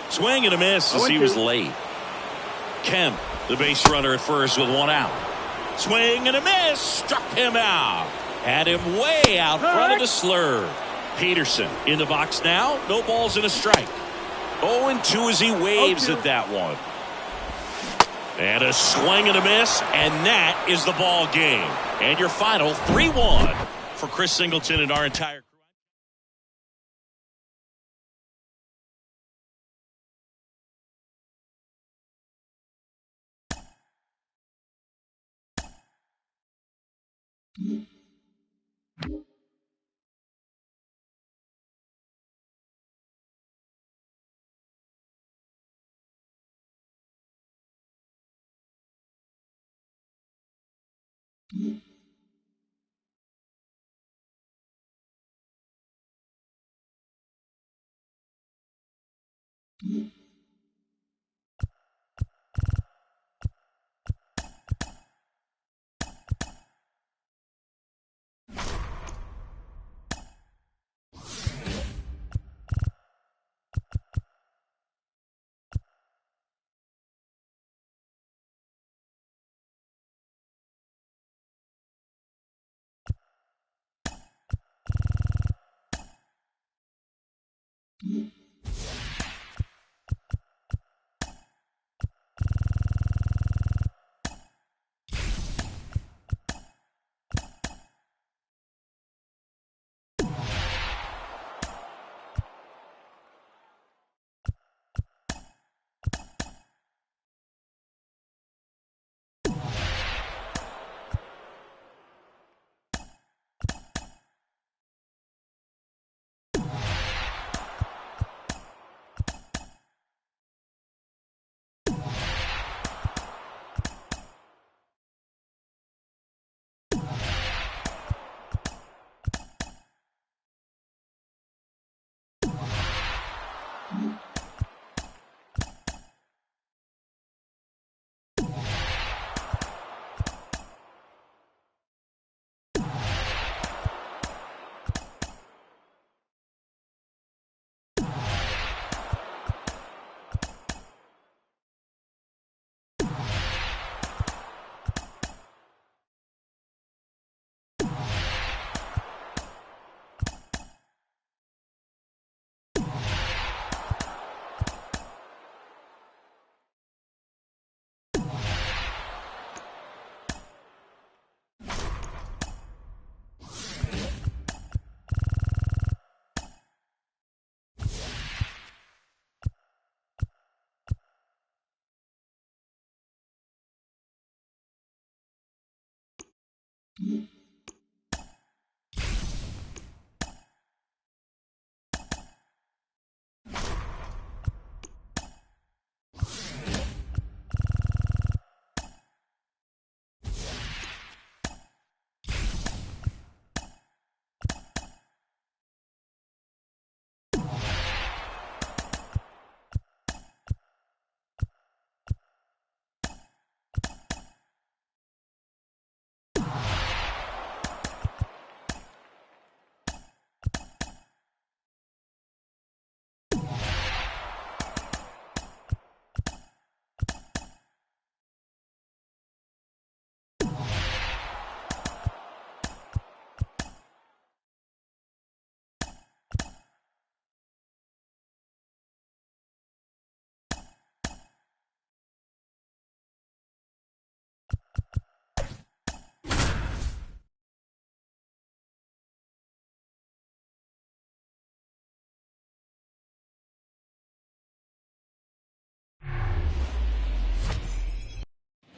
Swing and a miss as he was late. Kemp, the base runner at first with one out. Swing and a miss, struck him out. Had him way out front of the slur. Peterson in the box now, no balls and a strike. 0-2 as he waves at that one. And a swing and a miss, and that is the ball game. And your final 3-1 for Chris Singleton and our entire crew.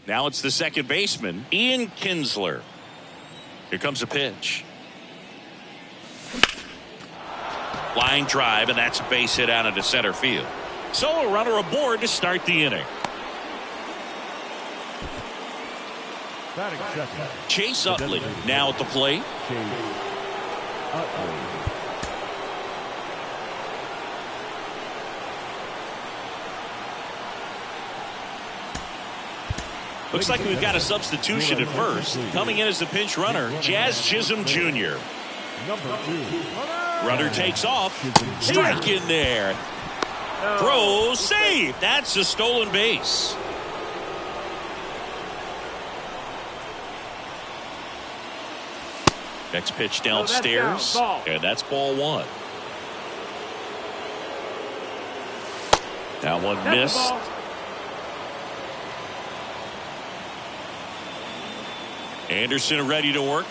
Now it's the second baseman, Ian Kinsler. Here comes a pitch. Line drive, and that's a base hit out into center field. So a runner aboard to start the inning. Batting second. Chase Utley now at the plate. Chase Utley. Looks like we've got a substitution at first. Coming in as the pinch runner, Jazz Chisholm Jr. Number 2. Runner takes off. Strike in there. Throw safe. That's a stolen base. Next pitch downstairs. And that's ball 1. That one missed. Anderson ready to work.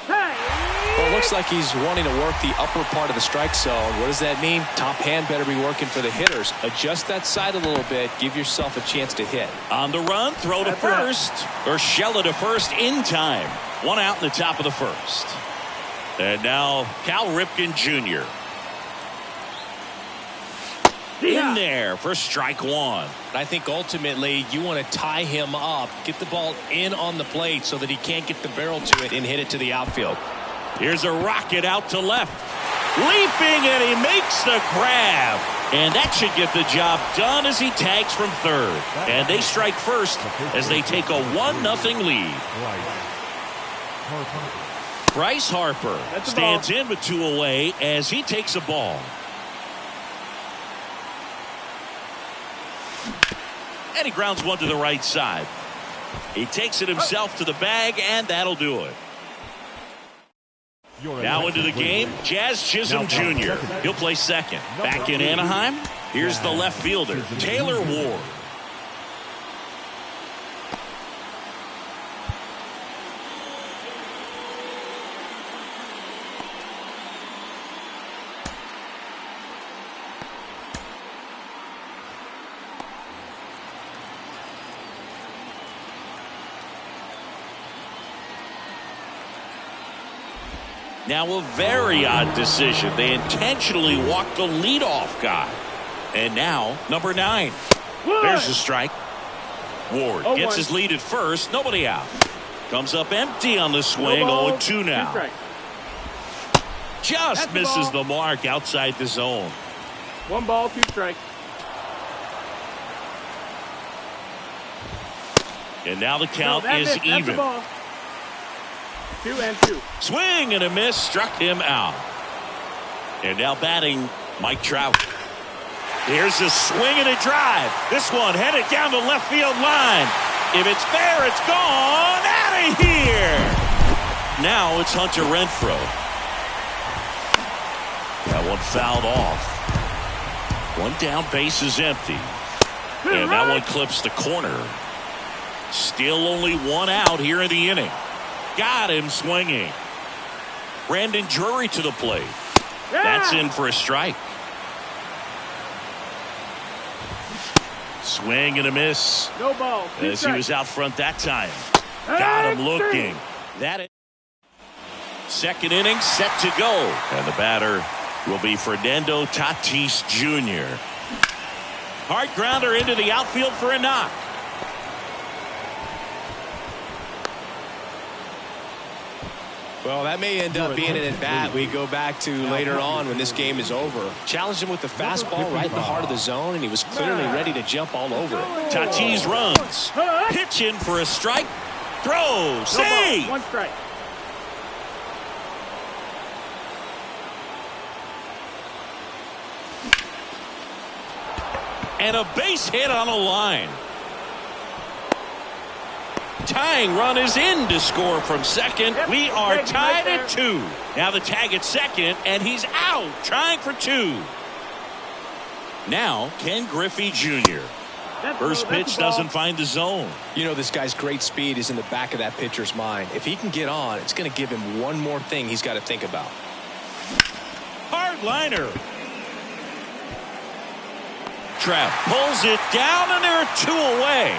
Well, it looks like he's wanting to work the upper part of the strike zone. What does that mean? Top hand better be working for the hitters. Adjust that side a little bit. Give yourself a chance to hit. On the run, throw to first. Or shell it to first in time. One out in the top of the first. And now Cal Ripken Jr. in there for strike 1. I think ultimately you want to tie him up, get the ball in on the plate so that he can't get the barrel to it and hit it to the outfield. Here's a rocket out to left. Leaping, and he makes the grab. And that should get the job done as he tags from third. And they strike first as they take a 1-0 lead. Bryce Harper stands in with 2 away as he takes a ball. And he grounds one to the right side. He takes it himself to the bag, and that'll do it. Now into the game, Jazz Chisholm Jr. He'll play second. Back in Anaheim, here's the left fielder, Taylor Ward. Now a very odd decision. They intentionally walked the leadoff guy. And now number 9. There's the strike. Ward gets his lead at first. Nobody out. Comes up empty on the swing. 0-2 now. Just misses the mark outside the zone. 1 ball, 2 strikes. And now the count is even. 2-2. Swing and a miss, struck him out. And now batting, Mike Trout. Here's a swing and a drive. This one headed down the left field line. If it's fair, it's gone out of here. Now it's Hunter Renfroe. That one fouled off. One down, base is empty. And that one clips the corner. Still only 1 out here in the inning. Got him swinging. Brandon Drury to the plate. That's in for a strike. Swing and a miss. No ball. As he was out front that time. Got him looking. Second inning set to go. And the batter will be Fernando Tatis Jr. Hard grounder into the outfield for a knock. Well, that may end up being an at-bat we go back to later on when this game is over. Challenged him with the fastball right in the heart of the zone, and he was clearly ready to jump all over it. Tatis runs. Pitch in for a strike. Throw. Save. 1 strike. And a base hit on a line. Tying run is in to score from second. We are tied at 2. Now the tag at second, and he's out, trying for 2. Now Ken Griffey Jr. First pitch doesn't find the zone. You know, this guy's great speed is in the back of that pitcher's mind. If he can get on, it's going to give him one more thing he's got to think about. Hard liner. Trap pulls it down, and there are 2 away.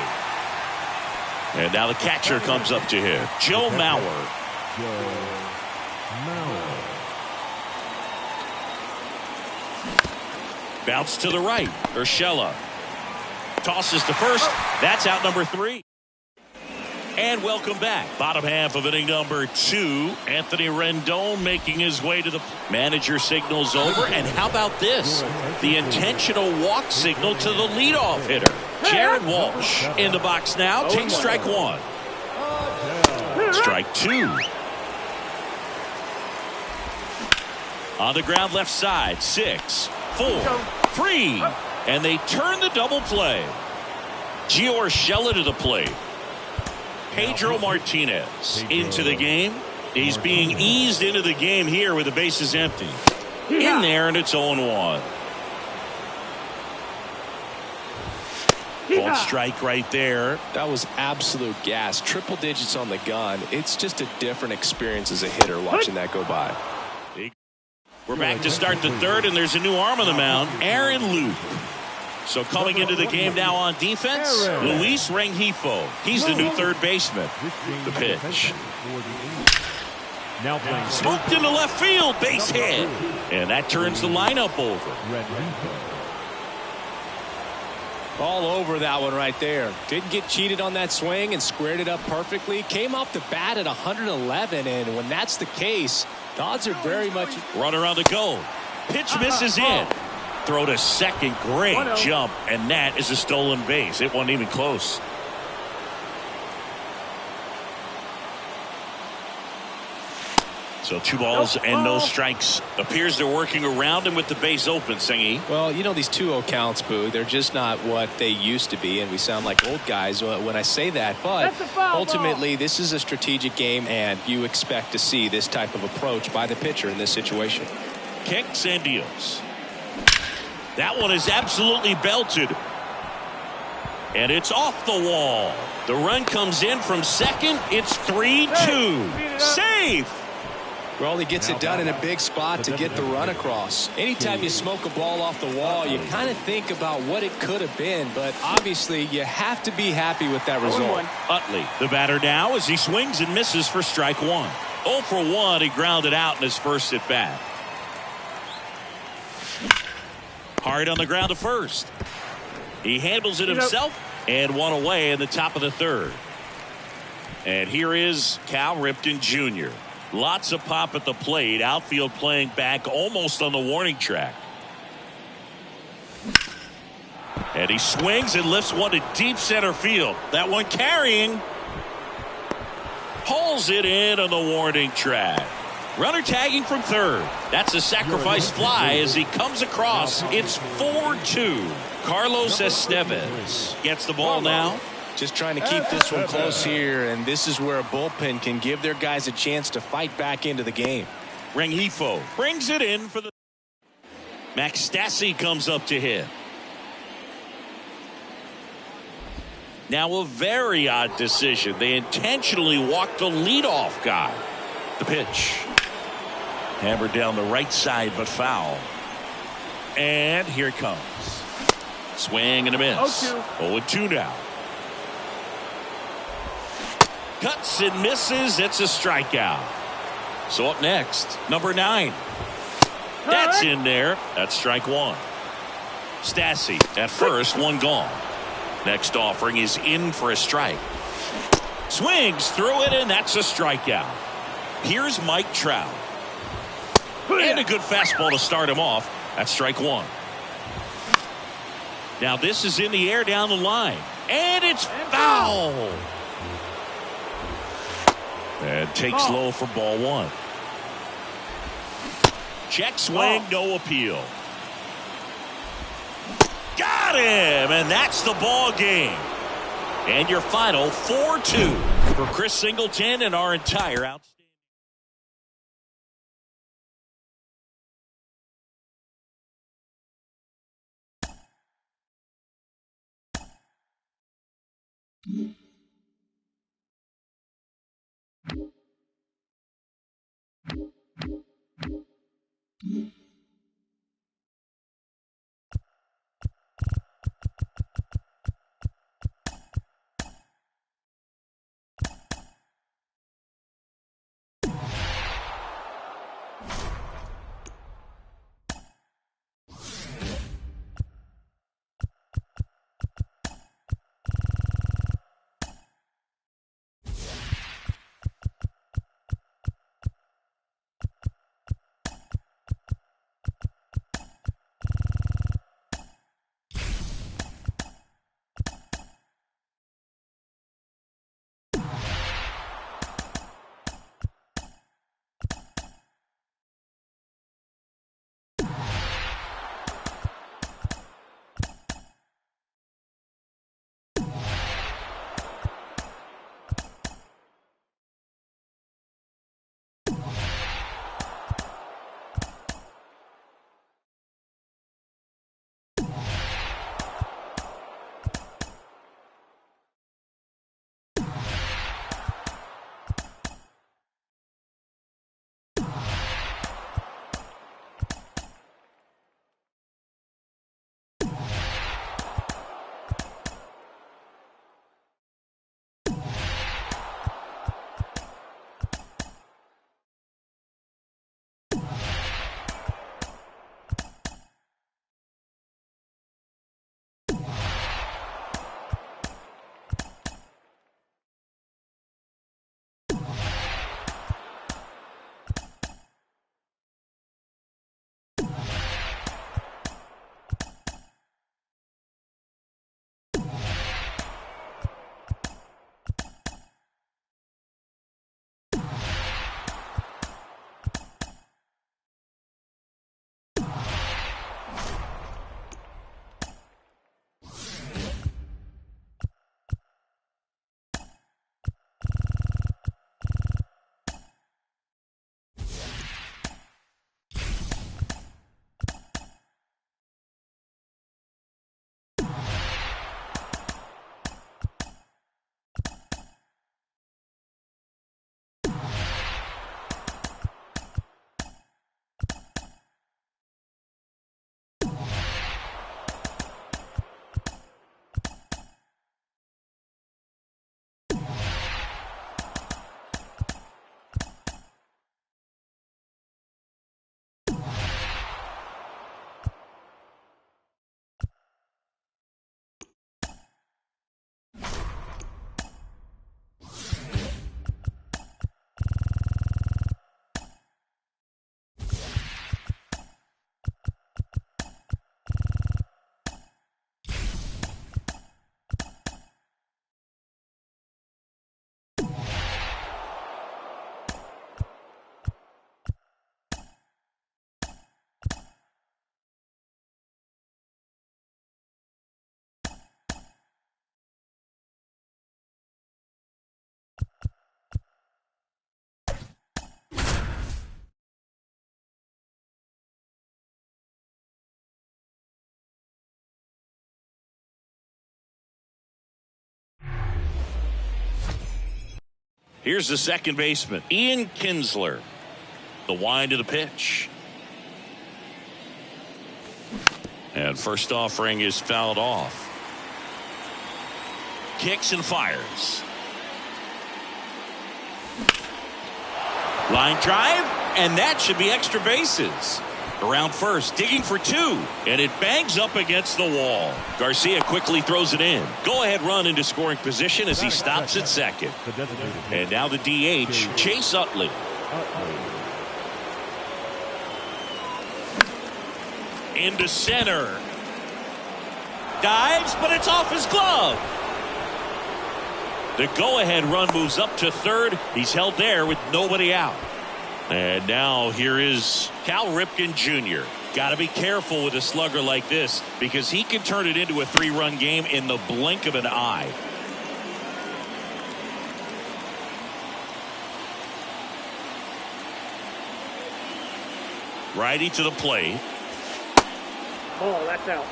And now the catcher comes up to him, Joe Mauer. Bounce to the right. Urshela tosses to first. That's out number 3. And welcome back. Bottom half of inning number 2. Anthony Rendon making his way to the manager signals over. And how about this? The intentional walk signal to the leadoff hitter. Jared Walsh in the box now. Takes strike 1. Strike 2. On the ground left side. 6, 4, 3. And they turn the double play. Gio Urshela to the plate. Pedro Martinez into the game. He's being eased into the game here with the bases empty. In there, and it's 0-1. Called strike right there. That was absolute gas. Triple digits on the gun. It's just a different experience as a hitter watching that go by. We're back to start the third, and there's a new arm on the mound, Aaron Loup. So coming into the game now on defense, Luis Rengifo. He's the new third baseman. The pitch. Now playing Smoked into left field, base hit. And that turns the lineup over. All over that one right there. Didn't get cheated on that swing and squared it up perfectly. Came off the bat at 111, and when that's the case, the odds are very much... Runner on the go. Pitch misses in. Throw to second. Great jump, and that is a stolen base. It wasn't even close. So 2 balls and no strikes. Appears they're working around him with the base open, Singy. Well, you know, these 2-0 counts, Boo, they're just not what they used to be, and we sound like old guys when I say that. But ultimately, this is a strategic game, and you expect to see this type of approach by the pitcher in this situation. Kicks and deals. That one is absolutely belted. And it's off the wall. The run comes in from second. It's 3-2. Safe. Well, he gets it done in a big spot to get the run across. Anytime you smoke a ball off the wall, you kind of think about what it could have been, but obviously you have to be happy with that result. Utley, the batter now, as he swings and misses for strike 1. 0 for 1, he grounded out in his first at bat. Hard on the ground to first. He handles it himself, and 1 away in the top of the third. And here is Cal Ripken Jr. Lots of pop at the plate. Outfield playing back almost on the warning track. And he swings and lifts one to deep center field. That one carrying. Pulls it in on the warning track. Runner tagging from third. That's a sacrifice fly as he comes across. It's 4-2. Carlos Estevez gets the ball now. Just trying to keep this one close here, and this is where a bullpen can give their guys a chance to fight back into the game. Rengifo brings it in for the... Max Stassi comes up to hit. Now a very odd decision. They intentionally walked the leadoff guy. The pitch. Hammered down the right side, but foul. And here it comes. Swing and a miss. 0-2 now. Cuts and misses. It's a strikeout. So up next, number 9. That's in there. That's strike 1. Stassi at first, 1 gone. Next offering is in for a strike. Swings through it, and that's a strikeout. Here's Mike Trout. And a good fastball to start him off. That's strike 1. Now this is in the air down the line. And it's foul. And takes low for ball 1. Check swing, no appeal. Got him, and that's the ball game. And your final 4-2 for Chris Singleton and our entire outstanding. Here's the second baseman, Ian Kinsler. The wind of the pitch. And first offering is fouled off. Kicks and fires. Line drive, and that should be extra bases. Around first, digging for 2, and it bangs up against the wall. Garcia quickly throws it in. Go-ahead run into scoring position as he stops at second. And now the DH, Chase Utley. Into center. Dives, but it's off his glove. The go-ahead run moves up to third. He's held there with nobody out. And now here is Cal Ripken Jr. Got to be careful with a slugger like this because he can turn it into a 3-run game in the blink of an eye. Righty to the plate. Oh, that's out.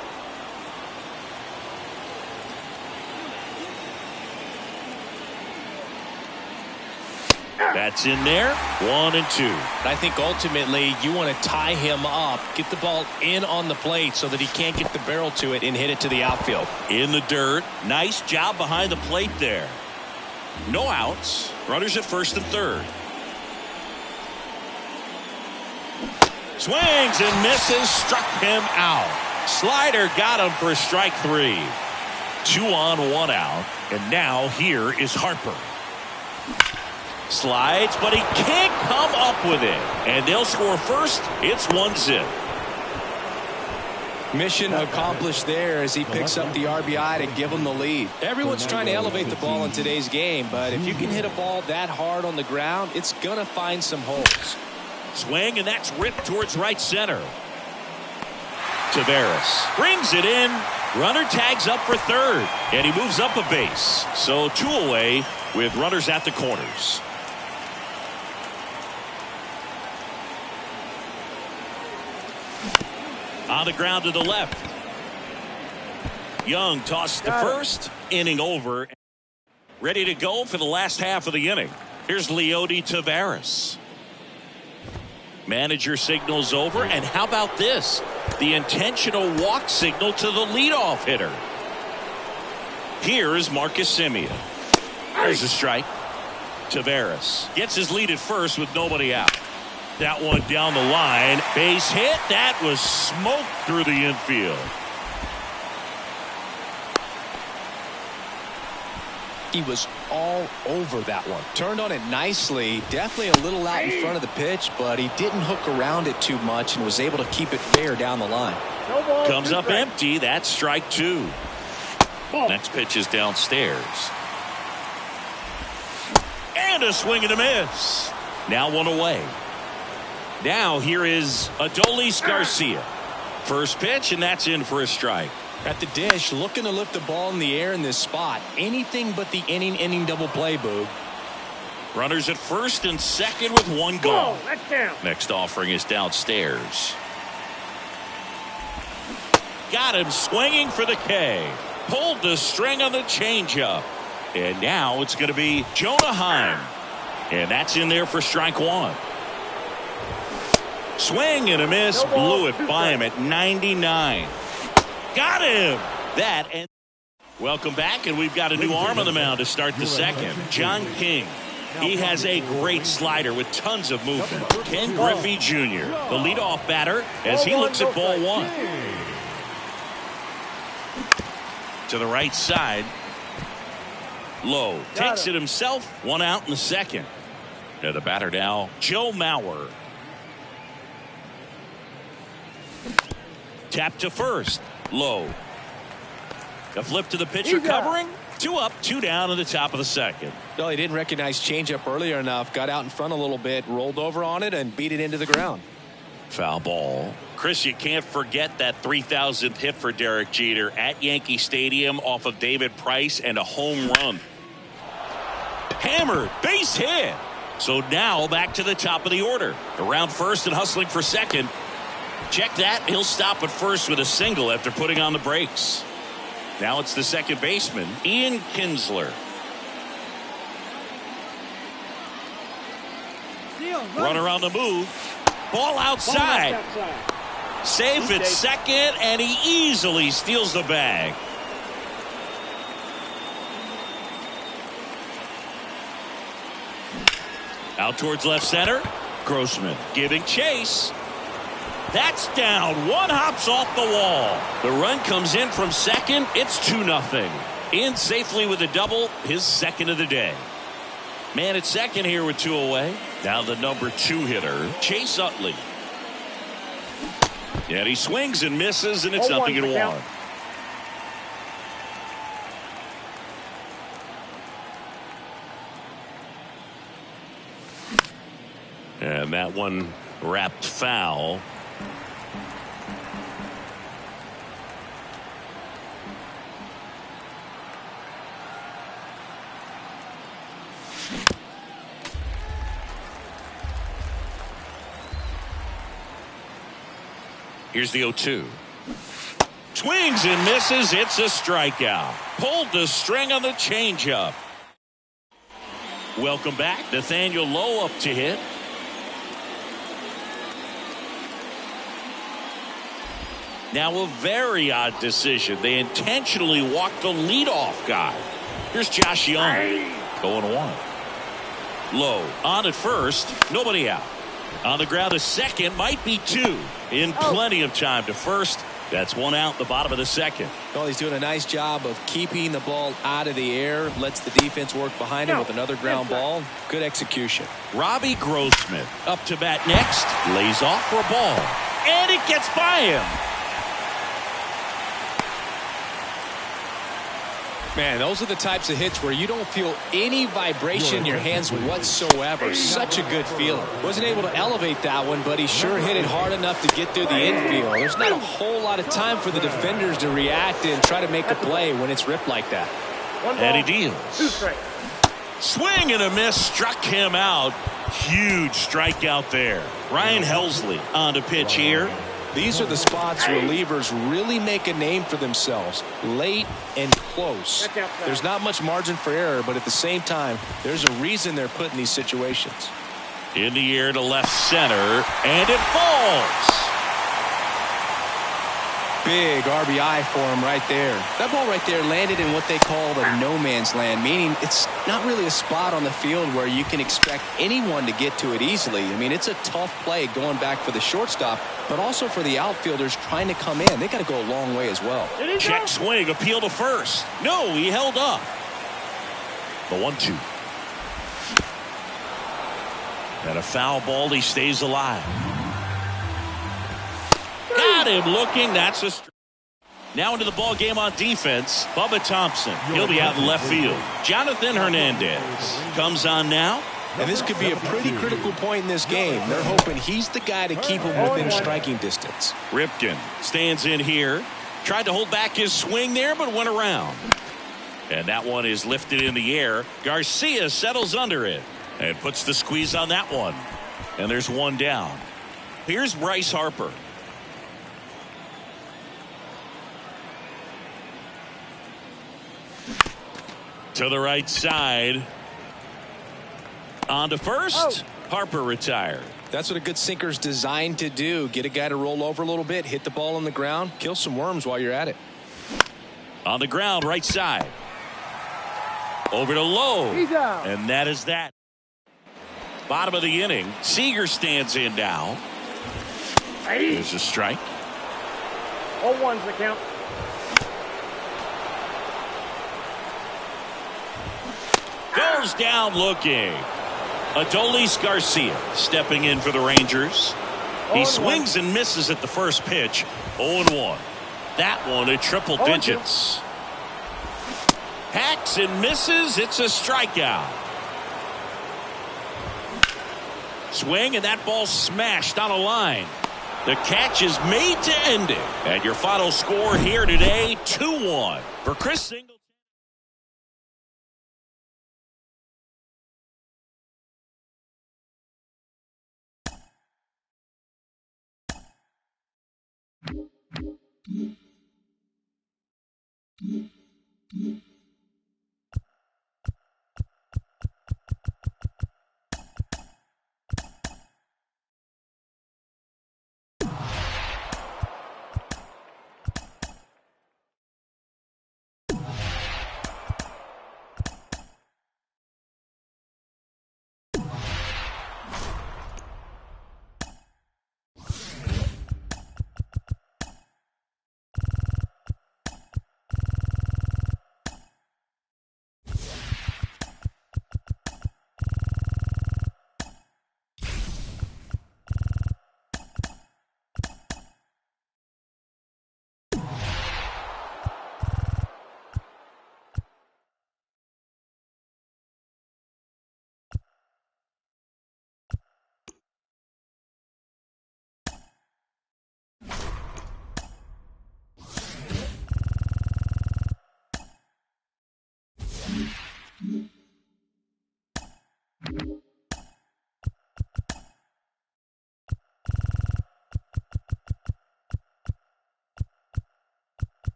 That's in there. 1 and 2. I think ultimately you want to tie him up, get the ball in on the plate so that he can't get the barrel to it and hit it to the outfield. In the dirt. Nice job behind the plate there. No outs. Runners at first and third. Swings and misses. Struck him out. Slider got him for strike 3. 2 on, 1 out. And now here is Harper. Slides, but he can't come up with it. And they'll score first. It's 1-0. Mission accomplished there as he picks up the RBI to give him the lead. Everyone's trying to elevate the ball in today's game, but if you can hit a ball that hard on the ground, it's going to find some holes. Swing, and that's ripped towards right center. Taveras brings it in. Runner tags up for third, and he moves up a base. So 2 away with runners at the corners. On the ground to the left. Young tossed to first. Inning over. Ready to go for the last half of the inning. Here's Leody Taveras. Manager signals over. And how about this? The intentional walk signal to the leadoff hitter. Here is Marcus Semien. There's a strike. Taveras gets his lead at first with nobody out. That one down the line. Base hit. That was smoked through the infield. He was all over that one. Turned on it nicely. Definitely a little out in front of the pitch, but he didn't hook around it too much and was able to keep it fair down the line. Comes up empty. That's strike 2. Next pitch is downstairs. And a swing and a miss. Now 1 away. Now here is Adolis Garcia. First pitch, and that's in for a strike. At the dish, looking to lift the ball in the air in this spot. Anything but the inning double play, Boog. Runners at first and second with 1 gone. That's down. Next offering is downstairs. Got him swinging for the K. Pulled the string on the changeup. And now it's going to be Jonah Heim. And that's in there for strike 1. Swing and a miss. Blew it by him at 99. Got him. That and welcome back, and we've got a new arm on the mound to start the second. John King. He has a great slider with tons of movement. Ken Griffey Jr., the leadoff batter, as he looks at ball 1. To the right side. Low takes it himself. 1 out in the second. The batter now, Joe Mauer. Tap to first. Low. A flip to the pitcher covering. 2 up, 2 down in the top of the second. Well, he didn't recognize changeup earlier enough. Got out in front a little bit, rolled over on it, and beat it into the ground. Foul ball. Chris, you can't forget that 3,000th hit for Derek Jeter at Yankee Stadium off of David Price and a home run. Hammered, base hit. So now back to the top of the order. Around first and hustling for second. Check that. He'll stop at first with a single after putting on the brakes. Now it's the second baseman, Ian Kinsler. Runner on the move. Ball outside. Safe at second, and he easily steals the bag. Out towards left center. Grossman giving chase. That's down. One hops off the wall. The run comes in from second. It's 2-0. In safely with a double, his second of the day. Man at second here with 2 away. Now the number 2 hitter, Chase Utley. And he swings and misses, and it's 0-1. And that one wrapped foul. Here's the 0-2. Swings and misses. It's a strikeout. Pulled the string on the changeup. Welcome back. Nathaniel Lowe up to hit. Now a very odd decision. They intentionally walked the leadoff guy. Here's Josh Young. 0-1. Lowe on at first. Nobody out. On the ground, a second, might be 2. In plenty of time to first. That's 1 out in the bottom of the second. Well, he's doing a nice job of keeping the ball out of the air. Lets the defense work behind him with another ground ball. Good execution. Robbie Grossman up to bat next. Lays off for a ball. And it gets by him. Man, those are the types of hits where you don't feel any vibration in your hands whatsoever. Such a good feeling. Wasn't able to elevate that one, but he sure hit it hard enough to get through the infield. There's not a whole lot of time for the defenders to react and try to make a play when it's ripped like that. And he deals. Swing and a miss struck him out. Huge strikeout there. Ryan Helsley on to pitch here. These are the spots relievers really make a name for themselves. Late and close. There's not much margin for error, but at the same time, there's a reason they're put in these situations. In the air to left center, and it falls. Big RBI for him right there. That ball right there landed in what they call the no man's land, meaning it's not really a spot on the field where you can expect anyone to get to it easily. I mean, it's a tough play going back for the shortstop, but also for the outfielders trying to come in. They got to go a long way as well. Check swing, appeal to first. No, he held up. The 1-2. And a foul ball, he stays alive. Got him looking. That's a now into the ball game on defense. Bubba Thompson. He'll be out in left field. Jonathan Hernandez comes on now. And this could be a pretty critical point in this game. They're hoping he's the guy to keep him within striking distance. Ripken stands in here. Tried to hold back his swing there, but went around. And that one is lifted in the air. Garcia settles under it and puts the squeeze on that one. And there's 1 down. Here's Bryce Harper. To the right side. On to first. Harper retired. That's what a good sinker's designed to do. Get a guy to roll over a little bit, hit the ball on the ground, kill some worms while you're at it. On the ground, right side. Over to Lowe. And that is that. Bottom of the inning. Seager stands in now. There's a strike. 0-1's the count. Goes down looking. Adolis Garcia stepping in for the Rangers. He swings and misses at the first pitch. 0-1. That one at triple digits. Hacks and misses. It's a strikeout. Swing, and that ball smashed on a line. The catch is made to end it. And your final score here today, 2-1 for Chris Singleton.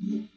Mm-hmm.